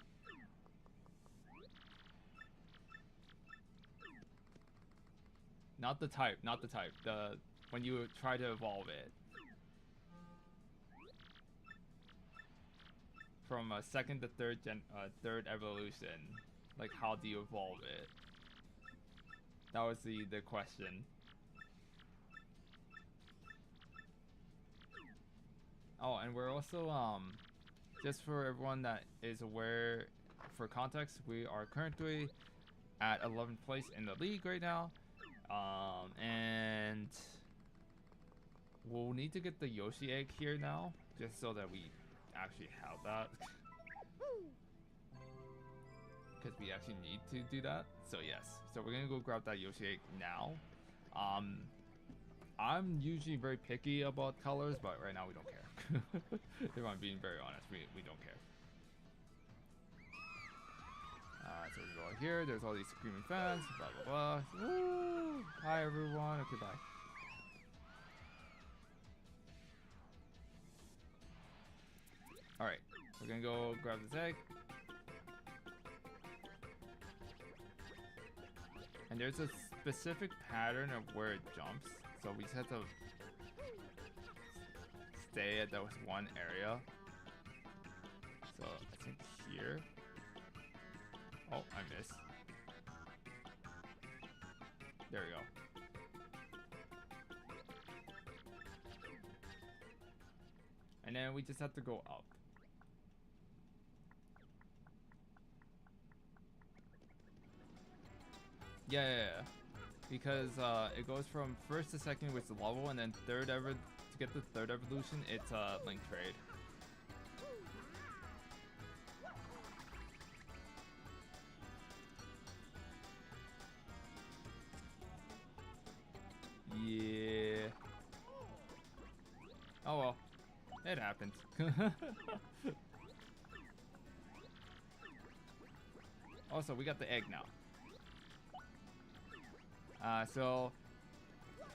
Not the type. The when you try to evolve it. From a second to third evolution. Like how do you evolve it? That was the question. Oh, and we're also just for everyone that is aware, for context, we are currently at 11th place in the league right now. And we'll need to get the Yoshi egg here now, just so that we actually have that. Because we actually need to do that. So yes, so we're gonna go grab that Yoshi egg now. I'm usually very picky about colors, but right now we don't care. If I'm being very honest, we don't care. So we go here. There's all these screaming fans. Blah blah blah. Woo! Hi everyone. Okay, bye. All right, we're gonna go grab this egg. And there's a specific pattern of where it jumps, so we just have to stay at that one area. So I think here. Oh, I missed. There we go. And then we just have to go up. Yeah. Because it goes from first to second with the level, and then to get the third evolution, it's a link trade. Yeah. Oh well. It happens. Also, we got the egg now. So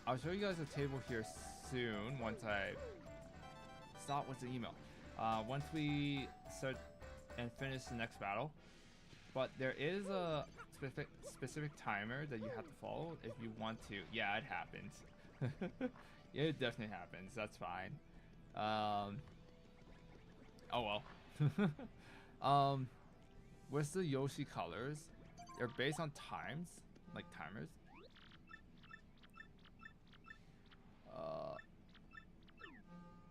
I'll show you guys a table here soon once I stop with the email. Once we start and finish the next battle. But there is a specific timer that you have to follow if you want to. Yeah, it happens. It definitely happens. That's fine. Oh well. With the Yoshi colors, they're based on times, like timers.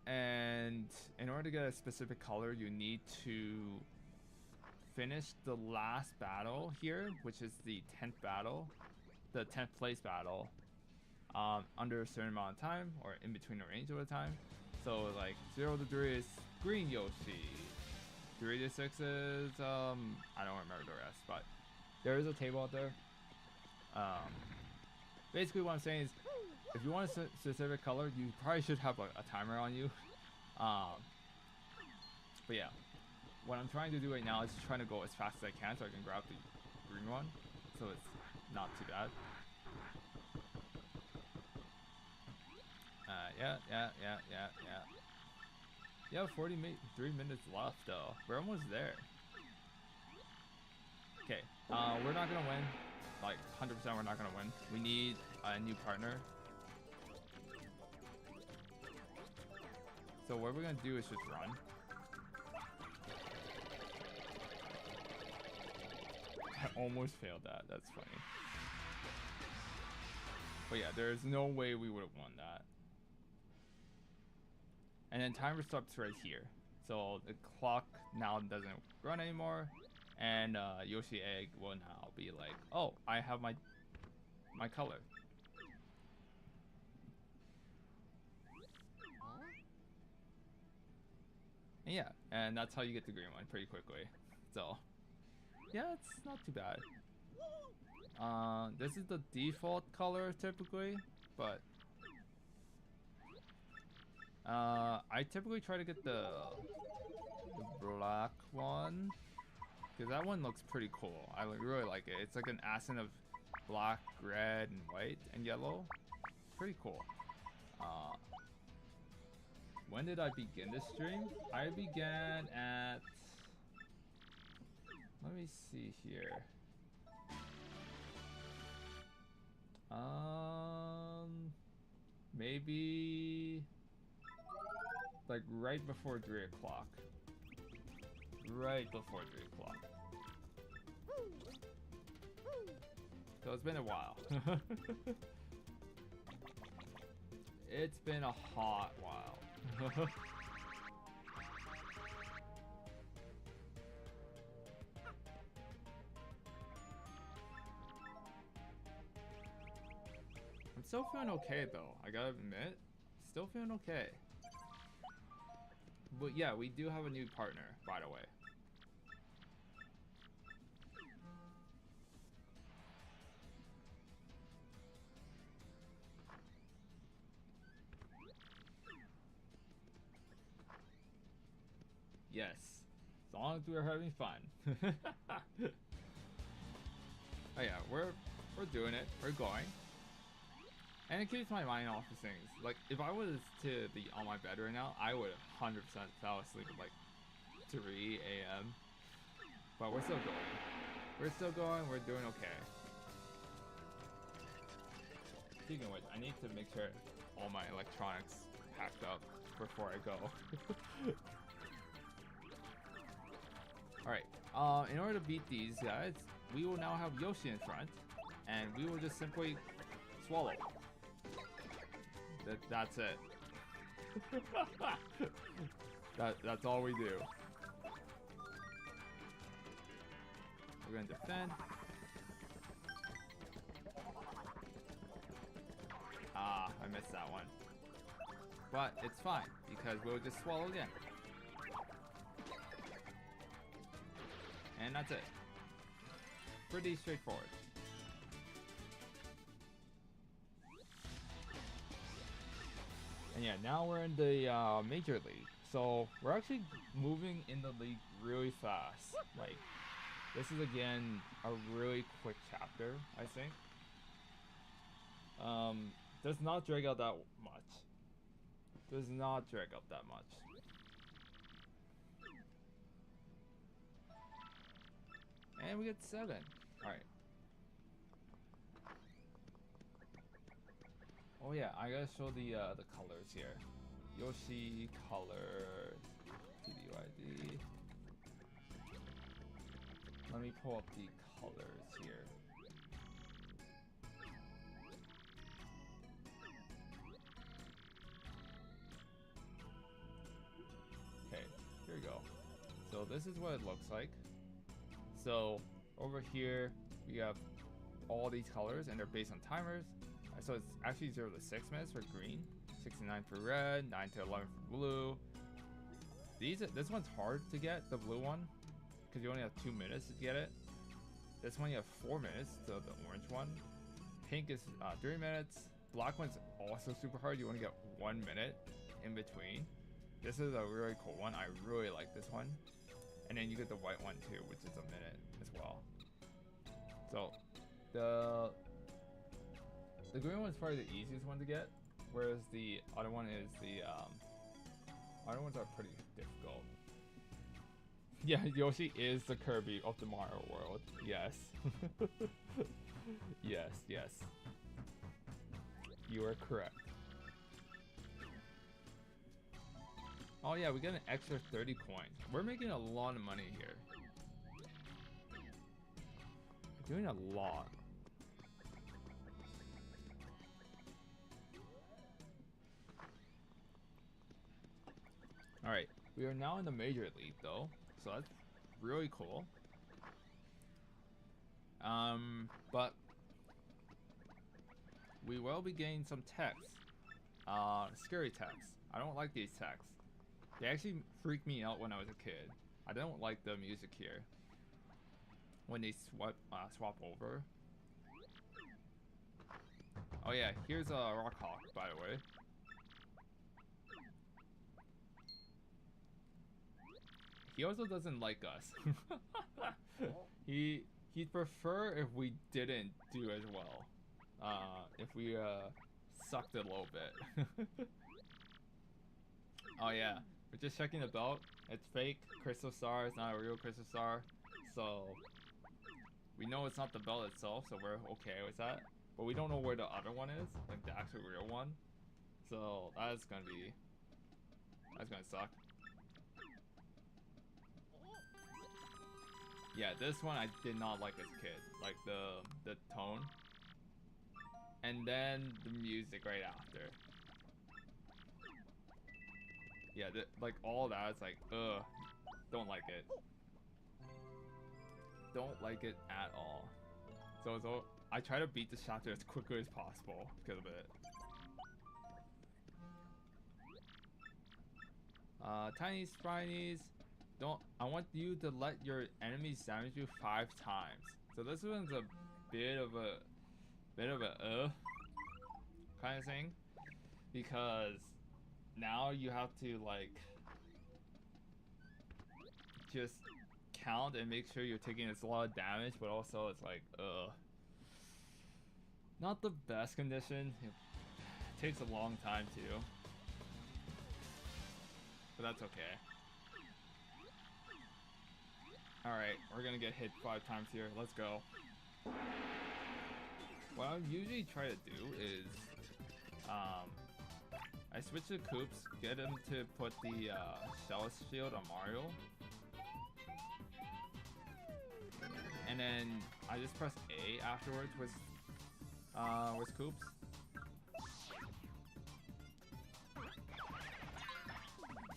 And in order to get a specific color, you need to finish the last battle here, which is the 10th battle, the 10th place battle, under a certain amount of time, or in between a range of a time. So like 0 to 3 is green Yoshi, 3 to 6 is I don't remember the rest, but there is a table out there. Basically what I'm saying is, if you want a specific color, you probably should have a timer on you. But yeah, what I'm trying to do right now is trying to go as fast as I can so I can grab the green one, so it's not too bad. Yeah, 43 minutes left though. We're almost there. Okay, we're not gonna win. Like 100% we're not gonna win. We need a new partner. So what we're gonna do is just run. I almost failed that. That's funny. But yeah, there's no way we would have won that. And then timer stops right here. So the clock now doesn't run anymore. And Yoshi Egg will now be like, oh, I have my color. And yeah, and that's how you get the green one pretty quickly. So yeah, it's not too bad. This is the default color typically, but I typically try to get the black one, because that one looks pretty cool. I really like it. It's like an accent of black, red, and white, and yellow. Pretty cool. When did I begin this stream? I began at... Let me see here. Maybe... like right before 3 o'clock. Right before 3 o'clock. So it's been a while. It's been a hot while. I'm still feeling okay though, I gotta admit. Still feeling okay. But yeah, we do have a new partner, by the way. Yes, as long as we're having fun. Oh yeah, we're doing it. We're going. And it keeps my mind off of things. Like, if I was to be on my bed right now, I would have 100% fell asleep at like 3 a.m. But we're still going. We're still going. We're doing okay. Speaking of which, I need to make sure all my electronics packed up before I go. Alright, in order to beat these guys, we will now have Yoshi in front, and we will just simply swallow. That's it. That's all we do. We're gonna defend. Ah, I missed that one. But it's fine, because we'll just swallow again. And that's it. Pretty straightforward. And yeah, now we're in the major league. So we're actually moving in the league really fast. Like, this is again a really quick chapter, I think. Does not drag out that much. Does not drag out that much. And we get 7. Alright. Oh yeah, I gotta show the colors here. Yoshi color TTYD. Let me pull up the colors here. Okay, here we go. So this is what it looks like. So over here we have all these colors and they're based on timers. So it's actually 0 to 6 minutes for green, 6 to 9 for red, 9 to 11 for blue. This one's hard to get, the blue one, because you only have 2 minutes to get it. This one you have 4 minutes, so the orange one. Pink is 3 minutes. Black one's also super hard. You only get 1 minute in between. This is a really cool one. I really like this one. And then you get the white one too, which is a minute as well. So the green one's probably the easiest one to get, whereas the other one is the other ones are pretty difficult. Yeah, Yoshi is the Kirby of the Mario world. Yes. Yes, yes. You are correct. Oh yeah, we get an extra 30 coins. We're making a lot of money here. We're doing a lot. Alright, we are now in the major league though, so that's really cool. But we will be getting some text. Scary text. I don't like these texts. They actually freaked me out when I was a kid. I don't like the music here. When they swap over. Oh yeah, here's a Rock Hawk, by the way. He also doesn't like us. He'd prefer if we didn't do as well. If we sucked a little bit. Oh yeah, we're just checking the belt. It's fake crystal star. It's not a real crystal star. So we know it's not the belt itself, so we're okay with that. But we don't know where the other one is, like the actual real one. So that's gonna suck. Yeah, this one I did not like as a kid. Like the tone. And then the music right after. Yeah, like all that, it's like, ugh. Don't like it. Don't like it at all. So I try to beat this chapter as quickly as possible because of it. Tiny Spinies. I want you to let your enemies damage you 5 times. So this one's a bit of a kind of thing, because now you have to like just count and make sure you're taking a lot of damage, but also it's like not the best condition. It takes a long time too, but that's okay. Alright, we're gonna get hit 5 times here. Let's go. What I usually try to do is I switch the Koops, get him to put the Shell Shield on Mario, and then I just press A afterwards with Koops.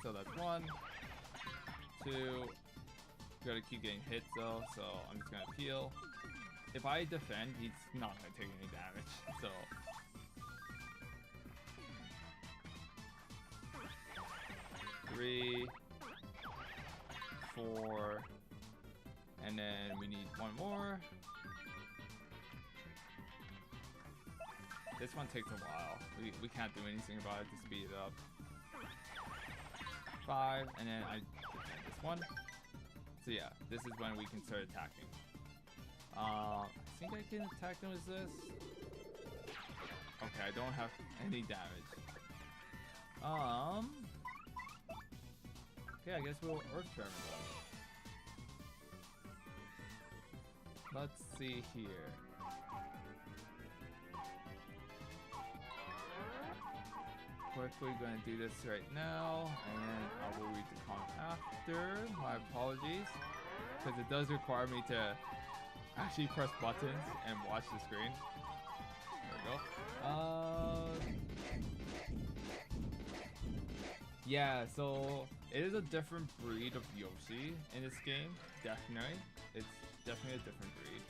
So that's 1, 2. Gotta keep getting hit though, so I'm just gonna peel. If I defend, he's not gonna take any damage, so. 3, 4, and then we need 1 more. this one takes a while. We can't do anything about it to speed it up. 5, and then I defend this one. So yeah, this is when we can start attacking. I think I can attack them with this. Okay, I don't have any damage. Okay, I guess we'll Earth Germ them. Let's see here. Quickly gonna do this right now, and then I will read the comment after. My apologies, because it does require me to actually press buttons and watch the screen. There we go. Yeah, so it is a different breed of Yoshi in this game. Definitely, it's definitely a different breed.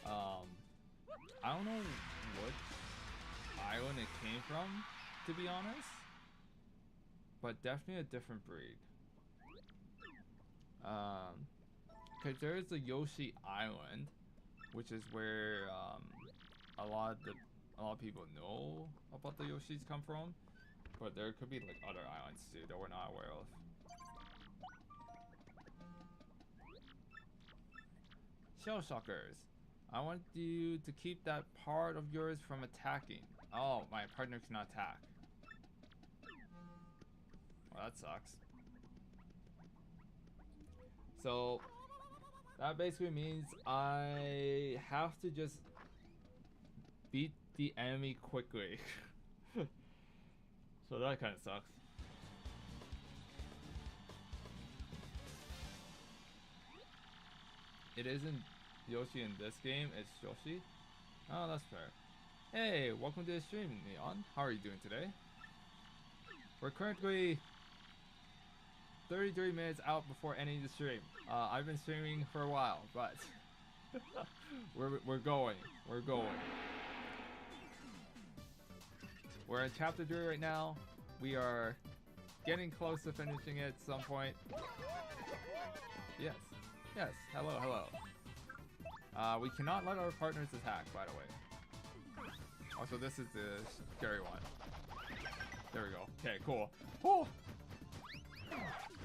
I don't know which island it came from, to be honest, but definitely a different breed. Cause there is a Yoshi Island, which is where a lot of people know about the Yoshis come from, but there could be like other islands too that we're not aware of. Shell Shockers, I want you to keep that part of yours from attacking. Oh, my partner cannot attack. Well, that sucks. So that basically means I have to just beat the enemy quickly. So that kind of sucks. It isn't Yoshi in this game, it's Yoshi. Oh, that's fair. Hey, welcome to the stream, Neon. How are you doing today? We're currently 33 minutes out before ending the stream. I've been streaming for a while, but we're going. We're going. We're in chapter 3 right now. We are getting close to finishing it at some point. Yes. Yes. Hello, hello. We cannot let our partners attack, by the way. Also, this is the scary one. There we go. Okay, cool. Oh!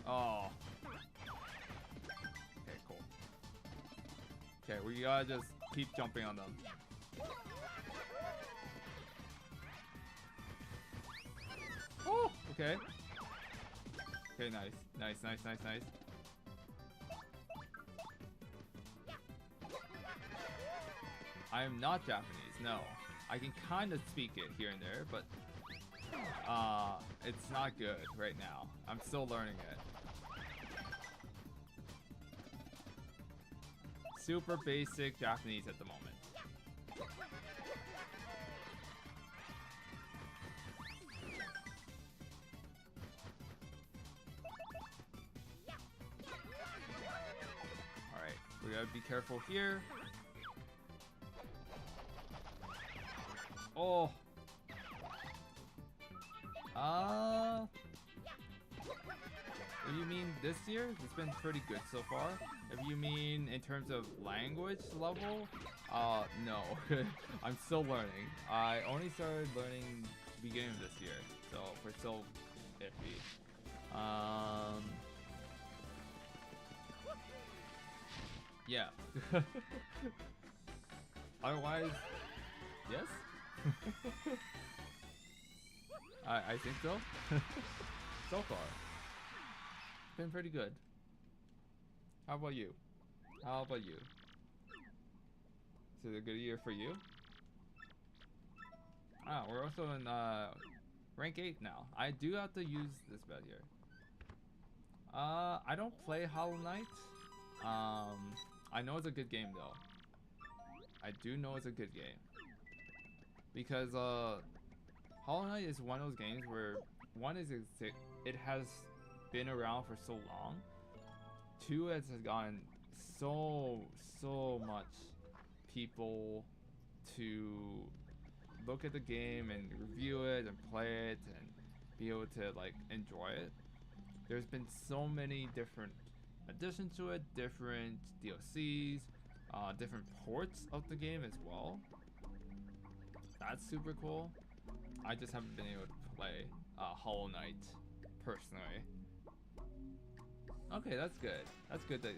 Oh. Okay, cool. Okay, we gotta just keep jumping on them. Oh! Okay. Okay, nice. Nice, nice, nice, nice. I am not Japanese, no. I can kind of speak it here and there, but it's not good right now. I'm still learning it. Super basic Japanese at the moment. Alright, we gotta be careful here. Oh. If you mean this year, it's been pretty good so far. If you mean in terms of language level, no. I'm still learning. I only started learning beginning of this year, so we're still iffy. Yeah. Otherwise, yes? I think so. So far. Been pretty good. How about you? How about you? Is it a good year for you? Ah, we're also in rank 8 now. I do have to use this bed here. I don't play Hollow Knight. I know it's a good game though. I do know it's a good game. Because Hollow Knight is one of those games where one is it has been around for so long. 2 has gotten so much people to look at the game and review it and play it and be able to like enjoy it. There's been so many different additions to it, different DLCs, different ports of the game as well. that's super cool. I just haven't been able to play Hollow Knight personally. Okay, that's good. That's good to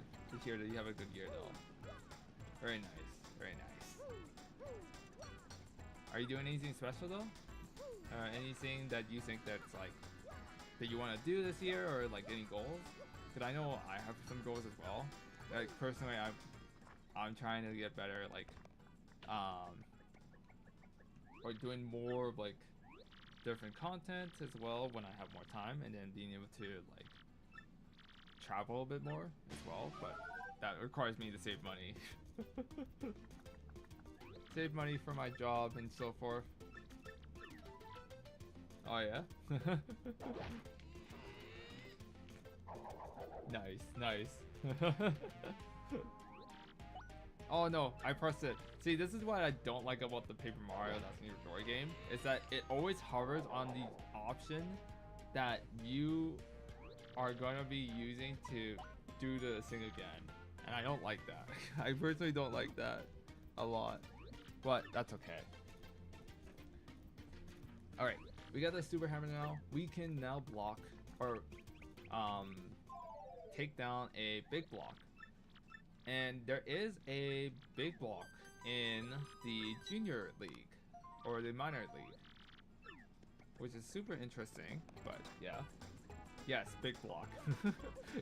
hear that you have a good year though. Very nice, very nice. Are you doing anything special though? Anything that you think that's like that you want to do this year, or like any goals? Because I know I have some goals as well. Like personally, I'm trying to get better, like or doing more of like different content as well when I have more time, and then being able to like travel a bit more as well. But that requires me to save money. Save money for my job and so forth. Oh yeah. Nice, nice. Oh no, I pressed it. See, this is what I don't like about the Paper Mario That's in Your Door game, is that it always hovers on the option that you are gonna be using to do the thing again. And I don't like that. I personally don't like that a lot. But that's okay. Alright, we got the super hammer now. We can now block or take down a big block. And there is a big block in the junior league or the minor league, which is super interesting. But yeah, yes, big block.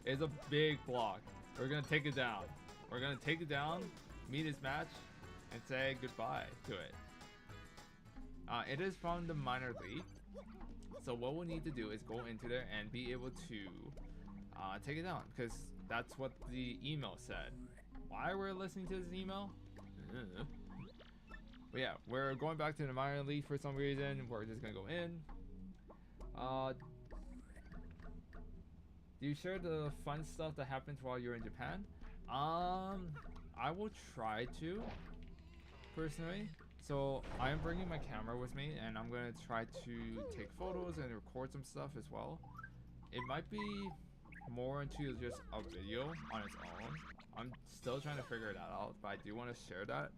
It's a big block. We're gonna take it down. We're gonna take it down, meet his match, and say goodbye to it. It is from the minor league, so what we'll need to do is go into there and be able to take it down, because that's what the email said. Why we're listening to this email? But yeah, we're going back to the minor league for some reason. We're just gonna go in. Do you share the fun stuff that happens while you're in Japan? I will try to, personally. So I am bringing my camera with me, and I'm gonna try to take photos and record some stuff as well. It might be more into just a video on its own. I'm still trying to figure that out, but I do want to share that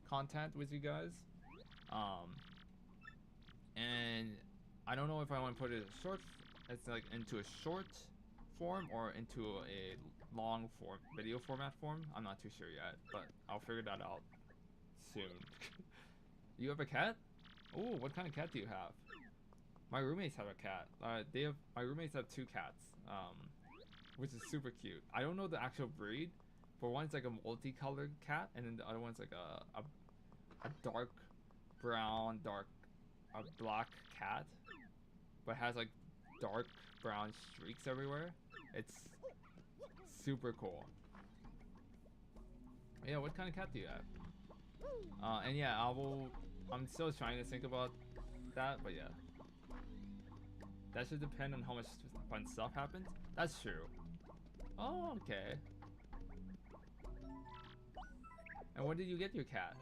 content with you guys. And I don't know if I want to put it short. It's like into a short form or into a long form, video format form. I'm not too sure yet, but I'll figure that out soon. You have a cat? Oh, what kind of cat do you have? My roommates have a cat. My roommates have 2 cats, which is super cute. I don't know the actual breed, but one's like a multicolored cat, and then the other one's like a dark brown, black cat, but has like dark brown streaks everywhere. It's super cool. Yeah, what kind of cat do you have? And yeah, I'm still trying to think about that, but yeah. That should depend on how much fun stuff happens. That's true. Oh, okay. And when did you get your cat?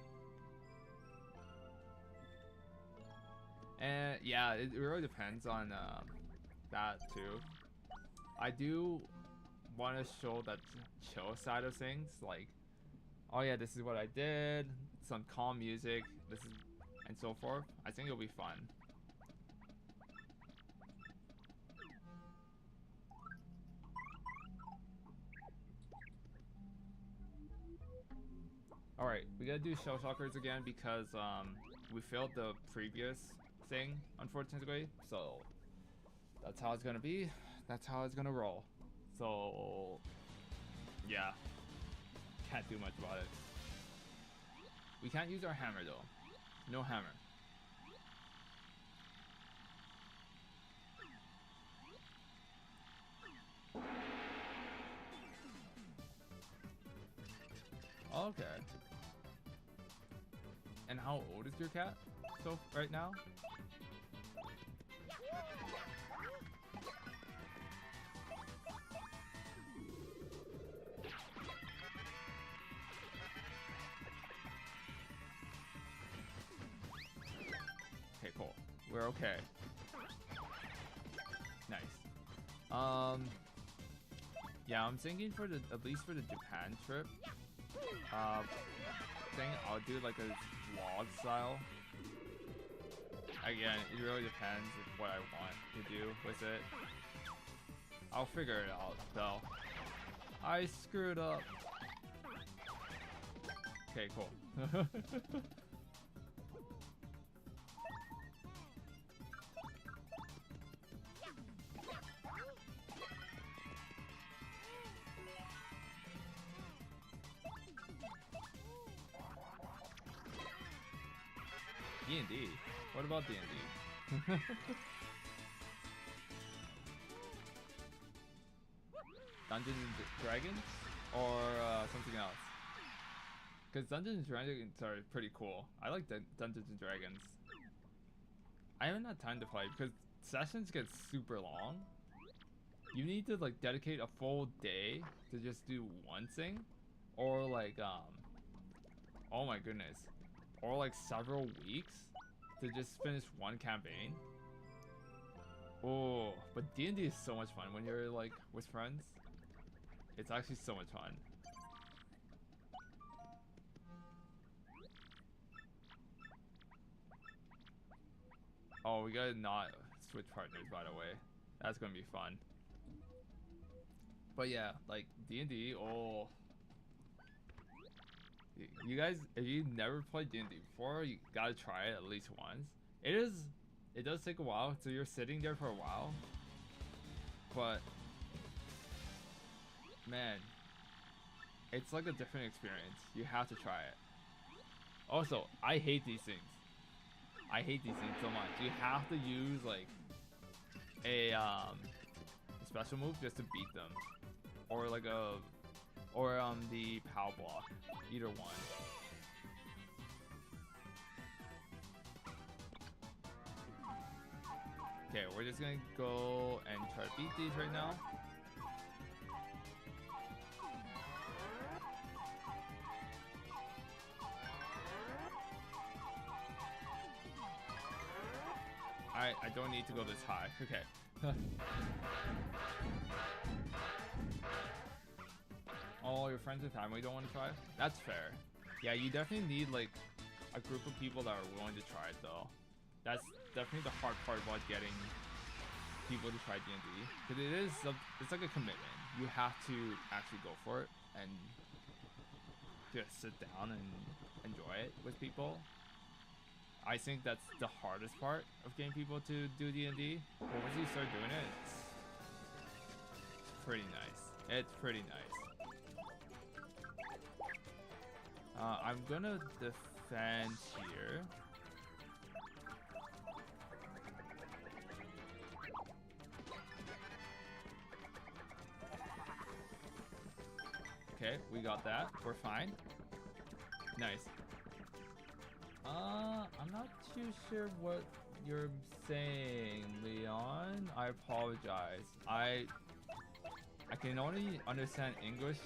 And yeah, it really depends on that too. I do want to show that chill side of things, like, oh yeah, this is what I did, some calm music, and so forth. I think it'll be fun. Alright, we gotta do shell shockers again because we failed the previous thing, unfortunately. So that's how it's gonna be. That's how it's gonna roll. So yeah, can't do much about it. We can't use our hammer though. No hammer. Okay. And how old is your cat? So right now? Okay, cool. We're okay. Nice. Yeah, I'm thinking for at least for the Japan trip, thing, I'll do like a vlog style Again, it really depends on what I want to do with it. I'll figure it out, though. I screwed up. Okay, cool. D&D? What about D&D? Dungeons and Dragons? Or something else? Because Dungeons and Dragons are pretty cool. I like Dungeons and Dragons. I haven't had time to play because sessions get super long. You need to like dedicate a full day to just do one thing. Or like, oh my goodness. Or like several weeks to just finish one campaign. Oh, but D&D is so much fun when you're like with friends. It's actually so much fun. Oh, we gotta not switch partners, by the way. That's gonna be fun. But yeah, like D&D, oh. You guys, if you never played D&D before, you gotta try it at least once. It does take a while, so you're sitting there for a while. But, man, it's like a different experience. You have to try it. Also, I hate these things. I hate these things so much. You have to use like a special move just to beat them, or like the POW block. Either one. Okay, we're just gonna go and try to beat these right now. I don't need to go this high. Okay. All your friends and family don't want to try? That's fair. Yeah, you definitely need like a group of people that are willing to try it though. That's definitely the hard part about getting people to try D&D. Because it's like a commitment. You have to actually go for it and just sit down and enjoy it with people. I think that's the hardest part of getting people to do D&D. But once you start doing it, it's pretty nice. It's pretty nice. I'm gonna defend here. Okay, we got that. We're fine. Nice. I'm not too sure what you're saying, Leon. I apologize. I can only understand English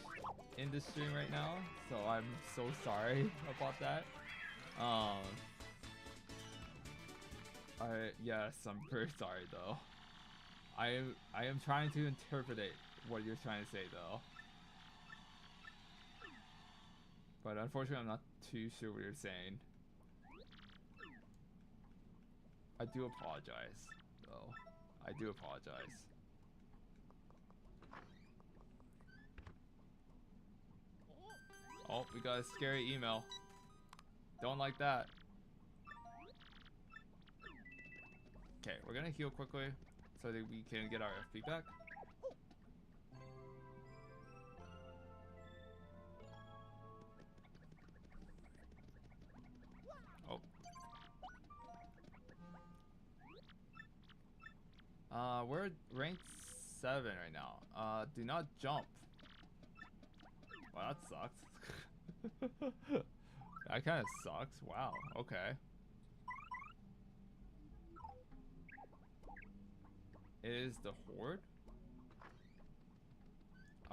in this stream right now, so I'm so sorry about that. Yes, I'm very sorry though. I am trying to interpret what you're trying to say though. But unfortunately, I'm not too sure what you're saying. I do apologize, though. I do apologize. Oh, we got a scary email. Don't like that. Okay, we're gonna heal quickly so that we can get our FP back. Oh. We're ranked 7 right now. Do not jump. Well, that sucks. That kind of sucks. Wow, okay. It is the Horde?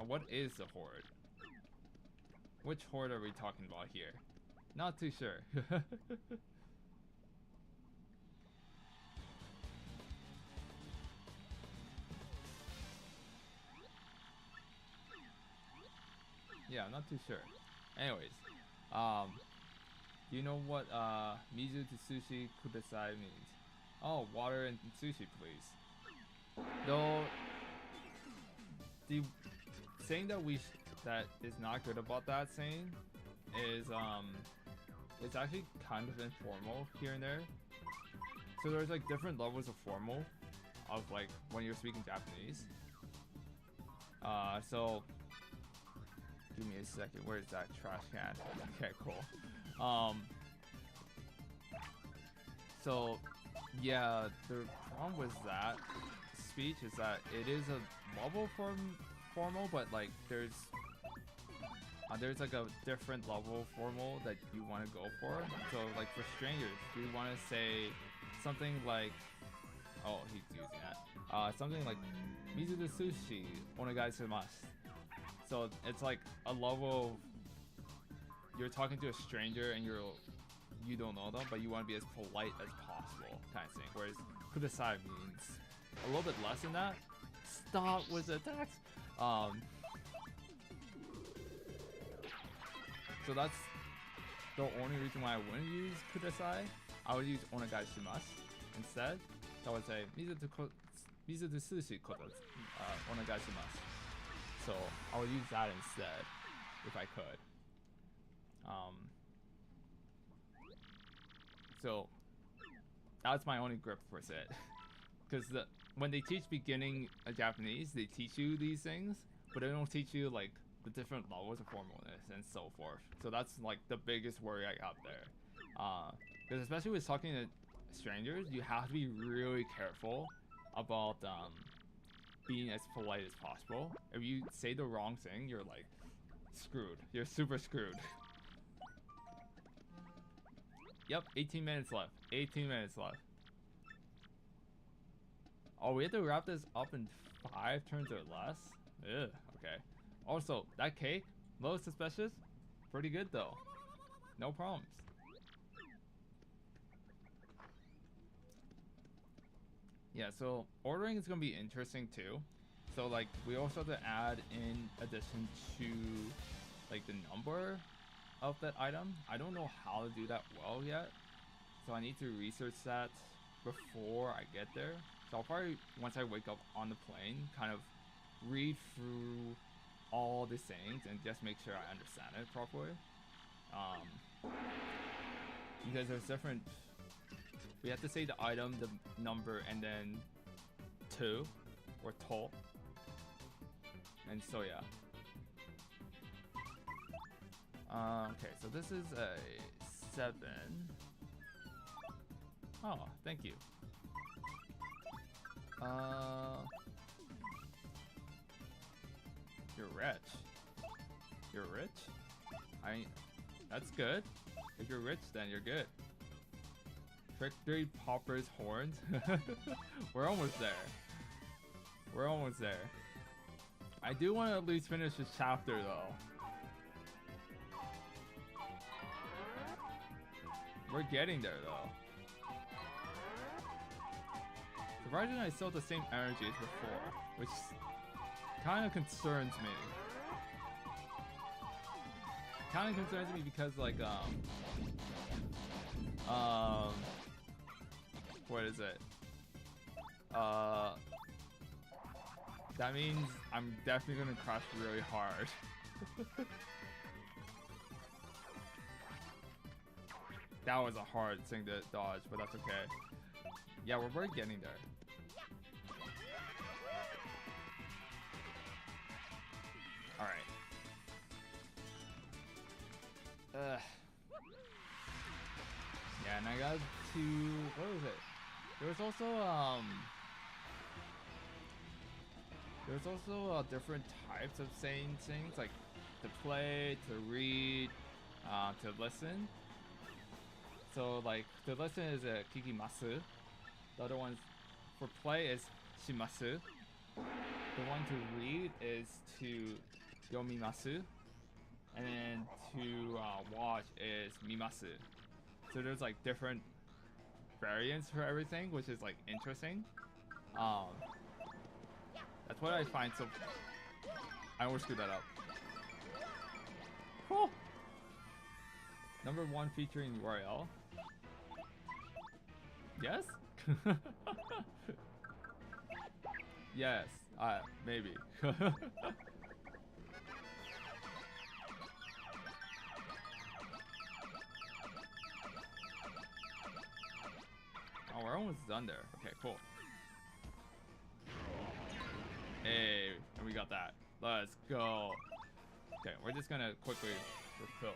What is the Horde? Which Horde are we talking about here? Not too sure. Yeah, I'm not too sure. Anyways, do you know what Mizu to Sushi Kudasai means? Oh, water and sushi, please. Though the saying that is not good about that saying is it's actually kind of informal here and there. So there's like different levels of formal of like when you're speaking Japanese. So give me a second. Where's that trash can? Okay, cool. So yeah, the problem with that speech is that it is a level formal, but like there's like a different level formal that you want to go for. So like for strangers, you want to say something like, oh, he's using that. Something like mizu de sushi onegai shimasu. So it's like a level of, you're talking to a stranger and you don't know them, but you want to be as polite as possible, kind of thing. Whereas kudasai means a little bit less than that. Stop with the attacks. So that's the only reason why I wouldn't use kudasai. I would use onegai shimasu instead. So I would say mizu de sushi onegai shimasu. So I would use that instead if I could. So that's my only grip for it. Because when they teach beginning Japanese, they teach you these things, but they don't teach you like the different levels of formalness and so forth. So that's like the biggest worry I got there. Because especially with talking to strangers, you have to be really careful about being as polite as possible. If you say the wrong thing, you're like screwed. You're super screwed. Yep, 18 minutes left. 18 minutes left. Oh, we have to wrap this up in 5 turns or less? Ugh, okay. Also, that cake, low suspicious, pretty good though. No problems. Yeah, so ordering is gonna be interesting too. So like, we also have to add in addition to like the number of that item. I don't know how to do that well yet, so I need to research that before I get there. So I'll probably, once I wake up on the plane, kind of read through all the sayings and just make sure I understand it properly. Because there's different, we have to say the item, the number, and then to or to. And so yeah. Okay, so this is a 7. Oh, thank you. You're rich. You're rich? That's good. If you're rich, then you're good. Trick 3 Popper's horns. We're almost there. We're almost there. I do want to at least finish this chapter though. We're getting there though. Surprisingly, I still have the same energy as before, which kind of concerns me. Kind of concerns me because like what is it? That means I'm definitely gonna crash really hard. That was a hard thing to dodge, but that's okay. Yeah, we're getting there. Alright. Yeah, and I got to... What was it? There's also different types of saying things, like to play, to read, to listen. So like, to listen is a kikimasu. The other one for play is shimasu. The one to read is to yomimasu. And then to watch is mimasu. So there's like different variants for everything, which is like interesting. That's what I find so... I almost screwed that up. Cool! Number 1 featuring Royale. Yes? Yes, maybe. Oh, we're almost done there. Okay, cool. Hey, and we got that. Let's go. Okay, we're just gonna quickly refill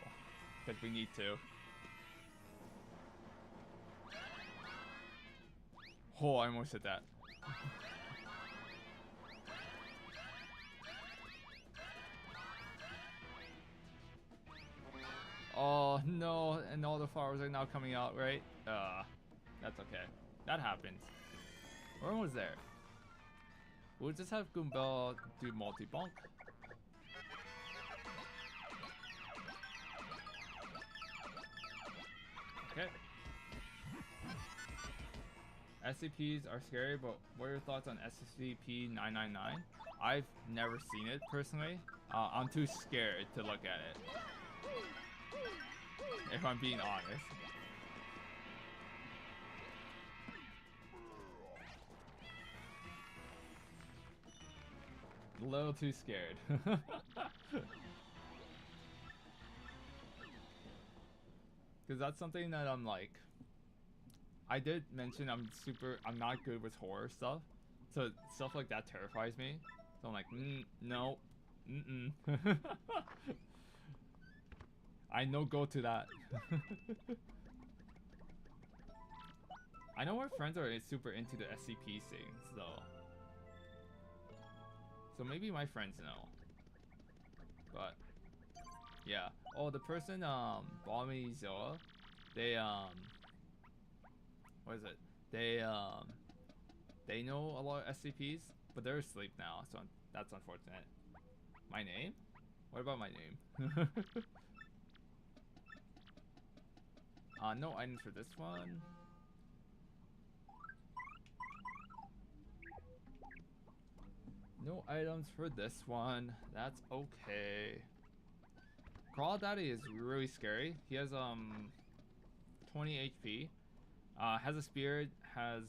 because we need to. Oh, I almost hit that. Oh no, and all the flowers are now coming out, right? That's okay. That happens. We're almost there. We'll just have Goombell do multi-bonk. Okay. SCPs are scary, but what are your thoughts on SCP-999? I've never seen it personally. I'm too scared to look at it. If I'm being honest. A little too scared. Because that's something that I'm like... I did mention I'm not good with horror stuff. So stuff like that terrifies me. So I'm like, no. Mm-mm. I no go to that. I know our friends are super into the SCP things, though. So maybe my friends know. But yeah. Oh, the person Balmy Zoa, they what is it? They know a lot of SCPs, but they're asleep now, so that's unfortunate. My name? What about my name? No items for this one. No items for this one. That's okay. Crawl Daddy is really scary. He has 20 HP. Has a spear, has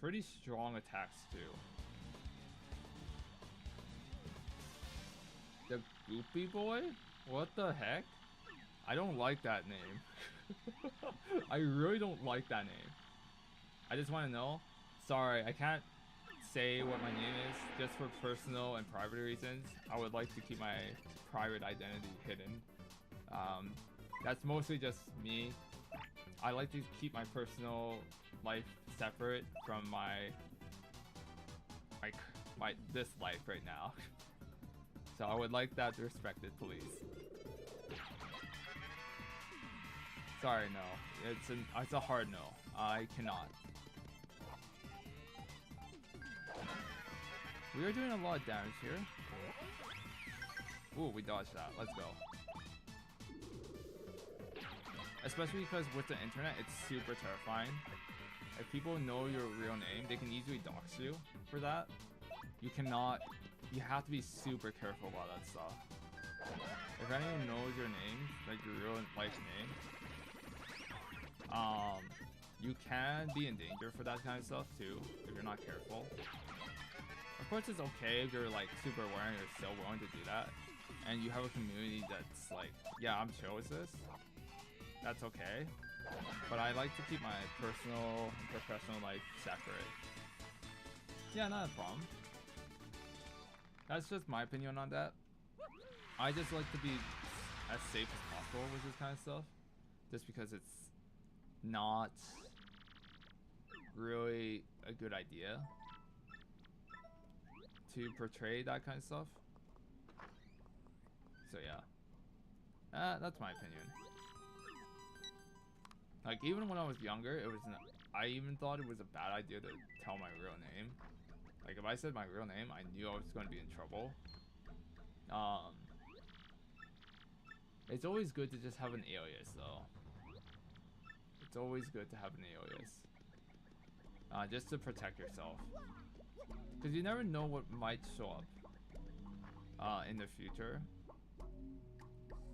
pretty strong attacks too. The Goopy Boy? What the heck? I don't like that name. I really don't like that name. I just want to know. Sorry, I can't say what my name is just for personal and private reasons. I would like to keep my private identity hidden. That's mostly just me. I like to keep my personal life separate from my this life right now. So I would like that respected, please. Sorry, no. It's a hard no. I cannot. We are doing a lot of damage here. Ooh, we dodged that. Let's go. Especially because with the internet, it's super terrifying. If people know your real name, they can easily dox you for that. You cannot... You have to be super careful about that stuff. If anyone knows your name, like your real life name, you can be in danger for that kind of stuff too, if you're not careful. Of course, it's okay if you're like super aware and you're still willing to do that, and you have a community that's like, yeah, I'm chill with this. That's okay. But I like to keep my personal and professional life separate. Yeah, not a problem. That's just my opinion on that. I just like to be as safe as possible with this kind of stuff, just because it's not really a good idea to portray that kind of stuff. So yeah, that's my opinion. Like, even when I was younger, I even thought it was a bad idea to tell my real name. Like, if I said my real name, I knew I was going to be in trouble. It's always good to just have an alias, though. It's always good to have an alias. Just to protect yourself. Because you never know what might show up in the future.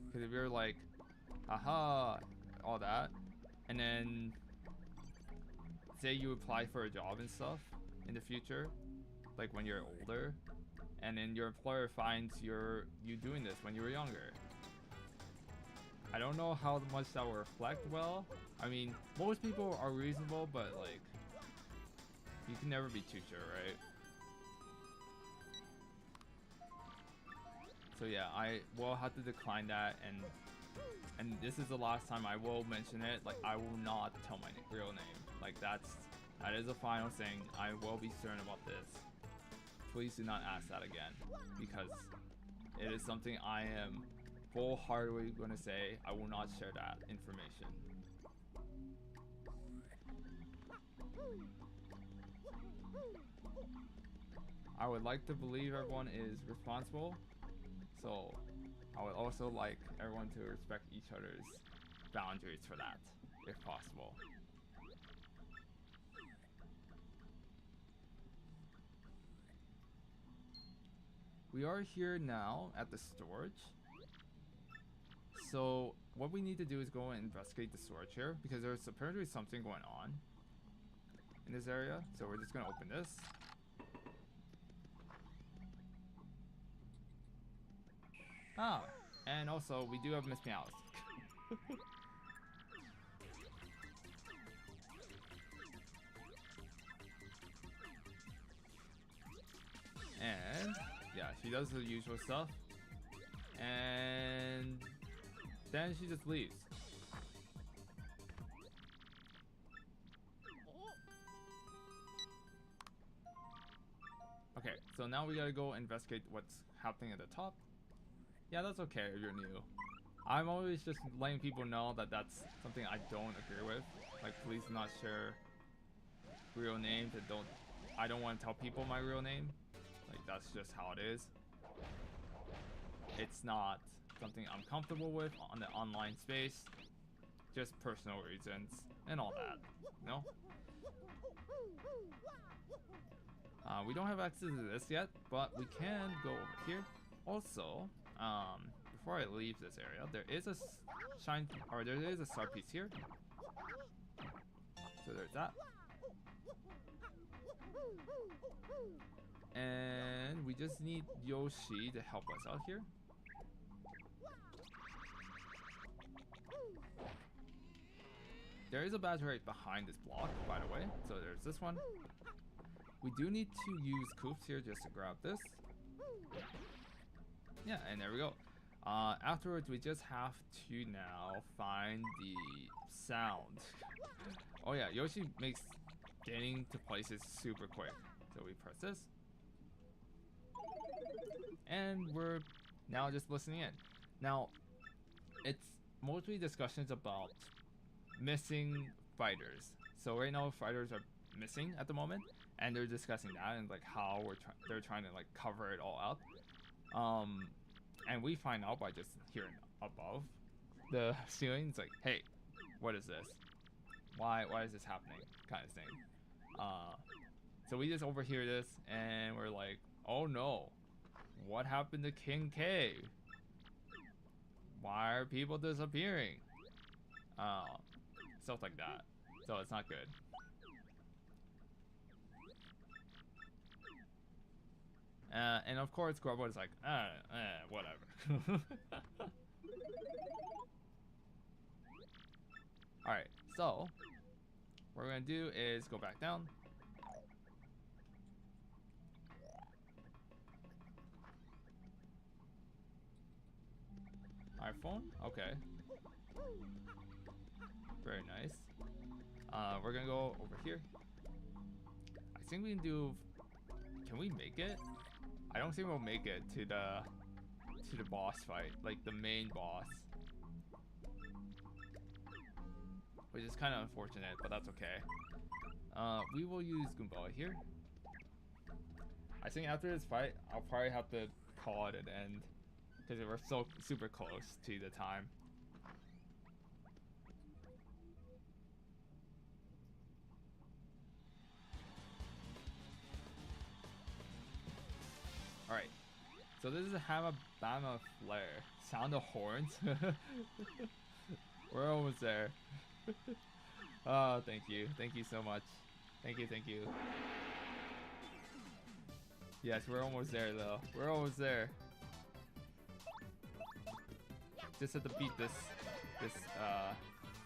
Because if you're like, haha, all that, and then say you apply for a job and stuff in the future, like when you're older, and then your employer finds you doing this when you were younger. I don't know how much that will reflect well. I mean, most people are reasonable, but like, you can never be too sure, right? So yeah, I will have to decline that, and this is the last time I will mention it. Like, I will not tell my real name. Like, that is a final thing. I will be stern about this. Please do not ask that again, because it is something I am wholeheartedly going to say. I will not share that information. I would like to believe everyone is responsible, so I would also like everyone to respect each other's boundaries for that, if possible. We are here now at the storage. So what we need to do is go and investigate the storage here, because there's apparently something going on in this area. So we're just gonna open this. Ah, and also we do have Miss Meows. And yeah, she does the usual stuff, and then she just leaves. Okay, so now we gotta go investigate what's happening at the top. Yeah, that's okay if you're new. I'm always just letting people know that that's something I don't agree with. Like, please do not share real names, and I don't want to tell people my real name. Like, that's just how it is. It's not something I'm comfortable with on the online space. Just personal reasons and all that, you know? We don't have access to this yet, but we can go over here. Also, before I leave this area, there is a there is a star piece here. So there's that. And we just need Yoshi to help us out here. There is a badge right behind this block, by the way. So there's this one. We do need to use Coops here just to grab this. Yeah, and there we go. Afterwards, we just have to now find the sound. Oh yeah, Yoshi makes getting to places super quick. So we press this. And we're now just listening in. Now, it's mostly discussions about missing fighters. So right now, fighters are missing at the moment, and they're discussing that and like how they're trying to like cover it all up. And we find out by just hearing above the ceiling. It's like, hey, what is this? Why is this happening? Kind of thing. So we just overhear this, and we're like, oh no, what happened to King K? Why are people disappearing? Stuff like that. So it's not good. And of course, Grubbo is like, whatever. Alright, so what we're gonna do is go back down. iPhone? Okay. Very nice. We're gonna go over here. I think we can do... Can we make it? I don't think we'll make it to the boss fight, like the main boss. Which is kind of unfortunate, but that's okay. We will use Goomba here. I think after this fight, I'll probably have to call it an end, because we're so super close to the time. Alright, so this is a Hamabama Flare. Sound of horns? We're almost there. Oh, thank you so much. Thank you, thank you. Yes, we're almost there though. We're almost there. Just have to beat this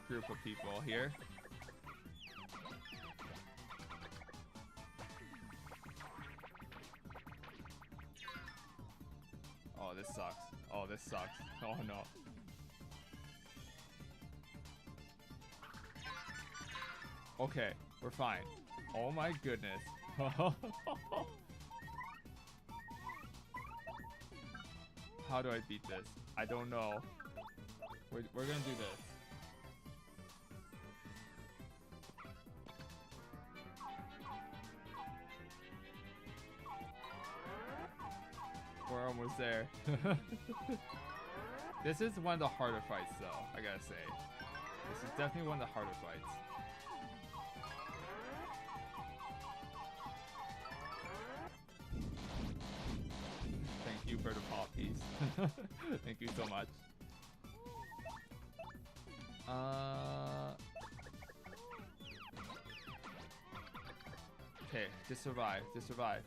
group of people here. Oh, this sucks. Oh, this sucks. Oh no. Okay, we're fine. Oh my goodness. How do I beat this? I don't know. We're gonna do this. We're almost there. This is one of the harder fights though, I gotta say. This is definitely one of the harder fights. Thank you for the pop piece. Thank you so much. Okay, just survive, just survive.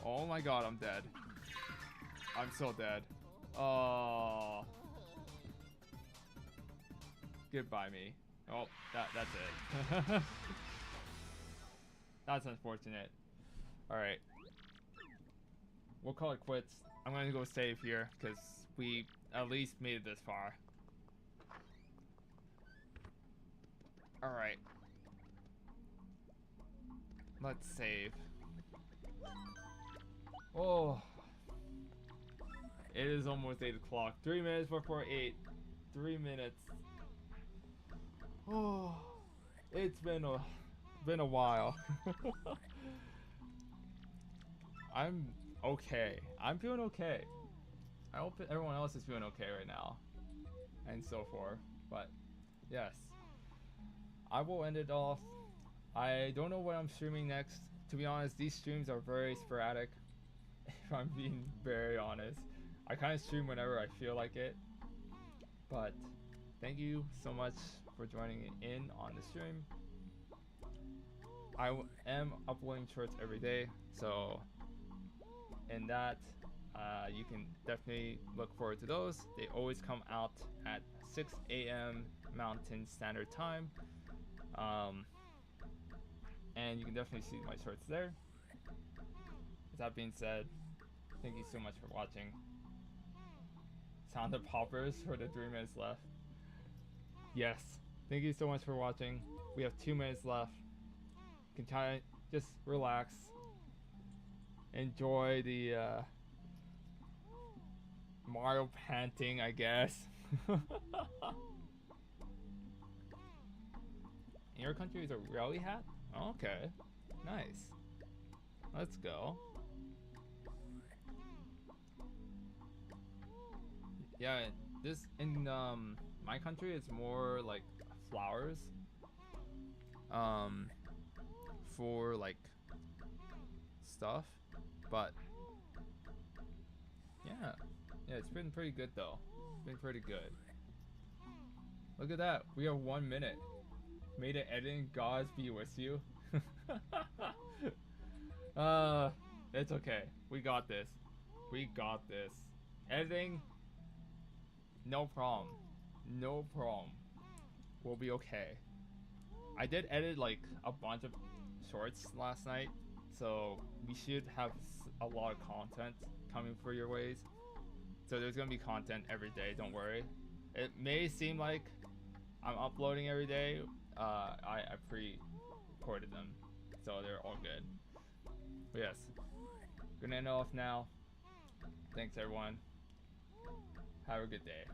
Oh my god, I'm dead. I'm so dead. Oh. Goodbye me. Oh, that's it. That's unfortunate. Alright. We'll call it quits. I'm gonna go save here, because we at least made it this far. Alright. Let's save. Oh. It is almost 8 o'clock. 3 minutes before 8. 3 minutes. Oh. It's been a while. I'm okay. I'm feeling okay. I hope everyone else is feeling okay right now. And so forth. But yes. I will end it off. I don't know what I'm streaming next. To be honest, these streams are very sporadic. If I'm being very honest. I kind of stream whenever I feel like it. But thank you so much for joining in on the stream. I am uploading shorts every day, so in that you can definitely look forward to those. They always come out at 6 a.m. Mountain Standard Time, and you can definitely see my shorts there. With that being said, thank you so much for watching. Sound of poppers for the 3 minutes left. Yes, thank you so much for watching. We have 2 minutes left. You can try, just relax, enjoy the Mario panting, I guess. In your country is a rally hat? Okay, nice. Let's go. Yeah, this in my country it's more like flowers. For like stuff, but yeah, it's been pretty good though. It's been pretty good. Look at that, we have 1 minute. Made it editing, gods be with you. It's okay. We got this. We got this. Editing, no problem. No problem. We'll be okay. I did edit like a bunch of shorts last night, so we should have a lot of content coming for your ways. So there's gonna be content every day, don't worry. It may seem like I'm uploading every day. I pre-recorded them, so they're all good. But yes, gonna end off now. Thanks everyone. Have a good day.